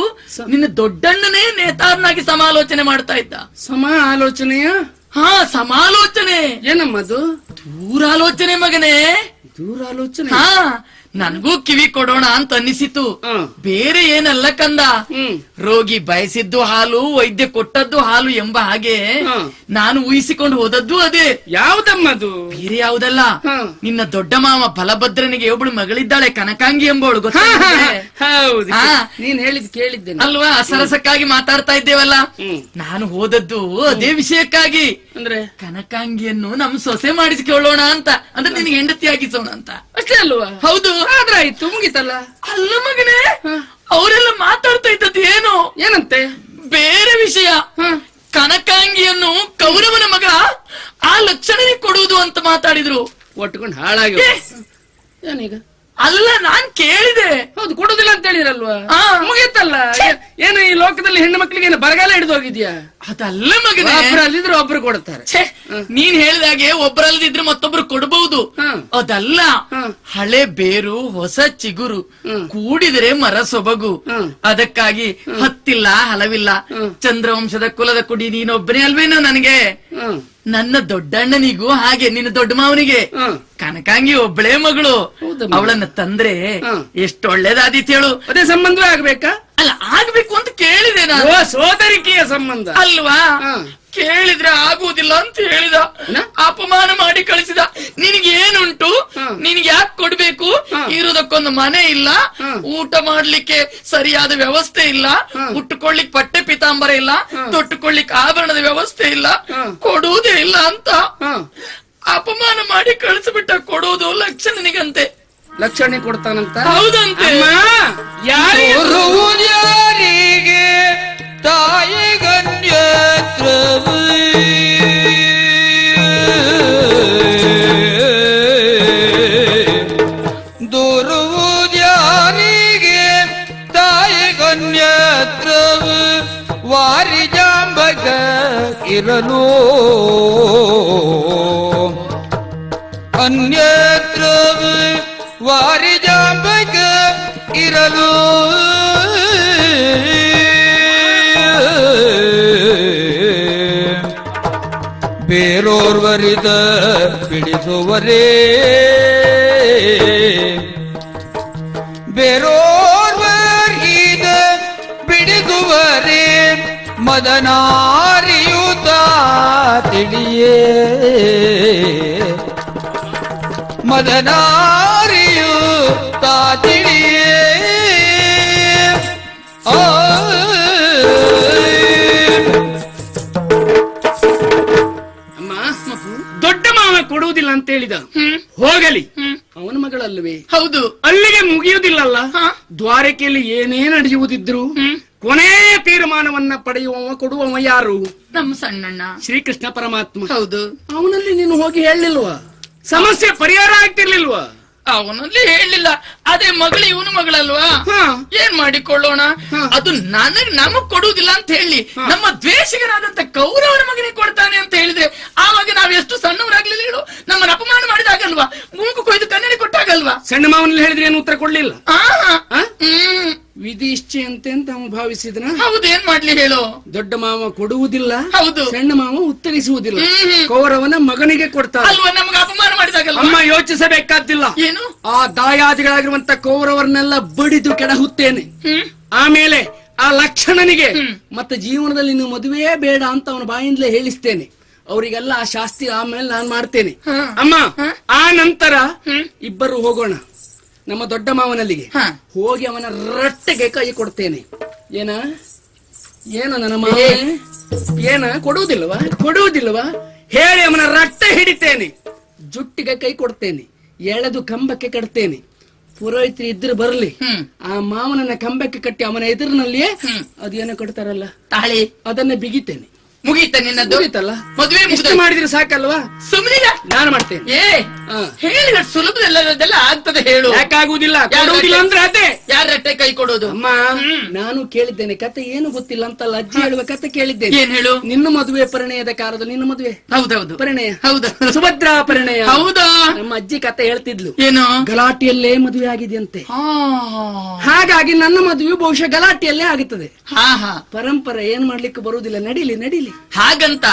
ನಿನ್ನ ದೊಡ್ಡಣ್ಣನೇ ನೇತಾರನಾಗಿ ಸಮಾಲೋಚನೆ ಮಾಡ್ತಾ ಇದ್ದ. ಸಮಾಲೋಚನೆಯ? ಹಾ, ಸಮಾಲೋಚನೆ. ಏನಮ್ಮದು? ದೂರಾಲೋಚನೆ ಮಗನೇ. ದೂರಾಲೋಚನೆ? ಹಾ, ನನಗೂ ಕಿವಿ ಕೊಡೋಣ ಅಂತ ಅನ್ನಿಸಿತು. ಬೇರೆ ಏನಲ್ಲ ಕಂದ. ರೋಗಿ ಬಯಸಿದ್ದು ಹಾಲು, ವೈದ್ಯ ಕೊಟ್ಟದ್ದು ಹಾಲು ಎಂಬ ಹಾಗೆ ನಾನು ಊಹಿಸಿಕೊಂಡು ಹೋದದ್ದು ಅದೇ. ಯಾವ್ದಮ್ಮದು? ಬೇರೆ ಯಾವುದಲ್ಲ. ನಿನ್ನ ದೊಡ್ಡ ಮಾವ ಬಲಭದ್ರನಿಗೆ ಒಬ್ಬಳು ಮಗಳಿದ್ದಾಳೆ, ಕನಕಾಂಗಿ ಎಂಬವಳು. ಗೊತ್ತಾ? ಹೌದು, ನೀನ್ ಹೇಳಿದ್ ಕೇಳಿದ್ದೆ ಅಲ್ವಾ. ಸರಸಕ್ಕಾಗಿ ಮಾತಾಡ್ತಾ ಇದ್ದೇವಲ್ಲ. ನಾನು ಹೋದದ್ದು ಅದೇ ವಿಷಯಕ್ಕಾಗಿ. ಅಂದ್ರೆ ಕನಕಾಂಗಿಯನ್ನು ನಮ್ ಸೊಸೆ ಮಾಡಿಸಿಕೊಳ್ಳೋಣ ಅಂತ. ಅಂದ್ರೆ ನಿನಗೆ ಹೆಂಡತಿ ಆಗಿಸೋಣ ಅಂತ ಅಷ್ಟೇ ಅಲ್ವಾ? ಹೌದು. ಆದ್ರಾಯ್ತು, ಮುಗಿತಲ್ಲ. ಅಲ್ಲ ಮಗನೇ, ಅವರೆಲ್ಲ ಮಾತಾಡ್ತಾ ಇದ್ದದ್ದು ಏನು? ಏನಂತೆ? ಬೇರೆ ವಿಷಯ. ಕನಕಾಂಗಿಯನ್ನು ಕೌರವನ ಮಗ ಆ ಲಕ್ಷಣನೇ ಕೊಡುವುದು ಅಂತ ಮಾತಾಡಿದ್ರು. ಒಟ್ಕೊಂಡು ಹಾಳಾಗಿ ಏನೀಗ? ಅಲ್ಲ, ನಾನ್ ಕೇಳಿದೆ. ಹೌದು, ಕೊಡುದಿಲ್ಲ ಅಂತ ಹೇಳಿರಲ್ವಾ? ಮುಗಿಯತ್ತಲ್ಲ. ಏನು ಈ ಲೋಕದಲ್ಲಿ ಹೆಣ್ಣು ಮಕ್ಕಳಿಗೆ ಏನು ಬರಗಾಲ ಹಿಡಿದು ಹೋಗಿದ್ಯಾ? ಅದಲ್ಲ ಮಗನೇ, ಒಬ್ಬರಲ್ಲಿದ್ರೆ ಒಬ್ರು ಕೊಡುತ್ತಾರೆ. ನೀನ್ ಹೇಳಿದಾಗೆ ಒಬ್ಬರಲ್ಲದಿದ್ರೆ ಮತ್ತೊಬ್ರು ಕೊಡಬಹುದು. ಅದಲ್ಲ, ಹಳೆ ಬೇರು ಹೊಸ ಚಿಗುರು ಕೂಡಿದರೆ ಮರ ಸೊಬಗು. ಅದಕ್ಕಾಗಿ ಹತ್ತಿಲ್ಲ ಹಲವಿಲ್ಲ, ಚಂದ್ರವಂಶದ ಕುಲದ ಕುಡಿ ನೀನೊಬ್ಬನೇ ಅಲ್ವೇನೋ ನನಗೆ. ನನ್ನ ದೊಡ್ಡಣ್ಣನಿಗೂ ಹಾಗೆ, ನಿನ್ನ ದೊಡ್ಡ ಮಾವನಿಗೆ ಕನಕಾಂಗಿ ಒಬ್ಬಳೇ ಮಗಳು. ಅವಳನ್ನ ತಂದ್ರೆ ಎಷ್ಟು ಒಳ್ಳೇದಾದೀತ್ ಹೇಳು. ಅದೇ ಸಂಬಂಧವೇ ಆಗ್ಬೇಕಾ? ಅಲ್ಲ, ಆಗ್ಬೇಕು ಅಂತ ಕೇಳಿದೆ ನಾನು. ಸೋದರಿಕೆಯ ಸಂಬಂಧ ಅಲ್ವಾ? ಕೇಳಿದ್ರೆ ಆಗುವುದಿಲ್ಲ ಅಂತ ಹೇಳಿದ. ಅಪಮಾನ ಮಾಡಿ ಕಳಿಸಿದ. ನಿನಗೇನುಂಟು? ನಿನ್ಗೆ ಯಾಕೆ ಕೊಡ್ಬೇಕು? ಇರೋದಕ್ಕೊಂದು ಮನೆ ಇಲ್ಲ, ಊಟ ಮಾಡ್ಲಿಕ್ಕೆ ಸರಿಯಾದ ವ್ಯವಸ್ಥೆ ಇಲ್ಲ, ಉಟ್ಟುಕೊಳ್ಳಿಕ್ ಬಟ್ಟೆ ಪಿತಾಂಬರ ಇಲ್ಲ, ತೊಟ್ಟುಕೊಳ್ಳಿಕ್ ಆಭರಣದ ವ್ಯವಸ್ಥೆ ಇಲ್ಲ, ಕೊಡುವುದೇ ಇಲ್ಲ ಅಂತ ಅಪಮಾನ ಮಾಡಿ ಕಳಿಸ್ಬಿಟ್ಟ. ಕೊಡುವುದು ಲಕ್ಷಣನಿಗಂತೆ. ಲಕ್ಷಣೆ ಕೊಡ್ತಾನಂತ? ಹೌದಂತೆ. ಯಾರಿಗೆ ತಾಯಿ ಗಣ್ಯತ್ರವು ದೂರುವುದ್ಯಾರಿಗೆ ತಾಯಿ ಗಣ್ಯತ್ರವು ವಾರಿ ಜಾಂಬಗ ಇರಲು ಅನ್ಯತ್ರವು ವಾರಿ ಜಾಂಬಗ ಇರಲು ಬೇರೋರ್ವರಿದ ಬಿಡಿಸುವರೇ ಬೇರೋರ್ವರಿದ ಬಿಡಿಸುವರೇ ಮದನಾರಿಯುತ ತಿಳಿಯೇ ಮದನಾರಿಯುತ ತಿಳಿಯೇ ಹೌದು. ಅಲ್ಲಿಗೆ ಮುಗಿಯುವುದಿಲ್ಲಲ್ಲ. ಹಾ. ದ್ವಾರಕೆಯಲ್ಲಿ ಏನೇ ನಡೆಯುವುದಿದ್ರು ಕೊನೆಯ ತೀರ್ಮಾನವನ್ನ ಪಡೆಯುವವ ಕೊಡುವವ ಯಾರು? ನಮ್ಮ ಸಣ್ಣಣ್ಣ ಶ್ರೀಕೃಷ್ಣ ಪರಮಾತ್ಮ. ಹೌದು. ಅವನಲ್ಲಿ ನೀನು ಹೋಗಿ ಹೇಳಲಿಲ್ವಾ? ಸಮಸ್ಯೆ ಪರಿಹಾರ ಆಗ್ತಿರ್ಲಿಲ್ವಾ? ಅವನಲ್ಲಿ ಹೇಳಿಲ್ಲ. ಅದೇ ಮಗಳು ಇವನು ಮಗಳಲ್ವಾ, ಹಾ. ಏನ್ ಮಾಡಿಕೊಳ್ಳೋಣ? ಹಾ. ಅದು ನಮಗ್ ಕೊಡುವುದಿಲ್ಲ ಅಂತ ಹೇಳಿ ಹಾ. ನಮ್ಮ ದ್ವೇಷಿಗನಾದಂತ ಕೌರವನ ಮಗನಿಗೆ ಕೊಡ್ತಾನೆ ಅಂತ ಹೇಳಿದ್ರೆ ಆವಾಗ ನಾವ್ ಎಷ್ಟು ಸಣ್ಣವರಾಗ್ಲಿಲ್ಲ ಹೇಳು. ನಮ್ಮನ್ನ ಅಪಮಾನ ಮಾಡಿದಾಗಲ್ವಾ, ಮೂಗು ಕೊಯ್ದು ಕನ್ನಡಿ ಕೊಟ್ಟಾಗಲ್ವಾ? ಸಣ್ಣ ಮಾವನಲ್ಲಿ ಹೇಳಿದ್ರೆ ಏನು ಉತ್ತರ ಕೊಡ್ಲಿಲ್ಲ. ಆಹಾ. ಆ? ಹ್ಮ್. ವಿಧಿ ಇಷ್ಟೇ ಅಂತ ಅವನು ಭಾವಿಸಿದನ. ಹೌದು, ಏನ್ ಮಾಡ್ಲಿ ಹೇಳು. ದೊಡ್ಡ ಮಾವ ಕೊಡುವುದಿಲ್ಲ, ಹೌದು. ಸಣ್ಣ ಮಾವ ಉತ್ತರಿಸುವುದಿಲ್ಲ. ಹ್ಮ್. ಕೌರವನ ಮಗನಿಗೆ ಕೊಡ್ತಾನೆ. ಅಲ್ವಾ, ನಮ್ಗೆ ಅಪಮಾನ ಮಾಡಿದಾಗಲ್ವಾ? ಅಮ್ಮ ಯೋಚಿಸಬೇಕಾದ್ದಿಲ್ಲ. ಏನು? ಆ ದಾಯಾದಿಗಳಾಗಿರುವಂತ ಕೌರವರನ್ನೆಲ್ಲ ಬಡಿದು ಕೆಡಹುತ್ತೇನೆ. ಹ್ಮ್. ಆಮೇಲೆ ಆ ಲಕ್ಷಣನಿಗೆ ಮತ್ತೆ ಜೀವನದಲ್ಲಿ ನೀನು ಮದುವೆಯೇ ಬೇಡ ಅಂತ ಅವನ ಬಾಯಿಂದಲೇ ಹೇಳಿಸ್ತೇನೆ. ಅವರಿಗೆಲ್ಲ ಆ ಶಾಸ್ತಿ ಆಮೇಲೆ ನಾನು ಮಾಡ್ತೇನೆ. ಅಮ್ಮ, ಆ ನಂತರ ಇಬ್ಬರು ಹೋಗೋಣ ನಮ್ಮ ದೊಡ್ಡ ಮಾವನಲ್ಲಿಗೆ. ಹೋಗಿ ಅವನ ರಟ್ಟೆಗೆ ಕೈ ಕೊಡ್ತೇನೆ. ಏನ ಏನ ನನ್ನ ಮಾವ ಏನ ಕೊಡುವುದಿಲ್ವಾ? ಕೊಡುವುದಿಲ್ವಾ ಹೇಳಿ ಅವನ ರಟ್ಟೆ ಹಿಡಿತೇನೆ, ಜುಟ್ಟಿಗೆ ಕೈ ಕೊಡ್ತೇನೆ, ಎಳೆದು ಕಂಬಕ್ಕೆ ಕಟ್ತೇನೆ. ಪುರೋಹಿತರು ಇದ್ರು ಬರ್ಲಿ, ಆ ಮಾವನನ್ನ ಕಂಬಕ್ಕೆ ಕಟ್ಟಿ ಅವನ ಎದುರಿನಲ್ಲಿಯೇ ಅದೇನೋ ಕಟ್ತಾರಲ್ಲ ತಾಳಿ, ಅದನ್ನ ಬಿಗಿತೇನೆ. ಮುಗೀತ ನಿನ್ನದು? ಮುಗೀತಲ್ಲ, ಮದುವೆ ಇಷ್ಟು ಮಾಡಿದ್ರೆ ಸಾಕಲ್ವಾ? ಸುಮ್ಮನಿಲ್ಲ, ನಾನು ಮಾಡ್ತೇನೆ. ಹೇಳಿ ಸುಲಭದೆಲ್ಲ ಆಗ್ತದೆ ಹೇಳು. ಯಾಕಾಗುವುದಿಲ್ಲ? ಕೊಡುವುದಿಲ್ಲ ಅಂದ್ರೆ ಅದೇ ಯಾರ ರಟ್ಟೆ ಕೈ ಕೊಡೋದು? ಅಮ್ಮ, ನಾನು ಕೇಳಿದ್ದೇನೆ ಕತೆ, ಏನು ಗೊತ್ತಿಲ್ಲ ಅಂತಲ್ಲ, ಅಜ್ಜಿ ಹೇಳುವ ಕತೆ ಕೇಳಿದ್ದೇನೆ. ಏನ್ ಹೇಳು? ನಿನ್ನ ಮದುವೆ ಪರಿಣಯದ ಕಾಲದಲ್ಲಿ ನಿನ್ನ ಮದುವೆ ಹೌದೌದು ಪರಿಣಯ, ಹೌದು, ಸುಭದ್ರಾ ಪರಿಣಯ. ಹೌದಾ? ನಮ್ಮ ಅಜ್ಜಿ ಕತೆ ಹೇಳ್ತಿದ್ಲು. ಏನು? ಗಲಾಟೆಯಲ್ಲೇ ಮದುವೆ ಆಗಿದೆಯಂತೆ. ಹಾಗಾಗಿ ನನ್ನ ಮದುವೆ ಬಹುಶಃ ಗಲಾಟೆಯಲ್ಲೇ ಆಗುತ್ತದೆ. ಪರಂಪರೆ ಏನ್ ಮಾಡ್ಲಿಕ್ಕೆ ಬರುವುದಿಲ್ಲ. ನಡೀಲಿ ನಡೀಲಿ. ಹಾಗಂತ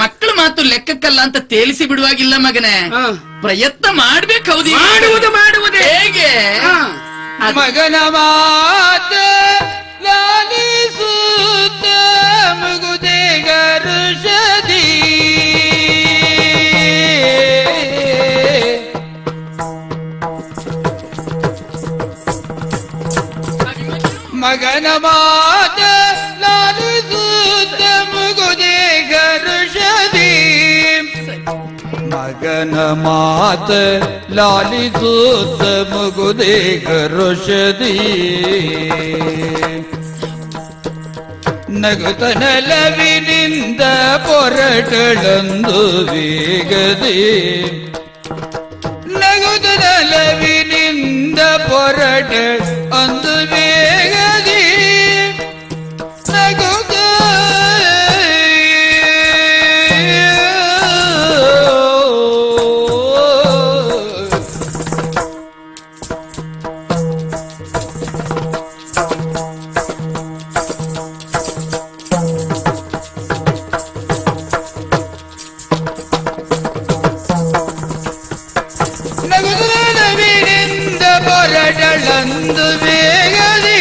ಮಕ್ಕಳ ಮಾತು ಲೆಕ್ಕಕ್ಕಲ್ಲ ಅಂತ ತೇಲಿಸಿ ಬಿಡುವಾಗಿಲ್ಲ ಮಗನೇ. ಪ್ರಯತ್ನ ಮಾಡ್ಬೇಕು. ಹೌದು, ಮಾಡುವುದೇ ಹೇಗೆ? ಮಗನ ಮಾತ ಲಾಲಿಸುತ್ತ ಮುಗುದೆ ಗರುಷದಿ ಮಗನ ಮಾತ ಲಾಲಿಸುತ್ತ ಮುಗುದೆ ಗರುಷದಿ ಮಗನ ಮಾತ ಲಾಲಿಸುತ್ತ ಮುಗುದೆ ಗರುಷದಿ ನಗುತನಲವಿನಿಂದ ಪೊರಟಳಂದು ವೇಗದಿ ನಗುತನಲವಿನಿಂದ ಪೊರಟ ಅಂದು ವೇಗದಿ ನಗುತ್ತ ನಗುತ್ತನಲವಿನಿಂದ ಪೊರಟಳಂದು ವೇಗದಿ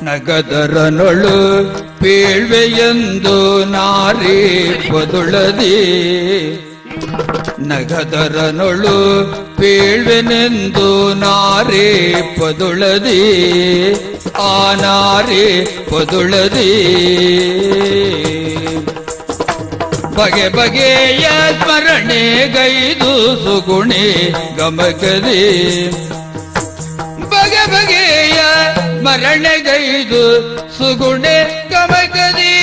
ನಗದರನೊಳು ಪೇಳ್ವೆಯೆಂದು ನಾರಿ ಪದುಳದಿ ನಗದರನೊಳು ಪೇಳ್ವೆನೆಂದು ನಾರಿ ಪದುಳದಿ ಆ ನಾರಿ ಪದುಳದಿ ಬಗೆ ಬಗೆಯ ಸ್ಮರಣೆಗೈದು ಸುಗುಣಿ ಗಮಕದಿ ಬಗೆ ಬಗೆಯ ಸ್ಮರಣೆಗೈದು ಸುಗುಣೆ ಗಮಕದಿ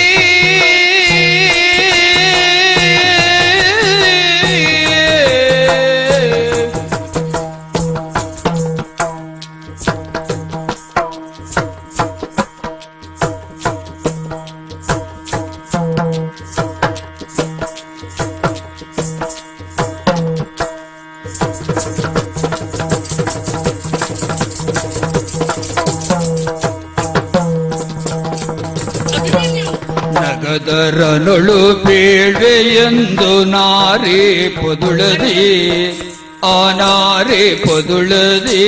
ನಗದರನೊಳು ಪೇಳ್ವೆಯೆಂದು ನಾರಿ ಪೊದುಳದಿ ಆ ನಾರಿ ಪೊದುಳದಿ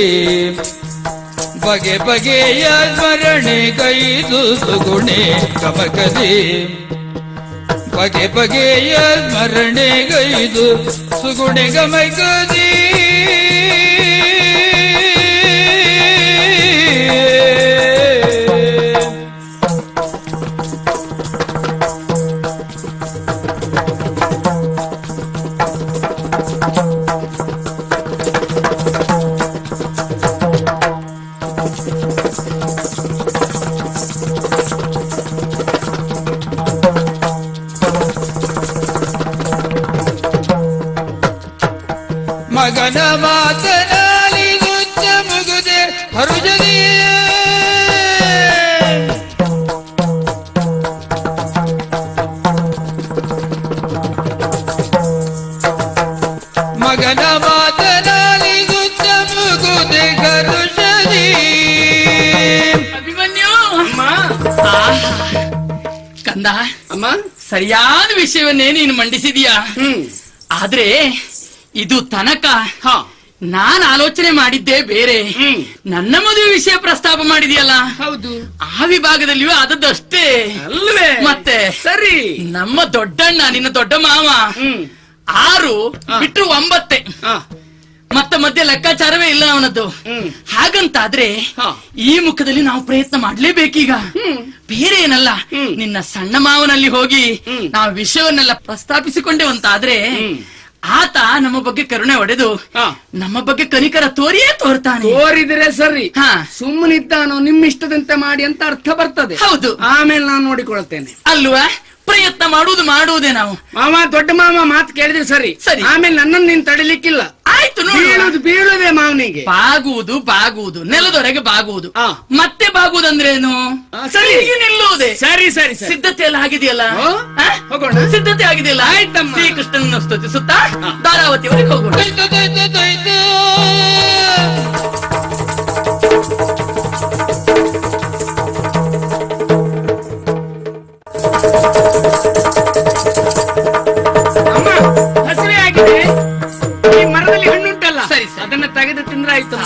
ಬಗೆ ಬಗೆಯ ಸ್ಮರಣೆಗೈದು ಸುಗುಣೆ ಗಮಕದಿ ಬಗೆ ಬಗೆಯ ಸ್ಮರಣೆಗೈದು ಸುಗುಣೆ ಗಮಕದಿ ಮಗನ ಮಾತನಾಲಿದುಚ್ಚ ಮುಗುದೆ ಹರುಜನೇ ಮಗನ ಮಾತನಾಲಿದುಚ್ಚ ಮುಗುದೆ ಹರುಷದಿ. ಅಭಿಮನ್ಯು ಅಮ್ಮ ಕಂದ, ಅಮ್ಮ ಸರಿಯಾದ ವಿಷಯವನ್ನೇ ನೀನು ಮಂಡಿಸಿದೀಯಾ. ಆದ್ರೆ ಇದು ತನಕ ಹಾ ನಾನ್ ಆಲೋಚನೆ ಮಾಡಿದ್ದೆ ಬೇರೆ. ನನ್ನ ಮದುವೆ ವಿಷಯ ಪ್ರಸ್ತಾಪ ಮಾಡಿದೆಯಲ್ಲ, ಹೌದು, ಆ ವಿಭಾಗದಲ್ಲಿಯೂ ಆದದ್ದಷ್ಟೇ ಅಲ್ವೇ? ಮತ್ತೆ ಸರಿ, ನಮ್ಮ ದೊಡ್ಡಣ್ಣ, ನಿನ್ನ ದೊಡ್ಡ ಮಾವ 6 ಬಿಟ್ರು 9 ಹಾ ಮತ್ತೆ ಮಧ್ಯೆ ಲೆಕ್ಕಾಚಾರವೇ ಇಲ್ಲ ಅವನದ್ದು. ಹಾಗಂತಾದ್ರೆ ಹಾ. ಈ ಮುಖದಲ್ಲಿ ನಾವು ಪ್ರಯತ್ನ ಮಾಡ್ಲೇಬೇಕೀಗ. ಬೇರೆ ಏನಲ್ಲ, ನಿನ್ನ ಸಣ್ಣ ಮಾವನಲ್ಲಿ ಹೋಗಿ ನಾವು ವಿಷಯವನ್ನೆಲ್ಲ ಪ್ರಸ್ತಾಪಿಸಿಕೊಂಡೇವಂತಾದ್ರೆ ಆತ ನಮ್ಮ ಬಗ್ಗೆ ಕರುಣೆ ಒಡೆದು ಹಾ. ನಮ್ಮ ಬಗ್ಗೆ ಕನಿಕರ ತೋರಿಯೇ ತೋರ್ತಾನೆ. ತೋರಿದ್ರೆ ಸರಿ, ಹಾ. ಸುಮ್ಮನಿದ್ದಾನೋ ನಿಮ್ಮ ಇಷ್ಟದಂತೆ ಮಾಡಿ ಅಂತ ಅರ್ಥ ಬರ್ತದೆ. ಹೌದು. ಆಮೇಲೆ ನಾನು ನೋಡಿಕೊಳ್ತೇನೆ ಅಲ್ವಾ? ಪ್ರಯತ್ನ ಮಾಡುವುದೇ ನಾವು. ಮಾಮ, ದೊಡ್ಡ ಮಾಮ ಮಾತು ಕೇಳಿದ್ರೆ ಸರಿ. ಸರಿ. ಆಮೇಲೆ ನನ್ನನ್ನು ನೀನ್ ತಡಿಲಿಕ್ಕಿಲ್ಲ. ಆಯ್ತು, ನೋಡು. ಬೀಳುದೇ ಮಾವನಿಗೆ. ಬಾಗುವುದು ನೆಲದೊರೆಗೆ ಬಾಗುವುದು. ಹಾ. ಮತ್ತೆ ಬಾಗುವುದಂದ್ರೇನು? ಸರಿ. ಹೀಗೆ ನಿಲ್ಲುವುದೇ. ಸರಿ ಸರಿ ಸರಿ. ಸಿದ್ಧತೆ ಎಲ್ಲ ಆಗಿದೆಯಲ್ಲ? ಹೋ? ಹಾ? ಹೋಗೋಣ. ಸಿದ್ಧತೆ ಆಗಿದೆಯಲ್ಲ? ಆಯ್ತಮ್ಮ. ಶ್ರೀಕೃಷ್ಣನ ಸ್ತುತಿಸುತ್ತಾ ಧಾರಾವತಿವರೆಗೆ ಹೋಗೋಣ. ದೈತ ದೈತ ದೈತ ಅಮ್ಮ, ಹಸಿವೆ ಆಗಿದೆ. ಈ ಮರದಲ್ಲಿ ಹಣ್ಣುಂಟಲ್ಲ, ಸರಿ, ಸರಿ. ಅದನ್ನ ತೆಗೆದು ತಿಂದ್ರೆ ಆಯ್ತು.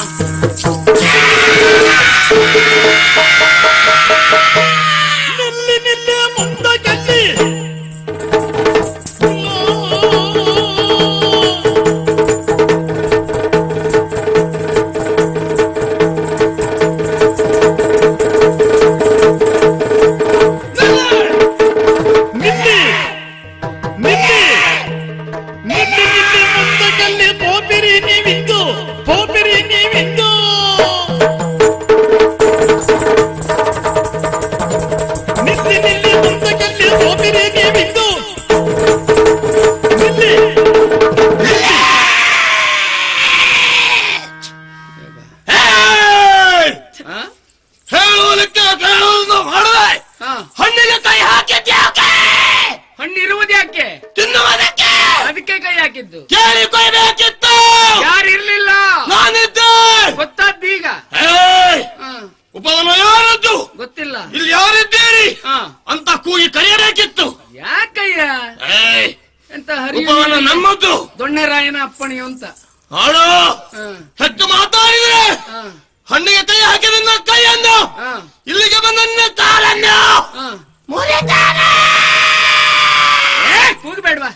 ಹಣ್ಣಿಗೆ ಕೈ ಹಾಕಿದ್ಯಾಕೆ? ಹಣ್ಣಿರುವುದು ಯಾಕೆ? ತಿನ್ನುವುದಕ್ಕೆ. ಅದಕ್ಕೆ ಕೈ ಹಾಕಿದ್ದು. ಕೇಳಿ ಕೊಯ್ಬೇಕಿತ್ತು. ಯಾರು ಇರ್ಲಿಲ್ಲ, ನಾನಿದ್ದೆ. ಗೊತ್ತಾದ್ದೀಗ. ಉಪವನ ಯಾರದ್ದು ಗೊತ್ತಿಲ್ಲ. ಇಲ್ಲಿ ಯಾರಿದ್ದೀರಿ ಹಾ. ಅಂತ ಕೂಗಿ ಕರೆಯಬೇಕಿತ್ತು. ಯಾಕಯ್ಯ? ಎಂತ ಉಪವನ ನಮ್ಮದ್ದು. ದೊಣ್ಣೆರಾಯನ ಅಪ್ಪಣೆಯು ಅಂತ. ಹಾಳು ಹಾ. ಹೆಚ್ಚು ಮಾತಾಡಿದ್ರೆ ಹಾ. ಹಣ್ಣಿಗೆ ಕೈ ಹಾಕಿದ ನನ್ನ ಕೈಯನ್ನು, ಹಾ. ಇಲ್ಲಿಗೆ ಬಂದ ನನ್ನ ಕಾಲನ್ನು ಹಾ. ಮುರಿತಾನೆ. ಕೂಗಬೇಡ್ವಾ?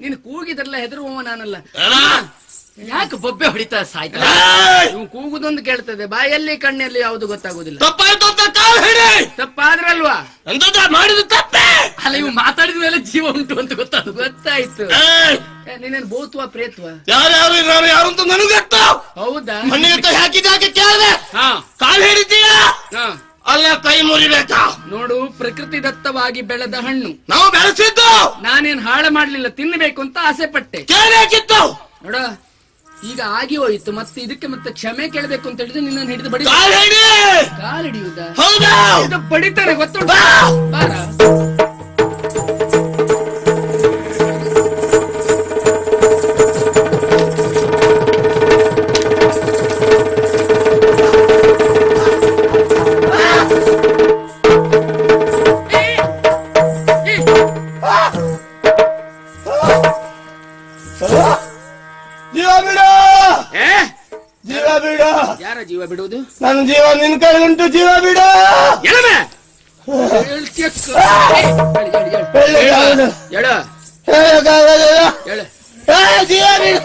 ನೀನು ಕೂಗಿದ್ರಲ್ಲ ಹೆದರುವವ ನಾನಲ್ಲ. ಯಾಕೆ ಬೊಬ್ಬೆ ಹೊಡಿತಾ ಸಾಯ್ತ? ನೀವು ಕೂಗುದೊಂದು ಕೇಳ್ತದೆ, ಬಾಯಲ್ಲಿ ಕಣ್ಣಲ್ಲಿ ಯಾವುದು ಗೊತ್ತಾಗುದಿಲ್ಲ. ತಪ್ಪಾಯ್ತು ಅಂತ ಕಾಲು ಹಿಡಿ. ತಪ್ಪಾದ್ರಲ್ವಾ? ಎಂತದ ಮಾಡಿದ ತಪ್ಪೆ ಅಲ್ಲ. ಇವು ಮಾತಾಡಿದ ಮೇಲೆ ಜೀವ ಉಂಟು ಅಂತ ಗೊತ್ತಾಯ್ತು. ನೀನೇನು ಬೋತ್ವ ಪ್ರೇತ್ವ? ಯಾರ್ಯಾರು ಇರೋರು ಯಾರು ಅಂತ ನನಗೆ ಗೊತ್ತು. ಹೌದಾ? ಹಣ್ಣಿಗೆ ಕೈ ಹಾಕಿದಾಕೆ ಕೇಳಿದೆ. ಹಾ. ಕಾಲು ಹಿಡಿತೀಯ? ಹಾ. ಅಲ್ಲ, ಕೈ ಮುರಿಬೇಕಾ? ನೋಡು, ಪ್ರಕೃತಿ ದತ್ತವಾಗಿ ಬೆಳೆದ ಹಣ್ಣು ನಾವು ಬೆಳೆಸಿದ್ದು. ನಾನೇನ್ ಹಾಳು ಮಾಡ್ಲಿಲ್ಲ, ತಿನ್ನಬೇಕು ಅಂತ ಆಸೆ ಪಟ್ಟೆ. ಕೇಳಬೇಕಿತ್ತು. ನೋಡ, ಈಗ ಆಗಿ ಹೋಯ್ತು. ಮತ್ತೆ ಇದಕ್ಕೆ ಮತ್ತೆ ಕ್ಷಮೆ ಕೇಳಬೇಕು ಅಂತ ಹೇಳಿದ್ರೆ ನಿನ್ನನ್ನು ಹಿಡಿದು ಬಡಿ. ಕಾಲು ಹಿಡಿ. ಕಾಲು ಹಿಡಿಯುವುದಾ? ಹೌದಾ? ಇದು ಬಡಿತಾರೆ, ಗೊತ್ತುಂಟು. ಬಾ. ಬಾರ. ಜೀವ ಬಿಡು. ಏ? ಜೀವ ಬಿಡು. ಯಾರ ಜೀವ ಬಿಡುವುದು? ನನ್ನ ಜೀವ ನಿನ್ ಕೈ ಉಂಟು. ಜೀವ ಬಿಡು. ಎಳವೆ. ಜೀವ ಬಿಡು.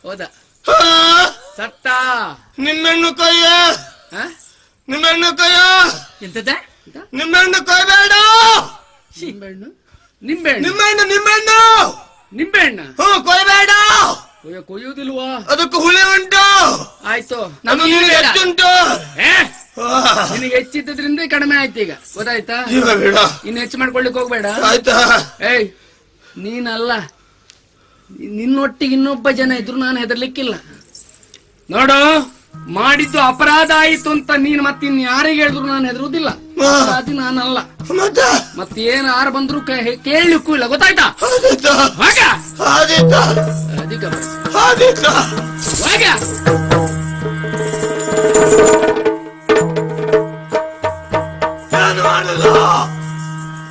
ಹೋದ ಸತ್ತ. ನಿಮ್ಮೆಣ್ಣು ಕೈಯ, ನಿಮ್ಮೆಣ್ಣು ಕೈಯ, ಎಂತದ? ನಿಮ್ಮೆಣ್ಣು ಕೊಯ್ಬೇಡ. ನಿಂಬೆಹಣ್ಣು? ನಿಂಬೆಹಣ್ಣು? ನಿಮ್ಮೆಣ್ಣು, ನಿಮ್ಮೆಣ್ಣು. ನಿಂಬೆಹಣ್ಣ ಕೊಯ್ಬೇಡ. ಕೊಯ್ಯುವುದಿಲ್ವಾ? ಅದಕ್ಕೆ ಹುಳಿ ಉಂಟು. ಆಯ್ತು, ನಮಗೆ ಹೆಚ್ಚುಂಟು. ನಿನಗೆ ಹೆಚ್ಚಿದ್ದರಿಂದ ಕಡಿಮೆ ಆಯ್ತು ಈಗ ಗೊತ್ತಾಯ್ತಾ? ಜೀವ ಬೇಡ ಇನ್ನು ಹೆಚ್ಚು ಮಾಡ್ಕೊಳ್ಲಿಕ್ಕೆ ಹೋಗ್ಬೇಡ ಆಯ್ತಾ? ಏಯ್ ನೀನಲ್ಲ, ನಿನ್ನೊಟ್ಟಿಗೆ ಇನ್ನೊಬ್ಬ ಜನ ಇದ್ರು ನಾನು ಹೆದರ್ಲಿಕ್ಕಿಲ್ಲ. ನೋಡು, ಮಾಡಿದ್ದು ಅಪರಾಧ ಆಯಿತು ಅಂತ ನೀನು ಮತ್ತಿನ್ ಯಾರಿಗೆ ಹೇಳಿದ್ರು ನಾನು ಹೆದರುವುದಿಲ್ಲ. ಅಪರಾಧಿ ನಾನಲ್ಲ. ಮತ್ತೇನು ಯಾರು ಬಂದ್ರು ಕೇಳಲಿಕ್ಕೂ ಇಲ್ಲ. ಗೊತ್ತಾಯ್ತಾ? ಹಾಗ ಅದಕ್ಕೆ ಹಾಗ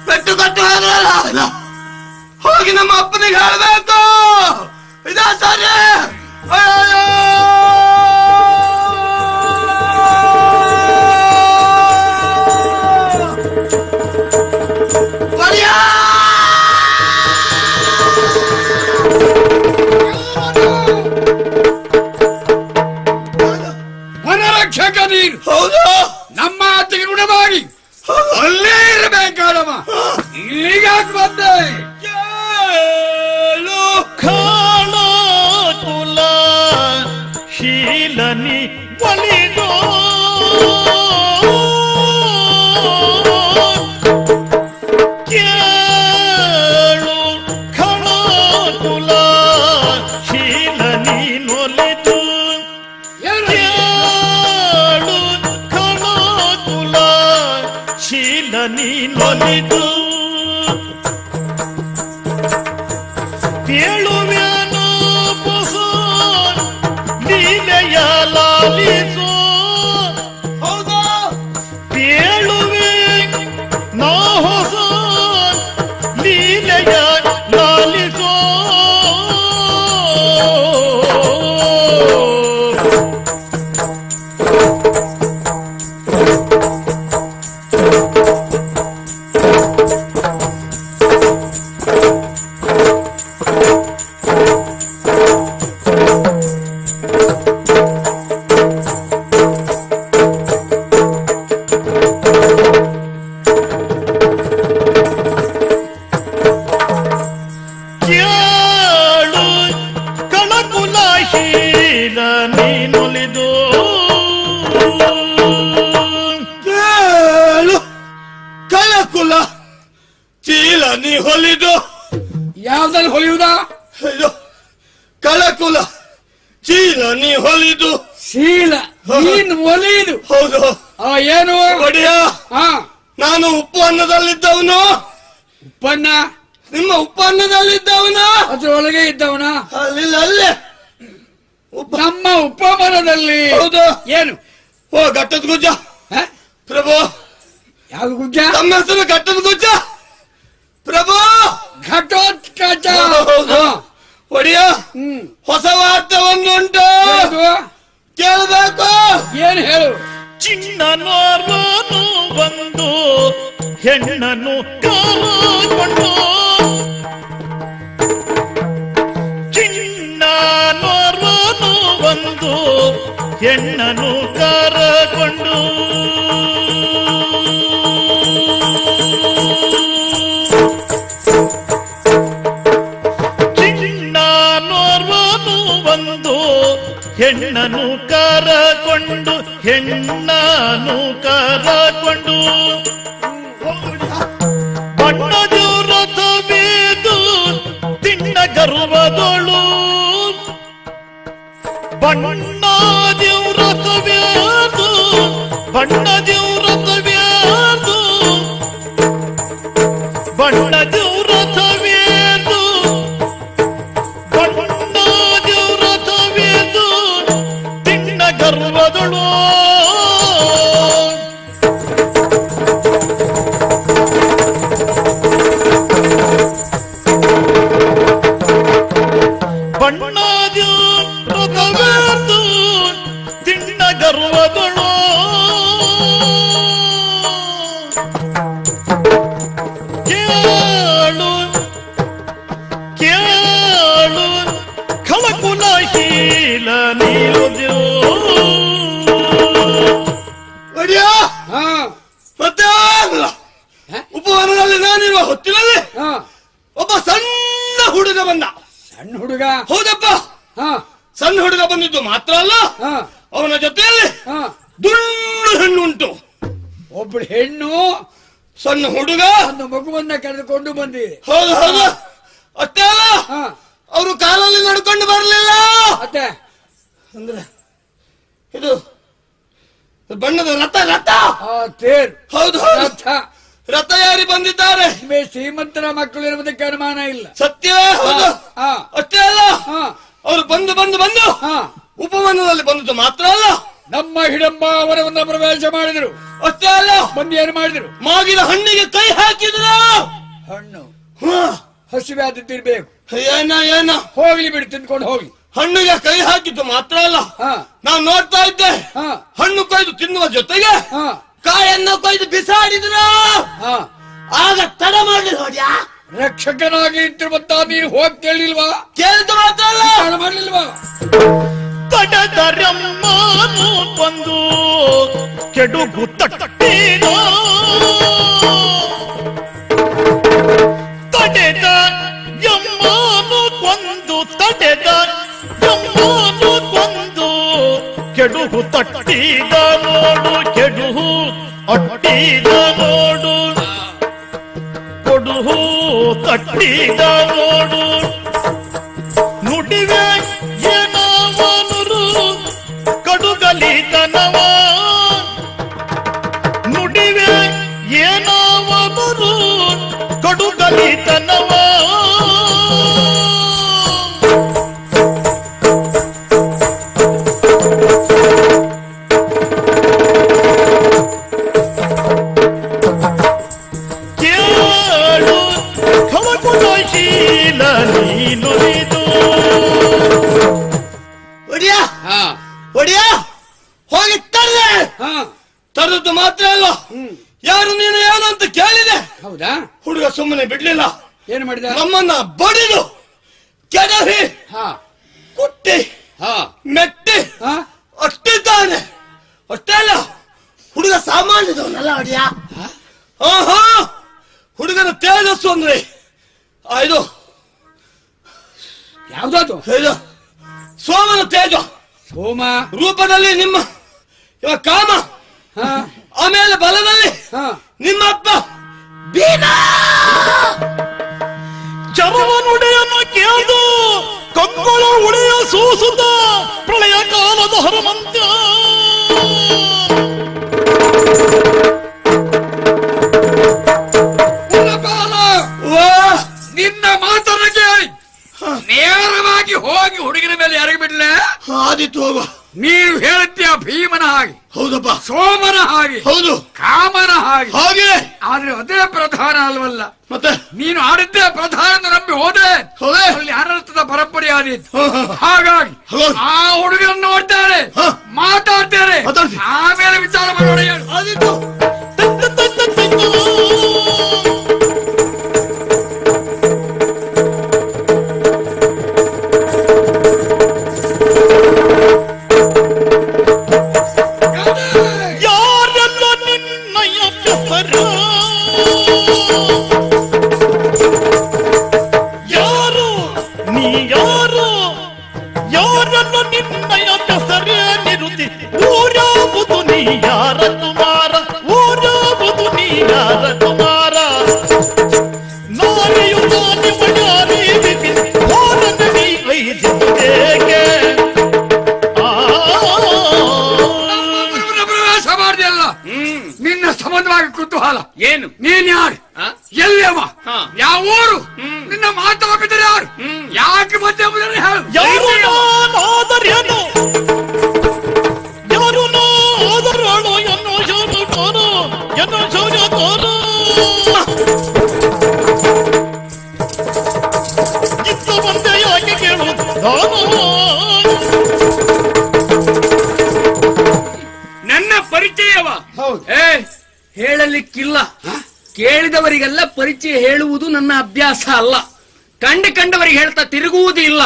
ಪೆಟ್ಟು ಕಟ್ಟು ಹೋಗಿ ನಮ್ಮ ಅಪ್ಪನಿಗೆ ಹೇಳಬೇಕು. ಇದಾ ಸರಿ? ವನರಕ್ಷಕ ನೀರು. ಹೌದು, ನಮ್ಮ ಅತ್ತಿಗೆ ಋಣವಾಗಿ ಅಲ್ಲೇ ಇರಬೇಕಾದವ. ಈಗ ಬಂದೆ ಕುಲ ಶೀಲನಿ ಒಲಿದೋ ಕೇಳು ಖಳ ಕುಲ ಶೀಲನಿ ನೊಲಿದು ಕೇಳು ಖಳ ಕುಲ ಶೀಲನಿ ನೊಲಿದು ಕೇಳುವೆನು ಬಹು ಲೀಲೆಯ ಲಾಲಿಸೋ. ಹೌದು, ಕೇಳುವೆ ನಾ ಹೊಸ ಲೀಲೆಯ ಲಾಲಿಸೋ. ಕೇಳು ಕಳಕುಲ ಶೀಲ ನೀನುಲಿದು ಕೇಳು ಕಳಕುಲ ಚೀಲ ನೀ ಹೊಲಿದು. ಯಾವ್ದಲ್ಲಿ ಹೊಲಿಯುವುದ? ಇದು ಕಳಕುಲ ಚೀಲ ನೀ ಹೊಲಿದು. ಶೀಲ ನೀನು ಒಲಿಯುದು. ಹೌದು. ಏನು ಒಡೆಯ, ನಾನು ಉಪ್ಪು ಅನ್ನದಲ್ಲಿದ್ದವನು. ಉಪ್ಪನ್ನ ನಿಮ್ಮ ಉಪ್ಪು ಅನ್ನದಲ್ಲಿದ್ದವನು. ಅದ್ರೊಳಗೆ ಇದ್ದವನ ಅಲ್ಲೇ ನಮ್ಮ ಉಪಮನದಲ್ಲಿ. ಹೌದು. ಏನು? ಓ ಘಟ್ಟದ ಗುಜ್ಜ. ಹ? ಪ್ರಭು, ಯಾವ್ದು ಗುಜ್ಜ? ತಮ್ಮ ಹೆಸರು ಘಟ್ಟದ ಗುಜ್ಜ. ಪ್ರಭು, ಘಟೋತ್ಕಚ. ಹೌದು. ಒಡೆಯ, ಹೊಸ ವಾರ್ತೆಯೊಂದುಂಟು, ಕೇಳಬೇಕು. ಏನು ಹೇಳು? ಚಿನ್ನನೋರ್ವನು ಬಂದು ಹೆಣ್ಣನು ಕರಕೊಂಡು ಚಿನ್ನನೋರ್ವನು ಬಂದು ಹೆಣ್ಣನು ಕರಕೊಂಡು ಚಿನ್ನನೋರ್ವನು ಬಂದು ಹೆಣ್ಣನು ಕರಕೊಂಡು ಹೆಣ್ಣನು ಕರಕೊಂಡು ಬಣ್ಣದ ರಥವೇದು ತಿನ್ನ ಗರ್ವದೊಳು ಬಣ್ಣದ ರಥವೇದು ಬಣ್ಣದ ರಥವೇದು ಬಣ್ಣದ ರಥವೇದು ಬಣ್ಣದ ರಥವೇದು ತಿನ್ನ ಗರ್ವದೊಳು ಬಣ್ಣದ ರಥವೇದು ತಿನ್ನ ಗರ್ವದೊಳು ಕೇಳು ಕೇಳು ಖಳಕುಲ ಶೀಲ ನೀಲುದ್ಯೋ ಒಡೆಯ, ಮತ್ತೆ ಉಪವನದಲ್ಲಿ ನಾನಿರುವ ಹೊತ್ತಿನಲ್ಲಿ ಒಬ್ಬ ಸಣ್ಣ ಹುಡುಗ ಬಂದ. ಸಣ್ಣ ಹುಡುಗ? ಹೌದಪ್ಪ, ಸಣ್ಣ ಹುಡುಗ ಬಂದಿದ್ದು ಮಾತ್ರ ಅಲ್ಲ, ಅವನ ಜೊತೆಯಲ್ಲಿ ದುಳ್ಳು ಹೆಣ್ಣು ಉಂಟು, ಒಬ್ಬಳು ಹೆಣ್ಣು ಸಣ್ಣ ಹುಡುಗ, ಒಂದು ಮಗುವನ್ನ ಕರೆದುಕೊಂಡು ಬಂದಿರಿ. ಹೌದು ಹೌದು. ಅಷ್ಟೇ ಅಲ್ಲ, ಹಾ, ಅವರು ಕಾಲಲ್ಲಿ ನಡ್ಕೊಂಡು ಬರಲಿಲ್ಲ. ಮತ್ತೆ ಅಂದ್ರೆ ಇದು ಬಣ್ಣದ ರಥ ರಥ. ಆ ತೇರು ಹೌದು ಹೌದು, ರಥ. ರಥ ಯಾರಿ ಬಂದಿದ್ದಾರೆ. ಶ್ರೀಮಂತರ ಮಕ್ಕಳು ಇರುವುದಕ್ಕೆ ಅನುಮಾನ ಇಲ್ಲ. ಸತ್ಯವೇ ಹೌದು. ಹಾ, ಅಷ್ಟೇ ಅಲ್ಲ, ಹಾ, ಅವರು ಬಂದು ಬಂದು ಬಂದು ಹಾ, ಉಪವನದಲ್ಲಿ ಬಂದದ್ದು ಮಾತ್ರ ಅಲ್ಲ, ನಮ್ಮ ಹಿಡಂಬಾವರವನ್ನ ಪ್ರವೇಶ ಮಾಡಿದ್ರು. ಅಷ್ಟೇ ಅಲ್ಲ, ಬಂದು ಏನು ಮಾಡಿದ್ರು? ಮಾಗಿದ ಹಣ್ಣಿಗೆ ಕೈ ಹಾಕಿದ್ರು. ಹಣ್ಣು ಹಾ, ಹಸಿವೆ ಆದಿತ್ತಿರ್ಬೇಕು. ಏನ ಏನ ಹೋಗ್ಲಿ ಬಿಡು, ತಿಂದ್ಕೊಂಡು ಹೋಗ್ಲಿ. ಹಣ್ಣಿಗೆ ಕೈ ಹಾಕಿದ್ದು ಮಾತ್ರ ಅಲ್ಲ, ಹಾ, ನಾವು ನೋಡ್ತಾ ಇದ್ದೆ, ಹಾ, ಹಣ್ಣು ಕೊಯ್ದು ತಿನ್ನುವ ಜೊತೆಗೆ ಹಾ, ಕಾಯನ್ನು ಕೊಯ್ದು ಬಿಸಾಡಿದ್ರು. ಹಾ. ಆಗ ತಡ ಮಾಡಲಿಲ್ಲ ನೋಡ್ಯಾ, ರಕ್ಷಕನಾಗಿ ನಿಂತಿರುವಂತ ನೀನು ಹೋಗಿ ಕೇಳಿಲ್ವಾ? ಕೇಳಿದ್ದು ಮಾತ್ರ ಅಲ್ಲ, ತಡ ಮಾಡ್ಲಿಲ್ವಾ? ತಡದರಮ್ಮನು ಬಂದು ಕೆಡುಗು ತಟ್ಟಿನ ತಡೆದ ಎಮ್ಮನು ಕೊಂದು ತಡೆದ ಎಮ್ಮನು ಕೊಂದು ಕೆಡುಗು ತಟ್ಟಿದ ನೋಡು, ಕೆಡುಹು ಅಟ್ಟಿದ ನೋಡು, ಕೊಡುಹು ತಟ್ಟಿದ ನೋಡು. ನುಡಿವೆ ಏನವನು ಕಡುಗಲಿತನವ, ನುಡಿವೆ ಏನವನು ಕಡುಗಲಿತನವ. ಕೇಳು ಖಲಗುಣಶೀಲ ನೀನುರಿದು. ಒಡಿಯಾ ಹಾ, ಒಡಿಯಾ ಹೋಗಿ ತರ್ರೆ. ಹಾ. ತರದ್ದು ಮಾತ್ರ ಅಲ್ಲ, ಯಾರು ನೀನು ಏನು ಅಂತ ಕೇಳಿದೆ. ಹೌದಾ? ಹುಡುಗ ಸುಮ್ಮನೆ ಬಿಡ್ಲಿಲ್ಲ, ಏನು ಮಾಡಿದ? ನಮ್ಮನ್ನ ಬಡಿದು ಕೆಡವಿ ಹಾ, ಕುಟ್ಟಿ ಹಾ, ಮೆಟ್ಟಿ ಹಾ. ಅಷ್ಟಿದ್ದಾನೆ. ಅಷ್ಟೇ ಅಲ್ಲ, ಹುಡುಗ ಸಾಮಾನ್ಯದವನಲ್ಲ ಅಡಿಯಾ. ಆಹಾ, ಹುಡುಗನ ತೇಜಸ್ಸು ಅಂದ್ರೆ ಇದು ಯಾವ್ದು? ಇದು ಸೋಮನ ತೇಜ ಸೋಮ. ರೂಪದಲ್ಲಿ ನಿಮ್ಮ ಇವ ಕಾಮ, ಹಾ, ಆಮೇಲೆ ಬಲದಲ್ಲಿ ಹಾ. ನಿಮ್ಮ ಅಪ್ಪ ಭೀಮ. ಚರವನುಡೆಯನ್ನು ಕೇಳು ಕಂಗಳು ಉಡೆಯ ಸೂಸುತ್ತ ಪ್ರಳಯ ಕಾಲದ ಹರಮಂತ. ಉಲ್ಲಪಾಲ, ನಿನ್ನ ಮಾತನ್ನ ಕೇಳಿ ನೇರವಾಗಿ ಹೋಗಿ ಹುಡುಗಿನ ಮೇಲೆ ಎರಗಿ ಬಿಡ್ಲೆ. ಆದಿತ್ತು ಹೋಗುವ. ನೀನು ಹೇಳುತ್ತೀಯ ಭೀಮನ ಹಾಗೆ, ಹೌದಪ್ಪ, ಸೋಮನ ಹಾಗೆ, ಹೌದು ಕಾಮನ ಹಾಗೆ. ಹಾಗೆ. ಆದ್ರೆ ಅದೇ ಪ್ರಧಾನ ಅಲ್ವಲ್ಲ. ಮತ್ತೆ ನೀನು ಆಡಿದ್ದೇ ಪ್ರಧಾನ ಎಂದು ನಂಬಿ ಹೋದೆ, ಹೌದೇ? ಅಲ್ಲಿ ಅನರ್ಥದ ಪರಂಪರೆ ಆದಿತ್ತು. ಹಾ, ಹಾ, ಹಾ. ಹಾಗಾಗಿ ಹೌದು. ಆ ಹುಡುಗರನ್ನು ನೋಡ್ತಾರೆ, ಹಾ. ಮಾತಾಡ್ತಾರೆ, ಮಾತಾಡ್ಸಿ. ಆಮೇಲೆ ವಿಚಾರ ಮಾಡೋಣ. ಹೇಳು. ಆದಿತ್ತು. ಯಾರೆಲ್ಲ ನಿನ್ನಯ ಹೆಸರು, ಯಾರು ನೀ ಯಾರು, ಯಾರೆಲ್ಲ ನಿನ್ನಯ ಹೆಸರೇನಿರುತ್ತಿ, ಊರಾಬುದು ನೀ ಯಾರ ಕುಮಾರ, ಊರಾಬುದು ನೀ ಯಾರ ಕುಮಾರ. ನಾರಿಯು ನಾನಿ ಬಡಾರಿ ಬಿಸಿ ಹೋರನ ನೀ ಐದಿದ್ದೇಕೆ. ಪ್ರವೇಶ ಮಾಡಿದೆಲ್ಲ ನಿನ್ನ ಸಂಬಂಧವಾಗಿ ಕುತೂಹಲ. ಏನು? ನೀನ್ ಯಾರು? ಆ? ಎಲ್ಲಿಯವ? ಹಾ. ಯಾವ ಊರು? ನಿನ್ನ ಮಾತಾಡಿದರೆ ಯಾರು? ಯಾಕೆ ಮತ್ತೆ ಎಂಬುದನ್ನು ಹೇಳು. ಯಾರು ನಾನಾದರೇನು, ಯಾರು ನಾದರೇನು ಎನ್ನೋ ಶೌರ್ಯ ತೋರು, ಎನ್ನೋ ಶೌರ್ಯ ತೋರು. ಇತ್ತ ಬಂದೆ ಯಾಕೆ ಕೇಳು ನಾನು. ನನ್ನ ಪರಿಚಯವ ಹೌದು. ಹೇಳಲಿಕ್ಕಿಲ್ಲ. ಕೇಳಿದವರಿಗೆಲ್ಲ ಪರಿಚಯ ಹೇಳುವುದು ನನ್ನ ಅಭ್ಯಾಸ ಅಲ್ಲ. ಕಂಡವರಿಗೆ ಹೇಳ್ತಾ ತಿರುಗುವುದೂ ಇಲ್ಲ.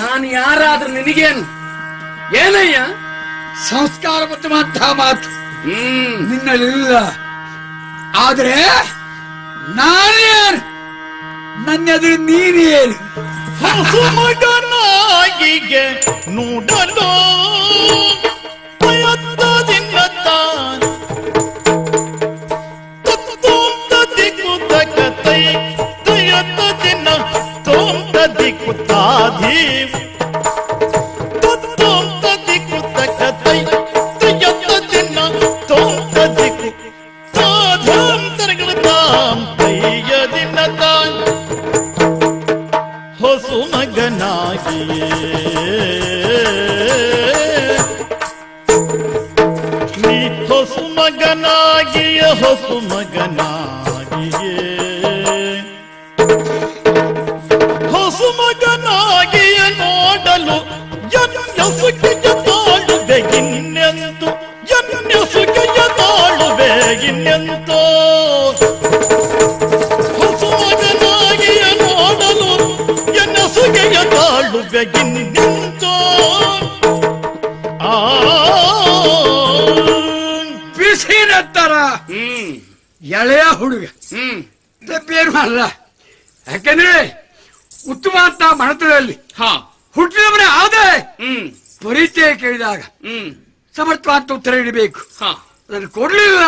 ನಾನು ಯಾರಾದ್ರೂ ನಿನಗೇನು? ಏನಯ್ಯ ಸಂಸ್ಕಾರ ಮತ್ತು ಮಾತು ನಿನ್ನಲ್ಲಿಲ್ಲ. ಆದ್ರೆ ನಾನೇನು, ನನ್ನ ಎದುರು ನೀನೇನು? ಹಸುಮಗನಾಗಿಗೆ ನೋಡಲು ಪ್ರಯತ್ನದಿಂದ ದಿಕ್ಕು ತಾಧಿ ತೊಂತ ದಿಕ್ಕು ತೈ ತಯ್ಯತ್ತ ದಿನ ತೊಂತ ದಿಕ್ಕು ತಾಧಾಂ ತರಗಳ ತಾಂ ತಯ್ಯ ದಿನ ತಾಂ ಹೊಸು ಮಗನಾಗಿಯೇ ನೀ ಹೊಸು ಮಗನಾಗಿಯ ಹೊಸು ಮಗನಾಗಿಯೇ ಹೊಸು ಮಗನಾಗಿಯ ನೋಡಲು ಎನ್ನೆಸುಗೆಯ ತಾಳುವೆ ಇನ್ನೆಂತು ಎನ್ನೆಸುಗೆಯ ತಾಳುವೆ ಇನ್ನೆಂತೋ ಹೊಸು ಮಗನಾಗಿಯ ನೋಡಲು ಎನ್ನೆಸುಗೆಯ ತಾಳುವೆ ಇನ್ನೆಂತೋ ಬಿಸಿನ ತರ ಎಳೆಯ ಹುಡುಗ ತಪ್ಪೇನು ಅಲ್ಲ. ಯಾಕಂದ್ರೆ ಉತ್ತಮ ಅಂತ ಮನತದಲ್ಲಿ ಹುಟ್ಟಿದವನೇ ಆದ್ರೆ ಪರಿಚಯ ಕೇಳಿದಾಗ ಸಮರ್ಥವಾದ ಉತ್ತರ ನೀಡಬೇಕು. ಅದನ್ನು ಕೊಡ್ಲಿಲ್ಲ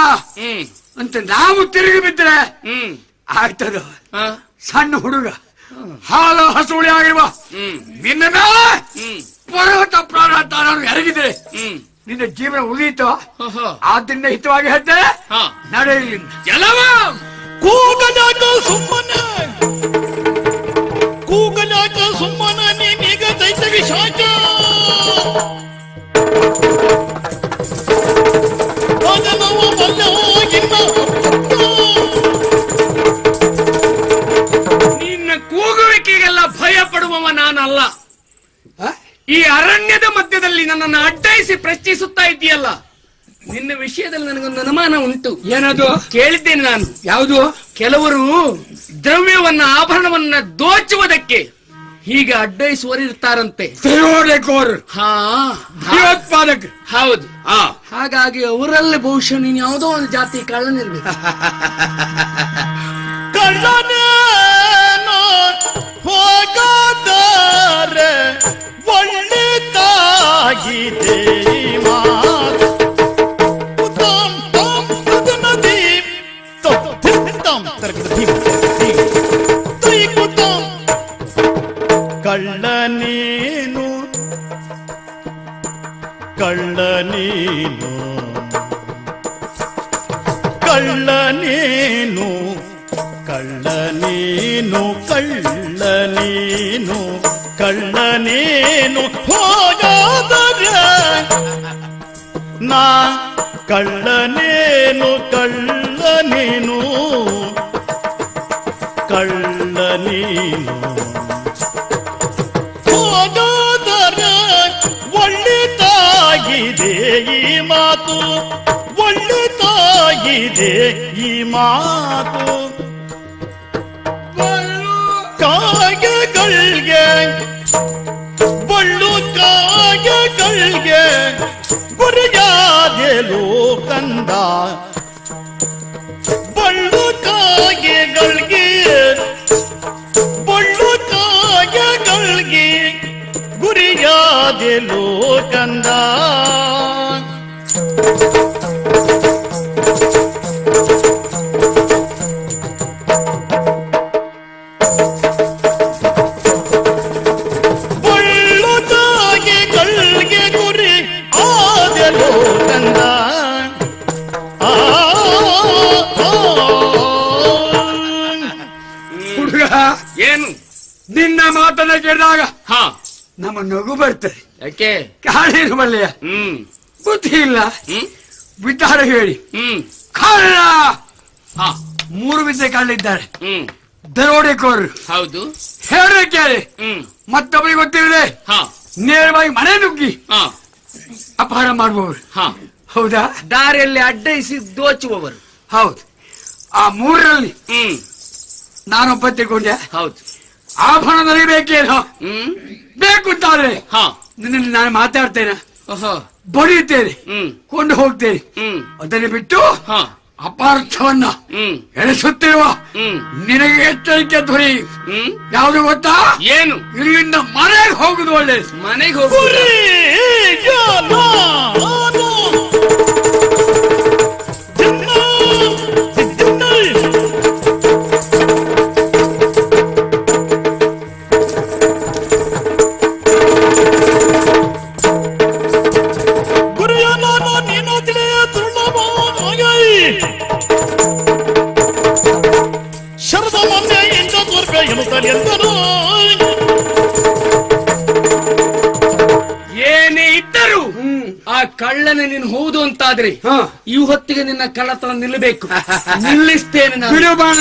ಅಂತ ನಾವು ತಿರುಗಿ ಬಿದ್ದರೆ ಆಗ್ತದ. ಸಣ್ಣ ಹುಡುಗ ಹಾಲು ಹಸುಳಿ ಆಗಿರುವ ನಿನ್ನ ಮೇಲೆ ಪರ್ವತ ಪ್ರಾಣ ಅಂತ ನಾನು ಎರಗಿದ್ರೆ ನಿನ್ನ ಜೀವನ ಉಳಿಯಿತು. ಆದ್ರಿಂದ ಹಿತವಾಗಿ ಹೇಳ್ತೇನೆ, ನಡೆಯಲಿಲ್ಲ ಎಲ್ಲವ ಕೂಗಲಾಗ ಸುಮ್ಮನೆ ಕೂಗಲಾಗ ಸುಮ್ಮನೆ ನೀನೀಗ ದೈತ ವಿಶಾಚ ಅದನವ ಬಲ್ಲವೋ ಇನ್ನ ನಿನ್ನ ಕೂಗುವಿಕೆಗೆಲ್ಲ ಭಯ ಪಡುವವ ನಾನಲ್ಲ. ಈ ಅರಣ್ಯದ ಮಧ್ಯದಲ್ಲಿ ನನ್ನನ್ನು ಅಡ್ಡಾಯಿಸಿ ಪ್ರಶ್ನಿಸುತ್ತಾ ಇದ್ದೀಯಲ್ಲ, ನಿನ್ನ ವಿಷಯದಲ್ಲಿ ನನಗೊಂದು ಅನುಮಾನ ಉಂಟು. ಏನದು? ಕೇಳಿದ್ದೇನೆ ನಾನು. ಯಾವುದು? ಕೆಲವರು ದ್ರವ್ಯವನ್ನ ಆಭರಣವನ್ನ ದೋಚುವುದಕ್ಕೆ ಹೀಗೆ ಅಡ್ಡಾಯಿಸುವರಿರ್ತಾರಂತೆ. ಭಯೋತ್ಪಾದಕ. ಹೌದು. ಹಾಗಾಗಿ ಅವರಲ್ಲಿ ಬಹುಶಃ ನೀನು ಯಾವುದೋ ಒಂದು ಜಾತಿ ಕಳ್ಳನಿರ್ಬೇಕು. ಕಳ್ಳನೇನೋ ಹೋಗದಾರೆ ಒಳ್ಳೆದಾಗಿದೆ ಮಾತು ಉತ್ತಮ್ ತಮ್ ಸದನದಿ ತಮ್ ತರಗತಿ ತೈಕುತ್ತಮ್ ಕಳ್ಳನೇನು ಕಳ್ಳನೇನು ಕಳ್ಳನೇನು ಕಳ್ಳನೇನು ಕಳ್ಳನೇನು ಕಳ್ಳನೇನು ಹೋಗಾದರೆ ನಾ ಕಳ್ಳನೇನು ಕಳ್ಳನೇನು ಕಳ್ಳನೇನು ಹೋಗಾದರೆ ಒಳ್ಳೆದಾಗಿದೆ ಈ ಮಾತು ಒಳ್ಳೆದಾಗಿದೆ ಈ ಮಾತು ಕಾಗೆಗಳಿಗೆ ಬಳ್ಳು ಕಾಗೆಗಳಿಗೆ ಗುರಿಯಾದೆಲು ಕಂದ ಬಳ್ಳು ಕಾಗೆಗಳಿಗೆ ಬಳ್ಳು ಕಾಗೆಗಳಿಗೆ ಗುರಿಯಾದೆಲು ಕಂದ ಏನು? ನಿನ್ನ ಮಾತನ್ನ ಕೇಳಿದಾಗ ಹಾ ನಮ್ಮ ನಗು ಬರ್ತದೆ. ಯಾಕೆ? ಕಾಳೇನು ಮಲ್ಲೆಯ ಬುದ್ಧಿ ಇಲ್ಲ. ವಿಚಾರ ಹೇಳಿ ಕಾರಣ 3 ವಿದ್ಯೆ ಕಾಲಿದ್ದಾರೆ. ದರೋಡೆಕೋರು. ಹೌದು. ಹೇಳಿ ಕೇಳಿ ಮತ್ತೊಬ್ಬರಿಗೆ ಗೊತ್ತಿರದೆ ನೇರವಾಗಿ ಮನೆ ನುಗ್ಗಿ ಅಪಹಾರ ಮಾಡುವವರು. ಹೌದಾ? ದಾರಿಯಲ್ಲಿ ಅಡ್ಡಾಯಿಸಿ ದೋಚುವವರು. ಹೌದು. ಆ 3ರಲ್ಲಿ ನಾನೊಬ್ಬ ತಿಳ್ಕೊಂಡೆ. ಹೌದು. ಆಭರಣ ನನಗೆ ಬೇಕೇನೋ ಬೇಕು ಅಂತಾದ್ರೆ ನಿನ್ನಲ್ಲಿ ನಾನು ಮಾತಾಡ್ತೇನೆ, ಬಡಿಯುತ್ತೇನೆ, ಕೊಂಡು ಹೋಗ್ತೇನೆ. ಅದನ್ನು ಬಿಟ್ಟು ಅಪಾರ್ಥವನ್ನ ಎಣಿಸುತ್ತಿರುವ ನಿನಗೆ ಎಚ್ಚರಿಕೆ ಧ್ವನಿ ಯಾವುದು ಗೊತ್ತಾ? ಏನು? ಇಲ್ಲಿಂದ ಮನೆಗೆ ಹೋಗುದು ಒಳ್ಳೆಯದು. ಮನೆಗೆ ಹೋಗುದು. ಕಳ್ಳನೆ ನೀನು ಹೌದು ಅಂತಾದ್ರೆ ಹಾ. ಈ ಹೊತ್ತಿಗೆ ನಿನ್ನ ಕಳ್ಳತನ ನಿಲ್ಲಬೇಕು. ನಿಲ್ಲಿಸ್ತೇನೆ ನಾನು. ಬಿಡು ಬಾಣ.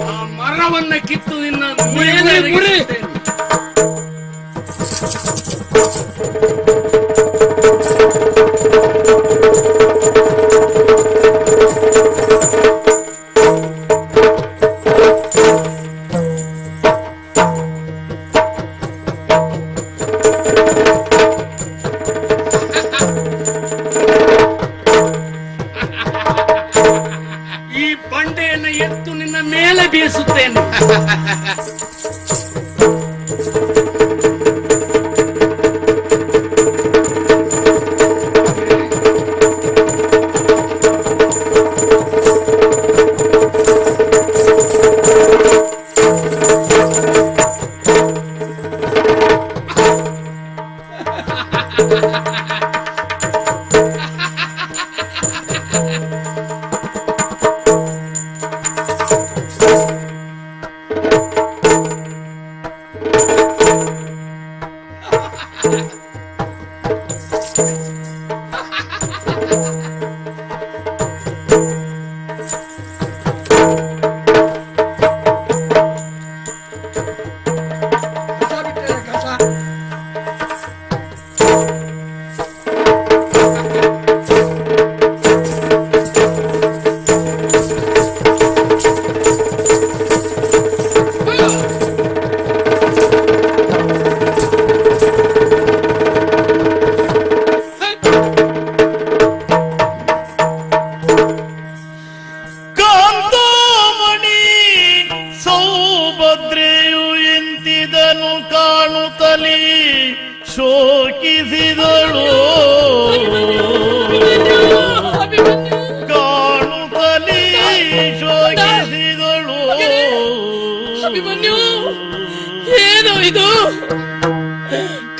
ಆ ಮರವನ್ನ ಕಿತ್ತು ನಿನ್ನ ಮೇಲೆ ಅರಗಿಸುತ್ತೇನೆ. ಈ ಬಂಡೆಯನ್ನು ಎತ್ತು ನಿನ್ನ ಮೇಲೆ ಬೀಸುತ್ತೇನೆ. ಕಾಂತಾಮಣಿ ಸೌಭದ್ರೆಯು ಎಂತಿದನು ಕಾಣುತ್ತಲೇ ಶೋಕಿಸಿದಳು. ಕಾಣುತ್ತಲೇ ಶೋಕಿಸಿದಳು. ಅಭಿಮನ್ಯು, ಏನು ಇದು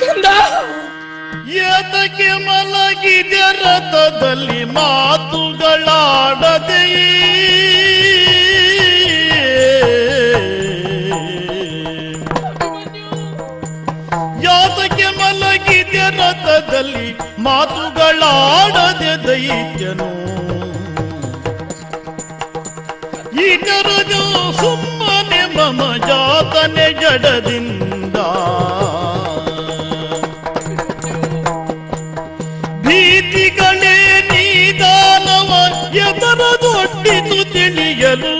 ಕಂದ? ಏತಕ್ಕೆ ಮಲಗಿದೆ ರಥದಲ್ಲಿ ಮಾತುಗಳಾಡದೆಯೇ? ಯಾತಕ್ಕೆ ಮಲಗಿದೆ ರಥದಲ್ಲಿ ಮಾತುಗಳಾಡದೆ ದೈತ್ಯನು? ಈ ಕರದು ಸುಮ್ಮನೆ ಮಮ ಜಾತನೆ ಜಡದಿಂದ ಭೀತಿಗಳೇ ನಿಧಾನವ ಎದರದೊಡ್ಡಿತು ತಿಳಿಯಲು.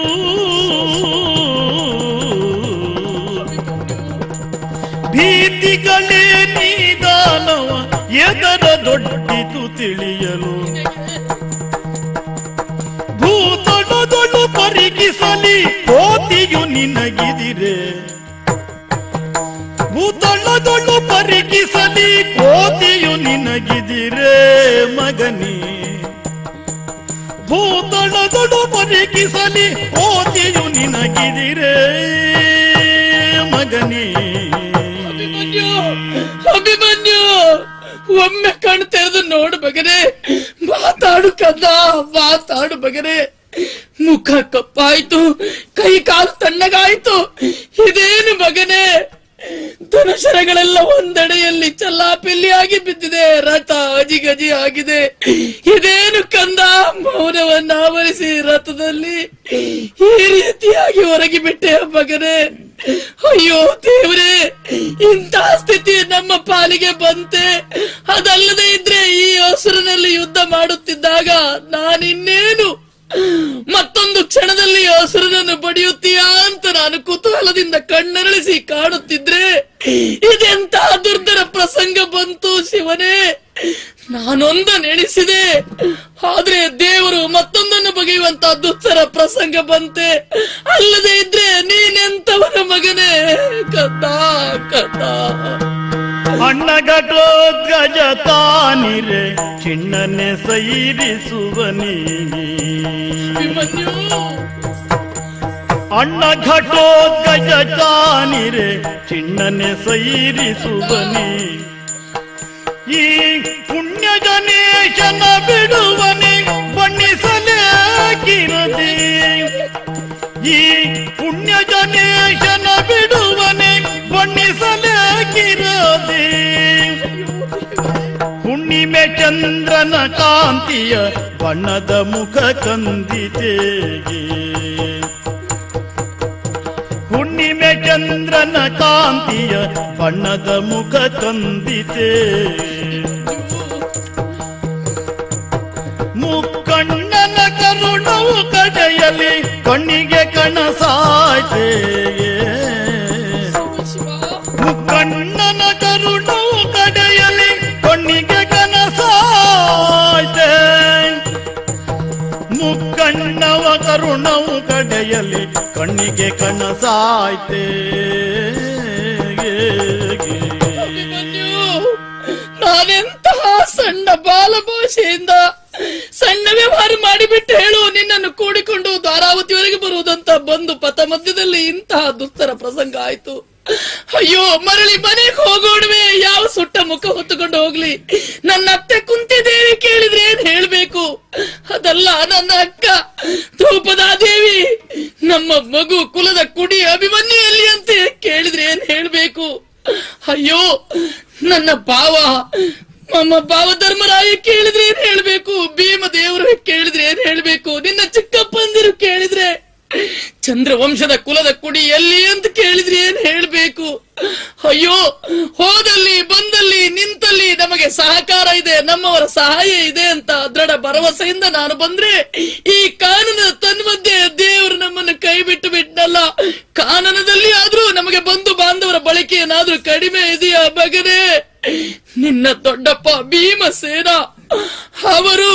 ಭೀತಿಗಳೇ ನಿಧಾನವ ಎದರದೊಡ್ಡಿತು ತಿಳಿಯಲು. ಭೂತಳದೊಳು ಪರಿಗಿಸಲಿ ಕೋತಿಯು ನಿನಗಿದಿರೆ. ಭೂತಳದೊಳು ಪರಿಗಿಸಲಿ ಕೋತಿಯು ನಿನಗಿದಿರೆ ಮಗನೇ. ಭೂತಳದೊಳು ಪರಿಗಿಸಲಿ ಕೋತಿಯು ನಿನಗಿದಿರೆ ಮಗನೇ. ಅಭಿಮನ್ಯು, ಒಮ್ಮೆ ಕಣ್ಣು ತೆರೆದು ನೋಡು ಮಗನೇ. ಮಾತಾಡು ಕಂದ, ಮಾತಾಡು ಮಗನೇ. ಮುಖ ಕಪ್ಪಾಯ್ತು, ಕೈ ಕಾಲು ತಣ್ಣಗಾಯ್ತು. ಇದೇನು ಮಗನೇ? ಧನುಷರಗಳೆಲ್ಲ ಒಂದೆಡೆಯಲ್ಲಿ ಚಲ್ಲಾಪಿಲ್ಲಿಯಾಗಿ ಬಿದ್ದಿದೆ, ರಥ ಅಜಿಗಜಿ ಆಗಿದೆ. ಇದೇನು ಕಂದ? ಮೌನವನ್ನ ಆವರಿಸಿ ರಥದಲ್ಲಿ ಈ ರೀತಿಯಾಗಿ ಹೊರಗೆ ಬಿಟ್ಟೆ ಮಗನೇ. ಅಯ್ಯೋ ದೇವ್ರೇ, ಇಂಥ ಸ್ಥಿತಿ ನಮ್ಮ ಪಾಲಿಗೆ ಬಂತೆ. ಅದಲ್ಲದೆ ಇದ್ರೆ ಈ ಹಸುರಿನಲ್ಲಿ ಯುದ್ಧ ಮಾಡುತ್ತಿದ್ದಾಗ ನಾನಿನ್ನೇನು ಮತ್ತೊಂದು ಕ್ಷಣದಲ್ಲಿ ಹಸುರನನ್ನು ಬಡಿಯುತ್ತೀಯಾ ಅಂತ ನಾನು ಕುತೂಹಲದಿಂದ ಕಣ್ಣರಳಿಸಿ ಕಾಣುತ್ತಿದ್ರೆ ಇದೆಂತ ದುರ್ಧರ ಪ್ರಸಂಗ ಬಂತು ಶಿವನೇ. ನಾನೊಂದು ನೆನೆಸಿದೆ, ಆದ್ರೆ ದೇವರು ಮತ್ತೊಂದನ್ನು ಬಗೆಯುವಂತ ದುಸ್ತರ ಪ್ರಸಂಗ ಬಂತೆ. ಅಲ್ಲದೆ ಇದ್ರೆ ನೀನೆಂತವರ ಮಗನೇ ಕಥಾ ಕಥಾ. ಅಣ್ಣಘಟೋದ್ಗಜ ತಾನಿರೆ ಚಿಣ್ಣನೆ ಸೈರಿಸುವನಿ. ಅಭಿಮನ್ಯು, ಅಣ್ಣಘಟೋದ್ಗಜ ತಾನಿರೆ ಚಿಣ್ಣನೆ ಸೈರಿಸುವನಿ. ಈ ಪುಣ್ಯ ಗಣೇಶನ ಬಿಡುವನೆ ಬಣ್ಣಿಸಲೇಕಿರದೆ. ಈ ಪುಣ್ಯ ಗಣೇಶನ ಬಿಡುವನೆ ಬಣ್ಣಿಸಲೇಕಿರದೆ. ಹುಣ್ಣಿಮೆ ಚಂದ್ರನ ಕಾಂತಿಯ ಬಣ್ಣದ ಮುಖ ಕಂದಿತೆಗೆ. ಹುಣ್ಣಿಮೆ ಚಂದ್ರನ ಕಾಂತಿಯ ಬಣ್ಣದ ಮುಖ ಕಂದಿತೆ. ಮುಕ್ಕಣ್ಣನ ಕರುಣವು ಕಡೆಯಲಿ ಕಣ್ಣಿಗೆ ಕನಸಾಯ್ತೆ. ಮುಕ್ಕಣ್ಣನ ಕರುಣವು ಕಡೆಯಲಿ ಕಣ್ಣಿಗೆ ಕನಸಾಯ್ತೆ. ಮುಕ್ಕಣ್ಣವ ಕರುಣವು ಕಡೆಯಲಿ ಕಣ್ಣಿಗೆ ಕನಸಾಯ್ತೆ. ನಾನೆಂತಹ ಸಣ್ಣ ಬಾಲಭಾಷೆಯಿಂದ ಸಣ್ಣ ವ್ಯವಹಾರ ಮಾಡಿಬಿಟ್ಟು ಹೇಳು, ನಿನ್ನನ್ನು ಕೂಡಿಕೊಂಡು ಧಾರಾವತಿವರೆಗೆ ಬರುವುದಂತ ಬಂದು ಪಥ ಮಧ್ಯದಲ್ಲಿ ಇಂತಹ ದುಸ್ತರ ಪ್ರಸಂಗ ಆಯ್ತು. ಅಯ್ಯೋ, ಮರಳಿ ಮನೆಗೆ ಹೋಗೋಣವೇ. ಯಾವ ಸುಟ್ಟ ಮುಖ ಹೊತ್ತುಕೊಂಡು ಹೋಗ್ಲಿ? ನನ್ನ ಅತ್ತೆ ಕುಂತಿದೇವಿ ಕೇಳಿದ್ರೆ ಏನ್ ಹೇಳ್ಬೇಕು? ಅದಲ್ಲ, ನನ್ನ ಅಕ್ಕ ದ್ರೌಪದಾದೇವಿ, ನಮ್ಮ ಮಗು ಕುಲದ ಕುಡಿ ಅಭಿಮನ್ಯು ಅಂತ ಕೇಳಿದ್ರೆ ಏನ್ ಹೇಳ್ಬೇಕು? ಅಯ್ಯೋ, ನನ್ನ ಭಾವ ಭಾವ ಧರ್ಮರಾಯ ಕೇಳಿದ್ರೆ ಏನ್ ಹೇಳ್ಬೇಕು? ಭೀಮ ದೇವರು ಕೇಳಿದ್ರೆ ಏನ್ ಹೇಳ್ಬೇಕು? ನಿನ್ನ ಚಿಕ್ಕಪ್ಪಂದಿರು ಕೇಳಿದ್ರೆ ಚಂದ್ರವಂಶದ ಕುಲದ ಕುಡಿ ಎಲ್ಲಿ ಅಂತ ಕೇಳಿದ್ರೆ ಏನ್ ಹೇಳ್ಬೇಕು? ಅಯ್ಯೋ, ಹೋದಲ್ಲಿ ಬಂದಲ್ಲಿ ನಿಂತಲ್ಲಿ ನಮಗೆ ಸಹಕಾರ ಇದೆ, ನಮ್ಮವರ ಸಹಾಯ ಇದೆ ಅಂತ ದೃಢ ಭರವಸೆಯಿಂದ ನಾನು ಬಂದ್ರೆ ಈ ಕಾನೂನ ತನ್ಮಧ್ಯೆ ದೇವರು ನಮ್ಮನ್ನು ಕೈ ಬಿಟ್ಟು ಬಿಟ್ಟಲ್ಲ. ಕಾನನದಲ್ಲಿ ಆದ್ರೂ ನಮಗೆ ಬಂಧು ಬಾಂಧವರ ಬಳಕೆ ಏನಾದ್ರೂ ಕಡಿಮೆ ಇದೆಯಾ ಮಗನೇ? ನಿನ್ನ ದೊಡ್ಡಪ್ಪ ಭೀಮಸೇನ ಅವರು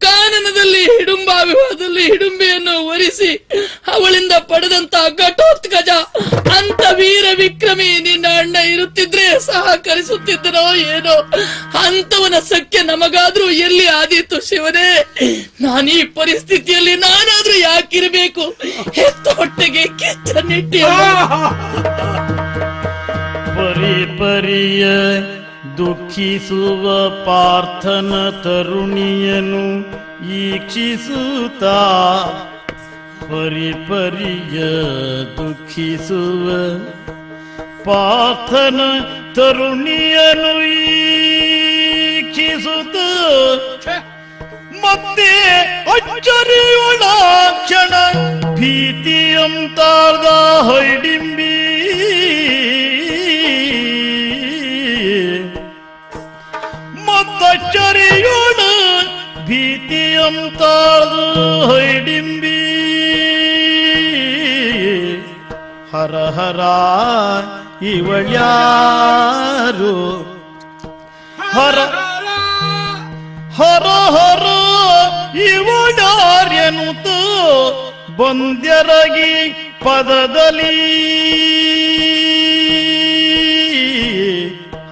ಕಾನನದಲ್ಲಿ ಹಿಡುಂಬಾವಿವಾದದಲ್ಲಿ ಹಿಡುಂಬೆಯನ್ನು ವರಿಸಿ ಅವಳಿಂದ ಪಡೆದಂತ ಘಟೋತ್ಕಜ ಅಂತ ವೀರ ವಿಕ್ರಮಿ ನಿನ್ನ ಅಣ್ಣ ಇರುತ್ತಿದ್ರೆ ಸಹಕರಿಸುತ್ತಿದ್ದನೋ ಏನೋ. ಅಂತವನ ಸಖ್ಯ ನಮಗಾದ್ರೂ ಎಲ್ಲಿ ಆದೀತು ಶಿವನೇ? ನಾನೀ ಪರಿಸ್ಥಿತಿಯಲ್ಲಿ ನಾನಾದ್ರೂ ಯಾಕಿರಬೇಕು? ಹೆತ್ತ ಹೊಟ್ಟೆಗೆ ಕಿಚ್ಚನ್ನಿಟ್ಟಿ ಪರಿ ಪರಿಯ ದುಃಖಿಸುವ ಪಾರ್ಥನ ತರುಣಿಯನು ಈಕ್ಷಿಸುತ್ತಾ. ಪರಿ ಪರಿಯ ದುಃಖಿಸುವ ಪಾರ್ಥನ ತರುಣಿಯನು ಈಕ್ಷಿಸುತ್ತ ಮತ್ತೆ ಅಚ್ಚರಿಯೊಳ ಕ್ಷಣ ಭೀತಿಯಂತಾದ ಹೊಯ್ಡಿಂಬಿ. ಮತ್ತಚ್ಚರಿಯೋಣ ಭೀತಿಯಂತಾದ ಹೊಯ್ಡಿಂಬಿ. ಹರ ಹರ ಇವಳ್ಯಾರು? ಹರ ಹರ ಹರ ಇವಳ್ಯಾರ್ಯನುತ ಬಂದ್ಯರಗಿ ಪದದಲ್ಲಿ.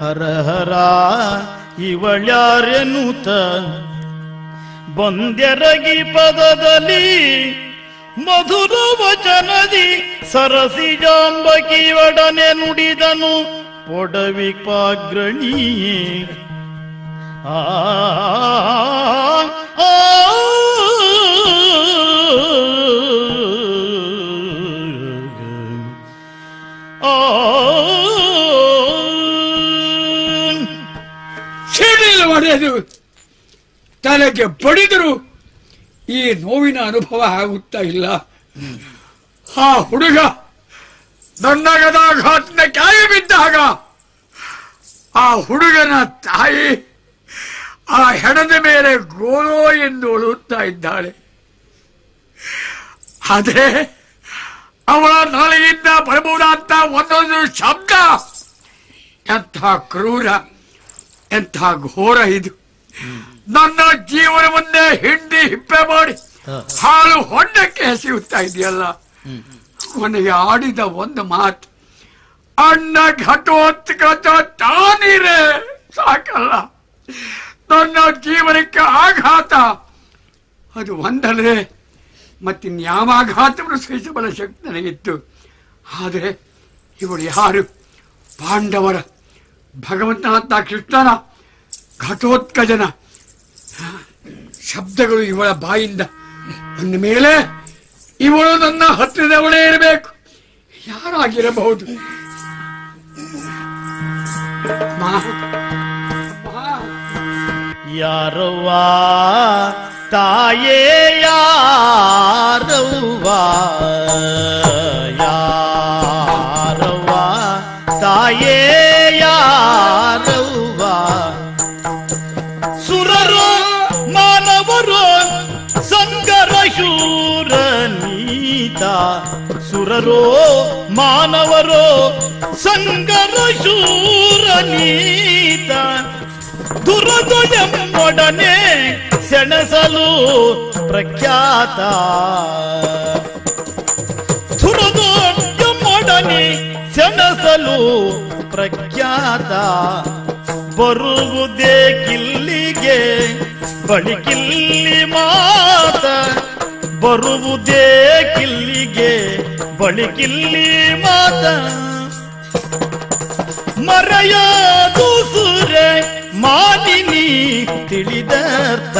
ಹರ ಹರ ಇವಳ್ಯಾರೆನುತ ಬಂದ್ಯರಗಿ ಪದದಲ್ಲಿ ಮಧುರ ವಚನದಿ ಸರಸಿ ಜಾಂಬಕಿ ಒಡನೆ ನುಡಿದನು ಪೊಡವಿಪಾಗ್ರಣಿಯೇ. ಆ ಒಡೆದು ತಲೆಗೆ ಬಡಿದರು ಈ ನೋವಿನ ಅನುಭವ ಆಗುತ್ತಾ ಇಲ್ಲ. ಆ ಹುಡುಗ ನನ್ನ ಗದಾಘಾತನ ಕಾಯಿ ಬಿದ್ದಾಗ ಆ ಹುಡುಗನ ತಾಯಿ ಆ ಹೆಣದ ಮೇಲೆ ಗೋಲೋ ಎಂದು ಒಳುತ್ತಾ ಇದ್ದಾಳೆ. ಆದ್ರೆ ಅವಳ ನಾಳೆಯಿಂದ ಬರಬಹುದಾದ ಒಂದೊಂದು ಶಬ್ದ ಎಂಥ ಕ್ರೂರ, ಎಂಥ ಘೋರ ಇದು. ನನ್ನ ಜೀವನವನ್ನೇ ಹಿಂಡಿ ಹಿಪ್ಪೆ ಮಾಡಿ ಹಾಳು ಹೊಂಡಕ್ಕೆ ಎಸೆಯುತ್ತಾ ಇದೆಯಲ್ಲ. ಕೊನೆಗೆ ಆಡಿದ ಒಂದು ಮಾತು, ಅಣ್ಣ ಘಟೋತ್ಕಚ ತಾನೀರೇ ಸಾಕಲ್ಲ. ನನ್ನ ಜೀವನಕ್ಕೆ ಆಘಾತ ಅದು ಒಂದಲ್ಲದೆ ಮತ್ತಿನ್ಯಾವ ಆಘಾತವನ್ನು ಸಹಿಸಬಲ್ಲ ಶಕ್ತಿ ನನಗಿತ್ತು. ಆದರೆ ಇವಳು ಯಾರು? ಪಾಂಡವರ ಭಗವಂತನಾದ ಕೃಷ್ಣನ ಘಟೋತ್ಕಜನ ಶಬ್ದಗಳು ಇವಳ ಬಾಯಿಂದ ಬಂದ ಮೇಲೆ ಇವಳು ನನ್ನ ಹತ್ತಿರದವಳೇ ಇರಬೇಕು. ಯಾರಾಗಿರಬಹುದು? ಯಾರವ್ವ ತಾಯೇ ಯಾರವ್ವ, ಯಾರವ್ವ ತಾಯೇ ಯಾರವ್ವ. ಸುರರು ಮಾನವರು ಸಂಗರ ಶೂರ ನೀತ, ಸುರರೋ ಮಾನವರು ಸಂಗರ ಶೂರ ನೀತ. ದುರದೊಡನೆ ಸೆಣಸಲು ಪ್ರಖ್ಯಾತ, ದುರದೊಡನೆ ಸೆಣಸಲು ಪ್ರಖ್ಯಾತ. ಬರುವುದೇ ಕಿಲ್ಲಿಗೆ ಬಳಿಕಿಲ್ಲಿ ಮಾತ, ಬರುವುದೇ ಕಿಲ್ಲಿಗೆ ಬಳಿಕಿಲ್ಲಿ ಮಾತ. ಮರೆಯದು ಸುರೆ ಮಾನಿನಿ ತಿಳಿದರ್ಥ,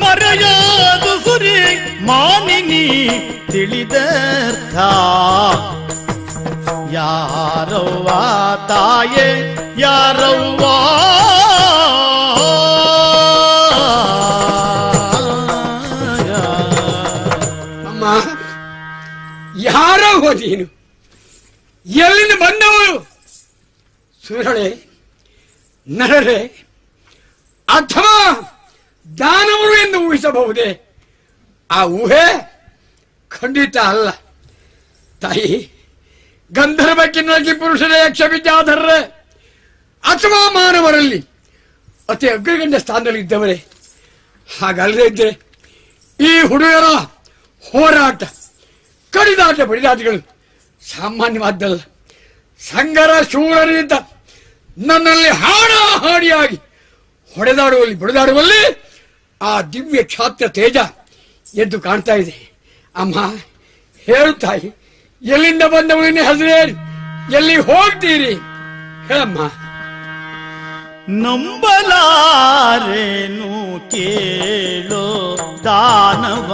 ಮರೆಯದು ಸುರಿ ಮಾನಿನಿ ತಿಳಿದರ್ಥ. ಯಾರವ್ವ ತಾಯೇ ಯಾರವ್ವ. ಅಮ್ಮ, ಯಾರವ್ವ ನೀನು? ಎಲ್ಲಿಂದ ಬಂದವಳು? ಸುರಳೆ, ನರಳೆ ಅಥವಾ ದಾನವರು ಎಂದು ಊಹಿಸಬಹುದೇ? ಆ ಊಹೆ ಖಂಡಿತ ಅಲ್ಲ. ತಾಯಿ, ಗಂಧರ್ವ ಕಿನ್ನರಗಿ ಪುರುಷರೇ, ಯಕ್ಷ ವಿದ್ಯಾಧರರೇ ಅಥವಾ ಮಾನವರಲ್ಲಿ ಅತಿ ಅಗ್ರಗಣ್ಯ ಸ್ಥಾನದಲ್ಲಿ ಇದ್ದವರೇ. ಹಾಗಲ್ಲದೆ ಇದ್ದರೆ ಈ ಹುಡುಗರ ಹೋರಾಟ, ಕಡಿದಾಟ, ಬಡಿದಾಟಗಳು ಸಾಮಾನ್ಯವಾದ್ದಲ್ಲ. ಸಂಗರ ಶೂರರಿಂದ ನನ್ನಲ್ಲಿ ಹಾಡಾಹಾಡಿಯಾಗಿ ಹೊಡೆದಾಡುವಲ್ಲಿ ಬಡಿದಾಡುವಲ್ಲಿ ಆ ದಿವ್ಯ ಕ್ಷಾತ್ರ ತೇಜ ಎದ್ದು ಕಾಣ್ತಾ ಇದೆ. ಅಮ್ಮ, ಹೇಳುತ್ತಾಯಿ, ಎಲ್ಲಿಂದ ಬಂದವಳಿನ ಹೆಸರೇನು? ಎಲ್ಲಿ ಹೋಗ್ತೀರಿ? ಹೇಳಮ್ಮ. ನಂಬಲಾರೇನು ಕೇಳೋ ದಾನವ,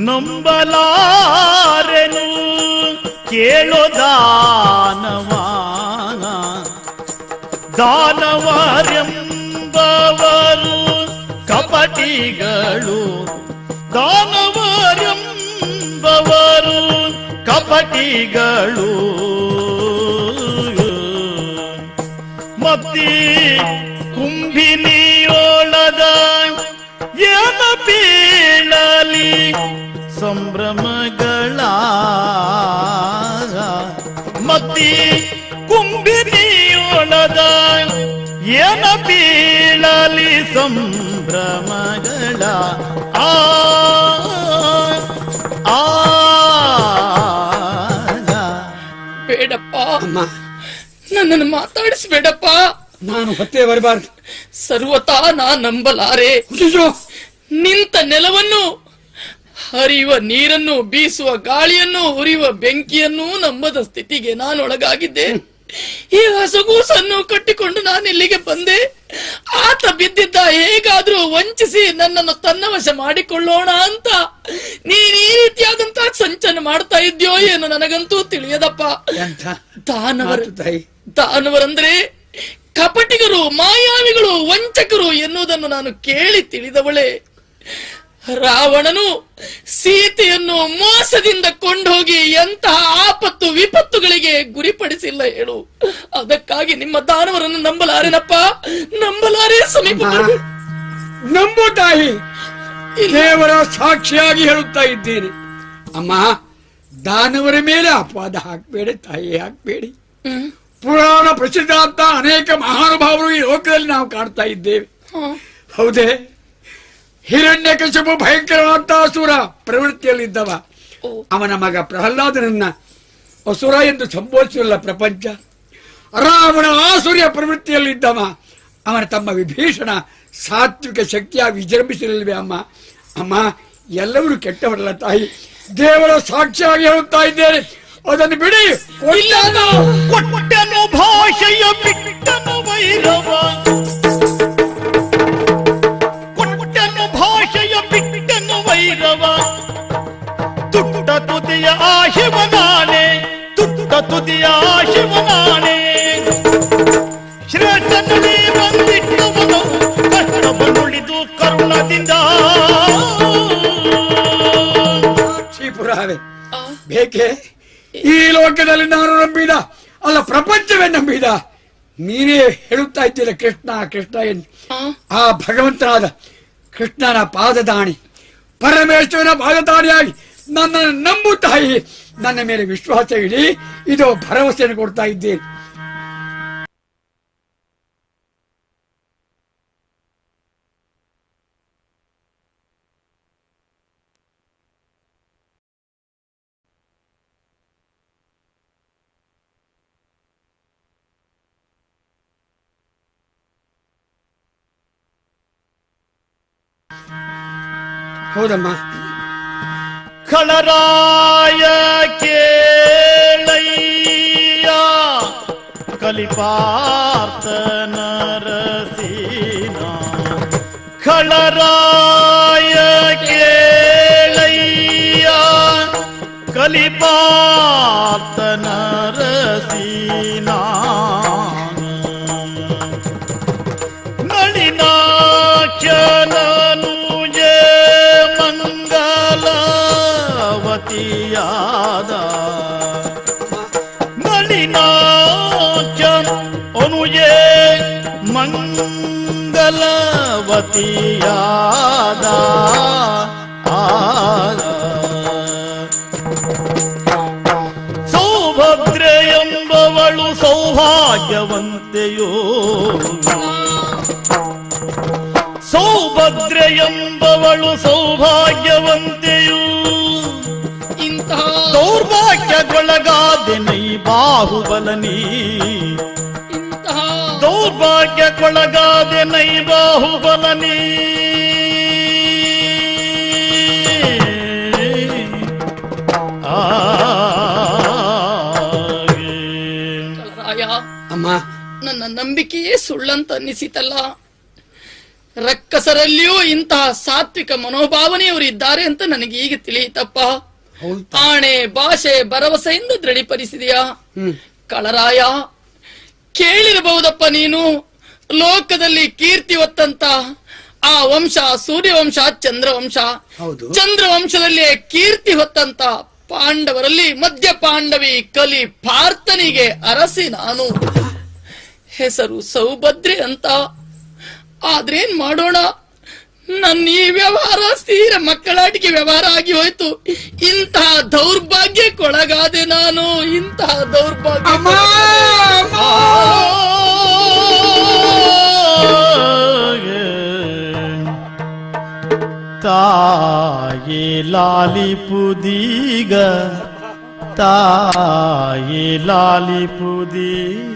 ನಂಬಲಾರೆನು ಕೇಳೋ ದಾನವ. ದಾನವರೆಂಬವರು ಕಪಟಿಗಳು, ದಾನವರೆಂಬವರು ಕಪಟಿಗಳು. ಮತ್ತಿ ಕುಂಭಿನಿಯೋಳದ ಏನ ಬೀಳಲಿ ಸಂಭ್ರಮಗಳ, ಮತ್ತಿ ಕುಂಭಿನಿಯೋಳದ ಏನ ಬೀಳಲಿ ಸಂಭ್ರಮಗಳ. ಆ ಬೇಡಪ್ಪ, ಅಮ್ಮ, ನನ್ನನ್ನು ಮಾತಾಡಿಸ್ಬೇಡಪ್ಪ. ನಾನು ಹೊತ್ತೆ ಬರಬಾರ್ದು. ಸರ್ವತಾ ನಾ ನಂಬಲಾರೆ. ಅಯ್ಯೋ, ನಿಂತ ನೆಲವನ್ನು, ಹರಿಯುವ ನೀರನ್ನು, ಬೀಸುವ ಗಾಳಿಯನ್ನು, ಉರಿಯುವ ಬೆಂಕಿಯನ್ನು ನಂಬದ ಸ್ಥಿತಿಗೆ ನಾನು ಒಳಗಾಗಿದ್ದೆ. ಈ ಹಸಗೂಸನ್ನು ಕಟ್ಟಿಕೊಂಡು ನಾನು ಇಲ್ಲಿಗೆ ಬಂದೆ. ಆತ ಬಿದ್ದಿದ್ದ ಹೇಗಾದ್ರೂ ವಂಚಿಸಿ ನನ್ನನ್ನು ತನ್ನ ವಶ ಮಾಡಿಕೊಳ್ಳೋಣ ಅಂತ ನೀನ್ ಈ ರೀತಿಯಾದಂತಹ ಸಂಚನ ಮಾಡ್ತಾ ಇದ್ಯೋ ಏನು ನನಗಂತೂ ತಿಳಿಯದಪ್ಪ. ದಾನವರಂದ್ರೆ ಕಪಟಿಗರು, ಮಾಯಾವಿಗಳು, ವಂಚಕರು ಎನ್ನುವುದನ್ನು ನಾನು ಕೇಳಿ ತಿಳಿದವಳೆ. ರಾವಣನು ಸೀತೆಯನ್ನು ಮೋಸದಿಂದ ಕೊಂಡೋಗಿ ಎಂತಹ ಆಪತ್ತು ವಿಪತ್ತುಗಳಿಗೆ ಗುರಿಪಡಿಸಿಲ್ಲ ಹೇಳು. ಅದಕ್ಕಾಗಿ ನಿಮ್ಮ ದಾನವರನ್ನು ನಂಬಲಾರೆನಪ್ಪ, ನಂಬಲಾರೆ. ಸಮೀಪ ನಂಬು ತಾಯಿ, ದೇವರ ಸಾಕ್ಷಿಯಾಗಿ ಹೇಳುತ್ತಾ ಇದ್ದೇನೆ. ಅಮ್ಮ, ದಾನವರ ಮೇಲೆ ಅಪವಾದ ಹಾಕ್ಬೇಡಿ ತಾಯಿ, ಹಾಕ್ಬೇಡಿ. ಪುರಾಣ ಪ್ರಸಿದ್ಧಾಂತ ಅನೇಕ ಮಹಾನುಭಾವರು ಈ ಲೋಕದಲ್ಲಿ ನಾವು ಕಾಣ್ತಾ ಇದ್ದೇವೆ. ಹೌದೇ? ಹಿರಣ್ಯಕಶಿಪು ಭಯಂಕರವಾದ ಅಸುರ ಪ್ರವೃತ್ತಿಯಲ್ಲಿದ್ದವ. ಅವನ ಮಗ ಪ್ರಹ್ಲಾದನನ್ನ ಅಸುರ ಎಂದು ಸಂಬೋಧಿಸಲ್ಲ ಪ್ರಪಂಚ. ರಾವಣ ಆಸುರ್ಯ ಪ್ರವೃತ್ತಿಯಲ್ಲಿದ್ದವ. ಅವನ ತಮ್ಮ ವಿಭೀಷಣ ಸಾತ್ವಿಕ ಶಕ್ತಿಯಾಗಿ ವಿಜೃಂಭಿಸಲಿಲ್ವೇ ಅಮ್ಮ? ಅಮ್ಮ, ಎಲ್ಲರೂ ಕೆಟ್ಟವರಲ್ಲ ತಾಯಿ, ದೇವರ ಸಾಕ್ಷಿಯಾಗಿ ಹೇಳುತ್ತಾ ಇದ್ದೇನೆ, ಅದನ್ನು ಬಿಡಿ. ಕೊಟ್ಟನು ಭಾಷೆಯ ಬಿಟ್ಟನು ವೈರವ, ಕೊಟ್ಟನು ಭಾಷೆಯ ಬಿಟ್ಟನು ವೈರವ, ತುಟ್ಟ ತುದಿಯ ಶಿವನಾಣೆ, ತುಟ್ಟ ತುದಿಯ ಶಿವನಾಣೆ, ಶ್ರೇಷ್ಠನಲ್ಲಿ ಬಂದಿಟ್ಟವನು ಕಷ್ಟವನ್ನುಳಿದು ಕರುಣದಿಂದ. ಪುರಾವೆ ಬೇಕೆ? ಈ ಲೋಕದಲ್ಲಿ ನಾನು ನಂಬಿದ ಅಲ್ಲ, ಪ್ರಪಂಚವೇ ನಂಬಿದ ನೀನೇ ಹೇಳುತ್ತಾ ಇದ್ದೀರ ಕೃಷ್ಣ ಕೃಷ್ಣ ಎಂದು. ಆ ಭಗವಂತನಾದ ಕೃಷ್ಣನ ಪಾದದಾಣಿ, ಪರಮೇಶ್ವರನ ಪಾದದಾಣಿಯಾಗಿ ನನ್ನನ್ನು ನಂಬು ತಾಯಿ, ನನ್ನ ಮೇಲೆ ವಿಶ್ವಾಸ ಇಡಿ, ಇದು ಭರವಸೆಯನ್ನು ಕೊಡ್ತಾ ಇದ್ದೇನೆ. ಹೌದಮ್ಮ. ಖಳರಾಯ ಕೇಳಯ್ಯ ಕಲಿಪಾರ್ಥ ನರಸೀನ, ಖಳರಾಯ ಕೇಳಯ್ಯ ಕಲಿಪಾರ್ಥ ನರಸೀನ, ನಳಿನಾಕ್ಷನನು ಮಂಗಲವತಿಯಾದ, ನಳಿನಾಕ್ಷ ಅನುಜೇ ಮಂಗಲವತಿಯಾದ. ಸೌಭದ್ರೆ ಎಂಬವಳು ಸೌಭಾಗ್ಯವಂತೆಯೋ, ಸೌಭದ್ರೆ ಎಂಬವಳು ಸೌಭಾಗ್ಯವಂತೆಯು, ಇಂತಹ ದೌರ್ಭಾಗ್ಯಕ್ಕೊಳಗಾದೆನೈ ಬಾಹುಬಲನಿ, ಇಂತಹ ದೌರ್ಭಾಗ್ಯಕ್ಕೊಳಗಾದೆನೈ ಬಾಹುಬಲನಿ. ಕಲರಾಯ, ಅಮ್ಮ, ನನ್ನ ನಂಬಿಕೆಯೇ ಸುಳ್ಳಂತ ಅನ್ನಿಸಿತಲ್ಲ. ರಕ್ಕಸರಲ್ಲಿಯೂ ಇಂತಹ ಸಾತ್ವಿಕ ಮನೋಭಾವನೆಯವರು ಇದ್ದಾರೆ ಅಂತ ನನಗೆ ಈಗ ತಿಳಿಯಿತಪ್ಪ. ಆಣೆ ಭಾಷೆ ಭರವಸೆಯಿಂದ ದೃಢೀಪಡಿಸಿದೆಯಾ? ಕಳರಾಯ, ಕೇಳಿರಬಹುದಪ್ಪ ನೀನು, ಲೋಕದಲ್ಲಿ ಕೀರ್ತಿ ಹೊತ್ತಂತ ಆ ವಂಶ ಸೂರ್ಯವಂಶ, ಚಂದ್ರವಂಶ. ಚಂದ್ರವಂಶದಲ್ಲಿ ಕೀರ್ತಿ ಹೊತ್ತಂತ ಪಾಂಡವರಲ್ಲಿ ಮಧ್ಯ ಪಾಂಡವಿ ಕಲಿ ಪಾರ್ಥನಿಗೆ ಅರಸಿ ನಾನು. ಹೆಸರು ಸೌಭದ್ರೆ ಅಂತ. ಆದ್ರೇನ್ ಮಾಡೋಣ, ನನ್ನ ಈ ವ್ಯವಹಾರ ಸ್ಥಿರ ಮಕ್ಕಳಾಟಿಕೆ ವ್ಯವಹಾರ ಆಗಿ ಹೋಯ್ತು. ಇಂತಹ ದೌರ್ಭಾಗ್ಯಕ್ಕೊಳಗಾದೆ ನಾನು, ಇಂತಹ ದೌರ್ಭಾಗ್ಯ. ತಾಯಿ ಲಾಲಿಪುದೀಗ, ತಾಯಿ ಲಾಲಿಪುದೀಗ,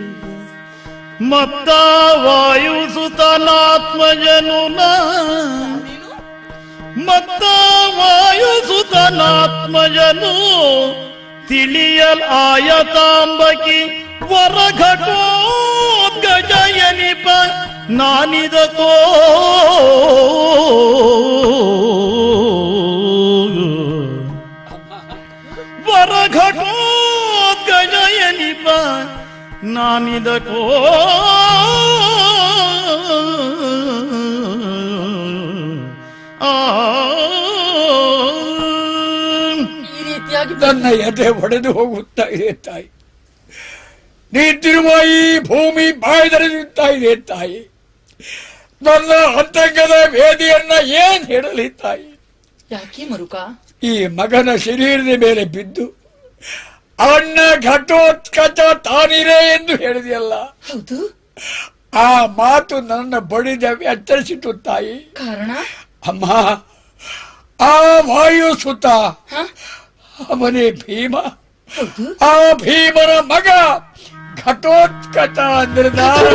ಮತ್ತ ವಾಯುಸುತನಾತ್ಮಜನು, ಮತ್ತ ವಾಯುಸುತನಾತ್ಮಜನು, ತಿಳಿಯಲ್ ಆಯತಾಂಬಕಿ ವರಘಟೋದ್ಗಜಯನಿಪ ನಾನಿದಕೋ. ವರಘಟೋದ್ಗಜಯನಿಪ ನಾನಿದಕೋ. ಈ ರೀತಿಯಾಗಿ ನನ್ನ ಎದೆ ಒಡೆದು ಹೋಗುತ್ತಾ ಇದೆ ತಾಯಿ. ನಿಂತಿರುವ ಈ ಭೂಮಿ ಬಾಯ್ದರಿಯುತ್ತಾ ಇದೆ ತಾಯಿ. ನನ್ನ ಅಂತಂಗದ ವೇದಿಯನ್ನ ಏನ್ ಹೇಳಲಿ ತಾಯಿ? ಯಾಕೆ ಮರುಕ? ಈ ಮಗನ ಶರೀರದ ಮೇಲೆ ಬಿದ್ದು ಅವನ್ನ ಘಟೋತ್ಕಚ ತಾನಿರೇ ಎಂದು ಹೇಳಿದೆಯಲ್ಲ, ಹೌದು. ಆ ಮಾತು ನನ್ನ ಬಡಿದ ಎಚ್ಚರಿಸಿತು ತಾಯಿ. ಕಾರಣ? ಅಮ್ಮ, ಆ ವಾಯು ಸುತ ಹ? ಅವನೇ ಭೀಮ. ಹೌದು. ಆ ಭೀಮನ ಮಗ ಘಟೋತ್ಕಚ ನಿರ್ಧಾರ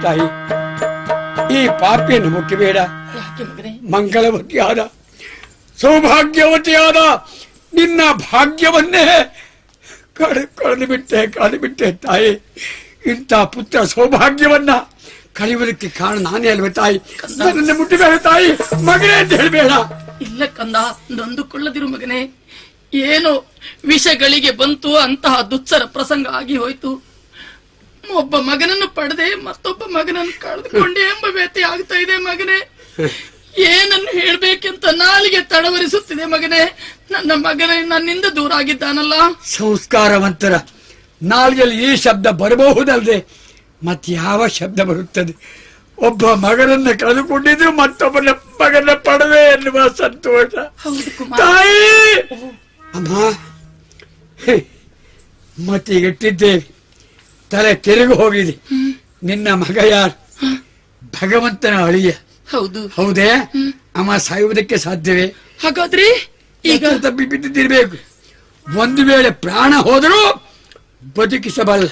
ತಾಯಿ, ಈ ಪಾಪಿಯನ್ನು ಮುಟ್ಟಬೇಡ. ಯಾಕೆ ಮಗನೇ? ಮಂಗಳವತಿಯಾದ ಸೌಭಾಗ್ಯವತಿಯಾದ ನಿನ್ನ ಭಾಗ್ಯವನ್ನೇ ಕಳೆದು ಬಿಟ್ಟೆ ತಾಯಿ. ಇಂಥ ಪುತ್ರ ಸೌಭಾಗ್ಯವನ್ನ ಕಳೆಯುವುದಕ್ಕೆ ಕಾರಣ ನಾನೇ ಅಲ್ವೇ ತಾಯಿ. ನನ್ನನ್ನು ಮುಟ್ಟಬೇಡ ತಾಯಿ, ಮಗನೇ ಅಂತ ಹೇಳಬೇಡ. ಇಲ್ಲ ಕಂದ, ನೊಂದುಕೊಳ್ಳದಿರು ಮಗನೇ. ಏನು ವಿಷಗಳಿಗೆ ಬಂತು, ಅಂತಹ ದುಸ್ಸರ ಪ್ರಸಂಗ ಆಗಿ ಹೋಯ್ತು. ಒಬ್ಬ ಮಗನನ್ನು ಪಡೆದೆ ಮತ್ತೊಬ್ಬ ಮಗನನ್ನು ಕಳೆದುಕೊಂಡೆ ಎಂಬ ವ್ಯಥೆ ಆಗ್ತಾ ಇದೆ ಮಗನೇ. ಏನನ್ನು ಹೇಳ್ಬೇಕೆಂತ ನಾಲಿಗೆ ತಡವರಿಸುತ್ತಿದೆ ಮಗನೇ. ನನ್ನ ಮಗನೇ ನನ್ನಿಂದ ದೂರ ಆಗಿದ್ದಾನಲ್ಲ. ಸಂಸ್ಕಾರವಂತರ ನಾಲ್ಗೆಯಲ್ಲಿ ಈ ಶಬ್ದ ಬರಬಹುದಲ್ಲದೆ ಮತ್ತೆ ಯಾವ ಶಬ್ದ ಬರುತ್ತದೆ? ಒಬ್ಬ ಮಗನನ್ನ ಕಳೆದುಕೊಂಡಿದ್ರು ಮತ್ತೊಬ್ಬನ ಮಗನ ಪಡವೆ ಎನ್ನುವ ಸಂತೋಷ. ಹೌದು ಕುಮಾರ. ತಾಯಿ, ಅಮ್ಮ, ಮತ್ತೀಗ ಇಟ್ಟಿದ್ದೇವೆ, ತಲೆ ತಿರುಗಿ ಹೋಗಿದೆ. ನಿನ್ನ ಮಗ ಯಾರು? ಭಗವಂತನ ಅಳಿಯ. ಹೌದು. ಹೌದೇ? ಅಮ್ಮ ಸಾಯುವುದಕ್ಕೆ ಸಾಧ್ಯವೇ? ಹಾಗಾದ್ರೆ ಈಗ ತಪ್ಪಿ ಬಿದ್ದಿದ್ದಿರ್ಬೇಕು. ಒಂದು ವೇಳೆ ಪ್ರಾಣ ಹೋದರೂ ಬದುಕಿಸಬಲ್ಲ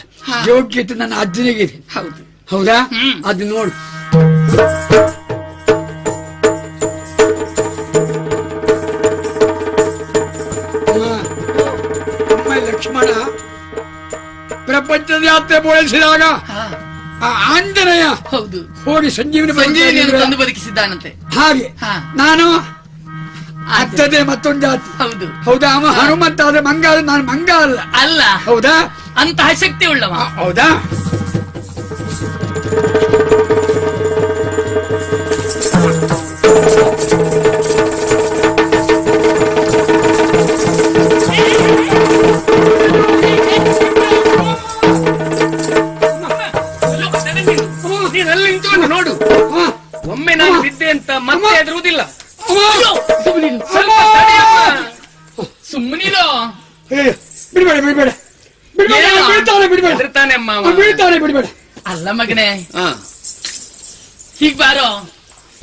ಯೋಗ್ಯತೆ ನನ್ನ ಅಜ್ಜನಿಗಿದೆ. ಹೌದು. ಹೌದಾ? ಅದು ನೋಡು. ಅಮ್ಮ ಲಕ್ಷ್ಮಣ ಪ್ರಪಂಚದ ಯಾತ್ರೆ ಬೋಳಿಸಿದಾಗ ಆ ಆಂಜನೇಯ ಹೌದು ಹೋಗಿ ಸಂಜೀವನಿ ತಂದು ಬದುಕಿಸಿದ್ದಾನಂತೆ. ಹಾಗೆ ಹಾ. ನಾನು ಅತ್ತದೆ ಮತ್ತೊಂದು ಜಾತಿ. ಹೌದು. ಹೌದಾ? ಅವ ಹನುಮಂತ ಆದ್ರೆ ಮಂಗ, ನಾನು ಮಂಗ ಅಲ್ಲ. ಅಲ್ಲ. ಹೌದಾ? ಅಂತಹ ಶಕ್ತಿ ಉಳ್ಳವ. ಹೌದಾ? ನೀನಲ್ಲಿ ನಿಂತ್ಕೊಂಡು ನೋಡು. ಒಮ್ಮೆ ನಾನು ಬಿದ್ದೆ ಅಂತ ಮತ್ತೆ ಎದುರುವುದಿಲ್ಲ. ಸುಮ್ಮನಿರೋ. ಬಿಡ್ಬೇಡ ಬಿಡ್ಬೇಡ ಬಿಡ್ಬೇಡ ಹೆದರ್ತಾನೆ ಅಮ್ಮ ಅವ. ಬೀಳ್ತಾನೆ, ಬಿಡ್ಬೇಡ. ಅಲ್ಲ ಮಗನೇ, ಹೀಗ್ ಬಾರೋ.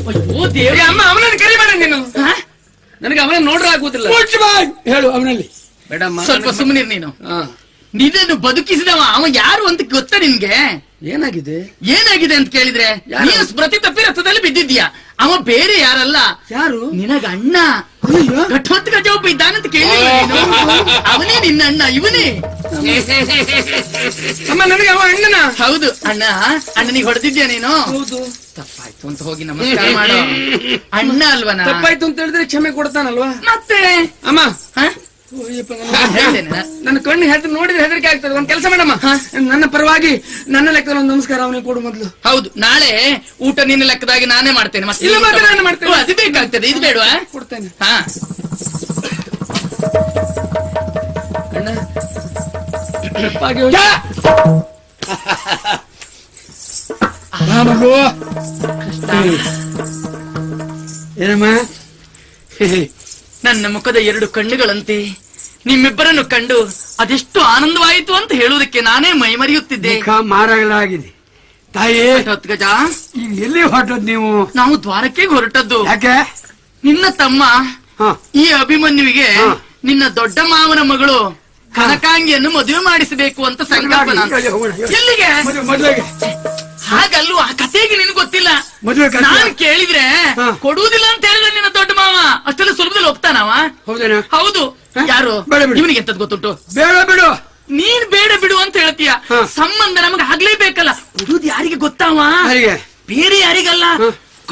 ಅಯ್ಯೋ ದೇವ್ರ. ಅಮ್ಮ ಅವನನ್ನು ಕರಿಬೇಡ ನೀನು. ನನಗೆ ಅವನನ್ನು ನೋಡ್ರೆ ಆಗುವುದಿಲ್ಲ. ಹೇಳು ಅವನಲ್ಲಿ. ಬೇಡಮ್ಮ, ಸ್ವಲ್ಪ ಸುಮ್ಮನಿರ್ ನೀನು. ನಿನ್ನನ್ನು ಬದುಕಿಸಿದವ ಅವ ಯಾರು ಅಂತ ಗೊತ್ತಾ ನಿನ್ಗೆ? ಏನಾಗಿದೆ? ಏನಾಗಿದೆ ಅಂತ ಕೇಳಿದ್ರೆ ನೀನು ಸ್ಮೃತಿ ತಪ್ಪಿ ರಥದಲ್ಲಿ ಬಿದ್ದಿದ್ಯಾ. ಅವ ಬೇರೆ ಯಾರಲ್ಲ, ಯಾರು? ನಿನಗ ಅಣ್ಣ ಘಟೋತ್ಕಚ ಒಬ್ಬ ಇದ್ದಾನಂತ ಕೇಳಿ. ಅವನೇ ನಿನ್ನ ಅಣ್ಣ, ಇವನೇ. ಅಮ್ಮ ನನಗೆ ಅವ ಅಣ್ಣನ. ಹೌದು ಅಣ್ಣ. ಅಣ್ಣನಿಗೆ ಹೊಡೆದಿದ್ಯಾ ನೀನು? ಹೌದು. ತಪ್ಪಾಯ್ತು ಅಂತ ಹೋಗಿ ನಮಸ್ಕಾರ ಮಾಡು. ಅಣ್ಣ ಅಲ್ವನ? ತಪ್ಪಾಯ್ತು ಅಂತ ಹೇಳಿದ್ರೆ ಕ್ಷಮೆ ಕೊಡ್ತಾನಲ್ವಾ? ಮತ್ತೆ ಅಮ್ಮ ಹೇಳ್ತೇನೆ. ನನ್ನ ಕಣ್ಣು ಹೆದರ್ ನೋಡಿದ್ರೆ ಹೆದರಿಕೆ ಆಗ್ತದೆ. ಒಂದ್ ಕೆಲಸ ಮಾಡಮ್ಮ, ನನ್ನ ಪರವಾಗಿ ನನ್ನ ಲೆಕ್ಕದಲ್ಲಿ ಒಂದು ನಮಸ್ಕಾರ ಅವನಿಗೆ ಕೊಡು ಮೊದಲು. ಹೌದು, ನಾಳೆ ಊಟ ನಿನ್ನ ಲೆಕ್ಕದಾಗಿ ನಾನೇ ಮಾಡ್ತೇನೆ. ಮತ್ತೆ ಇಲ್ಲ, ಮತ್ತೆ ನಾನು ಮಾಡ್ತೇನೆ. ಅದು ಬೇಕಾಗ್ತದೆ, ಇದು ಬೇಡವಾ? ಕೊಡ್ತೇನೆ. ಹಾ, ಅಣ್ಣ ತಪ್ಪಾಗಿ ಹೋಯ್ತು. ಏನಮ್ಮ? ನನ್ನ ಮುಖದ ಎರಡು ಕಣ್ಣುಗಳಂತೆ ನಿಮ್ಮಿಬ್ಬರನ್ನು ಕಂಡು ಅದೆಷ್ಟು ಆನಂದವಾಯಿತು ಅಂತ ಹೇಳುವುದಕ್ಕೆ ನಾನೇ ಮೈ ಮರೆಯುತ್ತಿದ್ದೆ. ಮಾರಾಗಲಾಗಿದೆ ತಾಯಿ. ಘಟೋತ್ಕಚ, ಈಗ ಎಲ್ಲಿ ಹೊರಟದ್ ನೀವು? ನಾವು ದ್ವಾರಕ್ಕೆ ಹೊರಟದ್ದು. ಯಾಕೆ? ನಿನ್ನ ತಮ್ಮ ಹ. ಈ ಅಭಿಮನ್ಯುವಿಗೆ ನಿನ್ನ ದೊಡ್ಡ ಮಾವನ ಮಗಳು ಕನಕಾಂಗಿಯನ್ನು ಮದುವೆ ಮಾಡಿಸಬೇಕು ಅಂತ ಸಂಕಲ್ಪ. ಎಲ್ಲಿಗೆ? ಮದುವೆಗೆ. ಹಾಗಲ್ವ, ಆ ಕಥೆಗೆ ನಿನಗೆ ಗೊತ್ತಿಲ್ಲ. ಮದುವೆ ನಾನು ಕೇಳಿದ್ರೆ ಕೊಡುವುದಿಲ್ಲ ಅಂತ ಹೇಳಿದ್ರೆ ನಿನ್ನ ದೊಡ್ಡ ಮಾವ ಅಷ್ಟೆಲ್ಲ ಸುಲಭದಲ್ಲಿ ಒಪ್ತಾನವ? ಹೌದೇನಾ? ಹೌದು. ಯಾರು? ಬೇಡ ಬಿಡು. ಇವನಿಗೆ ಎಂತದ್ ಗೊತ್ತುಂಟು? ಬೇಡ ಬಿಡು. ನೀನ್ ಬೇಡ ಬಿಡು ಅಂತ ಹೇಳ್ತೀಯ. ಸಂಬಂಧ ನಮಗೆ ಆಗ್ಲೇಬೇಕಲ್ಲ. ಕೊಡುವುದು ಯಾರಿಗೆ ಗೊತ್ತಾವ? ಯಾರಿಗೆ? ಬೇರೆ ಯಾರಿಗಲ್ಲ,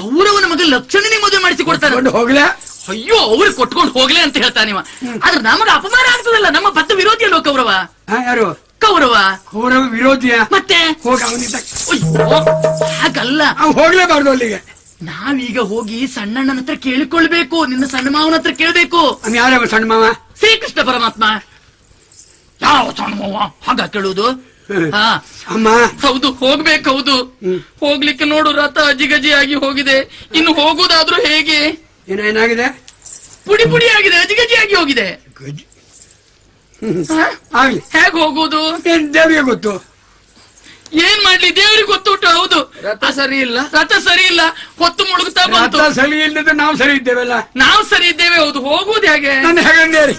ಕೌರವನ ಮಗ ಲಕ್ಷಣನಿಗೆ ಮದುವೆ ಮಾಡಿಸಿ ಕೊಡ್ತಾನೆ. ಹೋಗ್ಲೇ. ಅಯ್ಯೋ, ಅವ್ರು ಕೊಟ್ಕೊಂಡು ಹೋಗ್ಲೆ ಅಂತ ಹೇಳ್ತಾನಿವ. ಆದ್ರೆ ನಮಗ ಅಪಮಾನ ಆಗ್ತದಲ್ಲ. ನಮ್ಮ ಬದ್ಧ ವಿರೋಧಿ ಅಲ್ವ ಕೌರವ? ಯಾರು? ಕೌರವ. ಕೌರವ ವಿರೋಧಿಯ? ಮತ್ತೆ ಹೋಗ ಅವನಿಂದ. ಅಯ್ಯೋ, ಹಾಗಲ್ಲ. ಹೋಗ್ಲೇಬಾರ್ದು ಅಲ್ಲಿಗೆ. ನಾವೀಗ ಹೋಗಿ ಸಣ್ಣಣ್ಣನ ಹತ್ರ ಕೇಳಿಕೊಳ್ಬೇಕು. ನಿನ್ನ ಸಣ್ಣ ಮಾವನ ಹತ್ರ ಕೇಳ್ಬೇಕು. ಯಾರ ಸಣ್ಣ ಮಾವ? ಶ್ರೀಕೃಷ್ಣ ಪರಮಾತ್ಮ. ಯಾವ ಸಣ್ಣ ಮಾವ ಹಾಗ ಕೇಳುವುದು? ಹಾ ಅಮ್ಮ. ಹೌದು, ಹೋಗ್ಬೇಕು. ಹೌದು, ಹೋಗ್ಲಿಕ್ಕೆ ನೋಡು ರಥ ಅಜಿಗಜಿ ಆಗಿ ಹೋಗಿದೆ. ಇನ್ನು ಹೋಗುದಾದ್ರೂ ಹೇಗೆ? ಏನಾಗಿದೆ? ಪುಡಿ ಪುಡಿ ಆಗಿದೆ, ಗಜಿಗಜಿಯಾಗಿ ಹೋಗಿದೆ. ಆಗ್ಲಿ, ಹೇಗೆ ಹೋಗುವುದು? ಏನ್ ದೇವರಿಗೆ ಗೊತ್ತು. ಏನ್ ಮಾಡ್ಲಿ, ದೇವರಿಗೆ ಗೊತ್ತುಂಟು. ಹೌದು, ರಥ ಸರಿ ಇಲ್ಲ. ರಥ ಸರಿ ಇಲ್ಲ, ಹೊತ್ತು ಮುಳುಗುತ್ತಾ ಬಂತು. ರಥ ಸರಿ ಇಲ್ಲದ ನಾವು ಸರಿ ಇದ್ದೇವಲ್ಲ. ನಾವು ಸರಿ ಇದ್ದೇವೆ. ಹೌದು, ಹೋಗುವುದು ಹೇಗೆ? ನನ್ನ ಹೇಗಂದೇರಿ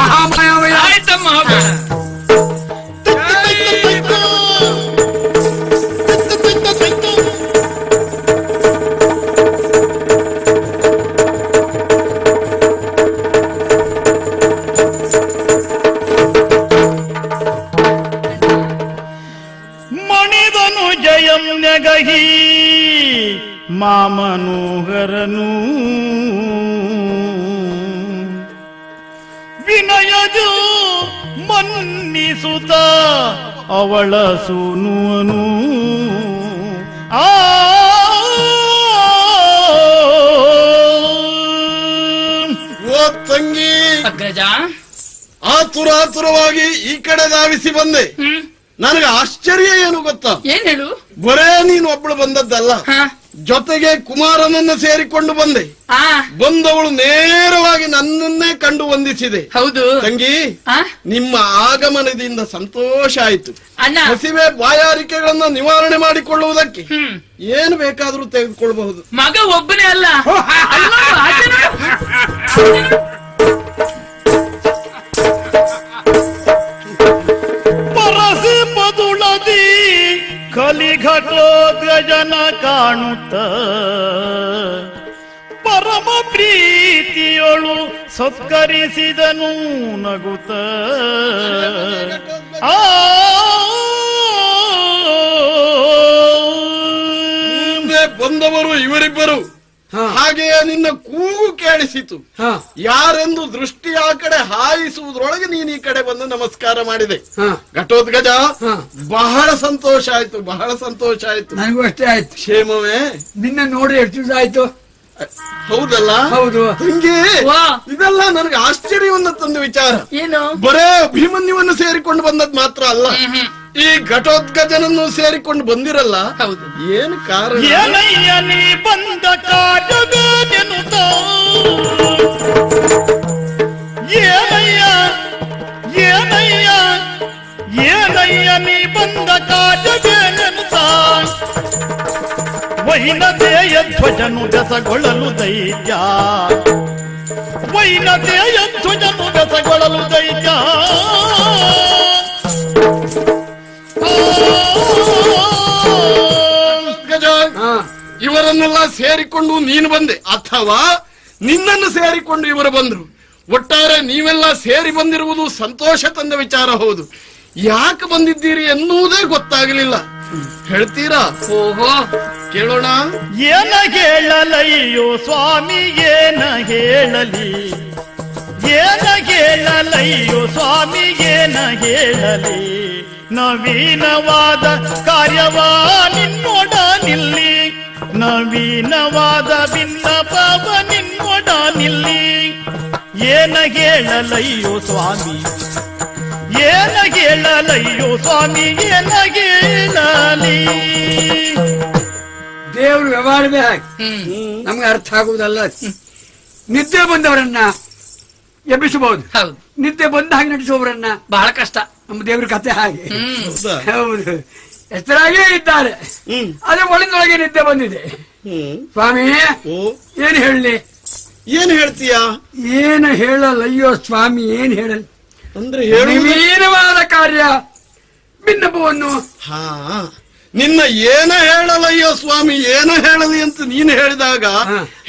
ಮಹಾಮಾಯಾಮಯ. ಆಯ್ತಮ್ಮ, ಹೋಗೋಣ. ಮಣಿದನು ಜಯಂ ನೆಗಹಿ ಮಾಮನೋಹರನು ವಿನಯಜು ಮನ್ನಿಸುತ್ತ ಅವಳ ಸೂನುವನು ಓ ತಂಗಿ, ಅಗ್ರಜ, ಆತುರಾತುರವಾಗಿ ಈ ಕಡೆ ಧಾವಿಸಿ ಬಂದೆ. ನನಗೆ ಆಶ್ಚರ್ಯ ಏನು ಗೊತ್ತಾ? ಏನ್ ಹೇಳು? ಬರೇ ನೀನು ಒಬ್ಬಳು ಬಂದದ್ದಲ್ಲ, ಹಾ, ಜೊತೆಗೆ ಕುಮಾರನನ್ನ ಸೇರಿಕೊಂಡು ಬಂದೆ. ಆ, ಬಂದವಳು ನೇರವಾಗಿ ನನ್ನನ್ನೇ ಕಂಡು ವಂದಿಸಿದೆ. ಹೌದು ತಂಗಿ, ಆ, ನಿಮ್ಮ ಆಗಮನದಿಂದ ಸಂತೋಷ ಆಯ್ತು. ಅಣ್ಣ. ಹಸಿವೆ ಬಾಯಾರಿಕೆಗಳನ್ನ ನಿವಾರಣೆ ಮಾಡಿಕೊಳ್ಳುವುದಕ್ಕೆ ಹ್ಮ್, ಏನು ಬೇಕಾದರೂ ತೆಗೆದುಕೊಳ್ಳಬಹುದು. ಮಗ ಒಬ್ಬನೇ ಅಲ್ಲ. ಅಲ್ಲೋ, ಆಚೆ ನೋಡು. ಪರಸಿ ಪದುಳದಿ ಕಲಿಘಟೋದ್ಗಜನ ಕಾಣುತ್ತ ಪರಮ ಪ್ರೀತಿಯೊಳು ಸತ್ಕರಿಸಿದನು ನಗುತ್ತ. ಮುಂದೆ ಬಂದವರು ಇವರಿಬ್ಬರು. ಹಾಗೆಯೇ ನಿನ್ನ ಕೂಗು ಕೇಳಿಸಿತು. ಯಾರೆಂದು ದೃಷ್ಟಿ ಆ ಕಡೆ ಹಾಯಿಸುವುದರೊಳಗೆ ನೀನು ಈ ಕಡೆ ಬಂದು ನಮಸ್ಕಾರ ಮಾಡಿದೆ. ಘಟೋದ್ಗಜ, ಬಹಳ ಸಂತೋಷ ಆಯ್ತು, ಬಹಳ ಸಂತೋಷ ಆಯ್ತು. ನನಗೂ ಅಷ್ಟೇ ಆಯ್ತು. ಕ್ಷೇಮವೇ? ನಿನ್ನ ನೋಡಿ ಎಷ್ಟು ದಿವಸ ಆಯ್ತು. ಹೌದಲ್ಲ? ಹೌದು. ತಂಗಿ, ವಾ. ಇದೆಲ್ಲ ನನಗೆ ಆಶ್ಚರ್ಯವನ್ನ ತಂದ ವಿಚಾರ. ಏನು? ಬರೇ ಅಭಿಮನ್ಯುವನ್ನು ಸೇರಿಕೊಂಡು ಬಂದದ್ ಮಾತ್ರ ಅಲ್ಲ, ಈ ಘಟೋದ್ಗಜನನ್ನು ಸೇರಿಕೊಂಡು ಬಂದಿರಲ್ಲ. ಹೌದು. ಏನು ಕಾರಣ? ಏನಯ್ಯ ನೀ ಬಂದ ಕಾಜಗನೆನುತ, ಏನಯ್ಯ ಏನಯ್ಯ ಏನಯ್ಯ ನೀ ಬಂದ ಕಾಜಗನೆನುತ, ವೈನತೆಯ ಧ್ವಜನು ಬೆಸಗೊಳ್ಳಲು ದೈತ್ಯ, ವೈನತೆಯ ಧ್ವಜನು ಬೆಸಗೊಳ್ಳಲು ದೈತ್ಯ. ಗಜ, ಇವರನ್ನೆಲ್ಲ ಸೇರಿಕೊಂಡು ನೀನು ಬಂದೆ ಅಥವಾ ನಿನ್ನನ್ನು ಸೇರಿಕೊಂಡು ಇವರು ಬಂದ್ರು? ಒಟ್ಟಾರೆ ನೀವೆಲ್ಲ ಸೇರಿ ಬಂದಿರುವುದು ಸಂತೋಷ ತಂದ ವಿಚಾರ. ಹೌದು, ಯಾಕೆ ಬಂದಿದ್ದೀರಿ ಎನ್ನುವುದೇ ಗೊತ್ತಾಗಲಿಲ್ಲ. ಹೇಳ್ತೀರಾ? ಓಹೋ, ಕೇಳೋಣ. ಏನ ಹೇಳಲಯ್ಯೋ ಸ್ವಾಮಿ, ಏನ ಹೇಳಲಿ, ಏನ ಹೇಳಲಯ್ಯೋ ಸ್ವಾಮಿ, ಏನ ಹೇಳಲಿ, ನವೀನವಾದ ಕಾರ್ಯವ ನಿನ್ನೊಡ ನಿಲ್ಲಿ, ನವೀನವಾದ ಬಿನ್ನಪವ ನಿನ್ನೊಡ ನಿಲ್ಲಿ. ಏನ ಹೇಳಲಯ್ಯೋ ಸ್ವಾಮಿ, ಏನ ಹೇಳಲಯ್ಯೋ ಸ್ವಾಮಿ, ಏನ ಹೇಳಲಿ. ದೇವ್ರ ವ್ಯವಹಾರವೇ ಹಾಗೆ, ನಮ್ಗೆ ಅರ್ಥ ಆಗುವುದಲ್ಲ. ನಿದ್ದೆ ಬಂದವರನ್ನ ಎಬ್ಬಿಸಬಹುದು, ಹೌದು. ನಿದ್ದೆ ಬಂದ ಹಾಗೆ ನಡೆಸುವವರನ್ನ ಬಹಳ ಕಷ್ಟ. ನಮ್ಮ ದೇವ್ರ ಕಥೆ ಹಾಗೆ. ಹೌದಾ? ಹೌದು, ಎಷ್ಟರಾಗೇ ಇದ್ದಾರೆ. ಅದೇ ಒಳಗಿನೊಳಗೆ ನಿದ್ದೆ ಬಂದಿದೆ. ಸ್ವಾಮಿ, ಓ, ಏನ್ ಹೇಳಲಿ? ಏನ್ ಹೇಳ್ತೀಯಾ? ಏನು ಹೇಳಲ್ಲಯ್ಯೋ ಸ್ವಾಮಿ, ಏನ್ ಹೇಳಲಿ? ಅಂದ್ರೆ ಹೇಳು. ನವೀನವಾದ ಕಾರ್ಯ ಭಿನ್ನಪವನ್ನು. ಹಾ, ನಿನ್ನ ಏನ ಹೇಳಲಯ್ಯೋ ಸ್ವಾಮಿ, ಏನ ಹೇಳಲಿ ಅಂತ ನೀನು ಹೇಳಿದಾಗ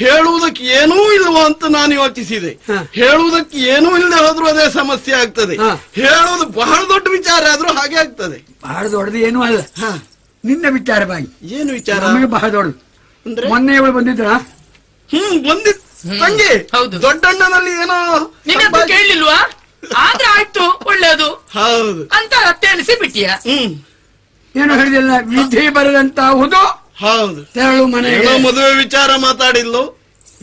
ಹೇಳುವುದಕ್ಕೆ ಏನೂ ಇಲ್ವೋ ಅಂತ ನಾನು ಯೋಚಿಸಿದೆ. ಹೇಳುವುದಕ್ಕೆ ಏನೂ ಇಲ್ಲದೆ ಹೋದ್ರೂ ಅದೇ ಸಮಸ್ಯೆ ಆಗ್ತದೆ. ಹೇಳುವುದು ಬಹಳ ದೊಡ್ಡ ವಿಚಾರ ಆದ್ರೂ ಹಾಗೆ ಆಗ್ತದೆ. ಬಹಳ ದೊಡ್ಡದು ಏನೂ ಅಲ್ಲ. ನಿನ್ನ ವಿಚಾರ ಬಾಯಿ. ಏನು ವಿಚಾರ? ನಮಗೆ ಬಹಳ ದೊಡ್ಡದು. ಅಂದ್ರೆ ಮೊನ್ನೆ ಇವಳು ಬಂದಿದ್ರ? ಬಂದಿದ್ ತಂಗಿ. ಹೌದು. ದೊಡ್ಡಣ್ಣನಲ್ಲಿ ಏನೋ ನಿನ್ನದ್ದು ಕೇಳಲಿಲ್ವಾ? ಆದ್ರೆ ಆಯ್ತು, ಒಳ್ಳೇದು ಹೌದು ಅಂತ ತಿಳಿಸಿ ಬಿಟ್ಟಿಯ. ಏನು ಹೇಳಿದಿಲ್ಲ, ವಿಧಿ ಬರದಂತಾಹುದು. ಹೌದು, ತೆರಳು ಮನೆಗೆ. ಏನೋ ಮದುವೆ ವಿಚಾರ ಮಾತಾಡಿಲ್ಲು,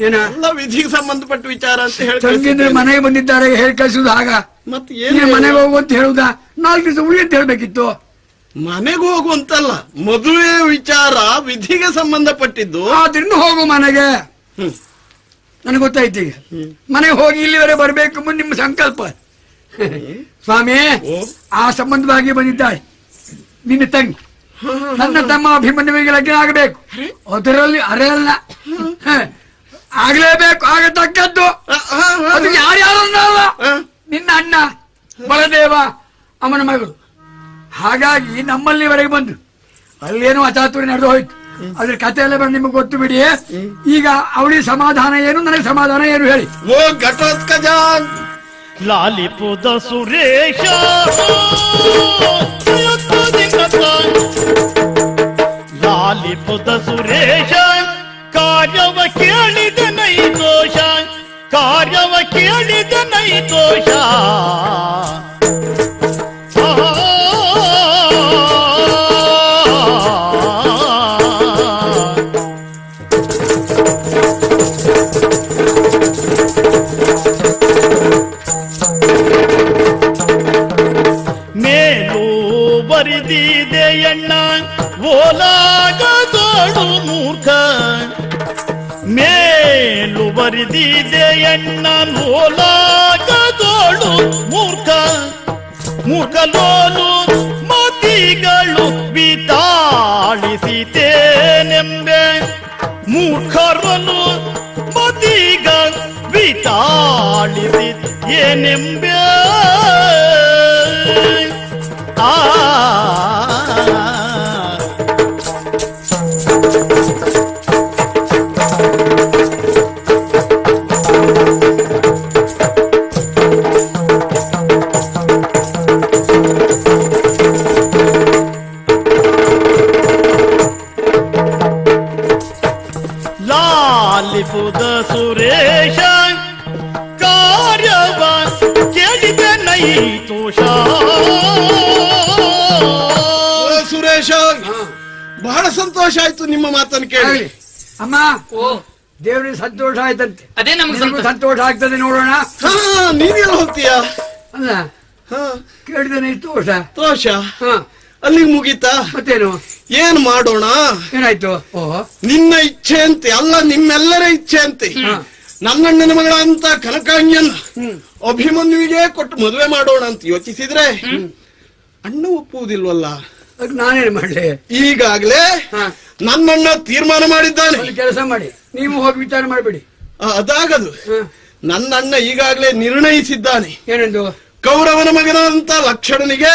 ಏನ ಎಲ್ಲ ವಿಧಿಗೆ ಸಂಬಂಧಪಟ್ಟ ವಿಚಾರ ಅಂತ ಹೇಳಿ ತಂಗಿದ್ರೆ ಮನೆಗೆ ಬಂದಿದ್ದಾರೆ ಹೇಳಿ ಕಳಿಸುದು ಆಗ? ಮತ್ತೆ ನೀನು ಏನು ಮನೆಗೆ ಹೋಗು ಅಂತ ಹೇಳುದ? 4 ದಿವಸ ಉಳಿ ಅಂತ ಹೇಳ್ಬೇಕಿತ್ತು. ಮನೆಗೆ ಹೋಗುವಂತಲ್ಲ, ಮದುವೆ ವಿಚಾರ ವಿಧಿಗೆ ಸಂಬಂಧಪಟ್ಟಿದ್ದು. ಆದ್ರಿಂದ ಹೋಗು ಮನೆಗೆ. ನನಗೆ ಗೊತ್ತಾಯ್ತು ಈಗ. ಮನೆಗೆ ಹೋಗಿ ಇಲ್ಲಿವರೆಗೆ ಬರಬೇಕು ಮುಂದೆ ನಿಮ್ಮ ಸಂಕಲ್ಪ. ಸ್ವಾಮಿ, ಆ ಸಂಬಂಧವಾಗಿ ಬಂದಿದ್ದಾಳೆ ನಿನ್ನ ತಂಗಿ. ನನ್ನ ತಮ್ಮ ಅಭಿಮನ್ಯುವಿಗೆ ಲಗ್ನ ಆಗಬೇಕು. ಅದರಲ್ಲಿ ಅರೆ ಅಲ್ಲ, ಆಗ್ಲೇಬೇಕು, ಆಗತಕ್ಕದ್ದು. ಅದು ಯಾರ್ಯಾರನ್ನಲ್ಲ, ನಿನ್ನ ಅಣ್ಣ ಬಲದೇವ ಅವನ ಮಗಳು. ಹಾಗಾಗಿ ನಮ್ಮಲ್ಲಿವರೆಗೆ ಬಂದು ಅಲ್ಲೇನೋ ಅಚಾತುರ್ಯ ನಡೆದು ಹೋಯ್ತು. ಅದ್ರ ಕಥೆ ಎಲ್ಲ ಬಂದು ನಿಮಗೆ ಗೊತ್ತು ಬಿಡಿ. ಈಗ ಅವಳಿ ಸಮಾಧಾನ ಏನು, ನನಗೆ ಸಮಾಧಾನ ಏನು ಹೇಳಿ. ಓ ಘಟೋತ್ಕಜ, ಲಾಲಿಪುದ ಸುರೇಶ ಲಾಲಿಪುದ ಸುರೇಶ ಕಾರ್ಯವ ಕೇಳಿದ ನೈತೋಷ, ಕಾರ್ಯವ ಕೇಳಿದ ನೈತೋಷ. ಮೇಲೂ ಬರಿದಿದೆಯಣ್ಣ ಓಲಾಗದೋಡು ಮೂರ್ಖ, ಮೇಲು ಬರಿದಿದೆಯಣ್ಣ ಓಲಾಗದೋಡು ಮೂರ್ಖ. ಮೂರ್ಖಲೋಲು ಮತಿಗಳು ಬಿತಾಳಿಸಿತೇನೆಂಬೆ, ಮೂರ್ಖರಲು ಮತಿಗ ಬಿತಾಳಿಸಿತೇನೆಂಬೆ. ಆ ಲಾಲಿಪುದ ಸುರೇಶ ಕಾರ್ಯವ ಕೇಳಿದ ನೈತೋಷ. ಸುರೇಶ, ಬಹಳ ಸಂತೋಷ ಆಯ್ತು ನಿಮ್ಮ ಮಾತನ್ನು ಕೇಳಿ. ಅಮ್ಮ, ದೇವ್ರಿಗೆ ಸಂತೋಷ ಆಯ್ತಂತೆ. ಅದೇ ನಮ್ಗೆ ನಿಮ್ಗೂ ಸಂತೋಷ ಆಗ್ತದೆ, ನೋಡೋಣ. ನೀನೆಲ್ಲ ಹೋಗ್ತೀಯಾ? ಅಲ್ಲ, ಕೇಳಿದೇನೆ ದೋಷ ದೋಷ ಹ ಅಲ್ಲಿಗೆ ಮುಗೀತಾ? ಮತ್ತೇನು, ಏನ್ ಮಾಡೋಣ? ಏನಾಯ್ತು? ಓಹೋ, ನಿನ್ನ ಇಚ್ಛೆ ಅಂತೆ ಅಲ್ಲ, ನಿಮ್ಮೆಲ್ಲರ ಇಚ್ಛೆ ಅಂತೆ. ನನ್ನಣ್ಣನ ಮಗಳ ಅಂತ ಕನಕಾಂಗಿಯನ್ನ ಅಭಿಮನ್ಯುವಿಗೆ ಕೊಟ್ಟು ಮದುವೆ ಮಾಡೋಣ ಅಂತ ಯೋಚಿಸಿದ್ರೆ ಅಣ್ಣ ಒಪ್ಪುವುದಿಲ್ವಲ್ಲ. ನಾನೇನು ಮಾಡ್ಲಿ? ಈಗಾಗ್ಲೇ ನನ್ನಣ್ಣ ತೀರ್ಮಾನ ಮಾಡಿದ್ದಾನೆ. ಕೆಲಸ ಮಾಡಿ, ನೀವು ಹೋಗಿ ವಿಚಾರ ಮಾಡಬೇಡಿ. ಅದಾಗದು. ನನ್ನಣ್ಣ ಈಗಾಗ್ಲೇ ನಿರ್ಣಯಿಸಿದ್ದಾನೆ. ಏನೆಂದು? ಕೌರವನ ಮಗನಂತ ಲಕ್ಷಣನಿಗೆ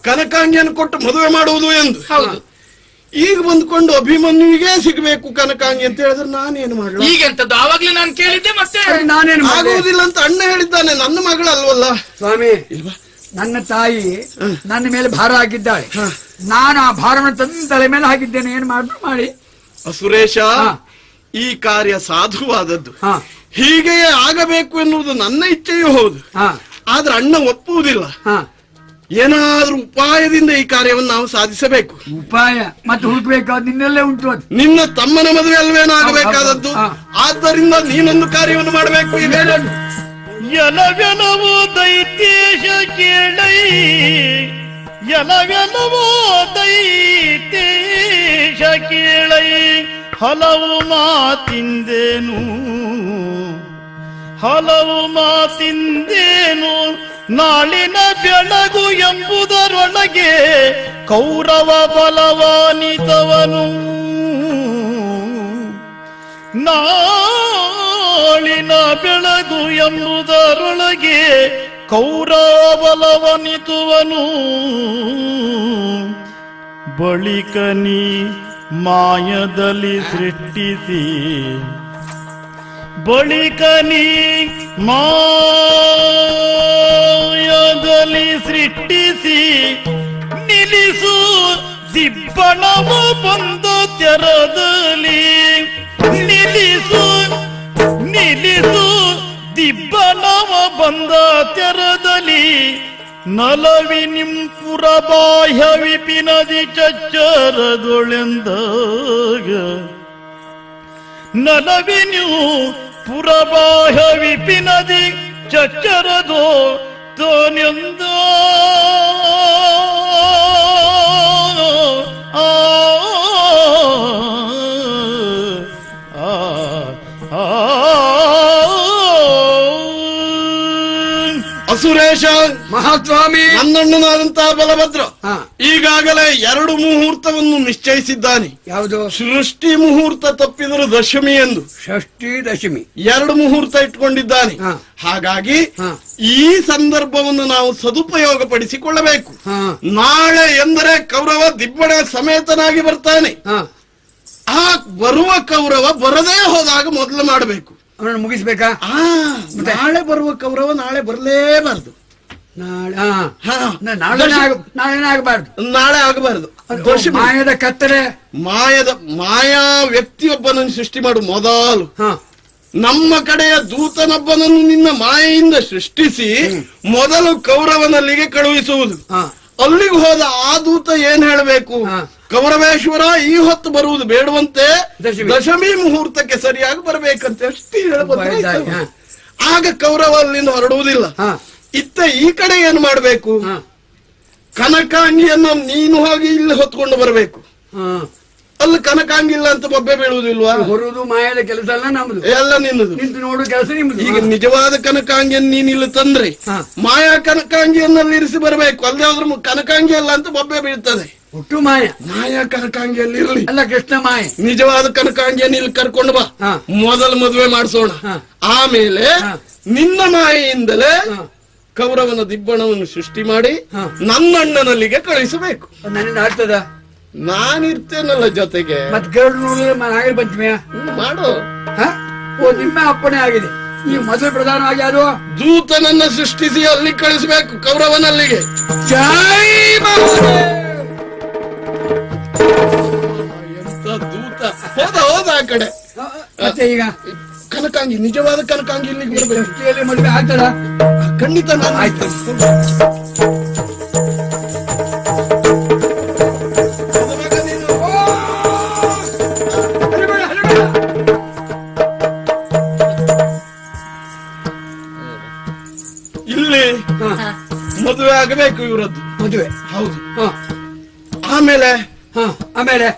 ಕನಕಾಂಗಿಯನ್ನು ಕೊಟ್ಟು ಮದುವೆ ಮಾಡುವುದು ಎಂದು. ಈಗ ಬಂದ್ಕೊಂಡು ಅಭಿಮನ್ಯುವಿಗೆ ಸಿಗಬೇಕು ಕನಕಾಂಗಿ ಅಂತ ಹೇಳಿದ್ರೆ ನಾನೇನು ಮಾಡಲ್ಲ. ಈಗೆಂತದ್ದು? ಆವಾಗ್ಲೇ ನಾನು ಕೇಳಿದ್ದೆ, ಮತ್ತೆ ನಾನೇನು ಆಗುವುದಿಲ್ಲ ಅಂತ ಅಣ್ಣ ಹೇಳಿದ್ದಾನೆ. ನನ್ನ ಮಗಳಲ್ವಲ್ಲ. ಸ್ವಾಮಿ, ನನ್ನ ತಾಯಿ ನನ್ನ ಮೇಲೆ ಭಾರ ಹಾಕಿದ್ದಾಳೆ. ನಾನು ಆ ಭಾರವನ್ನು ತಂದು ತಲೆ ಮೇಲೆ ಹಾಕಿದ್ದೇನೆ. ಏನ್ ಮಾಡಿದ್ರು ಮಾಡಿ. ಸುರೇಶ, ಈ ಕಾರ್ಯ ಸಾಧುವಾದದ್ದು. ಹೀಗೆಯೇ ಆಗಬೇಕು ಎನ್ನುವುದು ನನ್ನ ಇಚ್ಛೆಯೂ ಹೌದು. ಆದ್ರೆ ಅಣ್ಣ ಒಪ್ಪುವುದಿಲ್ಲ. ಏನಾದ್ರೂ ಉಪಾಯದಿಂದ ಈ ಕಾರ್ಯವನ್ನು ನಾವು ಸಾಧಿಸಬೇಕು. ಉಪಾಯ ಮತ್ತೆ ಹುಡುಕ್ಬೇಕಾದ ನಿನ್ನಲ್ಲೇ ಉಂಟು. ಅದು ನಿನ್ನ ತಮ್ಮನ ಮದುವೆ ಅಲ್ವೇನೋ ಆಗಬೇಕಾದದ್ದು. ಆದ್ದರಿಂದ ನೀನೊಂದು ಕಾರ್ಯವನ್ನು ಮಾಡಬೇಕು. ಎಲವೆಲವೋ ದೈತ್ಯೇಶ ಕೇಳೈ, ಎಲವೆಲವೋ ದೈತ್ಯೇಶ ಕೇಳೈ. ಹಲವು ಮಾತಿಂದೇನು, ಹಲವು ಮಾತಿಂದೇನು. ನಾಳಿನ ಬೆಳಗು ಎಂಬುದರೊಳಗೆ ಕೌರವ ಬಲವಾನಿತವನು. ನಾಳಿನ ಬೆಳಗು ಎಂಬುದರೊಳಗೆ ಕೌರವ ಬಲವನಿತುವನು. ಬಳಿಕ ನೀ ಮಾಯದಲ್ಲಿ ಸೃಷ್ಟಿಸಿ, ಬಳಿಕ ನೀ ಮಾಯದಲ್ಲಿ ಸೃಷ್ಟಿಸಿ ನಿಲ್ಲಿಸು ದಿಬ್ಬಣವು ಬಂದ ತೆರದಲ್ಲಿ. ನಿಲ್ಲಿಸು ನಿಲ್ಲಿಸು ದಿಬ್ಬಣವ ಬಂದ ತೆರದಲ್ಲಿ. ನಲವಿ ನಿಂಪುರ ಬಾಹ್ಯ ವಿಪಿನದಿ ಚಚ್ಚರದೊಳೆಂದಾಗ. ನಲವಿನ್ಯೂ ಪುರಬಾಹ್ಯ ವಿಪಿನದಿ ಚಚ್ಚರದೋ ತೋನೆಂದ. ಆ ಮಹಾರಾಜ ಮಹಾಸ್ವಾಮಿ ನನ್ನಣ್ಣನಾದಂತಹ ಬಲಭದ್ರ ಹಾ. ಈಗಾಗಲೇ 2 ಮುಹೂರ್ತವನ್ನು ನಿಶ್ಚಯಿಸಿದ್ದಾನೆ. ಯಾವುದು? ಸೃಷ್ಟಿ ಮುಹೂರ್ತ ತಪ್ಪಿದರೂ ದಶಮಿ ಎಂದು ಷಷ್ಠಿ ದಶಮಿ 2 ಮುಹೂರ್ತ ಇಟ್ಕೊಂಡಿದ್ದಾನೆ. ಹಾ. ಹಾಗಾಗಿ ಹಾ. ಈ ಸಂದರ್ಭವನ್ನು ನಾವು ಸದುಪಯೋಗ ಪಡಿಸಿಕೊಳ್ಳಬೇಕು. ಹಾ. ನಾಳೆ ಎಂದರೆ ಕೌರವ ದಿಬ್ಬಣ ಸಮೇತನಾಗಿ ಬರ್ತಾನೆ. ಹಾ. ಆ ಬರುವ ಕೌರವ ಬರದೇ ಹೋದಾಗ ಮೊದಲು ಮಾಡಬೇಕು. ಅವನನ್ನು ಮುಗಿಸ್ಬೇಕಾ? ನಾಳೆ ಬರುವ ಕೌರವ ನಾಳೆ ಬರಲೇಬಾರದು. ನಾಳೆ ಹಾ. ನಾಳೆ ಆಗಬಾರ್ದು. ನಾಳೆ ಆಗಬಾರದು. ಮಾಯದ ಕತ್ತಲೆ ಮಾಯಾ ವ್ಯಕ್ತಿಯೊಬ್ಬನನ್ನು ಸೃಷ್ಟಿ ಮಾಡು ಮೊದಲು. ಹಾ. ನಮ್ಮ ಕಡೆಯ ದೂತನೊಬ್ಬನನ್ನು ನಿನ್ನ ಮಾಯೆಯಿಂದ ಸೃಷ್ಟಿಸಿ ಮೊದಲು ಕೌರವನಲ್ಲಿಗೆ ಕಳುಹಿಸುವುದು. ಹಾ. ಅಲ್ಲಿಗೆ ಹೋದ ಆ ದೂತ ಏನ್ ಹೇಳಬೇಕು? ಹಾ. ಕೌರವೇಶ್ವರ ಈ ಹೊತ್ತು ಬರುವುದು ಬೇಡವಂತೆ, ದಶಮಿ. ದಶಮಿ ಮುಹೂರ್ತಕ್ಕೆ ಸರಿಯಾಗಿ ಬರಬೇಕಂತೆ ಅಷ್ಟೇ ಹಾ. ಆಗ ಕೌರವ ಅಲ್ಲಿಂದ ಹೊರಡುವುದಿಲ್ಲ. ಹಾ. ಇತ್ತ ಈ ಕಡೆ ಏನ್ ಮಾಡ್ಬೇಕು? ಹಾ. ಕನಕಾಂಗಿಯನ್ನು ನೀನು ಹೋಗಿ ಇಲ್ಲಿ ಹೊತ್ಕೊಂಡು ಬರಬೇಕು. ಹಾ. ಅಲ್ಲಿ ಕನಕಾಂಗಿ ಇಲ್ಲ ಅಂತ ಬೊಬ್ಬೆ ಬೀಳುವುದಿಲ್ವಾ? ಹೊರುವುದು ಮಾಯದ ಕೆಲಸ ಅಲ್ಲ ನಮ್ದು, ಎಲ್ಲ ನಿನ್ನದು. ನಿಂತು ನೋಡು ಕೆಲಸ ನಿಮ್ದು. ಈಗ ನಿಜವಾದ ಕನಕಾಂಗಿಯನ್ನು ನೀನ್ ಇಲ್ಲಿ ತಂದ್ರೆ ಹಾ. ಮಾಯಾ ಕನಕಾಂಗಿಯನ್ನಲ್ಲಿ ಇರಿಸಿ ಬರಬೇಕು. ಅಲ್ಲದೆ ಆದ್ರೂ ಕನಕಾಂಗಿ ಅಲ್ಲ ಅಂತ ಬೊಬ್ಬೆ ಬೀಳ್ತದೆ. ಒಟ್ಟು ಮಾಯ. ಮಾಯಾ ಕನಕಾಂಗಿಯಲ್ಲಿ ಇರಲಿ, ಅಲ್ಲ ಕೃಷ್ಣ ಮಾಯ. ನಿಜವಾದ ಕನಕಾಂಗಿಯನ್ನು ಇಲ್ಲಿ ಕರ್ಕೊಂಡು ಬಾ. ಹಾ. ಮೊದಲು ಮದುವೆ ಮಾಡಿಸೋಣ. ಹಾ. ಆಮೇಲೆ ಹಾ. ನಿನ್ನ ಮಾಯೆಯಿಂದಲೇ ಹಾ. ಕೌರವನ ದಿಬ್ಬಣವನ್ನು ಸೃಷ್ಟಿ ಮಾಡಿ ಹಾ. ನನ್ನಣ್ಣನಲ್ಲಿಗೆ ಕಳಿಸಬೇಕು. ನನ್ನಿಂದ ಆಗ್ತದ? ನಾನಿರ್ತೇನಲ್ಲ ಜೊತೆಗೆ. ಮತ್ ಗರುಡು ನೋಡಿದ್ರೆ ನಾಗರ ಪಂಚಮಿಯ ಮಾಡು. ಓ, ನಿಮ್ಮ ಅಪ್ಪಣೆ ಆಗಿದೆ. ಈ ಮೊದಲು ಪ್ರಧಾನವಾಗಿ ಯಾರು? ದೂತನನ್ನ ಸೃಷ್ಟಿಸಿ ಅಲ್ಲಿ ಕಳಿಸಬೇಕು ಕೌರವನಲ್ಲಿಗೆ. ಜೈ ಮಹಾದೇವ್. ಎಂತ ದೂತ ಹೋದ ಆ ಕಡೆ. ಮತ್ತೆ ಈಗ ಕನಕಾಂಗಿ, ನಿಜವಾದ ಕನಕಾಂಗಿ ಇಲ್ಲಿಗೆ ಬರಬೇಕು. ಷಷ್ಠಿಯಲ್ಲಿ ಮದುವೆ ಆಗ್ತದ? ಖಂಡಿತ ನಾನು ಆಯ್ತು. ಇಲ್ಲಿ ಮದುವೆ ಆಗಬೇಕು ಇವರದ್ದು. ಮದುವೆ ಹೌದು. ಹ. ಆಮೇಲೆ ಆಮೇಲೆ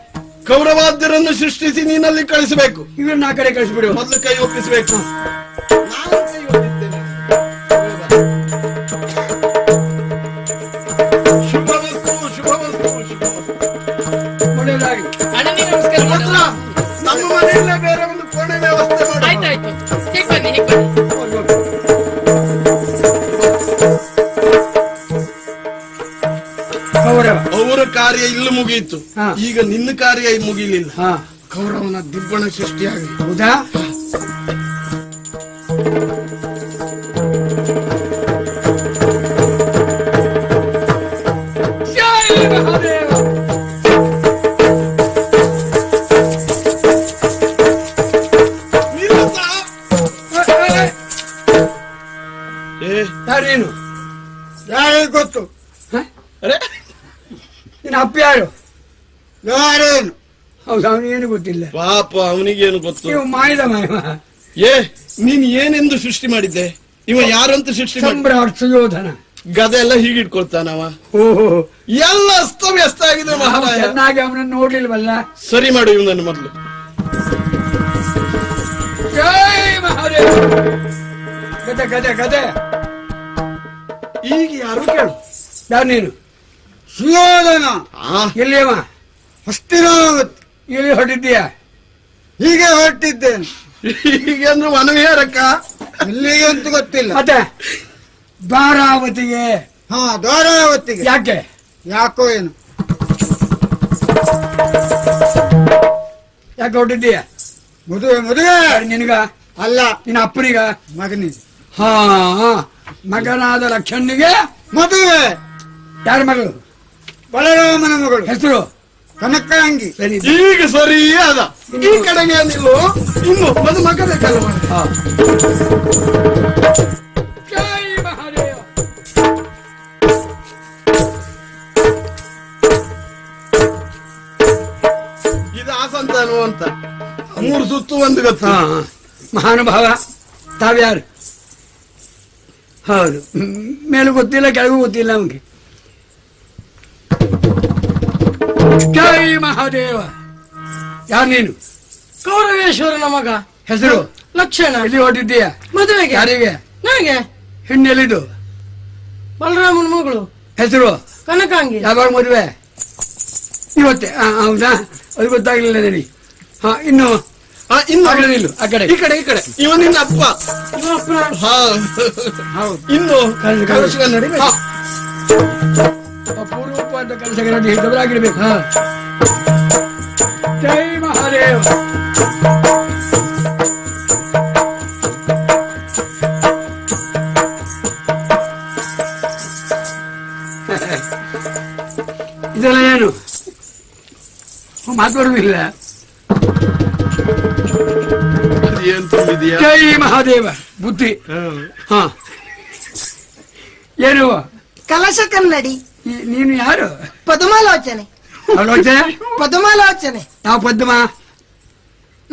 ಕೌರವಾದ್ಯರನ್ನು ಸೃಷ್ಟಿಸಿ ನೀನಲ್ಲಿ ಕಳಿಸಬೇಕು. ಇವ್ರನ್ನ ಆ ಕಡೆ ಕಳಿಸ್ಬಿಡು. ಮೊದಲು ಕೈ ಒಪ್ಪಿಸಬೇಕು. ನಾನು ಕೈ ಒಪ್ಪಿಸ್ತೇನೆ. ಶುಭವಸ್ತು, ಶುಭವಸ್ತು, ಶುಭವಸ್ತು. ಒಳ್ಳೆಯದಾಗಿ. ಅಣ್ಣನಿಗೆ ನಮಸ್ಕಾರ ಮಾತ್ರ ನಮ್ಮ ಮನೆಯಲ್ಲೇ ಬೇರೆ ಒಂದು ಕೋಣೆ ವ್ಯವಸ್ಥೆ ಮಾಡಿ. ಆಯ್ತಾಯ್ತು, ಹೀಗೆ ಬನ್ನಿ, ಹೀಗೆ ಬನ್ನಿ. ಕೌರವ ಅವರ ಕಾರ್ಯ ಇಲ್ಲಿ ಮುಗಿಯಿತು. ಹಾ. ಈಗ ನಿನ್ನ ಕಾರ್ಯ ಮುಗಿಲಿಲ್ಲ. ಹಾ. ಕೌರವನ ದಿಬ್ಬಣ ಸೃಷ್ಟಿಯಾಗಲಿ. ಹೌದಾ? ಜೈ ಮಹಾದೇವ. ನಿಲ್ಲಿಸ. ಯಾರೇನು? ಯಾರೇ ಗೊತ್ತು? ಅರೆ, ನಿನ್ನ ಅಪ್ಪ ಯಾರು? ಯಾರೇನು? ಹೌದು, ಅವನಿಗೇನು ಗೊತ್ತಿಲ್ಲ. ಪಾಪ ಅವನಿಗೇನು ಗೊತ್ತು? ನೀವು ಮಾಯದ ಮಾಯವ. ನೀನ್ ಏನೆಂದು ಸೃಷ್ಟಿ ಮಾಡಿದ್ದೆ? ಇವ ಯಾರಂತ ಸೃಷ್ಟಿ ಮಾಡಿ? ಸಮ್ರಾಟ್ ಸುಯೋಧನ. ಗದೆ ಎಲ್ಲ ಹೀಗಿಟ್ಕೊಳ್ತಾನವ. ಓಹೋ, ಎಲ್ಲ ಅಸ್ತವ್ಯಸ್ತ ಆಗಿದೆ ಮಹಾರಾಯ. ಚೆನ್ನಾಗಿ ಅವನನ್ನು ನೋಡ್ಲಿಲ್ವಲ್ಲ. ಸರಿ ಮಾಡು ಇವನನ್ನು ಮೊದಲು. ಜೈ ಮಹಾದೇವ. ಗದೆ ಗದೆ ಗದೆ. ಈಗ ಯಾರು ಕೇಳು? ಯಾರು ನೀನು? ಸುಯೋಧನ. ಎಲ್ಲಿಯವ? ಹಸ್ತಿನಾವತಿ. ಎಲ್ಲಿ ಹೊರಟಿದ್ದೀಯ? ಹೀಗೆ ಹೊರಟಿದ್ದೇನೆ. ಹೀಗೆ ಅಂದ್ರೆ ವನವಿಹಾರಕ್ಕ? ಎಲ್ಲಿಗೆ ಅಂತ ಗೊತ್ತಿಲ್ಲ. ಮತ್ತೆ ದ್ವಾರಾವತಿಗೆ. ಹಾ, ದ್ವಾರಾವತಿಗೆ. ಯಾಕೆ? ಯಾಕೋ ಏನು? ಯಾಕೆ ಹೊರಟಿದ್ದೀಯ? ಮದುವೆ ಮದುವೆ ನಿನಗ ಅಲ್ಲ, ನಿನ್ನ ಅಪ್ಪನಿಗ? ಮಗನಿಗೆ. ಹಾ, ಮಗನಾದ ಲಕ್ಷ್ಮಣನಿಗೆ ಮದುವೆ. ಯಾರ ಮಗಳು? ಬಲರಾಮನ ಮಗಳು. ಹೆಸರು? ಕನಕಾಂಗಿ. ಸರಿ. ಈಗ ಸರಿ ಅದ. ಈ ಕಡೆಗೆ ಏನಿಲ್ಲ. ಇನ್ನು ಮದು ಮಗ ಬೇಕಲ್ಲ ಮಗ. ಹಾ. ಜೈ ಮಹಾದೇವ. ಇದು ಆಸಂತಾನು ಅಂತ 3 ಸುತ್ತು ಒಂದು ಗೊತ್ತ. ಹಾ, ಮಹಾನುಭಾವ. ತಾವ್ಯಾರು? ಹೌದು, ಮೇಲೂ ಗೊತ್ತಿಲ್ಲ, ಕೆಳಗೂ ಗೊತ್ತಿಲ್ಲ ನಮ್ಗೆ. ಜೈ ಮಹಾದೇವ. ಯಾರು ನೀನು? ಕೌರವೇಶ್ವರನ ಮಗ. ಹೆಸರು? ಲಕ್ಷಣ. ಎಲ್ಲಿ ಹೊರಟಿದ್ದೀಯ? ಮದುವೆಗೆ. ಯಾರಿಗೆ? ನನಗೆ. ಹೆಣ್ಣೆಲ್ಲಿದು? ಬಲರಾಮನ ಮಗಳು ಹೆಸರು ಕನಕಾಂಗಿ. ಯಾವಾಗ ಮದುವೆ? ಇವತ್ತೇ? ಹೌದಾ, ಅದು ಗೊತ್ತಾಗ್ಲಿಲ್ಲ ನನಗೆ. ಹಾ, ಇನ್ನು ಇನ್ನು ಇಲ್ಲ ಆ ಕಡೆ ಈ ಕಡೆ ಇವ ನಿನ್ನ ಅಪ್ಪ. ಇವ ಅಪ್ಪನ ಹಾ, ಇನ್ನು ಕನಸು ಹಾ. ಅಪೂರ್ವಪ್ಪ ಅಂತ ಕೆಲಸಗಾರರಿಗೆ ಗಬರಾಗಿರ್ಬೇಕು. ಹಾ, ಜೈ ಮಹಾದೇವ. ಇದೆಲ್ಲ ಏನು ಮಾತಾಡುವುದಿಲ್ಲ. ಏನ್ ತುಂಬಿದೀಯಾ? ಜೈ ಮಹಾದೇವ. ಬುದ್ಧಿ. ಹಾ, ಏನು ಕಲಶ ಕನ್ನಡಿ. ನೀನು ಯಾರು? ಪದ್ಮಾಲೋಚನೆ. ಆಲೋಚನೆ? ಪದ್ಮಾಲೋಚನೆ. ಯಾವ ಪದ್ಮ?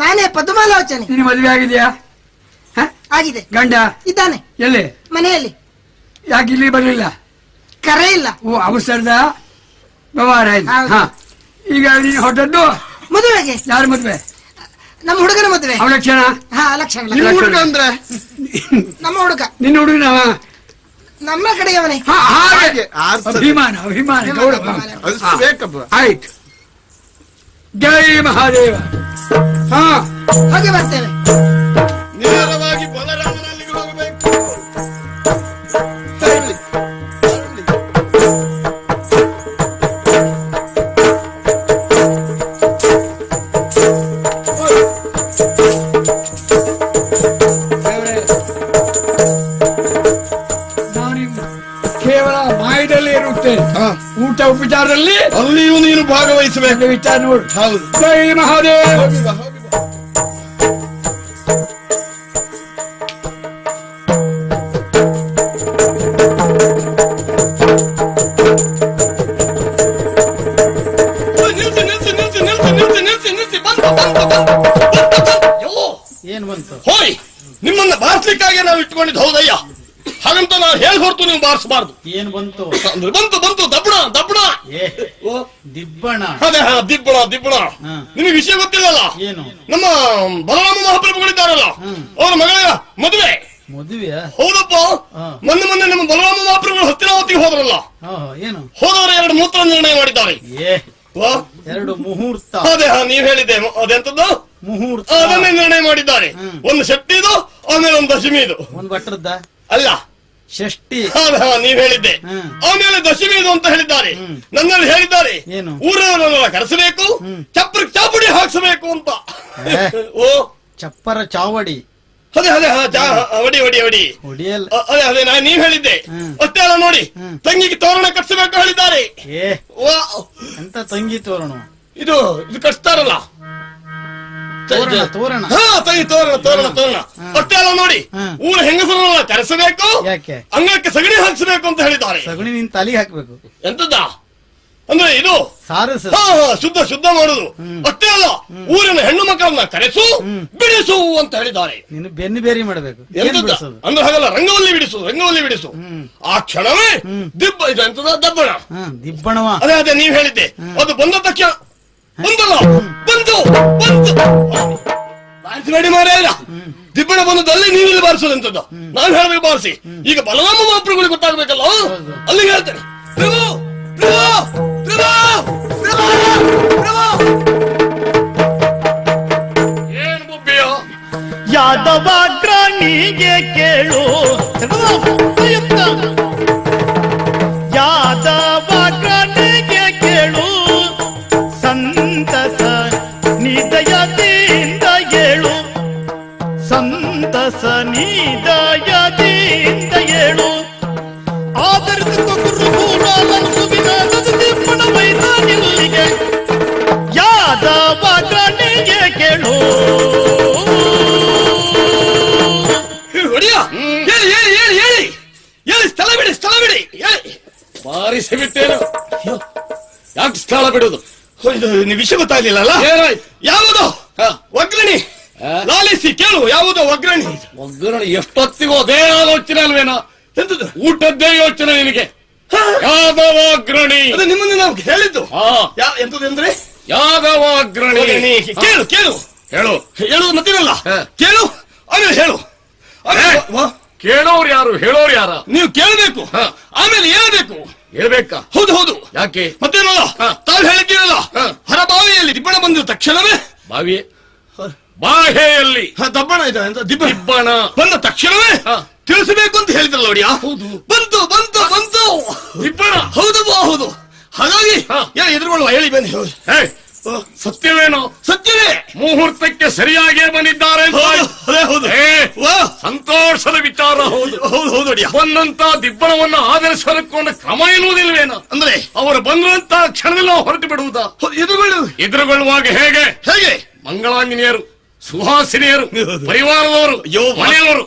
ನಾನೇ ಪದ್ಮಾಲೋಚನೆ. ನಿನ್ನ ಮದುವೆ ಆಗಿದೆಯಾ? ಆಗಿದೆ. ಗಂಡ ಇದ್ದಾನೆ ಎಲ್ಲಿ? ಮನೆಯಲ್ಲಿ. ಯಾಕೆ ಇಲ್ಲಿ ಬರಲಿಲ್ಲ? ಕರೆ ಇಲ್ಲ. ಓ, ಅವಸರದ ವ್ಯವಹಾರ ಆಯ್ತು. ಹೌದು. ಹಾ, ಈಗ ನೀನು ಹೊರಟದ್ದು ಮದುವೆಗೆ. ಯಾರ ಮದುವೆ? ನಮ್ಮ ಹುಡುಗನ ಮದುವೆ. ಅವಳ ಕ್ಷಣ? ಹಾ, ಲಕ್ಷಣ. ನಿನ್ನ ಹುಡುಗ ಅಂದ್ರೆ ನಮ್ಮ ಹುಡುಗ. ನಿನ್ನ ಹುಡುಗನವ? ನಮ್ಮ ಕಡೆಯವನೇ. ಹಾಗೆ ಅಭಿಮಾನ ಅಭಿಮಾನ ಗೌರವ. ಅದು ಬೇಕಪ್ಪ. ಆಯ್ತು. ಜೈ ಮಹಾದೇವ. ಹಾ, ಹೋಗಿ ಬರ್ತೇವೆ. ನೇರವಾಗಿ ಬಲರಾಮನಲ್ಲಿಗೆ ಹೋಗಬೇಕು. ಸರಿ. ಕೇವಲ ಮಾಯದಲ್ಲಿ ಇರುತ್ತೇನೆ. ಊಟ ಉಪಚಾರದಲ್ಲಿ ಅಲ್ಲಿಯೂ ನೀನು ಭಾಗವಹಿಸಬೇಕು. ವಿಚಾರ ನೋಡು. ಹೌದು. ಜೈ ಮಹಾದೇವ. ಹೋಗಿ ಬಾ, ಹೋಗಿ ಬಾ. ನಿಲ್ಸಿ. ಏನ್ ಬಂತು? ಹೋಯ್, ನಿಮ್ಮನ್ನ ಬಾರಿಸ್ಲಿಕ್ಕಾಗಿ ನಾವು ಇಟ್ಕೊಂಡಿದ್ದು. ಹೌದಯ್ಯ, ಹಾಗಂತ ನಾವು ಹೇಳಿ ಹೊರತು ನೀವು ಬಾರಿಸಬಾರ್ದು. ಏನ್ ಬಂತು? ಬಂತು ದಬ್ಬಣ. ಏ ದಿಬ್ಬಣ. ಅದೇ ದಿಬ್ಬಣ. ನಿಮಗೆ ವಿಷಯ ಗೊತ್ತಿಲ್ಲಲ್ಲ? ಏನು? ನಮ್ಮ ಬಲರಾಮ ಮಹಾಪ್ರಭುಗಳಿದ್ದಾರಲ್ಲ, ಅವರ ಮಗಳ ಮದುವೆ. ಮದುವೆಯಾ? ಹೌದಪ್ಪ. ಮೊನ್ನೆ ನಮ್ಮ ಬಲರಾಮ ಮಹಾಪ್ರಭುಗಳು ಹಸ್ತಿನಾವತಿಗೆ ಹೋದ್ರಲ್ಲ, ಏನು ಹೋದವರು 2 ಮೂತ್ರ ನಿರ್ಣಯ ಮಾಡಿದ್ದಾರೆ. ಏ 2 ಮುಹೂರ್ತ. ಅದೇ ನೀವ್ ಹೇಳಿದ್ದೆ, ಅದೆಂತದ್ದು ಮುಹೂರ್ತ. ಅದನ್ನೇ ನಿರ್ಣಯ ಮಾಡಿದ್ದಾರೆ. ಒಂದು ಶೆಟ್ಟಿದು, ಆಮೇಲೆ ಒಂದು ದಶಮಿದು. ಒಂದ್ ಭಟ್ರದ್ದ ಅಲ್ಲ, ಷಷ್ಠಿ. ನೀವ್ ಹೇಳಿದ್ದೆ. ಆಮೇಲೆ ದಶಮಿದು ಅಂತ ಹೇಳಿದ್ದಾರೆ. ನನ್ನಲ್ಲಿ ಹೇಳಿದ್ದಾರೆ, ಏನು? ಊರವರನ್ನೆಲ್ಲ ಕರೆಸಬೇಕು, ಚಪ್ರಕ್ಕೆ ಚಾಪುಡಿ ಹಾಕ್ಸಬೇಕು ಅಂತ. ಓ, ಚಪ್ಪರ ಚಾವಡಿ. ಅದೇ ಹೊಡಿ ಹೊಡಿಯಲ್. ಅದೇ ನೀವ್ ಹೇಳಿದ್ದೆ. ಅಷ್ಟೇ ಅಲ್ಲ ನೋಡಿ, ತಂಗಿಗೆ ತೋರಣ ಕಟ್ಸಬೇಕು ಹೇಳಿದ್ದಾರೆ. ಏ ಎಂತ ತಂಗಿ ತೋರಣ? ಇದು ಕಟ್ಸ್ತಾರಲ್ಲ, ತೋರಣ. ತಂಗಿ ತೋರಣ. ಅಷ್ಟೇ ಅಲ್ಲ ನೋಡಿ, ಊರ ಹೆಂಗಸರನ್ನೆಲ್ಲ ಕರೆಸಬೇಕು, ಯಾಕೆ? ಅಂಗಕ್ಕೆ ಸಗಣಿ ಹಾಕ್ಸಬೇಕು ಅಂತ ಹೇಳಿದ್ದಾರೆ. ಸಗಣಿ ನಿನ್ ತಲೆಗೆ ಹಾಕ್ಬೇಕು. ಎಂತದ ಅಂದ್ರೆ ಇದು ಸಾರಸ. ಶುದ್ಧ ಮಾಡುದು. ಅಷ್ಟೇ ಅಲ್ಲ, ಊರಿನ ಹೆಣ್ಣು ಮಕ್ಕಳನ್ನ ಕರೆಸು, ಬಿಡಿಸು ಅಂತ ಹೇಳಿದ್ದಾರೆ. ನೀನು ಬೆನ್ನು ಬೇರೆ ಮಾಡ್ಬೇಕು. ಅಂದ್ರೆ ಹಾಗಲ್ಲ, ರಂಗವಲ್ಲಿ ಬಿಡಿಸು. ಆ ಕ್ಷಣವೇ ಇದು ಎಂತದ ದಬ್ಬಣ. ದಿಬ್ಬಣವ. ಅದೇ ನೀವ್ ಹೇಳಿದ್ದೆ. ಅದು ಬಂದ ತಕ್ಷಣ ಬಂತು ಬಾರಿಸಬೇಡಿ ಮಾರಾಯ. ದಿಬ್ಬಣ ಬಂದದಲ್ಲಿ ನೀವಿಲ್ಲಿ ಬಾರಿಸೋದಂತದ್ದು. ನಾನು ಹೇಳ್ಬೇಕು ಬಾರಿಸಿ. ಈಗ ಬಲರಾಮ ಮಹಾಪ್ರಭುಗಳಿಗೆ ಗೊತ್ತಾಗ್ಬೇಕಲ್ಲ, ಅಲ್ಲಿಗೆ ಹೇಳ್ತೇನೆ. ಏನು ಬುಬ್ಬಿಯೋ? ಯಾದವಾಗ್ರಾಣಿಗೆ ಕೇಳು. ಯಾದವಾಗ್ರಾಣಿಗೆ ಕೇಳು. ಸಂತಸ ನಿದಯದಿಂದ ಏಳು. ಸಂತಸ ನಿದಯದಿಂದ ಏಳು. ಆದರಿಸಿದ ದಿಬ್ಬಣ ಮೈದಾನಿಲ್ಲಿಗೆ ಯಾದವಾಗ್ರಾಣಿಗೆ ಕೇಳು. ಹೊಡಿಯ ಹೇಳಿ ಸ್ಥಳ ಬಿಡಿ ಹೇಳಿ. ಬಾರಿಸಿ ಬಿಟ್ಟೇನು? ಯಾಕೆ ಸ್ಥಳ ಬಿಡುದು? ನೀವು ವಿಷಯ ಗೊತ್ತಾಗ್ಲಿಲ್ಲ? ಯಾವುದು ಒಗ್ಗರಣಿ? ಲಾಲಿಸಿ ಕೇಳು, ಯಾವುದೋ ಒಗ್ಗರಣಿ ಎಷ್ಟೊತ್ತಿಗೂ ಅದೇ ಆಲೋಚನೆ ಅಲ್ವೇನೋ? ಎಂತದ್ದು ಊಟದ್ದೇ ಯೋಚನೆ ನಿನಗೆ? ಯಾದವ ಅಗ್ರಣಿ ಅದು ನಿಮ್ಮನ್ನು ನಾವು ಹೇಳಿದ್ದು. ಎಂತದ್ದು ಅಂದ್ರೆ ಯಾದವ ಅಗ್ರಣಿ. ಕೇಳು ಹೇಳುದು ಮತ್ತಿರಲ್ಲ. ಕೇಳು ಆಮೇಲೆ ಹೇಳು. ಕೇಳೋರು ಯಾರು ಹೇಳೋರು ಯಾರ? ನೀವು ಕೇಳಬೇಕು, ಆಮೇಲೆ ಹೇಳ್ಬೇಕು. ಹೇಳ್ಬೇಕಾ? ಹೌದು ಹೌದು. ಯಾಕೆ? ಮತ್ತೇನಲ್ಲ, ತಾವು ಹೇಳಿದ್ದೀರಲ್ಲ, ಹೊರಬಾವಿಯಲ್ಲಿ ದಿಬ್ಬಣ ಬಂದ ತಕ್ಷಣವೇ ಬಾವಿಯೇ ಬಾಹೆಯಲ್ಲಿ ದಬ್ಬಣ ಇದೆ ಅಂತ ದಿಬ್ಬಣ ಬಂದ ತಕ್ಷಣವೇ ತಿಳಿಸಬೇಕು ಅಂತ ಹೇಳಿದ್ರಲ್ಲ ನೋಡಿಯಾ. ಹೌದು. ಬಂತು ಬಂತು ಬಂತು ದಿಬ್ಬಣ. ಹೌದು ಹೌದು. ಹಾಗಾಗಿ ಏನು ಎದುರುಗೊಳ್ಳುವ, ಹೇಳಿ ಬನ್ನಿ. ಹೇ, ಸತ್ಯವೇನೋ? ಸತ್ಯವೇ. ಮುಹೂರ್ತಕ್ಕೆ ಸರಿಯಾಗಿಯೇ ಬಂದಿದ್ದಾರೆ ಅಂತ ಆಯ್ತು. ಅದೇ ಹೌದು. ಹೇ, ವಾ, ಸಂತೋಷದ ವಿಚಾರ. ಹೌದು ಹೌದು ಹೌದು ನೋಡಿಯಾ. ಬಂದಂತ ದಿಬ್ಬಣವನ್ನು ಆಧರಿಸಲಿಕ್ಕೊಂಡ ಕ್ರಮ ಎನ್ನುವುದಿಲ್ವೇನೋ? ಅಂದ್ರೆ ಅವರು ಬಂದಂತ ಕ್ಷಣದಲ್ಲಿ ನಾವು ಹೊರಟು ಬಿಡುವುದಾ? ಎದುರುಗೊಳ್ಳುವಾಗ ಹೇಗೆ ಹೇಗೆ ಮಂಗಳಾಂಗಿನಿಯರು, ಸುಹಾಸಿನಿಯರು, ಪರಿವಾರದವರು, ಮನೆಯವರು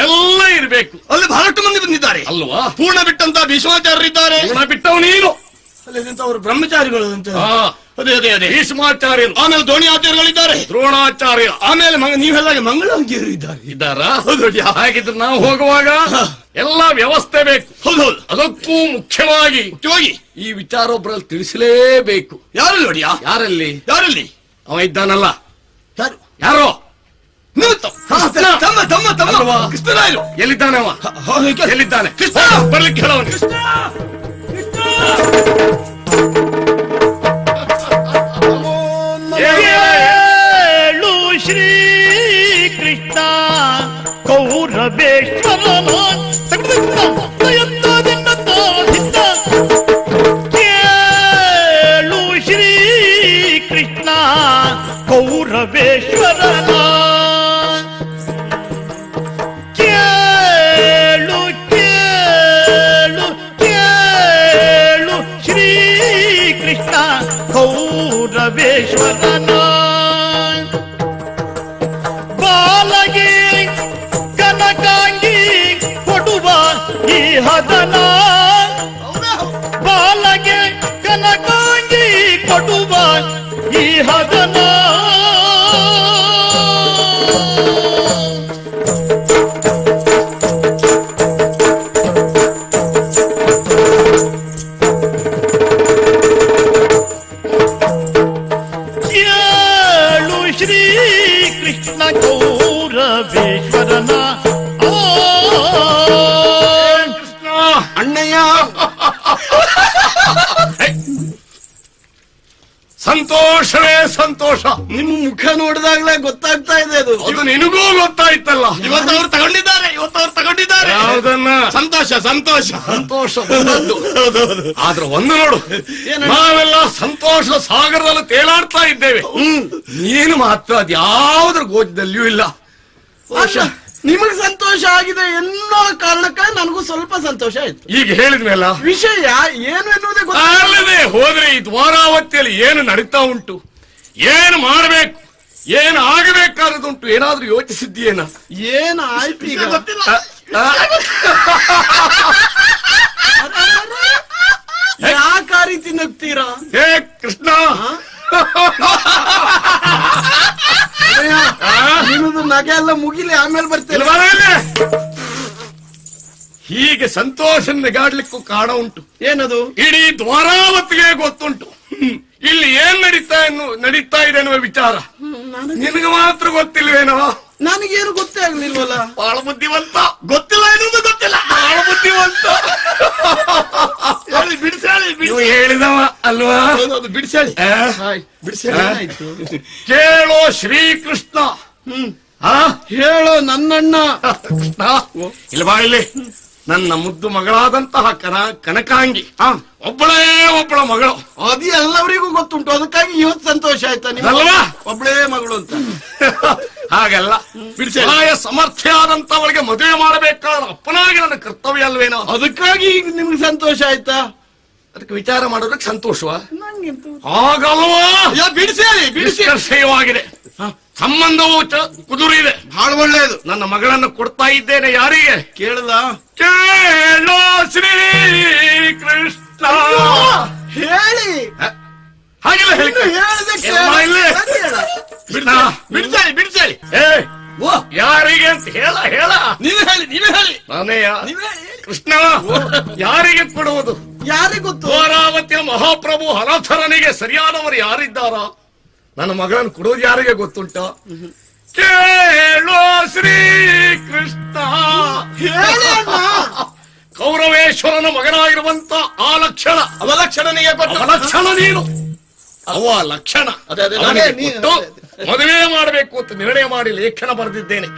ಎಲ್ಲ ಇರಬೇಕು. ಅಲ್ಲಿ ಬಹಳಷ್ಟು ಮಂದಿ ಬಂದಿದ್ದಾರೆ ಅಲ್ವಾ? ಪೂರ್ಣ ಬಿಟ್ಟಂತ ಭೀಷ್ಮಾಚಾರ್ಯರಿದ್ದಾರೆ. ಪೂರ್ಣ ಬಿಟ್ಟವು ನೀನು. ಅವರು ಬ್ರಹ್ಮಚಾರಿಗಳು ಅಂತ. ಅದೇ ಅದೇ ಅದೇ ಭೀಷ್ಮಾಚಾರ್ಯರು, ಆಮೇಲೆ ದ್ರೋಣಾಚಾರ್ಯಗಳಿದ್ದಾರೆ, ದ್ರೋಣಾಚಾರ್ಯ, ಆಮೇಲೆ ನೀವೆಲ್ಲ ಮಂಗಳಾಂಗಿಯರು ಇದ್ದಾರೆ. ಇದ್ದಾರಾ? ಹಾಗಿದ್ರೆ ನಾವು ಹೋಗುವಾಗ ಎಲ್ಲ ವ್ಯವಸ್ಥೆ ಬೇಕು. ಹೌದು. ಅದಕ್ಕೂ ಮುಖ್ಯವಾಗಿ ಈ ವಿಚಾರ ಒಬ್ಬರಲ್ಲಿ ತಿಳಿಸಲೇಬೇಕು. ಯಾರು ನೋಡಿಯಾ? ಯಾರಲ್ಲಿ? ಯಾರಲ್ಲಿ? ಅವ ಇದ್ದಾನಲ್ಲ. ಯಾರು? ಯಾರೋ ತಮ್ಮ ತಮ್ಮ ತಮ್ಮ ಕೃಷ್ಣರಾಯರು. ಎಲ್ಲಿದ್ದಾನೆ ಅವ? ಎಲ್ಲಿದ್ದಾನೆ? ಕೃಷ್ಣ ಬರ್ಲಿಕ್ಕೆ ಹೇಳವನು. ಏಳು ಶ್ರೀ ಕೃಷ್ಣ ಕೌರವೇಶ್ವರನ ಕೇಳು ಶ್ರೀ ಕೃಷ್ಣ ಕೌರವೇಶ್ವರನ ಕೇಳು ಕೇಳು ಕೇಳು ಶ್ರೀ ಕೃಷ್ಣ ಕೌರವೇಶ್ವರನ ಬಾಲಗೆ ಕನಕಾಂಗಿ ಕೊಡುವ ಈ ಹದನ, ಬಾಲಗೆ ಕನಕಾಂಗಿ ಕೊಡುವ ಈ ಹದನ. ಕೇಳು ಶ್ರೀ ಕೃಷ್ಣ ಕೌರವೇಶ್ವರನ. ಅಣ್ಣಯ್ಯ, ಸಂತೋಷವೇ ಸಂತೋಷ. ನಿಮ್ಮ ಮುಖ ನೋಡಿದಾಗ್ಲೇ ಗೊತ್ತಾಗ್ತಾ ಇದೆ ಅದು. ಅದು ನಿನಗೂ ಗೊತ್ತಾಯ್ತಲ್ಲ. ಇವತ್ತು ಅವ್ರು ತಗೊಂಡಿದ್ದಾರೆ, ಯಾವುದನ್ನ? ಸಂತೋಷ ಸಂತೋಷ ಸಂತೋಷ ಬಂದದ್ದು. ಆದ್ರೆ ಒಂದು ನೋಡು, ನಾವೆಲ್ಲ ಸಂತೋಷ ಸಾಗರದಲ್ಲಿ ತೇಲಾಡ್ತಾ ಇದ್ದೇವೆ. ನೀನು ಮಾತ್ರ ಅದ್ಯಾವುದ್ರ ಗೋಚದಲ್ಲಿಯೂ ಇಲ್ಲ. ನಿಮಗೆ ಸಂತೋಷ ಆಗಿದೆ ಎನ್ನೋ ಕಾರಣಕ್ಕೆ ನನಗೂ ಸ್ವಲ್ಪ ಸಂತೋಷ ಆಯ್ತು. ಈಗ ಹೇಳಿದ್ಮೇಲ ವಿಷಯ ಏನು ಎನ್ನುವುದೇ ಅಲ್ಲದೆ ಹೋದ್ರೆ ಈ ದ್ವಾರಾವತಿಯಲ್ಲಿ ಏನು ನಡೀತಾ ಉಂಟು, ಏನು ಮಾಡಬೇಕು, ಏನು ಆಗಬೇಕಾದದುಂಟು, ಏನಾದ್ರೂ ಯೋಚಿಸಿದ್ದೀಯೇನ? ಏನು ಆಯ್ತು ಈಗ ಗೊತ್ತಿಲ್ಲ. ಯಾಕೆ ಆ ರೀತಿ ನಗ್ತೀರಾ? ಹೇ ಕೃಷ್ಣ, ನಿಮ್ಮದು ನಗೆ ಎಲ್ಲ ಮುಗಿಲಿ, ಆಮೇಲೆ ಬರ್ತೇನೆ. ಹೀಗೆ ಸಂತೋಷ ನೆಗಾಡ್ಲಿಕ್ಕೂ ಕಾರಣ ಉಂಟು. ಏನದು? ಇಡೀ ದ್ವಾರಾವತಿಗೆ ಗೊತ್ತುಂಟು ಇಲ್ಲಿ ಏನ್ ನಡೀತಾ ಇದೆ ಅನ್ನುವ ವಿಚಾರ. ನಿನಗೆ ಮಾತ್ರ ಗೊತ್ತಿಲ್ವೇನೋ? ನನಗೇನು ಗೊತ್ತೇ ಆಗ್ಲಿಲ್ವಲ್ಲ. ಬಹಳ ಬುದ್ಧಿವಂತ. ಗೊತ್ತಿಲ್ಲ ಎನ್ನುವುದು ಗೊತ್ತಿಲ್ಲ, ಬಹಳ ಬುದ್ಧಿವಂತ. ಬಿಡಿಸಾಳಿ ನೀವು ಹೇಳಿದವ ಅಲ್ವಾ? ಬಿಡಿಸಾಳಿ ಬಿಡಿಸಾಳಿ. ಕೇಳೋ ಶ್ರೀಕೃಷ್ಣ. ಹೇಳೋ ನನ್ನಣ್ಣ ಕೃಷ್ಣ, ಇಲ್ಲಿ ಬಾ ಇಲ್ಲಿ. ನನ್ನ ಮುದ್ದು ಮಗಳಾದಂತಹ ಕನಕಾಂಗಿ ಒಬ್ಬಳ ಮಗಳು. ಅದು ಎಲ್ಲವರಿಗೂ ಗೊತ್ತುಂಟು, ಅದಕ್ಕಾಗಿ ಇವತ್ತು ಸಂತೋಷ ಆಯ್ತಾ ಅಲ್ವಾ? ಒಬ್ಬಳೇ ಮಗಳು ಅಂತ. ಹಾಗಲ್ಲ, ಬಿಡಿಸಾಯ ಸಮರ್ಥ್ಯ ಆದಂತವಳಿಗೆ ಮದುವೆ ಮಾಡಬೇಕಾದ ಅಪ್ಪನಾಗಿ ನನ್ನ ಕರ್ತವ್ಯ ಅಲ್ವೇನೋ? ಅದಕ್ಕಾಗಿ ಈಗ ನಿಮ್ಗೆ ಸಂತೋಷ ಆಯ್ತಾ? ಅದಕ್ಕೆ ವಿಚಾರ ಮಾಡೋದಕ್ಕೆ ಸಂತೋಷವಾ? ಹಾಗಲ್ವಾ? ಬಿಡಿಸಿ ನಿಷ್ಕರ್ಷಯವಾಗಿದೆ. ಸಂಬಂಧವು ಕುದುರಿದೆ, ಬಹಳ ಒಳ್ಳೆಯದು. ನನ್ನ ಮಗಳನ್ನು ಕೊಡ್ತಾ ಇದ್ದೇನೆ. ಯಾರಿಗೆ? ಕೇಳಲ್ಲ? ಕೇಳೋ ಶ್ರೀ ಕೃಷ್ಣ. ಹೇಳಿ. ಹಾಗೆಲ್ಲ ಹೇಳಿ. ಬಿಡಿಸಾಳಿ. ಯಾರಿಗೆ ಅಂತ ಹೇಳ. ನೀವೇ ಹೇಳಿ. ನಾನೇಯ? ಕೃಷ್ಣ, ಯಾರಿಗೆ ಕೊಡುವುದು? ಯಾರಿಗೆ ಗೊತ್ತು? ದ್ವಾರಾವತಿಯ ಮಹಾಪ್ರಭು ಹರಥರನಿಗೆ ಸರಿಯಾದವರು ಯಾರಿದ್ದಾರ? ನನ್ನ ಮಗಳನ್ನು ಕೊಡೋದು ಯಾರಿಗೆ ಗೊತ್ತುಂಟ? ಕೇಳೋ ಶ್ರೀ ಕೃಷ್ಣ. ಹೇಳಿ ಅಣ್ಣ. ಕೌರವೇಶ್ವರನ ಮಗನಾಗಿರುವಂತ ಆ ಲಕ್ಷಣ ಅವಲಕ್ಷಣನಿಗೆ ಕೊಟ್ಟು ಲಕ್ಷಣ ನೀನು ಅವ ಲಕ್ಷಣ ಅದೇ ಅವನಿಗೆ ನೀ- ಕೊಟ್ಟು ಮದುವೆ ಮಾಡಬೇಕು ಅಂತ ನಿರ್ಣಯ ಮಾಡಿ ಲೇಖನ ಬರೆದಿದ್ದೇನೆ.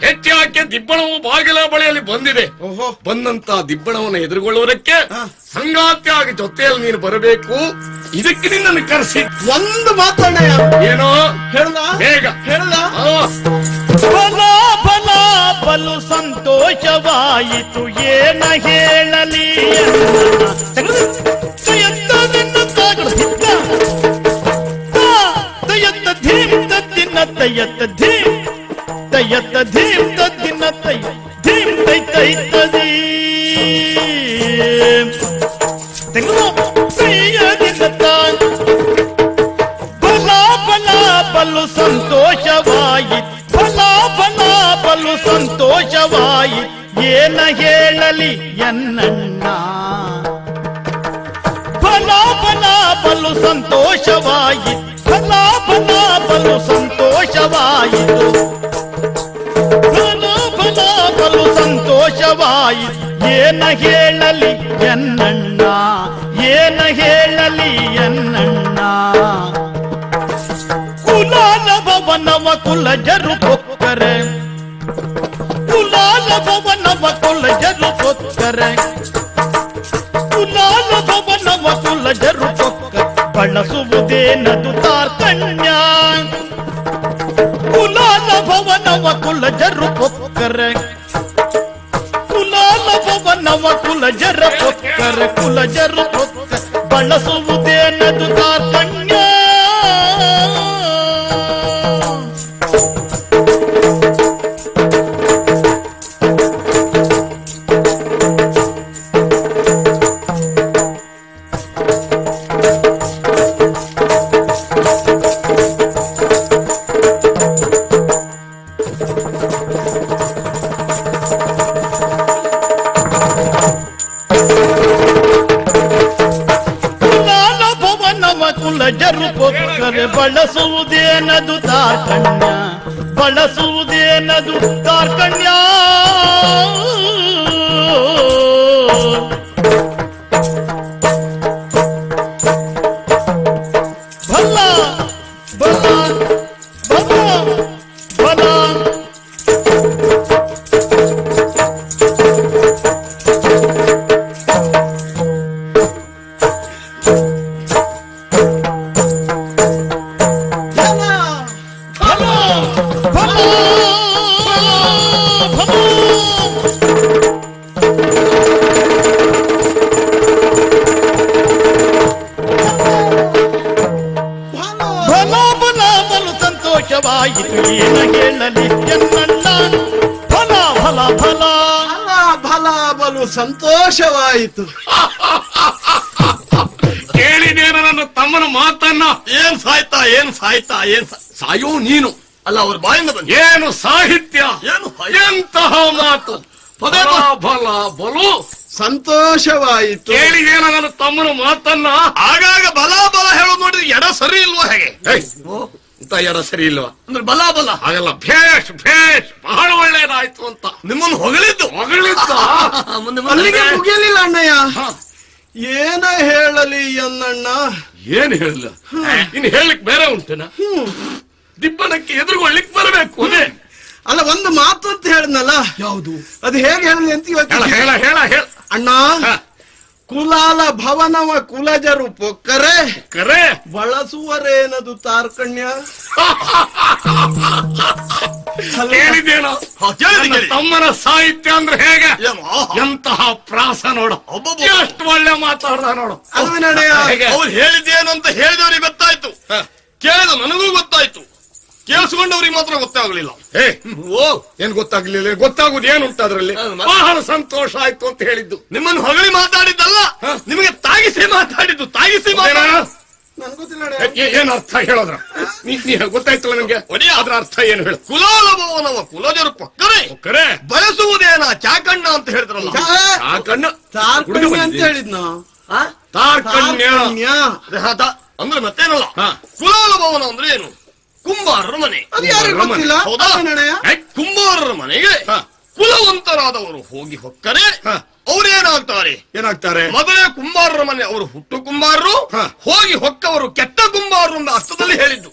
ಹೆಚ್ಚಾಕೆ ದಿಬ್ಬಣವು ಬಾಗಿಲ ಬಳಿಯಲ್ಲಿ ಬಂದಿದೆ. ಓಹೋ. ಬಂದಂತ ದಿಬ್ಬಣವನ್ನು ಎದುರುಗೊಳ್ಳುವುದಕ್ಕೆ ಸಂಗಾತಿಯಾಗಿ ಜೊತೆಯಲ್ಲಿ ನೀನು ಬರಬೇಕು. ಇದಕ್ಕೆ ನಿನ್ನನ್ನು ಕರೆಸಿ ಒಂದು ಮಾತಣ್ಣಯ್ಯ ಏನೋ ಹೇಳ್ದ ಬೇಗ ಹೇಳ್ದ ಫಲ ಫಲ ಬಲು ಸಂತೋಷವಾಯಿತು ಏನ ಹೇಳಲಿ ತಯತ್ತ ಧೀಮ್ ತದ್ದಿನ ತಯತ್ತ ಧೀಮ್ ತಯತ್ತ ಧೀಮ್ ತದ್ದಿನ ತಯ ಧೀಮ್ ತೈತೈತದೀ ಫಲ ಫಲ ಬಲು ಸಂತೋಷವಾಯಿತು ಫಲ ಫಲ ಬಲು ಸಂತೋಷವಾಯಿತು ಏನ ಹೇಳಲಿ ಎನ್ನಣ್ಣ ಫಲ ಫಲ ಬಲು ಸಂತೋಷವಾಯಿತು ಫಲ ಫಲ ಬಲು ಸಂತೋಷವಾಯಿತು ಫಲ ಫಲ ಬಲು ಸಂತೋಷವಾಯಿತು ಏನ ಹೇಳಲಿ ಎನ್ನಣ್ಣ ಏನ ಹೇಳಲಿ ಎನ್ನಣ್ಣ ಕುಲಾಲ ಭವನವ ಕುಲಜರು ಕೊಕ್ಕರೆ ಕುಲಾಲ ಭವನವ ಕುಲಜರು ಕೊಕ್ಕರೆ ಕುಲಾಲ ಭವನವ ಕುಲಜರು ಕೊಕ್ಕ ಬಳಸುವುದೇನದು ತಾರ್ಕಣ್ಯ ಕುಲಾಲ ಭವನವ ಕುಲಜರು ಕೊಕ್ಕರೆ ಕುಲಾಲ ಭವನವ ಕುಲಜರ ಕೊಕ್ಕರೆ ಕುಲಜರು ಕೊಕ್ಕ ಬಳಸುವುದೇನದು ತಾರ್ಕಣ್ಯ ಕುಲಜರು ಕೊಕ್ಕರೆ ಬಳಸುವುದೇನದು ತಾರ್ಕಣ್ಯ ಬಳಸುವುದೇನದು ತಾರ್ಕಣ್ಯ ಭಲ್ಲ ಭಲ್ಲ ಭಲ್ಲ ಭಲ್ಲ ಸಂತೋಷವಾಯಿತು ಏನ ಹೇಳಲಿ ಎನ್ನಣ್ಣ ಫಲ ಫಲ ಫಲ ಫಲ ಬಲು ಸಂತೋಷವಾಯಿತು. ಕೇಳಿದೇನ ನನ್ನ ತಮ್ಮನ ಮಾತನ್ನ. ಏನ್ ಸಾಯ್ತಾ ಏನ್ ಸಾಯ್ತಾ ಏನ್ ಸಾಯೋ ನೀನು ಅಲ್ಲ ಅವ್ರ ಬಾಯಿಂದ ಬಂದ ಏನು ಸಾಹಿತ್ಯ ಏನು ಎಂತಹ ಮಾತು. ಫಲ ಫಲ ಬಲು ಸಂತೋಷವಾಯಿತು. ಕೇಳಿದೇನ ನನ್ನ ತಮ್ಮನ ಮಾತನ್ನ. ಆಗಾಗ ಬಲ ಬಲ ಹೇಳೋದು ನೋಡಿದ್ರೆ ಎಡ ಸರಿ ಇಲ್ವಾ ಹೇಗೆ ಅಂತ ಎಡ ಸರಿ ಇಲ್ವಾ ಅಂದ್ರೆ ಬಲ ಬಲ ಹಾಗಲ್ಲ. ಭೇಷ್ ಭೇಷ್ ಬಹಳ ಒಳ್ಳೇದಾಯ್ತು ಅಂತ ನಿಮ್ಮನ್ನು ಹೊಗಳಿದ್ದು ಅಲ್ಲಿಗೆ ಹೊಗಳಿದ್ದ ಮುಗಿಯಲಿಲ್ಲ ಅಣ್ಣಯ್ಯ. ಏನ ಹೇಳಲಿ ಎನ್ನಣ್ಣ ಏನ್ ಹೇಳಿಲ್ಲ. ಇನ್ನು ಹೇಳಲಿಕ್ ಬೇರೆ ಉಂಟೇನ. ದಿಬ್ಬಣಕ್ಕೆ ಎದುರುಗೊಳ್ಳಿಕ್ ಬರಬೇಕು ಅದೇ. ಅಲ್ಲ ಒಂದು ಮಾತು ಅಂತ ಹೇಳಿದ್ನಲ್ಲ ಯಾವುದು ಅದು ಹೇಗೆ ಹೇಳಲಿ ಅಂತ ಇವತ್ತು ಹೇಳ ಹೇಳ ಹೇಳ ಹೇಳ ಅಣ್ಣ. ಕುಲಾಲ ಭವನವ ಕುಲಜರು ಪೊಕ್ಕರೆ ಕರೆ ಬಳಸುವರೇನದು ತಾರ್ಕಣ್ಯ. ಕೇಳಿದೇನೋ ನನ್ನ ತಮ್ಮನ ಸಾಹಿತ್ಯ ಅಂದ್ರೆ ಹೇಗೆ ಎಂತಹ ಪ್ರಾಸ ನೋಡು. ಎಷ್ಟು ಒಳ್ಳೆ ಮಾತಾಡ್ದ ನೋಡು. ಅದು ನಡೆಯ ಅವ್ರು ಹೇಳಿದ್ದೇನು ಅಂತ ಹೇಳಿದವ್ರಿಗೆ ಗೊತ್ತಾಯ್ತು, ಕೇಳಿದ ನನಗೂ ಗೊತ್ತಾಯ್ತು, ಕೇಳಿಸ್ಕೊಂಡವ್ರಿಗೆ ಮಾತ್ರ ಗೊತ್ತಾಗ್ಲಿಲ್ಲ. ಏನ್ ಗೊತ್ತಾಗ್ಲಿಲ್ಲ? ಗೊತ್ತಾಗುದು ಏನುಂಟು ಅದ್ರಲ್ಲಿ? ಬಹಳ ಸಂತೋಷ ಆಯ್ತು ಅಂತ ಹೇಳಿದ್ದು. ನಿಮ್ಮನ್ನು ಹೊಗಳಿ ಮಾತಾಡಿದ್ದಲ್ಲ, ನಿಮಗೆ ತಾಗಿಸಿ ಮಾತಾಡಿದ್ದು. ತಾಗಿಸಿ ಏನ್ ಅರ್ಥ ಹೇಳೋದ್ರ? ಗೊತ್ತಾಯ್ತಲ್ಲ ನಿಮ್ಗೆ ಅದ್ರ ಅರ್ಥ ಏನು ಹೇಳ? ಕುಲಾಲ ಭವನವ ಕುಲಜರು ಪಕ್ಕರೆ ಬಯಸುವುದೇನ ಚಾಕಣ್ಣ ಅಂತ ಹೇಳಿದ್ರಲ್ಲ. ಚಾಕಣ್ಣ ತಾರ್ಕಣ್ಯ ಅಂತ ಹೇಳಿದ್ನ. ತಾರ್ಕಣ್ಯ ಅಂದ್ರೆ ಮತ್ತೇನಲ್ಲ. ಕುಲಾಲ ಭವನ ಅಂದ್ರೆ ಏನು? ಕುಂಬಾರರ ಮನೆ. ಅದು ಯಾರಿಗೂ ಗೊತ್ತಿಲ್ಲ. ಹೌದಾ? ಅಣ್ಣಯ್ಯ. ಕುಂಬಾರರ ಮನೆಗೆ ಕುಲವಂತರಾದವರು ಹೋಗಿ ಹೊಕ್ಕರೆ ಅವ್ರೇನಾಗ್ತಾರೆ? ಏನಾಗ್ತಾರೆ? ಮೊದಲೇ ಕುಂಬಾರರ ಮನೆ ಅವರು ಹುಟ್ಟು ಕುಂಬಾರರು, ಹೋಗಿ ಹೊಕ್ಕವರು ಕೆಟ್ಟ ಕುಂಬಾರರು ಎಂಬ ಅರ್ಥದಲ್ಲಿ ಹೇಳಿದ್ದು.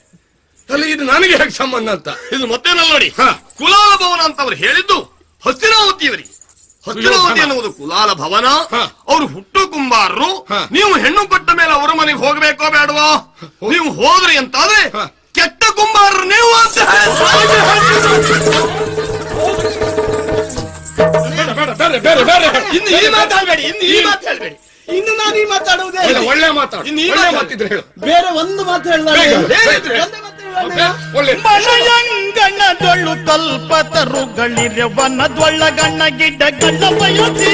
ಅಲ್ಲಿ ಇದು ನನಗೆ ಹೇಗೆ ಸಂಬಂಧ ಅಂತ? ಇದು ಮತ್ತೇನಲ್ಲ ನೋಡಿ, ಕುಲಾಲ ಭವನ ಅಂತ ಅವರು ಹೇಳಿದ್ದು ಹಸ್ತಿನಾವತಿಯವರಿಗೆ. ಹಸ್ತಿನಾವತಿ ಎನ್ನುವುದು ಕುಲಾಲ ಭವನ, ಅವರು ಹುಟ್ಟು ಕುಂಬಾರರು. ನೀವು ಹೆಣ್ಣು ಕೊಟ್ಟ ಮೇಲೆ ಅವರ ಮನೆಗೆ ಹೋಗ್ಬೇಕೋ ಬೇಡವಾ? ನೀವು ಹೋದ್ರಿ ಅಂತಾದ್ರೆ ಕೆಟ್ಟ ಕುಂಬಾರರು ನೀವು ಅಂತ ಇನ್ನು ಈ ಮಾತಾಡಬೇಡಿ, ಇನ್ನು ಈ ಮಾತು ಹೇಳ್ಬೇಡಿ. ಇನ್ನು ನಾನು ಈ ಮಾತಾಡುವುದೇ ಇಲ್ಲ, ಒಳ್ಳೆ ಮಾತಾಡು. ಇನ್ನು ಈ ಒಳ್ಳೆ ಮಾತಾಡು. ಮಾತಿದ್ರೆ ಹೇಳು. ಬೇರೆ ಒಂದು ಮಾತು ಬೇಗ, ಏನಿದ್ರೆ? ಒಳ್ಳೆ ಮನಯಂಗಣದೊಳ್ಳು ಕಲ್ಪತರುಗಳಿರೆ ವನದೊಳ್ಳಗಣ್ಣ ಗಿಡ್ಡಗಣ್ಣ ಬಯಸಿ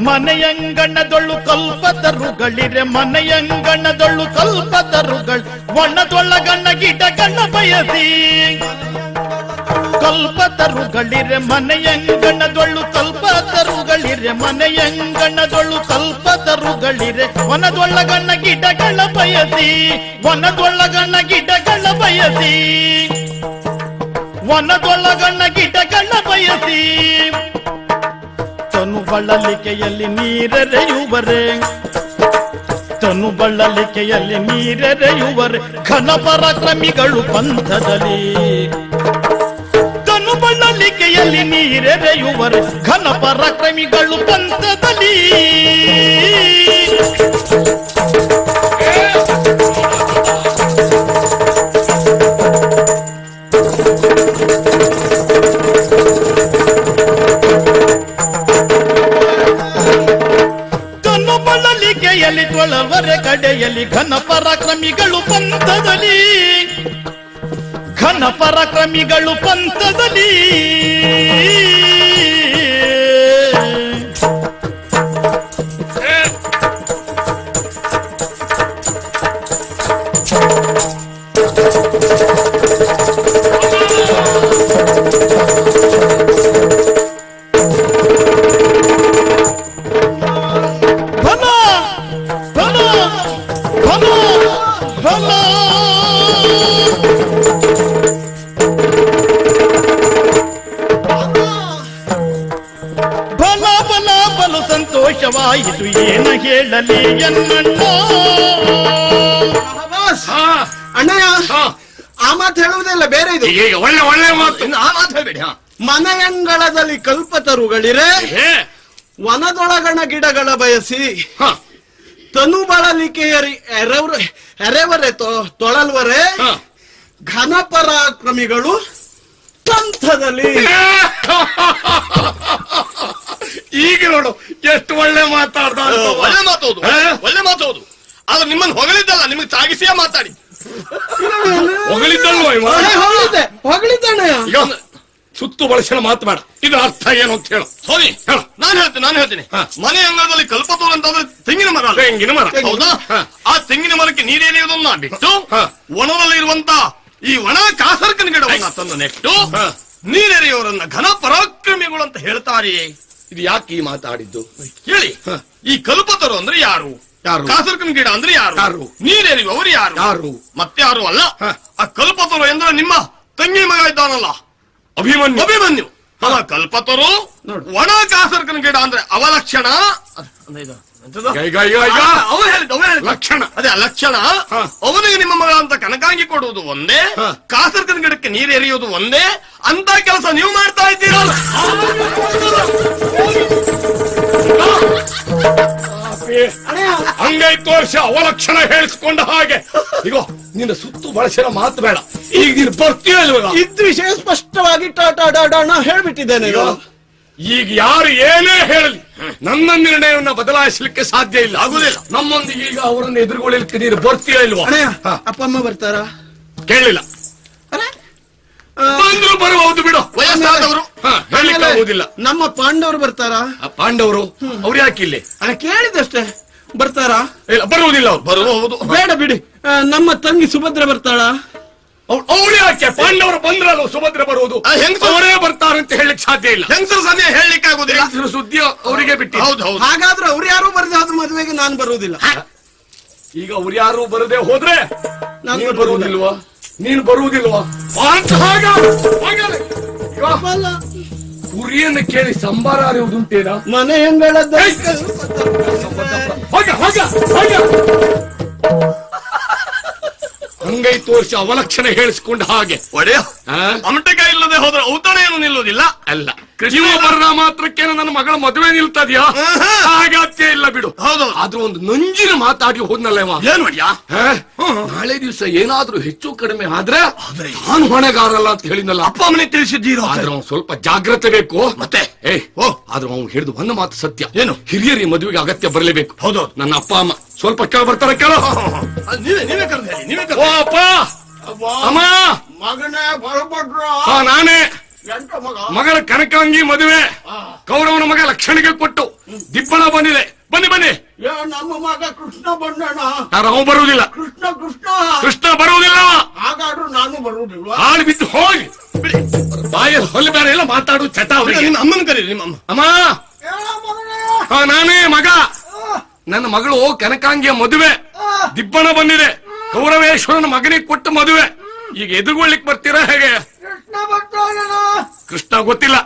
ಮನೆಯಂಗಣ್ಣದೊಳ್ಳು ಕಲ್ಪತರುಗಳಿರೆ ಮನೆಯಂಗಣ್ಣದೊಳ್ಳು ಕಲ್ಪತರುಗಳು ವಣ್ಣದೊಳ್ಳಗಣ್ಣ ಗಿಡಗಣ್ಣ ಬಯಸಿ ಕಲ್ಪತರುಗಳಿರೆ ಮನೆಯಂಗಣ್ಣದೊಳ್ಳು ಕಲ್ಪತರುಗಳಿರೆ ಮನೆಯಂಗಣ್ಣದೊಳ್ಳು ಕಲ್ಪತರುಗಳಿರೆ ವನದೊಳ್ಳಗಣ್ಣ ಗಿಡಗಳ ಬಯಸಿ ವನದೊಳ್ಳಗಣ್ಣ ಗಿಡಗಳ ಬಯಸಿ ವನದೊಳ್ಳಗಣ್ಣ ಗಿಡಗಳ ಬಯಸಿ ತನು ಬಳಲಿಕೆಯಲ್ಲಿ ನೀರೆರೆಯುವರೆ ತನು ಬಳಲಿಕೆಯಲ್ಲಿ ನೀರೆರೆಯುವರೆ ಘನ ಪರಾಕ್ರಮಿಗಳು ಪಂಥದಲ್ಲಿ ತನು ಬಳಲಿಕೆಯಲ್ಲಿ ನೀರೆರೆಯುವರೆ ಘನ ಪರಾಕ್ರಮಿಗಳು ಪಂಥದಲ್ಲಿ ಬಳಲಿಕೆಯಲ್ಲಿ ತೊಳವರೆ ಕಡೆಯಲ್ಲಿ ಘನ ಪರಾಕ್ರಮಿಗಳು ಪಂಥದಲ್ಲಿ ಘನ ಪರಾಕ್ರಮಿಗಳು ಪಂಥದಲ್ಲಿ ಸಂತೋಷವಾಯಿತು ಏನ ಹೇಳಲಿ ಎನ್ನಣ್ಣ. ಅಣ್ಣಯ್ಯ, ಆ ಮಾತು ಹೇಳುವುದಿಲ್ಲ, ಬೇರೆ ಇದು. ಈಗ ಒಳ್ಳೆ ಒಳ್ಳೆ ಮಾತು. ಆ ಮಾತು ಹೇಳ್ಬೇಡಿ. ಮನೆಯಂಗಳದಲ್ಲಿ ಕಲ್ಪತರುಗಳಿರೆ ವನದೊಳಗಣ ಗಿಡಗಳ ಬಯಸಿ ತನು ಬಳಲಿಕೆಯರಿ ಎರೆವರೆ ತೊಳಲ್ವರೆ ಘನ ಪರಾಕ್ರಮಿಗಳು ಪಂಥದಲ್ಲಿ. ಈಗ ನೋಡು ಎಷ್ಟು ಒಳ್ಳೆ ಮಾತಾಡ್ದ. ಒಳ್ಳೆ ಮಾತೋದು, ಒಳ್ಳೆ ಮಾತೋದು. ಆದ್ರೆ ನಿಮ್ಮನ್ನು ಹೊಗಳಿದ್ದಲ್ಲ, ನಿಮಗೆ ತಾಗಿಸಿಯೇ ಮಾತಾಡಿ. ಹೊಗಳಿದ್ದಲ್ವ ಹೊಗಳಿದ್ದಣ್ಣಯ್ಯ. ಈಗ ಸುತ್ತು ಬಳಸಿನ ಮಾತು ಬೇಡ. ಇದ್ರ ಅರ್ಥ ಏನು ಅಂತ ಹೇಳು. ಸರಿ, ನಾನು ಹೇಳ್ತೀನಿ. ಮನೆ ಅಂಗಳದಲ್ಲಿ ಕಲ್ಪತರು ಅಂತಂದ್ರೆ ತೆಂಗಿನ ಮರ. ತೆಂಗಿನ ಮರ, ಹೌದಾ? ಆ ತೆಂಗಿನ ಮರಕ್ಕೆ ನೀರೇರಿಯುವುದನ್ನ ಬಿಟ್ಟು ವನದಲ್ಲಿ ಇರುವಂತ ಈ ಒಣ ಕಾಸರ್ಕನ ಗಿಡವನ್ನ ತಂದು ನೆಟ್ಟು ನೀರೆರೆಯವರನ್ನ ಘನ ಪರಾಕ್ರಮಿಗಳು ಅಂತ ಹೇಳ್ತಾರೆಯೇ. ಇದು ಯಾಕೆ ಈ ಮಾತಾಡಿದ್ದು ಹೇಳಿ. ಈ ಕಲ್ಪತರು ಅಂದ್ರೆ ಯಾರು? ಯಾರು? ಕಾಸರ್ಕನ ಗಿಡ ಅಂದ್ರೆ ಯಾರು? ಯಾರು? ನೀರೆರಿಯುವವರು ಯಾರು? ಯಾರು? ಮತ್ತೆ ಯಾರು ಅಲ್ಲ. ಆ ಕಲ್ಪತರು ಅಂದ್ರೆ ನಿಮ್ಮ ತಂಗಿ ಮಗ ಇದ್ದಾನಲ್ಲ, ಅಭಿಮನ್ಯು. ಅವ ಕಲ್ಪತರು. ಒಣ ಕಾಸರ್ಕನ ಗಿಡ ಅಂದ್ರೆ ಅವಲಕ್ಷಣ. ಅವ ಹೇಳಿದ ಲಕ್ಷಣ. ಅದೇ ಲಕ್ಷಣ. ಅವನಿಗೆ ನಿಮ್ಮ ಮಗ ಅಂತ ಕನಕಾಂಗಿ ಕೊಡುವುದು ಒಂದೇ, ಕಾಸರ್ಕನ ಗಿಡಕ್ಕೆ ನೀರು ಎರೆಯುವುದು ಒಂದೇ. ಅಂತ ಕೆಲಸ ನೀವು ಮಾಡ್ತಾ ಇದ್ದೀರಲ್ಲ. ಹಂಗೈತು ವರ್ಷ ಅವಲಕ್ಷಣ ಹೇಳಿಸ್ಕೊಂಡ ಹಾಗೆ. ಈಗ ನಿನ್ನ ಸುತ್ತು ಬಳಸಿರೋ ಮಾತು ಬೇಡ. ಈಗ ನೀನು ಬರ್ತೀಯ ಇಲ್ವ? ಇದ್ ವಿಷಯ ಸ್ಪಷ್ಟವಾಗಿ ಹೇಳ್ಬಿಟ್ಟಿದ್ದೇನೆ. ಈಗ ಯಾರು ಏನೇ ಹೇಳಲಿ ನನ್ನ ನಿರ್ಣಯವನ್ನ ಬದಲಾಯಿಸಲಿಕ್ಕೆ ಸಾಧ್ಯ ಇಲ್ಲ, ಆಗುದಿಲ್ಲ. ನಮ್ಮೊಂದಿಗೆ ಈಗ ಅವರನ್ನು ಎದುರುಗೊಳ್ಳಲಿಕ್ಕೆ ನೀನು ಬರ್ತೀಯ ಇಲ್ವಾ? ಅಪ್ಪ ಅಮ್ಮ ಬರ್ತಾರಾ? ಕೇಳಲಿಲ್ಲ. ಬಂದ್ರು ಬರಬಹುದು ಬಿಡು, ವಯಸ್ಸಾದವರು. ಹೇಳಲಿಕ್ಕೆ ಆಗುದಿಲ್ಲ. ನಮ್ಮ ಪಾಂಡವರು ಬರ್ತಾರಾ? ಪಾಂಡವರು ಅವ್ರು ಯಾಕೆ ಇಲ್ಲಿ? ಕೇಳಿದಷ್ಟೇ. ಬರ್ತಾರಾ? ಇಲ್ಲ, ಬರುವುದಿಲ್ಲ ಅವ್ರು. ಬರಬಹುದು. ಬೇಡ ಬಿಡಿ. ನಮ್ಮ ತಂಗಿ ಸುಭದ್ರ ಬರ್ತಾಳಾ? ಅವ್ರು ಯಾಕೆ ಪಾಂಡವರು ಬಂದ್ರಲ್ಲ ಸುಭದ್ರ ಬರುವುದು ಅವರೇ ಬರ್ತಾರಂತ ಹೇಳಕ್ ಸಾಧ್ಯ ಇಲ್ಲ. ಹೆಂಗಸರು ಸನ್ನೆ ಹೇಳಲಿಕ್ಕೆ ಆಗುದಿಲ್ಲ. ಹೆಂಗಸರ ಸುದ್ದಿ ಅವರಿಗೆ ಬಿಟ್ಟು. ಹೌದು. ಹಾಗಾದ್ರೆ ಅವ್ರು ಯಾರು ಬರದೆ ಹೋದ್ರ ಮದುವೆಗೆ ನಾನು ಬರುವುದಿಲ್ಲ. ಈಗ ಅವ್ರು ಯಾರು ಬರದೆ ಹೋದ್ರೆ ನಾನು ಬರುವುದಿಲ್ವಾ? ನೀನು ಬರುವುದಿಲ್ವಾ? ಕುರಿಯನ್ನು ಕೇಳಿ ಸಂಬಾರ ಅರಿಯುವುದುಂಟೇನಾ? ಮನೆ ಹೆಂಗಳದ ಹಂಗೈ ತೋರಿಸಿ ಅವಲಕ್ಷಣ ಹೇಳಿಸ್ಕೊಂಡ ಹಾಗೆ ಒಡೆಯ ಅಮಟಕ ಇಲ್ಲದೆ ಹೋದ್ರೆ ಔತಣೆಯನ್ನು ನಿಲ್ಲುವುದಿಲ್ಲ. ಅಲ್ಲ ಜೀವ ಬರ ಮಾತ್ರಕ್ಕೇನು ನನ್ನ ಮಗಳ ಮದುವೆ ನಿಲ್ತದ್ಯಾ? ಅಗತ್ಯ ಇಲ್ಲ ಬಿಡು. ಹೌದು. ಆದ್ರೂ ಒಂದು ನಂಜಿನ ಮಾತಾಡಿ ಹೋದ್ನಲ್ಲ ಏನ್ ಮಾಡ್ಯಾ? ನಾಳೆ ದಿವಸ ಏನಾದ್ರೂ ಹೆಚ್ಚು ಕಡಿಮೆ ಆದ್ರೆ ನಾನು ಹೊಣೆಗಾರಲ್ಲ ಅಂತ ಹೇಳಿದ್ನಲ್ಲ. ಅಪ್ಪ ಅಮ್ಮನೆ ತಿಳಿಸಿದ್ದೀರೋ? ಆದ್ರೆ ಅವ್ನು ಸ್ವಲ್ಪ ಜಾಗ್ರತೆ ಬೇಕು. ಮತ್ತೆ ಆದ್ರೂ ಅವ್ನು ಹಿಡಿದು ಒಂದು ಮಾತು ಸತ್ಯ. ಏನು? ಹಿರಿಯರಿ ಮದುವೆಗೆ ಅಗತ್ಯ ಬರಲೇಬೇಕು. ಹೌದು. ನನ್ನ ಅಪ್ಪ ಅಮ್ಮ ಸ್ವಲ್ಪ ಕೇಳ ಬರ್ತಾರ ಕೇಳ. ನೀವೇ ಕರೆದ ನೀವೇ ಓ ಅಪ್ಪ ಅಮ್ಮ ಮಗನೇ ಬರಪಟ್ರ ನಾನೇ ಮಗಳ ಕನಕಾಂಗಿ ಮದುವೆ ಕೌರವನ ಮಗ ಲಕ್ಷಣಿಗೆ ಕೊಟ್ಟು ದಿಬ್ಬಣ ಬಂದಿದೆ. ಬನ್ನಿ ಬನ್ನಿ. ನಮ್ಮ ಮಗ ಕೃಷ್ಣ ಬಂದಣ. ನಾವು ಬರುವುದಿಲ್ಲ. ಕೃಷ್ಣ ಬರುವುದಿಲ್ಲ. ಹಾಗಾದ್ರೂ ನಾನು ಬರುವುದಿಲ್ಲ. ಹಾಳು ಬಿದ್ದು ಹೋಗಿ ಬಾಯಲ್ಲಿ ಹೊಲಿ ಬೇರೆ ಎಲ್ಲ ಮಾತಾಡು ಚಟ. ನಿಮ್ಮ ಅಮ್ಮನ ಕರೀರಿ. ನಿಮ್ಮ ಅಮ್ಮ ನಾನೇ ಮಗ. ನನ್ನ ಮಗಳು ಕನಕಾಂಗಿಯ ಮದುವೆ ದಿಬ್ಬಣ ಬಂದಿದೆ. ಕೌರವೇಶ್ವರನ ಮಗನಿಗೆ ಕೊಟ್ಟು ಮದುವೆ. ಈಗ ಎದುರುಗೊಳ್ಳಿಕ್ ಬರ್ತೀರಾ ಹೇಗೆ? ಕೃಷ್ಣ ಗೊತ್ತಿಲ್ಲ.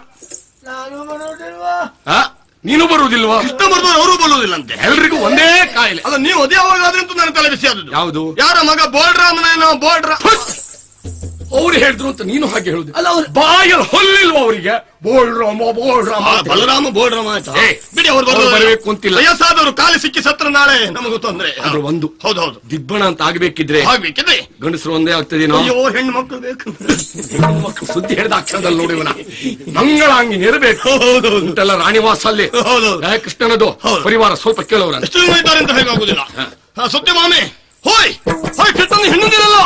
ನೀನು ಬರುವುದಿಲ್ವಾ? ಕೃಷ್ಣ ಬರುವುದು ಅವರು ಬರುವುದಿಲ್ಲ ಅಂತೆ. ಎಲ್ರಿಗೂ ಒಂದೇ ಕಾಯಿಲೆ. ಅಲ್ಲ ನೀವು ಅದೇ ಯಾವಾಗಾದ್ರೂ ನನ್ನ ತಲೆ ಬಿಸಿ ಆದದ್ದು. ಯಾವುದು? ಯಾರ ಮಗ ಬೋಳ್ರಾಮನೇನೋ ಬೋಳ್ರ. ಅವ್ರು ಹೇಳಿದ್ರು ಅಂತ ನೀನು ಹಾಗೆ ಹೇಳುದು? ಅಲ್ಲ ಅವ್ರು ಬಾಯಲ್ಲಿ ಹೊಲ್ಲಿಲ್ವ ಅವರಿಗೆ? ಬೋಳ್ರಾಮ ಬಲರಾಮ ಬೋಳ್ರಾಮ ಆಯ್ತಾ? ಬಿಡಿ ಅವ್ರು ಬರಬೇಕು ಅಂತಿಲ್ಲ. ವಯಸ್ಸಾದವರು ಕಾಲಿ ಸಿಕ್ಕಿ ಸತ್ರ ನಾಳೆ ನಮಗೂ ತೊಂದ್ರೆ. ಆದ್ರೆ ಒಂದು ಹೌದೌದು ದಿಬ್ಬಣ ಅಂತ ಆಗ್ಬೇಕಿದ್ರೆ ಗಂಡಸರು ಒಂದೇ ಆಗ್ತದೆ. ಅಯ್ಯೋ ಹೆಣ್ಣು ಮಕ್ಕಳು ಬೇಕು. ಹೆಣ್ಣು ಮಕ್ಕಳು ಸುದ್ದಿ ಹೇಳಿದ ಅಕ್ಷರದಲ್ಲಿ ನೋಡಿವನ ಮಂಗಳಾಂಗಿ ನೆರಬೇಕು. ಉಂಟೆಲ್ಲ ರಾಣಿವಾಸ ಅಲ್ಲಿ ಕೃಷ್ಣನದು ಪರಿವಾರ. ಸ್ವಲ್ಪ ಕೇಳೋರ ಎಷ್ಟು ಜನ ಇದ್ದಾರೆ ಅಂತ ಹೇಗಾಗುದಿಲ್ಲ. ಸತ್ಯ ಮಾಮೆ ಹೋಯ್ ಹೋಯ್ ಕೃಷ್ಣನ ಹೆಣ್ಣುದಿರಲ್ಲ.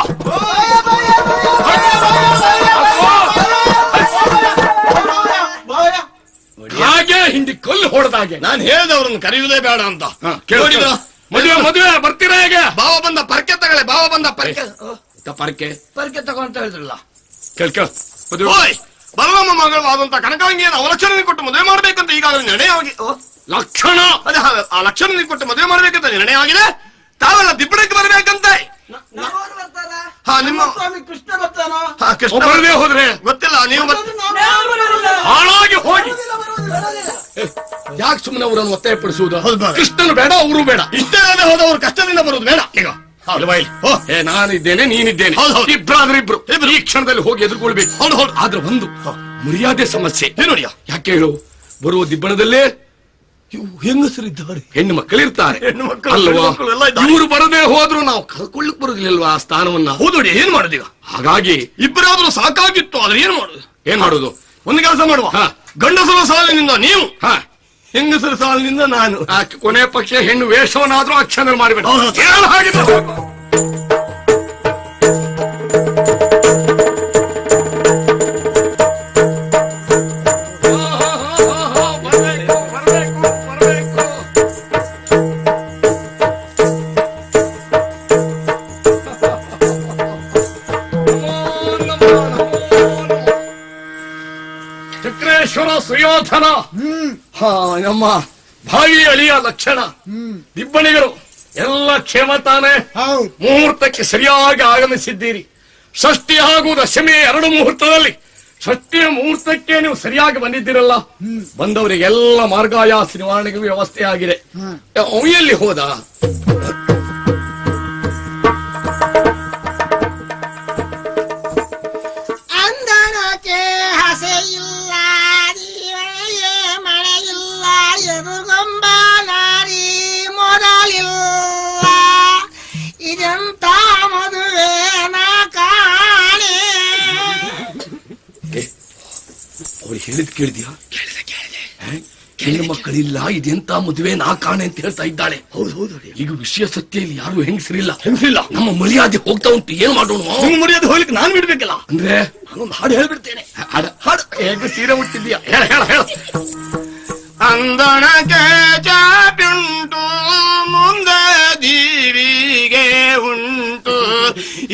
ಹಾಗೆ ಹಿಂದಿ ಕಲ್ಲು ಹೊಡೆದಾಗೆ ನಾನು ಹೇಳಿದವ್ರನ್ನ ಕರೆಯುವುದೇ ಬೇಡ ಅಂತ. ಮದುವೆ ಮದುವೆ ಬರ್ತೀರಾ ಹೇಗೆ? ಬಾವ ಬಂದ ಪರ್ಕೆ ತಗಳೆ. ಬಾವ ಬಂದ ಪರ್ಕೆ ಪರ್ಕೆ ತಗೊಂತ ಹೇಳಿದ್ರಲ್ಲ. ಕೇಳ್ ಮದುವೆ ಹೋಯ್ ಬಲರಾಮ ಮಗಳವಾದಂತ ಕನಕಾಂಗಿಯನ್ನು ಅವಲಕ್ಷಣ ಕೊಟ್ಟು ಮದುವೆ ಮಾಡ್ಬೇಕಂತ ಈಗಾಗಲೇ ನಿರ್ಣಯ ಆಗಿ ಲಕ್ಷಣ ಅದೇ ಆ ಲಕ್ಷಣ ಕೊಟ್ಟು ಮದುವೆ ಮಾಡ್ಬೇಕಂತ ನಿರ್ಣಯ ಆಗಿದೆ. ತಾವೆಲ್ಲ ದಿಬ್ಬಣಕ್ಕೆ ಬರ್ಬೇಕಂತೆ. ನಿಮ್ಮ ಕೃಷ್ಣ ಬರ್ತಾನ. ಕೃಷ್ಣ ಬರದೇ ಹೋದ್ರೆ ಗೊತ್ತಿಲ್ಲ. ನೀವು ಹಾಳಾಗಿ ಹೋಗಿ ಯಾಕೆ ಸುಮ್ಮನೆ ಅವರನ್ನು ಒತ್ತಾಯಪಡಿಸುವುದು? ಕೃಷ್ಣನು ಬೇಡ ಅವರು ಬೇಡ. ಇಷ್ಟೇ ಹೋದವರು ಕಷ್ಟದಿಂದ ಬರುವುದು ಬೇಡ. ಈಗ ನಾನಿದ್ದೇನೆ ನೀನಿದ್ದೇನೆ. ಇಬ್ಬರಾದ್ರೆ ಇಬ್ರು ಈ ಕ್ಷಣದಲ್ಲಿ ಹೋಗಿ ಎದುರ್ಕೊಳ್ಬೇಕು. ಹೌದು. ಆದ್ರೆ ಒಂದು ಮರ್ಯಾದೆ ಸಮಸ್ಯೆ. ಏನೋಡಿಯ ಯಾಕೆ ಹೇಳು? ಬರುವ ದಿಬ್ಬಣದಲ್ಲೇ ಹೆಂಗಸರಿದ್ದಾರೆ, ಹೆಣ್ಣು ಮಕ್ಕಳಿರ್ತಾರೆ ಅಲ್ವಾ? ಇವರು ಬರದೇ ಹೋದ್ರು ನಾವು ಕಳ್ಕೊಳ್ಳಿಕ್ ಬರುದಿಲ್ಲಲ್ವಾ ಆ ಸ್ಥಾನವನ್ನ? ಹೌದೋಡಿ. ಏನ್ ಮಾಡುದೀಗ? ಹಾಗಾಗಿ ಇಬ್ಬರಾದ್ರೂ ಸಾಕಾಗಿತ್ತು. ಆದ್ರೆ ಏನ್ ಮಾಡುದು? ಒಂದು ಕೆಲಸ ಮಾಡುವ. ಗಂಡಸರ ಸಾಲಿನಿಂದ ನೀವು, ಹೆಂಗಸರ ಸಾಲಿನಿಂದ ನಾನು. ಕೊನೆ ಪಕ್ಷ ಹೆಣ್ಣು ವೇಷವನ್ನಾದ್ರೂ ಆ ಕ್ಷಣ ಮಾಡಿಬಿಡ. ಚಕ್ರೇಶ್ವರ ಸುಯೋಧನ ನಮ್ಮ ಭಾವಿ ಅಳಿಯ ಲಕ್ಷಣ ದಿಬ್ಬಣಿಗರು ಎಲ್ಲ ಕ್ಷೇಮ ತಾನೆ? ಮುಹೂರ್ತಕ್ಕೆ ಸರಿಯಾಗಿ ಆಗಮಿಸಿದ್ದೀರಿ. ಷಷ್ಠಿ ಹಾಗೂ ದಶಮಿ 2 ಮುಹೂರ್ತದಲ್ಲಿ ಷಷ್ಠಿಯ ಮುಹೂರ್ತಕ್ಕೆ ನೀವು ಸರಿಯಾಗಿ ಬಂದಿದ್ದೀರಲ್ಲ. ಬಂದವರಿಗೆಲ್ಲ ಮಾರ್ಗಾಯಾಸ ನಿವಾರಣೆಗೆ ವ್ಯವಸ್ಥೆ ಆಗಿದೆ. ಎಲ್ಲಿ ಹೋದ? ಅಂದನಕ್ಕೆ ಹಸೆ ಇಲ್ಲ, ಮಳೆ ಇಲ್ಲ, ಎದುಗೊಂಬ ನಾರಿ ಮೊದಲಿಲ್ಲ. ಇದೆಂತ ಮದುವೆ ನಾ ಕಾಣೆ. ಅವ್ರು ಹೇಳಿದ್ ಕೇಳಿದ್ಯಾ? ಹೆಣ್ಣು ಮಕ್ಕಳಿಲ್ಲ, ಇದೆಂತ ಮದುವೆ ನಾ ಕಾಣೆ ಅಂತ ಹೇಳ್ತಾ ಇದ್ದಾಳೆ. ಹೌದು. ಈಗ ವಿಷಯ ಸತ್ಯ ಇಲ್ಲಿ ಯಾರು ಹೆಂಗಸರಿಲ್ಲ. ನಮ್ಮ ಮರ್ಯಾದೆ ಹೋಗ್ತಾ ಉಂಟು. ಏನ್ ಮಾಡೋಣ? ನಿಮ್ಮ ಮರ್ಯಾದೆ ಹೋಗ್ಲಿಕ್ಕೆ ನಾನು ಬಿಡ್ಬೇಕಲ್ಲ. ಅಂದ್ರೆ ನಾನೊಂದು ಹಾಡು ಹೇಳ್ಬಿಡ್ತೇನೆ. ಹಾಡು ಹೇಗೆ ಸೀರೆ ಉಟ್ಟಿದ್ಯಾ? ಹೇಳ. ಅಂದನಕ್ಕೆ ಚಾಪುಂಟು ಮುಂದೆ ದೀವಿಗೆ ಉಂಟು,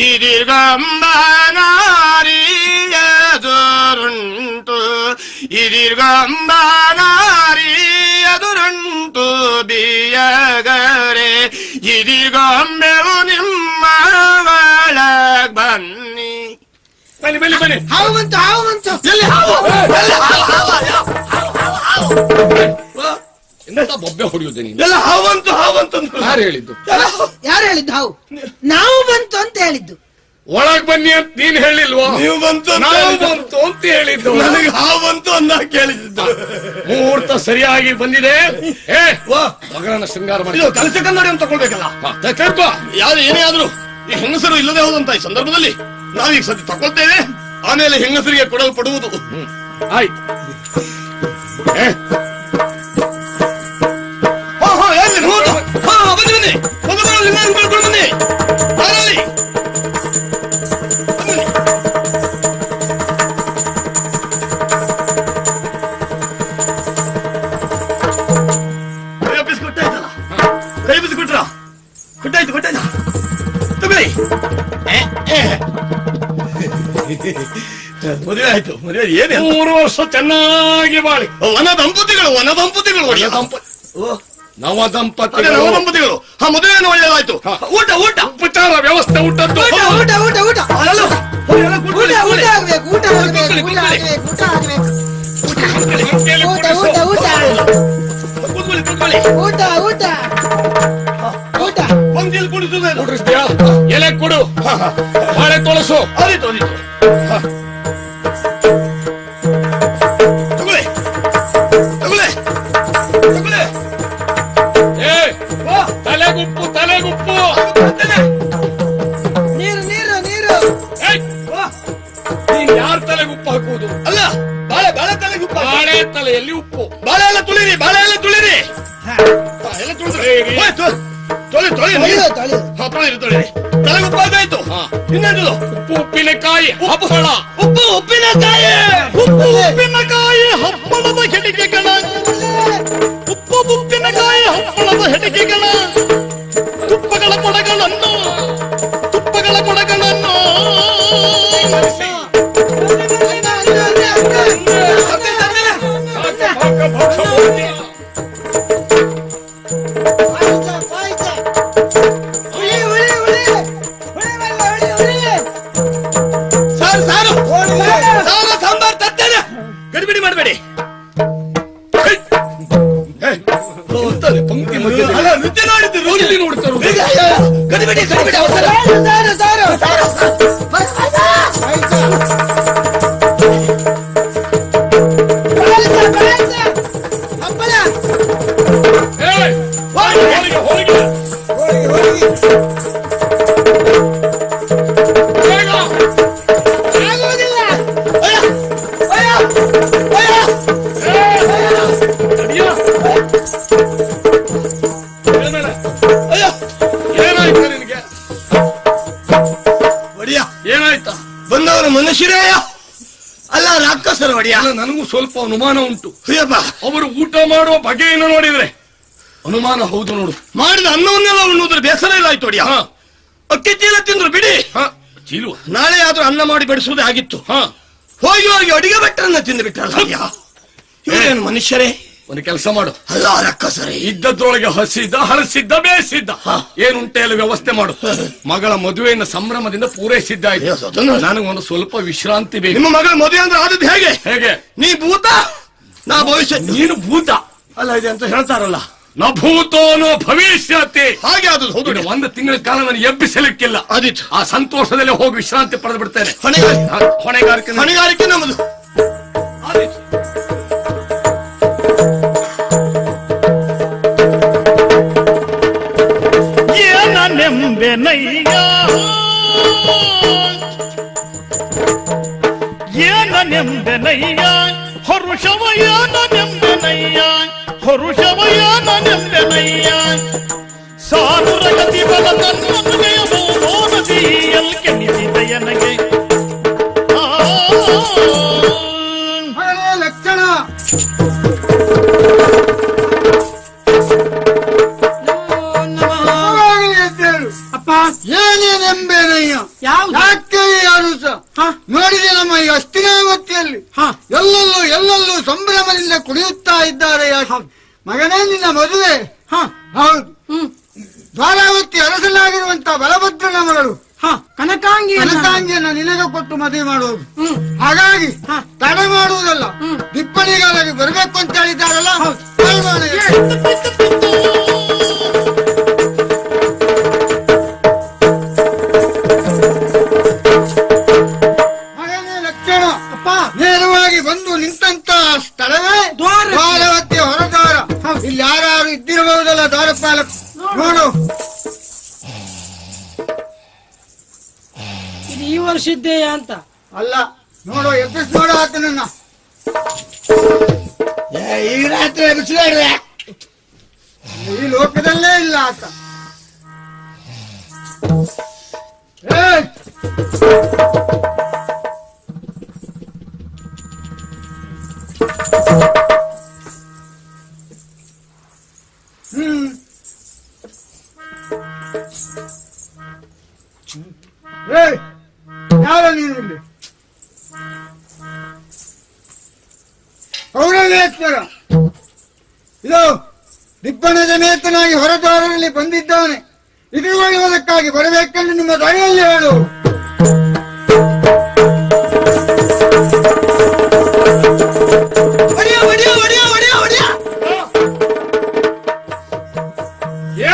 ಈ ಇದಿರ್ಗಂಬನಾರಿಯದುರುಂಟು ಇದಿರ್ಗಂಬನಾರಿಯದುರುಂಟು ಬಿಯಗರೆ ಇದಿರ್ಗಂಬೆವು ನಿಮ್ಮ ಒಳಗ್ ಬನ್ನಿ. ಬನ್ನಿ ಬನ್ನಿ ಬನ್ನಿ. ಹಾವು ಬಂತು ಹಾವು ಬಂತು. ಎಲ್ಲಿ ಹಾವು? ಎಲ್ಲಿ ಹಾವು? ಎಂತ ಬೊಬ್ಬೆ ಹೊಡೆಯುವುದೇ ನೀನು? ಎಲ್ಲ ಹಾವಂತು ಹಾವಂತು ಯಾರು ಹೇಳಿದ್ದು? ಯಾರು ಹೇಳಿದ್ದು ಹಾವು? ನಾವು ಬಂತು ಅಂತ ಹೇಳಿದ್ದು. ಒಳಗ್ ಬನ್ನಿ ಅಂತ ನೀನ್ ಹೇಳಿಲ್ವಾ? ನೀವು ಬಂತು ಅಂತ ನಾವು ಹೇಳಿದ್ದು. ಬಂತು ಅಂತ ಹೇಳಿದ್ದು. ನನಗೆ ಹಾವಂತು ಅನ್ನ ಕೇಳಿದ್ದು. ಮುಹೂರ್ತ ಸರಿಯಾಗಿ ಬಂದಿದೆ. ಮಗನನ್ನ ಶೃಂಗಾರ ಮಾಡಿ ಇದು ಕಲಸ ಕನ್ನಡಿ ಅಂತ ತಗೊಳ್ಬೇಕಲ್ಲ. ಕರ್ಕೋ. ಯಾರು ಏನೇ ಆದ್ರೂ ಈ ಹೆಂಗಸರು ಇಲ್ಲದೆ ಹೋದಂತ ಈ ಸಂದರ್ಭದಲ್ಲಿ ನಾವೀಗ ಸದ್ಯ ತಗೊಳ್ತೇವೆ, ಆಮೇಲೆ ಹೆಂಗಸರಿಗೆ ಕೊಡಲ್ಪಡುವುದು. ಆಯ್ತು. ಬನ್ನಿ ಮಾಡ್ಕೊಂಡು ಬನ್ನಿ. ಯಾರಲ್ಲಿ? ಬನ್ನಿ. ಕೈ ಆಫೀಸ್ ಕೊಟ್ಟಾಯ್ತಲ್ಲ, ಕೈ ಆಫೀಸ್ ಕೊಟ್ರ ಕೊಟ್ಟಾಯ್ತು ತಗೊಳ್ಳಿ. ಮದುವೆ ಆಯ್ತು. ಮದುವೆ ಏನೇ 3 ವರ್ಷ ಚೆನ್ನಾಗಿ ಬಾಳಿ. ವನ ದಂಪತಿಗಳು ಒಳ್ಳೆಯ ನವ ದಂಪತಿ ನವದಂಪತಿಗಳು. ಮದುವೆಯನ್ನು ಒಳ್ಳೆಯದಾಯ್ತು. ಊಟ ಉಪಚಾರ ವ್ಯವಸ್ಥೆ ಊಟದ್ದು. ಊಟ ಊಟ ಊಟ ಊಟ ಅಲ್ಲ, ಊಟ ಊಟ ಆಗ್ಬೇಕು ಊಟ ಆಗ್ಬೇಕು ಊಟ ಆಗ್ಬೇಕು ಊಟ ಆಗ್ಬೇಕು ಊಟ ಊಟ ಊಟ ಕೂತ್ಕೊಳ್ಳಿ. ಊಟ ಊಟ ಊಟ ಪಂಕ್ತಿಯಲ್ಲಿ ಕುಡಿಸುವುದು. ಕುಡಿಸ್ತೀಯಾ? ಎಲೆ ಕೊಡು, ಬಾಳೆ ತೊಳಸು. ಆದೀತು ತಗೊಳ್ಳಿ. ತಲೆಗುಪ್ಪು ನೀರು ನೀರು ನೀರು. ನೀನ್ ಯಾರ ತಲೆಗುಪ್ಪು ಹಾಕುವುದು? ಅಲ್ಲ, ಬಾಳೆ ತಲೆಗುಪ್ಪ. ಬಾಳೆ ತಲೆಯಲ್ಲಿ ಉಪ್ಪು. ಬಾಳೆ ಎಲ್ಲ ತುಳಿರಿ. ಎಲ್ಲ ತುಳಿದ್ರಿ. ತೊಳಿ ತೊಳೆಯೋದು ತೊಳಿರಿ. ತಲೆಗುಪ್ಪ ಆಗಾಯ್ತು. ಇನ್ನೊಂದು ಉಪ್ಪಿನಕಾಯಿ ಹಪ್ಪಳ. ಉಪ್ಪಿನಕಾಯಿ ಹಪ್ಪಳದ ಹೆಣಿಕೆಗಳ ಉಪ್ಪಿನಕಾಯಿ ಹಪ್ಪಳದ ಹೆಣಿಕೆಗಳ ತುಪ್ಪಗಳ ಕೊಡಗಳನ್ನು ಸಾಂಬಾರ್ ತರ್ತೇನೆ. ಗಡಿಬಿಡಿ ಮಾಡಬೇಡಿ. ಪಂಕ್ತಿ ಮಧ್ಯೆ ನೃತ್ಯ ನೋಡಿದ್ದು ನೋಡ್ತಾರೆ. ಗಡಿಬಿಡಿ. ಏನಾಯ್ತಾ? ಬಂದವರು ಮನುಷ್ಯರೇಯ ಅಲ್ಲ ರಾಕ್ಷಸರ ಒಡೆಯ. ನನಗೂ ಸ್ವಲ್ಪ ಅನುಮಾನ ಉಂಟು. ಅಯ್ಯಪ್ಪ, ಅವರು ಊಟ ಮಾಡುವ ಬಗೆಯನ್ನು ನೋಡಿದ್ರೆ ಅನುಮಾನ. ಹೌದು ನೋಡು, ಮಾಡಿದ ಅನ್ನವನ್ನೆಲ್ಲ ಉಣ್ಣುವುದ್ರ ಬೇಸರ ಇಲ್ಲ ಆಯ್ತು ಒಡೆಯ. ಅಕ್ಕಿ ಚೀಲ ತಿಂದ್ರು ಬಿಡಿ. ಚೀಲುವ ನಾಳೆ ಆದ್ರೂ ಅನ್ನ ಮಾಡಿ ಬಡಿಸುವುದೇ ಆಗಿತ್ತು. ಹೋಗಿ ಅಡಿಗೆ ಭಟ್ಟರನ್ನ ತಿಂದು ಬಿಟ್ಟರಲ್ಲ. ಇವರೇನು ಮನುಷ್ಯರೇ? ಒಂದು ಕೆಲಸ ಮಾಡು. ಅಲ್ಲ ರಾಕ್ಷಸರೇ. ಇದ್ದದ್ರೊಳಗೆ ಹಸಿದ್ದ, ಹಳಸಿದ್ದ, ಬೇಯಿಸಿದ್ದ ಏನುಂಟೆ ಎಲ್ಲ ವ್ಯವಸ್ಥೆ ಮಾಡು. ಮಗಳ ಮದುವೆಯನ್ನು ಸಂಭ್ರಮದಿಂದ ಪೂರೈಸಿದ್ದಾಯ್ತು. ನನಗೊಂದು ಸ್ವಲ್ಪ ವಿಶ್ರಾಂತಿ ಬೇಕು. ನಿಮ್ಮ ಮಗಳ ಮದುವೆ ಅಂದ್ರೆ ಆದದ್ದು ಹೇಗೆ? ನೀ ಭೂತ, ನಾ ಭವಿಷ್ಯ. ನೀನು ಭೂತ ಅಲ್ಲ ಇದೆ ಅಂತ ಹೇಳ್ತಾರಲ್ಲ. ನ ಭೂತೋನೋ ಭವಿಷ್ಯತಿ. ಹಾಗೆ ಆದದ್ದು. ಹೌದು. 1 ತಿಂಗಳ ಕಾಲ ನಾನು ಎಬ್ಬಿಸಲಿಕ್ಕಿಲ್ಲ. ಆದಿತ್ತು. ಆ ಸಂತೋಷದಲ್ಲಿ ಹೋಗಿ ವಿಶ್ರಾಂತಿ ಪಡೆದು ಬಿಡ್ತೇನೆ. ಹೊಣೆಗಾರಿಕೆ ನಮ್ಮದು. ಆದಿತ್ತು. ಏನನೆಂಬೆನಯ್ಯ ಹರುಷವಯಾನನೆಂಬೆನಯ್ಯ ಸಾನುರಗತಿ ಬಲ ತನ್ನಯಮೋ ಮೋನದಿಯಲ್ ಕೆನಿಸಿದಯನಗೆ ಲಕ್ಷಣ ಅಪ್ಪ ಏನೇನೆಂಬೇನಯ್ಯ ಯಾವುದು? ಯಾಕೆ ಯಾರು ಸಹ ನೋಡಿದೆ ನಮ್ಮ ಈ ಹಸ್ತಿನಾವತಿಯಲ್ಲಿ ಎಲ್ಲೆಲ್ಲೂ ಸಂಭ್ರಮದಿಂದ ಕುಣಿಯುತ್ತಾ ಇದ್ದಾರೆ. ಯಾಕೆ ಮಗನೇ ನಿನ್ನ ಮದುವೆ? ಹೌದು, ದ್ವಾರಾವತಿ ಅರಸನಾಗಿರುವಂತಹ ಬಲಭದ್ರನ ಮಗಳು ಕನಕಾಂಗಿಯನ್ನ ನಿನಗೆ ಕೊಟ್ಟು ಮದುವೆ ಮಾಡುವುದು. ಹಾಗಾಗಿ ತಡೆ ಮಾಡುವುದಲ್ಲ, ದಿಪ್ಪಣಿಗಾಗಿ ಬರಬೇಕು ಅಂತ ಹೇಳಿದ್ದಾರಲ್ಲ. ಮಗನೇ ಲಕ್ಷಣ ನೇರವಾಗಿ ಬಂದು ನಿಂತ ಸ್ಥಳವೇ ದ್ವಾರಾವತಿಯ ಹೊರದ್ವಾರ. ಇಲ್ಲಿ ಯಾರು ಇದ್ದಿರಬಹುದಲ್ಲ ದ್ವಾರಪಾಲಕ. ನೋಡು, ಇದು ಈ ವರ್ಷ ಇದ್ದೇಯಾ ಅಂತ ಅಲ್ಲ, ನೋಡು ಎಬ್ಬಿಸಿ ನೋಡು ಆತನನ್ನ. ಈ ರಾತ್ರಿ ಎಬ್ಬಿಸಿದ್ರೆ ಈ ಲೋಕದಲ್ಲೇ ಇಲ್ಲ ಆತ. ಯಾರ ನೀನು ಇಲ್ಲಿ? ಕೌರವೇಶ್ವರ ಇದು ದಿಬ್ಬಣ ಸಮೇತನಾಗಿ ಹೊರದ್ವಾರದಲ್ಲಿ ಬಂದಿದ್ದಾನೆ. ಎದುರುಗೊಳ್ಳುವುದಕ್ಕಾಗಿ ಬರಬೇಕೆಂದು ನಿಮ್ಮ ದಾರಿಯಲ್ಲಿ ಹೇಳು.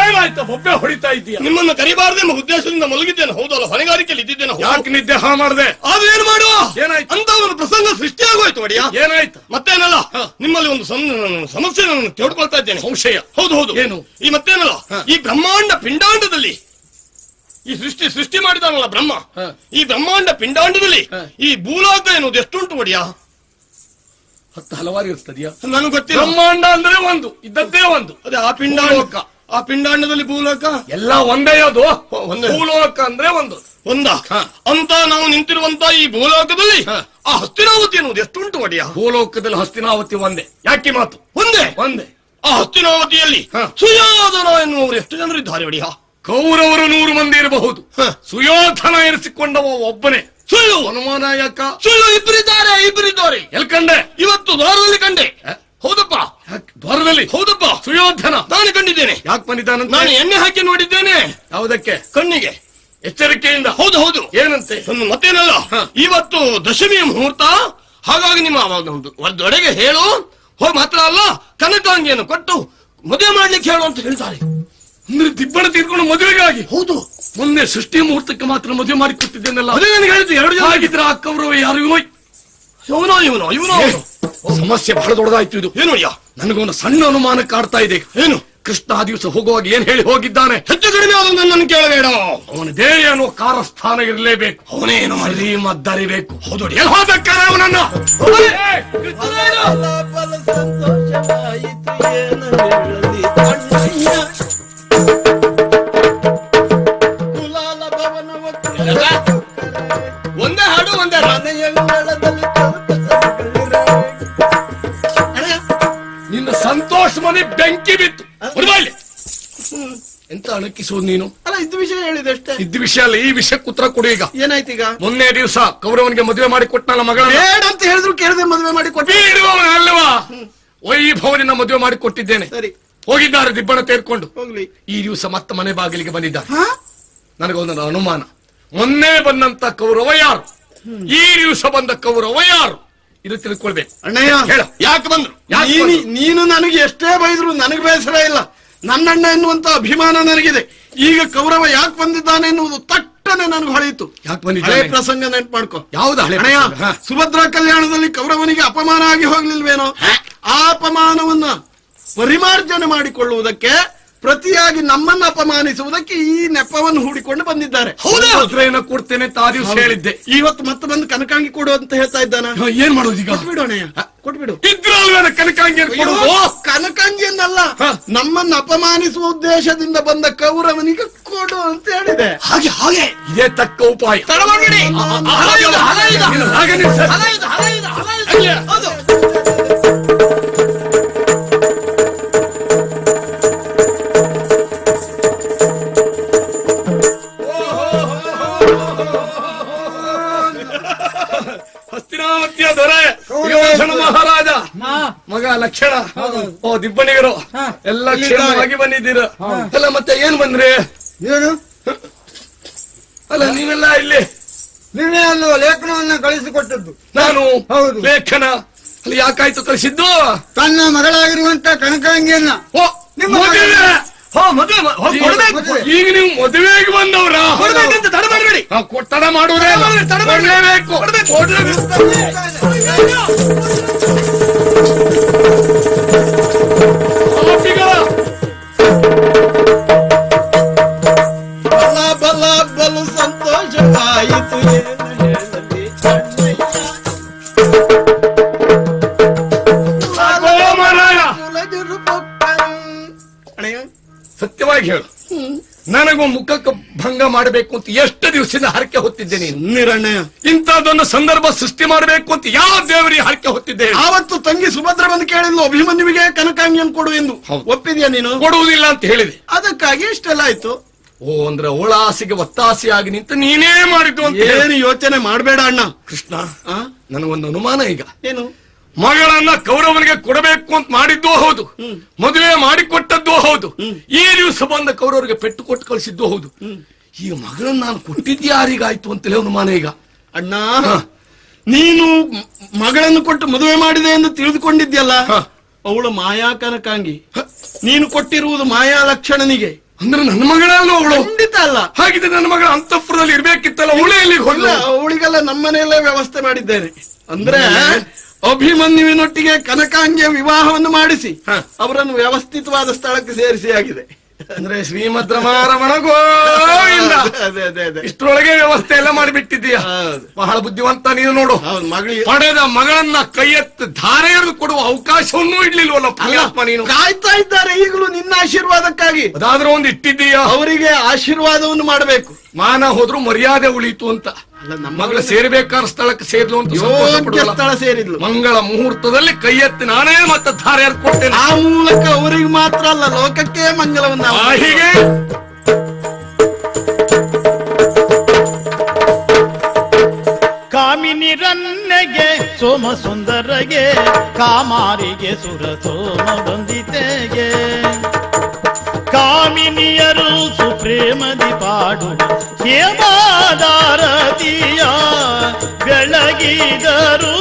ಏನಾಯ್ತು ಬೊಬ್ಬೆ ಹೊಡಿತಾ ಇದ್ದೀಯ? ನಿಮ್ಮನ್ನು ಕರಿಬಾರದೆ ಎಂಬ ಉದ್ದೇಶದಿಂದ ಮಲಗಿದ್ದೇನೆ. ಹೌದಲ್ಲ, ಹೊಣೆಗಾರಿಕೆಯಲ್ಲಿ ಇದ್ದಿದ್ದೇನೆ. ಯಾಕೆ ನಿದ್ದೆ ಹಾಳು ಮಾಡಿದೆ? ಅದು ಏನು ಮಾಡುವ? ಏನಾಯ್ತು? ಅಂತ ಒಂದು ಪ್ರಸಂಗ ಸೃಷ್ಟಿಯಾಗೋಯ್ತು ಒಡೆಯ. ಏನಾಯ್ತು? ಮತ್ತೇನಲ್ಲ, ನಿಮ್ಮಲ್ಲಿ ಒಂದು ಸಮಸ್ಯೆ ನಾನು ಕೇಳ್ಕೊಳ್ತಾ ಇದ್ದೇನೆ. ಸಂಶಯ? ಹೌದು. ಏನು? ಈ ಮತ್ತೇನಲ್ಲ, ಈ ಬ್ರಹ್ಮಾಂಡ ಪಿಂಡಾಂಡದಲ್ಲಿ ಈ ಸೃಷ್ಟಿ ಮಾಡಿದಾನಲ್ಲ ಬ್ರಹ್ಮ, ಈ ಬ್ರಹ್ಮಾಂಡ ಪಿಂಡಾಂಡದಲ್ಲಿ ಈ ಭೂಲೋಕ ಎನ್ನುವುದು ಎಷ್ಟುಂಟು ಒಡೆಯ? 10 ಹಲವಾರು ಇರ್ತದೆಯಾ? ನನಗೆ ಗೊತ್ತಿಲ್ಲ. ಬ್ರಹ್ಮಾಂಡ ಅಂದ್ರೆ ಒಂದು, ಇದ್ದದ್ದೇ ಒಂದು. ಅದೇ ಆ ಪಿಂಡಾಂಡ, ಆ ಪಿಂಡಾಂಡದಲ್ಲಿ ಭೂಲೋಕ ಎಲ್ಲ ಒಂದೇ. ಅದು ಒಂದೇ. ಭೂಲೋಕ ಅಂದ್ರೆ ಒಂದು ಅಂತ ನಾವು ನಿಂತಿರುವಂತ ಈ ಭೂಲೋಕದಲ್ಲಿ ಆ ಹಸ್ತಿನಾವತಿ ಎನ್ನುವುದು ಎಷ್ಟುಂಟು ಒಡೆಯ? ಭೂಲೋಕದಲ್ಲಿ ಹಸ್ತಿನಾವತಿ ಒಂದೇ. ಯಾಕೆ ಮಾತು? ಒಂದೇ. ಆ ಹಸ್ತಿನಾವತಿಯಲ್ಲಿ ಸುಯೋಧನ ಎನ್ನುವರು ಎಷ್ಟು ಜನರು ಇದ್ದಾರೆ ಒಡೆಯ? ಕೌರವರು 100 ಮಂದಿ ಇರಬಹುದು. ಸುಯೋಧನ ಎನಿಸಿಕೊಂಡವ ಒಬ್ಬನೇ. ಸುಳ್ಳು. ಅನುಮಾನ ಯಾಕ? ಸುಳ್ಳು. ಇಬ್ಬರಿದ್ದಾರೆ. ಎಲ್ ಕಂಡೆ? ಇವತ್ತು ದ್ವಾರದಲ್ಲಿ ಕಂಡೆ. ಹೌದಪ್ಪ, ದ್ವಾರದಲ್ಲಿ? ಹೌದಪ್ಪ, ಸುಯೋಧನ ನಾನು ಕಂಡಿದ್ದೇನೆ. ಯಾಕೆ ಬಂದಿದ್ದಾನಂತ? ನಾನು ಎಣ್ಣೆ ಹಾಕಿ ನೋಡಿದ್ದೇನೆ. ಯಾವುದಕ್ಕೆ? ಕಣ್ಣಿಗೆ. ಎಚ್ಚರಿಕೆಯಿಂದ. ಹೌದು. ಏನಂತೆ? ಮತ್ತೇನಲ್ಲ, ಇವತ್ತು ದಶಮಿಯ ಮುಹೂರ್ತ. ಹಾಗಾಗಿ ನಿಮ್ಮ ಒಡೆಗೆ ಹೇಳು. ಮಾತ್ರ ಅಲ್ಲ, ಕನಕಾಂಗಿಯನ್ನು ಕೊಟ್ಟು ಮದುವೆ ಮಾಡ್ಲಿಕ್ಕೆ ಹೇಳು ಅಂತ ಹೇಳ್ತಾರೆ. ಅಂದ್ರೆ ದಿಬ್ಬಣ ತೀರ್ಕೊಂಡು ಮದುವೆಗಾಗಿ? ಹೌದು. ಮೊನ್ನೆ ಸೃಷ್ಟಿ ಮುಹೂರ್ತಕ್ಕೆ ಮಾತ್ರ ಮದುವೆ ಮಾಡಿ ಕೊಟ್ಟಿದ್ದೇನಲ್ಲ. ಅದೇ ನನಗೆ ಹೇಳಿದ್ದು. 2 ಜನ ಆಗಿದ್ರೆ ಆ ಕೌರವ ಯಾರಿಗೂ ಇವನು ಸಮಸ್ಯೆ ಬಹಳ ದೊಡ್ಡದಾಯ್ತು ಇದು. ಏನು? ನನಗೊಂದು ಸಣ್ಣ ಅನುಮಾನ ಕಾಡ್ತಾ ಇದೆ. ಏನು? ಕೃಷ್ಣ ಆ ದಿವಸ ಹೋಗುವಾಗ ಏನ್ ಹೇಳಿ ಹೋಗಿದ್ದಾನೆ? ಹೆಚ್ಚು ಕಡಿಮೆ ಆದ ನನ್ನನ್ನು ಕೇಳಬೇಡ. ಅವನದೇ ಅನ್ನೋ ಕಾರಸ್ಥಾನ ಇರಲೇಬೇಕು. ಅವನೇನು ಸರಿ ಮದ್ದರಿಬೇಕು. ಹೌದು. ಎಲ್ಲಿ ಹೋಗ್ಬೇಕಾರೆ ಅವನನ್ನ ಒಂದೇ ಹಾಡು, ಒಂದೇ ನಿನ್ನ ಸಂತೋಷ ಮನೆ ಬೆಂಕಿ ಬಿತ್ತು. ಎಂತ ಅಣಕಿಸೋದು ನೀನು? ಅಲ್ಲ, ಇದ್ದ ವಿಷಯ ಹೇಳಿದೆ ಅಷ್ಟೇ. ಇದ್ದ ವಿಷಯ ಅಲ್ಲ, ಈ ವಿಷಯಕ್ಕೆ ಉತ್ತರ ಕೊಡು ಈಗ. ಏನಾಯ್ತು ಈಗ? ಮೊನ್ನೆ ದಿವಸ ಕೌರವನಿಗೆ ಮದುವೆ ಮಾಡಿ ಕೊಟ್ಟನಲ್ಲ ಮಗಳ. ಬೇಡ ಅಂತ ಹೇಳಿದ್ರು ಕೇಳಿದ್ರೆ ಮದುವೆ ಮಾಡಿ ಕೊಟ್ಟು ಅಲ್ವಾ? ವೈಭವನಿನ ಮದುವೆ ಮಾಡಿ ಕೊಟ್ಟಿದ್ದೇನೆ. ಸರಿ, ಹೋಗಿದ್ದಾರೆ ದಿಬ್ಬಣ ತೆರ್ಕೊಂಡು. ಹೋಗ್ಲಿ. ಈ ದಿವಸ ಮತ್ತೆ ಮನೆ ಬಾಗಿಲಿಗೆ ಬಂದಿದ್ದಾರೆ. ನನಗೊಂದು ಅನುಮಾನ. ಮೊನ್ನೆ ಬಂದಂತ ಕೌರವ ಯಾರು? ಈ ದಿವಸ ಬಂದ ಕೌರವ ಯಾರು? ಇದು ತಿಳ್ಕೊಳ್ಬೇಕು. ಅಣ್ಣಯ್ಯ, ಹೇಳ. ಯಾಕೆ ಬಂದ್ರು? ನೀನು ನನಗೆ ಎಷ್ಟೇ ಬೈದ್ರು ನನಗೆ ಬೇಸರ ಇಲ್ಲ. ನನ್ನಣ್ಣ ಎನ್ನುವಂತ ಅಭಿಮಾನ ನನಗಿದೆ. ಈಗ ಕೌರವ ಯಾಕೆ ಬಂದಿದ್ದಾನೆ ಎನ್ನುವುದು ತಟ್ಟನೆ ನನಗೆ ಹೊಳೆಯಿತು. ಯಾಕೆ ಬಂದಿದ್ದಾನೆ? ಹಳೆ ಪ್ರಸಂಗ ನೆನ್ಪು ಮಾಡ್ಕೊ. ಯಾವ್ದು ಹಳೆ ಅಣ್ಣಯ್ಯ, ಪ್ರಸಂಗ? ಸುಭದ್ರಾ ಕಲ್ಯಾಣದಲ್ಲಿ ಕೌರವನಿಗೆ ಅಪಮಾನ ಆಗಿ ಹೋಗ್ಲಿಲ್ವೇನೋ? ಆ ಅಪಮಾನವನ್ನ ಪರಿಮಾರ್ಜನೆ ಮಾಡಿಕೊಳ್ಳುವುದಕ್ಕೆ, ಪ್ರತಿಯಾಗಿ ನಮ್ಮನ್ನು ಅಪಮಾನಿಸುವುದಕ್ಕೆ ಈ ನೆಪವನ್ನು ಹೂಡಿಕೊಂಡು ಬಂದಿದ್ದಾರೆ. ಹೌದಾ? ಕೊಡ್ತೇನೆ ಅಂತ ಆ ದಿವಸ ಹೇಳಿದ್ದೆ. ಇವತ್ತು ಮತ್ತೆ ಬಂದು ಕನಕಾಂಗಿ ಕೊಡು ಅಂತ ಹೇಳ್ತಾ ಇದ್ದಾನ. ಏನ್ ಮಾಡೋದು ಈಗ? ಕೊಟ್ಬಿಡು ಅಣ್ಣಯ್ಯ, ಕೊಟ್ಬಿಡು. ಇದ್ರಲ್ವೇನ ಕನಕಾಂಗಿ ಕನಕಾಂಗಿಯನ್ನಲ್ಲ, ನಮ್ಮನ್ನು ಅಪಮಾನಿಸುವ ಉದ್ದೇಶದಿಂದ ಬಂದ ಕೌರವನಿಗೆ ಕೊಡು ಅಂತ ಹೇಳಿದೆ. ಹಾಗೆ ಇದೇ ತಕ್ಕ ಉಪಾಯ. ತಡ ಮಾಡ್ಬೇಡಿ. ಓ ದಿಬ್ಬಣಿಗರು ಹಾ. ಎಲ್ಲ ಕ್ಷೇಮವಾಗಿ ಬಂದಿದ್ದೀರ ಅಲ್ಲ ಮತ್ತೆ ಏನ್ ಬಂದ್ರಿ ಏನು ಅಲ್ಲ ನೀವೆಲ್ಲ ಇಲ್ಲಿ ನೀವೇ ಅಲ್ವ ಲೇಖನವನ್ನ ಕಳಿಸಿಕೊಟ್ಟದ್ದು? ನಾನು ಹೌದು. ಲೇಖನ ಅಲ್ಲಿ ಯಾಕಾಯ್ತು ಕಳಿಸಿದ್ದು ತನ್ನ ಮಗಳಾಗಿರುವಂತ ಕನಕಾಂಗಿಯನ್ನ ಓ ನಿಮ್ಮ ಮದುವೆ ಮದುವೆ. ಈಗ ನೀವು ಮದುವೆಗೆ ಬಂದವ್ರ ತಡ ಮಾಡಬೇಡಿ ತಡ ಮಾಡುವುದೇ ಕೊಡ್ಲೇಬೇಕು. ಆಪಿಗಳ ಬಲ ಬಲ ಬಲು ಸಂತೋಷವಾಯಿತು ಏನು ಹೇಳಲಿ ಗೋಮರಾಯ, ಕುಲದಿರು ಪೊಕ್ಕನ್. ಅಣ್ಣಯ್ಯ, ಸತ್ಯವಾಗಿ ಹೇಳು, ನನಗೂ ಮುಖಕ್ಕೆ ಭಂಗ ಮಾಡಬೇಕು ಅಂತ ಎಷ್ಟು ದಿವಸದಿಂದ ಹರಕೆ ಹೊತ್ತಿದ್ದೇನೆ. ನಿರಣ್ಣಯ್ಯ, ಇಂಥದ್ದೊಂದು ಸಂದರ್ಭ ಸೃಷ್ಟಿ ಮಾಡಬೇಕು ಅಂತ ಯಾವ ದೇವರಿಗೆ ಹರಕೆ ಹೊತ್ತಿದ್ದೆ? ಆವತ್ತು ತಂಗಿ ಸುಭದ್ರ ಬಂದು ಕೇಳಿದ್ಲು ಅಭಿಮನ್ಯುವಿಗೆ ಕನಕಾಂಗಿಯನ್ನು ಕೊಡು ಎಂದು. ಒಪ್ಪಿದ್ಯಾ ನೀನು? ಕೊಡುವುದಿಲ್ಲ ಅಂತ ಹೇಳಿದೆ. ಅದಕ್ಕಾಗಿ ಇಷ್ಟೆಲ್ಲ ಆಯ್ತು. ಓ ಅಂದ್ರೆ ಅವಳ ಆಸೆಗೆ ಒತ್ತಾಸೆಯಾಗಿ ನಿಂತು ನೀನೇ ಮಾಡಿದ್ದು ಅಂತ ಹೇಳು. ಏನು ಯೋಚನೆ ಮಾಡಬೇಡ ಅಣ್ಣ. ಕೃಷ್ಣ, ಆ? ನನಗೊಂದು ಅನುಮಾನ ಈಗ. ಏನು? ಮಗಳನ್ನ ಕೌರವನಿಗೆ ಕೊಡಬೇಕು ಅಂತ ಮಾಡಿದ್ದೂ ಹೌದು, ಮದುವೆ ಮಾಡಿಕೊಟ್ಟದ್ದು ಹೌದು, ಈ ದಿವಸ ಬಂದ ಕೌರವರಿಗೆ ಪೆಟ್ಟು ಕೊಟ್ಟು ಕಳಿಸಿದ್ದು ಹೌದು. ಈ ಮಗಳನ್ನ ನಾನು ಕೊಟ್ಟಿದ್ದು ಯಾರಿಗಾಯ್ತು ಅಂತಲೇ ಅನುಮಾನ ಈಗ. ಅಣ್ಣ, ನೀನು ಮಗಳನ್ನು ಕೊಟ್ಟು ಮದುವೆ ಮಾಡಿದೆ ಎಂದು ತಿಳಿದುಕೊಂಡಿದ್ಯಲ್ಲ, ಅವಳು ಮಾಯಾ ಕನಕಾಂಗಿ. ನೀನು ಕೊಟ್ಟಿರುವುದು ಮಾಯಾ ಲಕ್ಷಣನಿಗೆ. ಅಂದ್ರೆ ನನ್ನ ಮಗಳಲ್ಲ ಅವಳು? ಖಂಡಿತ ಅಲ್ಲ. ಹಾಗಿದ್ರೆ ನನ್ನ ಮಗಳ ಅಂತಃಪುರದಲ್ಲಿ ಇರ್ಬೇಕಿತ್ತಲ್ಲ, ಅವಳೇ ಎಲ್ಲಿಗೆ ಇಲ್ಲ, ಹೋಗ್ಲ? ಅವಳಿಗೆಲ್ಲ ನಮ್ಮನೆಯಲ್ಲೇ ವ್ಯವಸ್ಥೆ ಮಾಡಿದ್ದೇನೆ. ಅಂದ್ರೆ ಅಭಿಮನ್ಯುವಿನೊಟ್ಟಿಗೆ ಕನಕಾಂಗಿಯ ವಿವಾಹವನ್ನು ಮಾಡಿಸಿ ಅವರನ್ನು ವ್ಯವಸ್ಥಿತವಾದ ಸ್ಥಳಕ್ಕೆ ಸೇರಿಸಿ ಆಗಿದೆ. ಅಂದ್ರೆ ಶ್ರೀಮದ್ ರಮಾರಮಣ ಗೋವಿಂದ. ಅದೇ ಅದೇ ಅದೇ. ಇಷ್ಟರೊಳಗೆ ವ್ಯವಸ್ಥೆ ಎಲ್ಲ ಮಾಡಿಬಿಟ್ಟಿದ್ದೀಯ. ಹೌದು. ಬಹಳ ಬುದ್ಧಿವಂತ ನೀನು ನೋಡು. ಹೌದು, ಮಗಳಿಗೆ ಪಡೆದ ಮಗಳನ್ನ ಕೈ ಎತ್ತು ಧಾರೆ ಎರೆದು ಕೊಡುವ ಅವಕಾಶವನ್ನೂ ಇಡ್ಲಿಲ್ವಲ್ಲ ಪುಣ್ಯಾತ್ಮ ನೀನು. ಕಾಯ್ತಾ ಇದ್ದಾರೆ ಈಗಲೂ ನಿನ್ನ ಆಶೀರ್ವಾದಕ್ಕಾಗಿ. ಅದಾದ್ರೂ ಒಂದು ಇಟ್ಟಿದ್ದೀಯ. ಅವರಿಗೆ ಆಶೀರ್ವಾದವನ್ನು ಮಾಡಬೇಕು. ಮಾನ ಹೋದ್ರು ಮರ್ಯಾದೆ ಉಳಿತು ಅಂತ. ನಮ್ಮ ಮಗಳು ಸೇರ್ಬೇಕಾದ ಸ್ಥಳಕ್ಕೆ ಸೇರ್ಲು ಅಂತ ಸಂತೋಷ ಯೋಗ್ಯ ಪಡುವಲ್ಲ. ಸ್ಥಳ ಸೇರಿದ್ಲು. ಮಂಗಳ ಮುಹೂರ್ತದಲ್ಲಿ ಕೈ ಎತ್ತಿ ನಾನೇ ಮತ್ತೆ ಧಾರೆ ಎರೆದು ಕೊಡ್ತೇನೆ. ಆ ಮೂಲಕ ಅವರಿಗೆ ಮಾತ್ರ ಅಲ್ಲ, ಲೋಕಕ್ಕೆ ಮಂಗಲವನ್ನ ಹೀಗೆ ಕಾಮಿನಿ ರನ್ನೆಗೆ ಸೋಮ ಸುಂದರಗೆ ಕಾಮಾರಿಗೆ ಸುರ ಸೋಮ ಬಂದಿತೆಗೆ ಕಾಮಿನಿಯರು ಸುಪ್ರೇಮದಿ ಪಾಡು ಹೇಮಾದಾರತಿಯ ಬೆಳಗಿದರು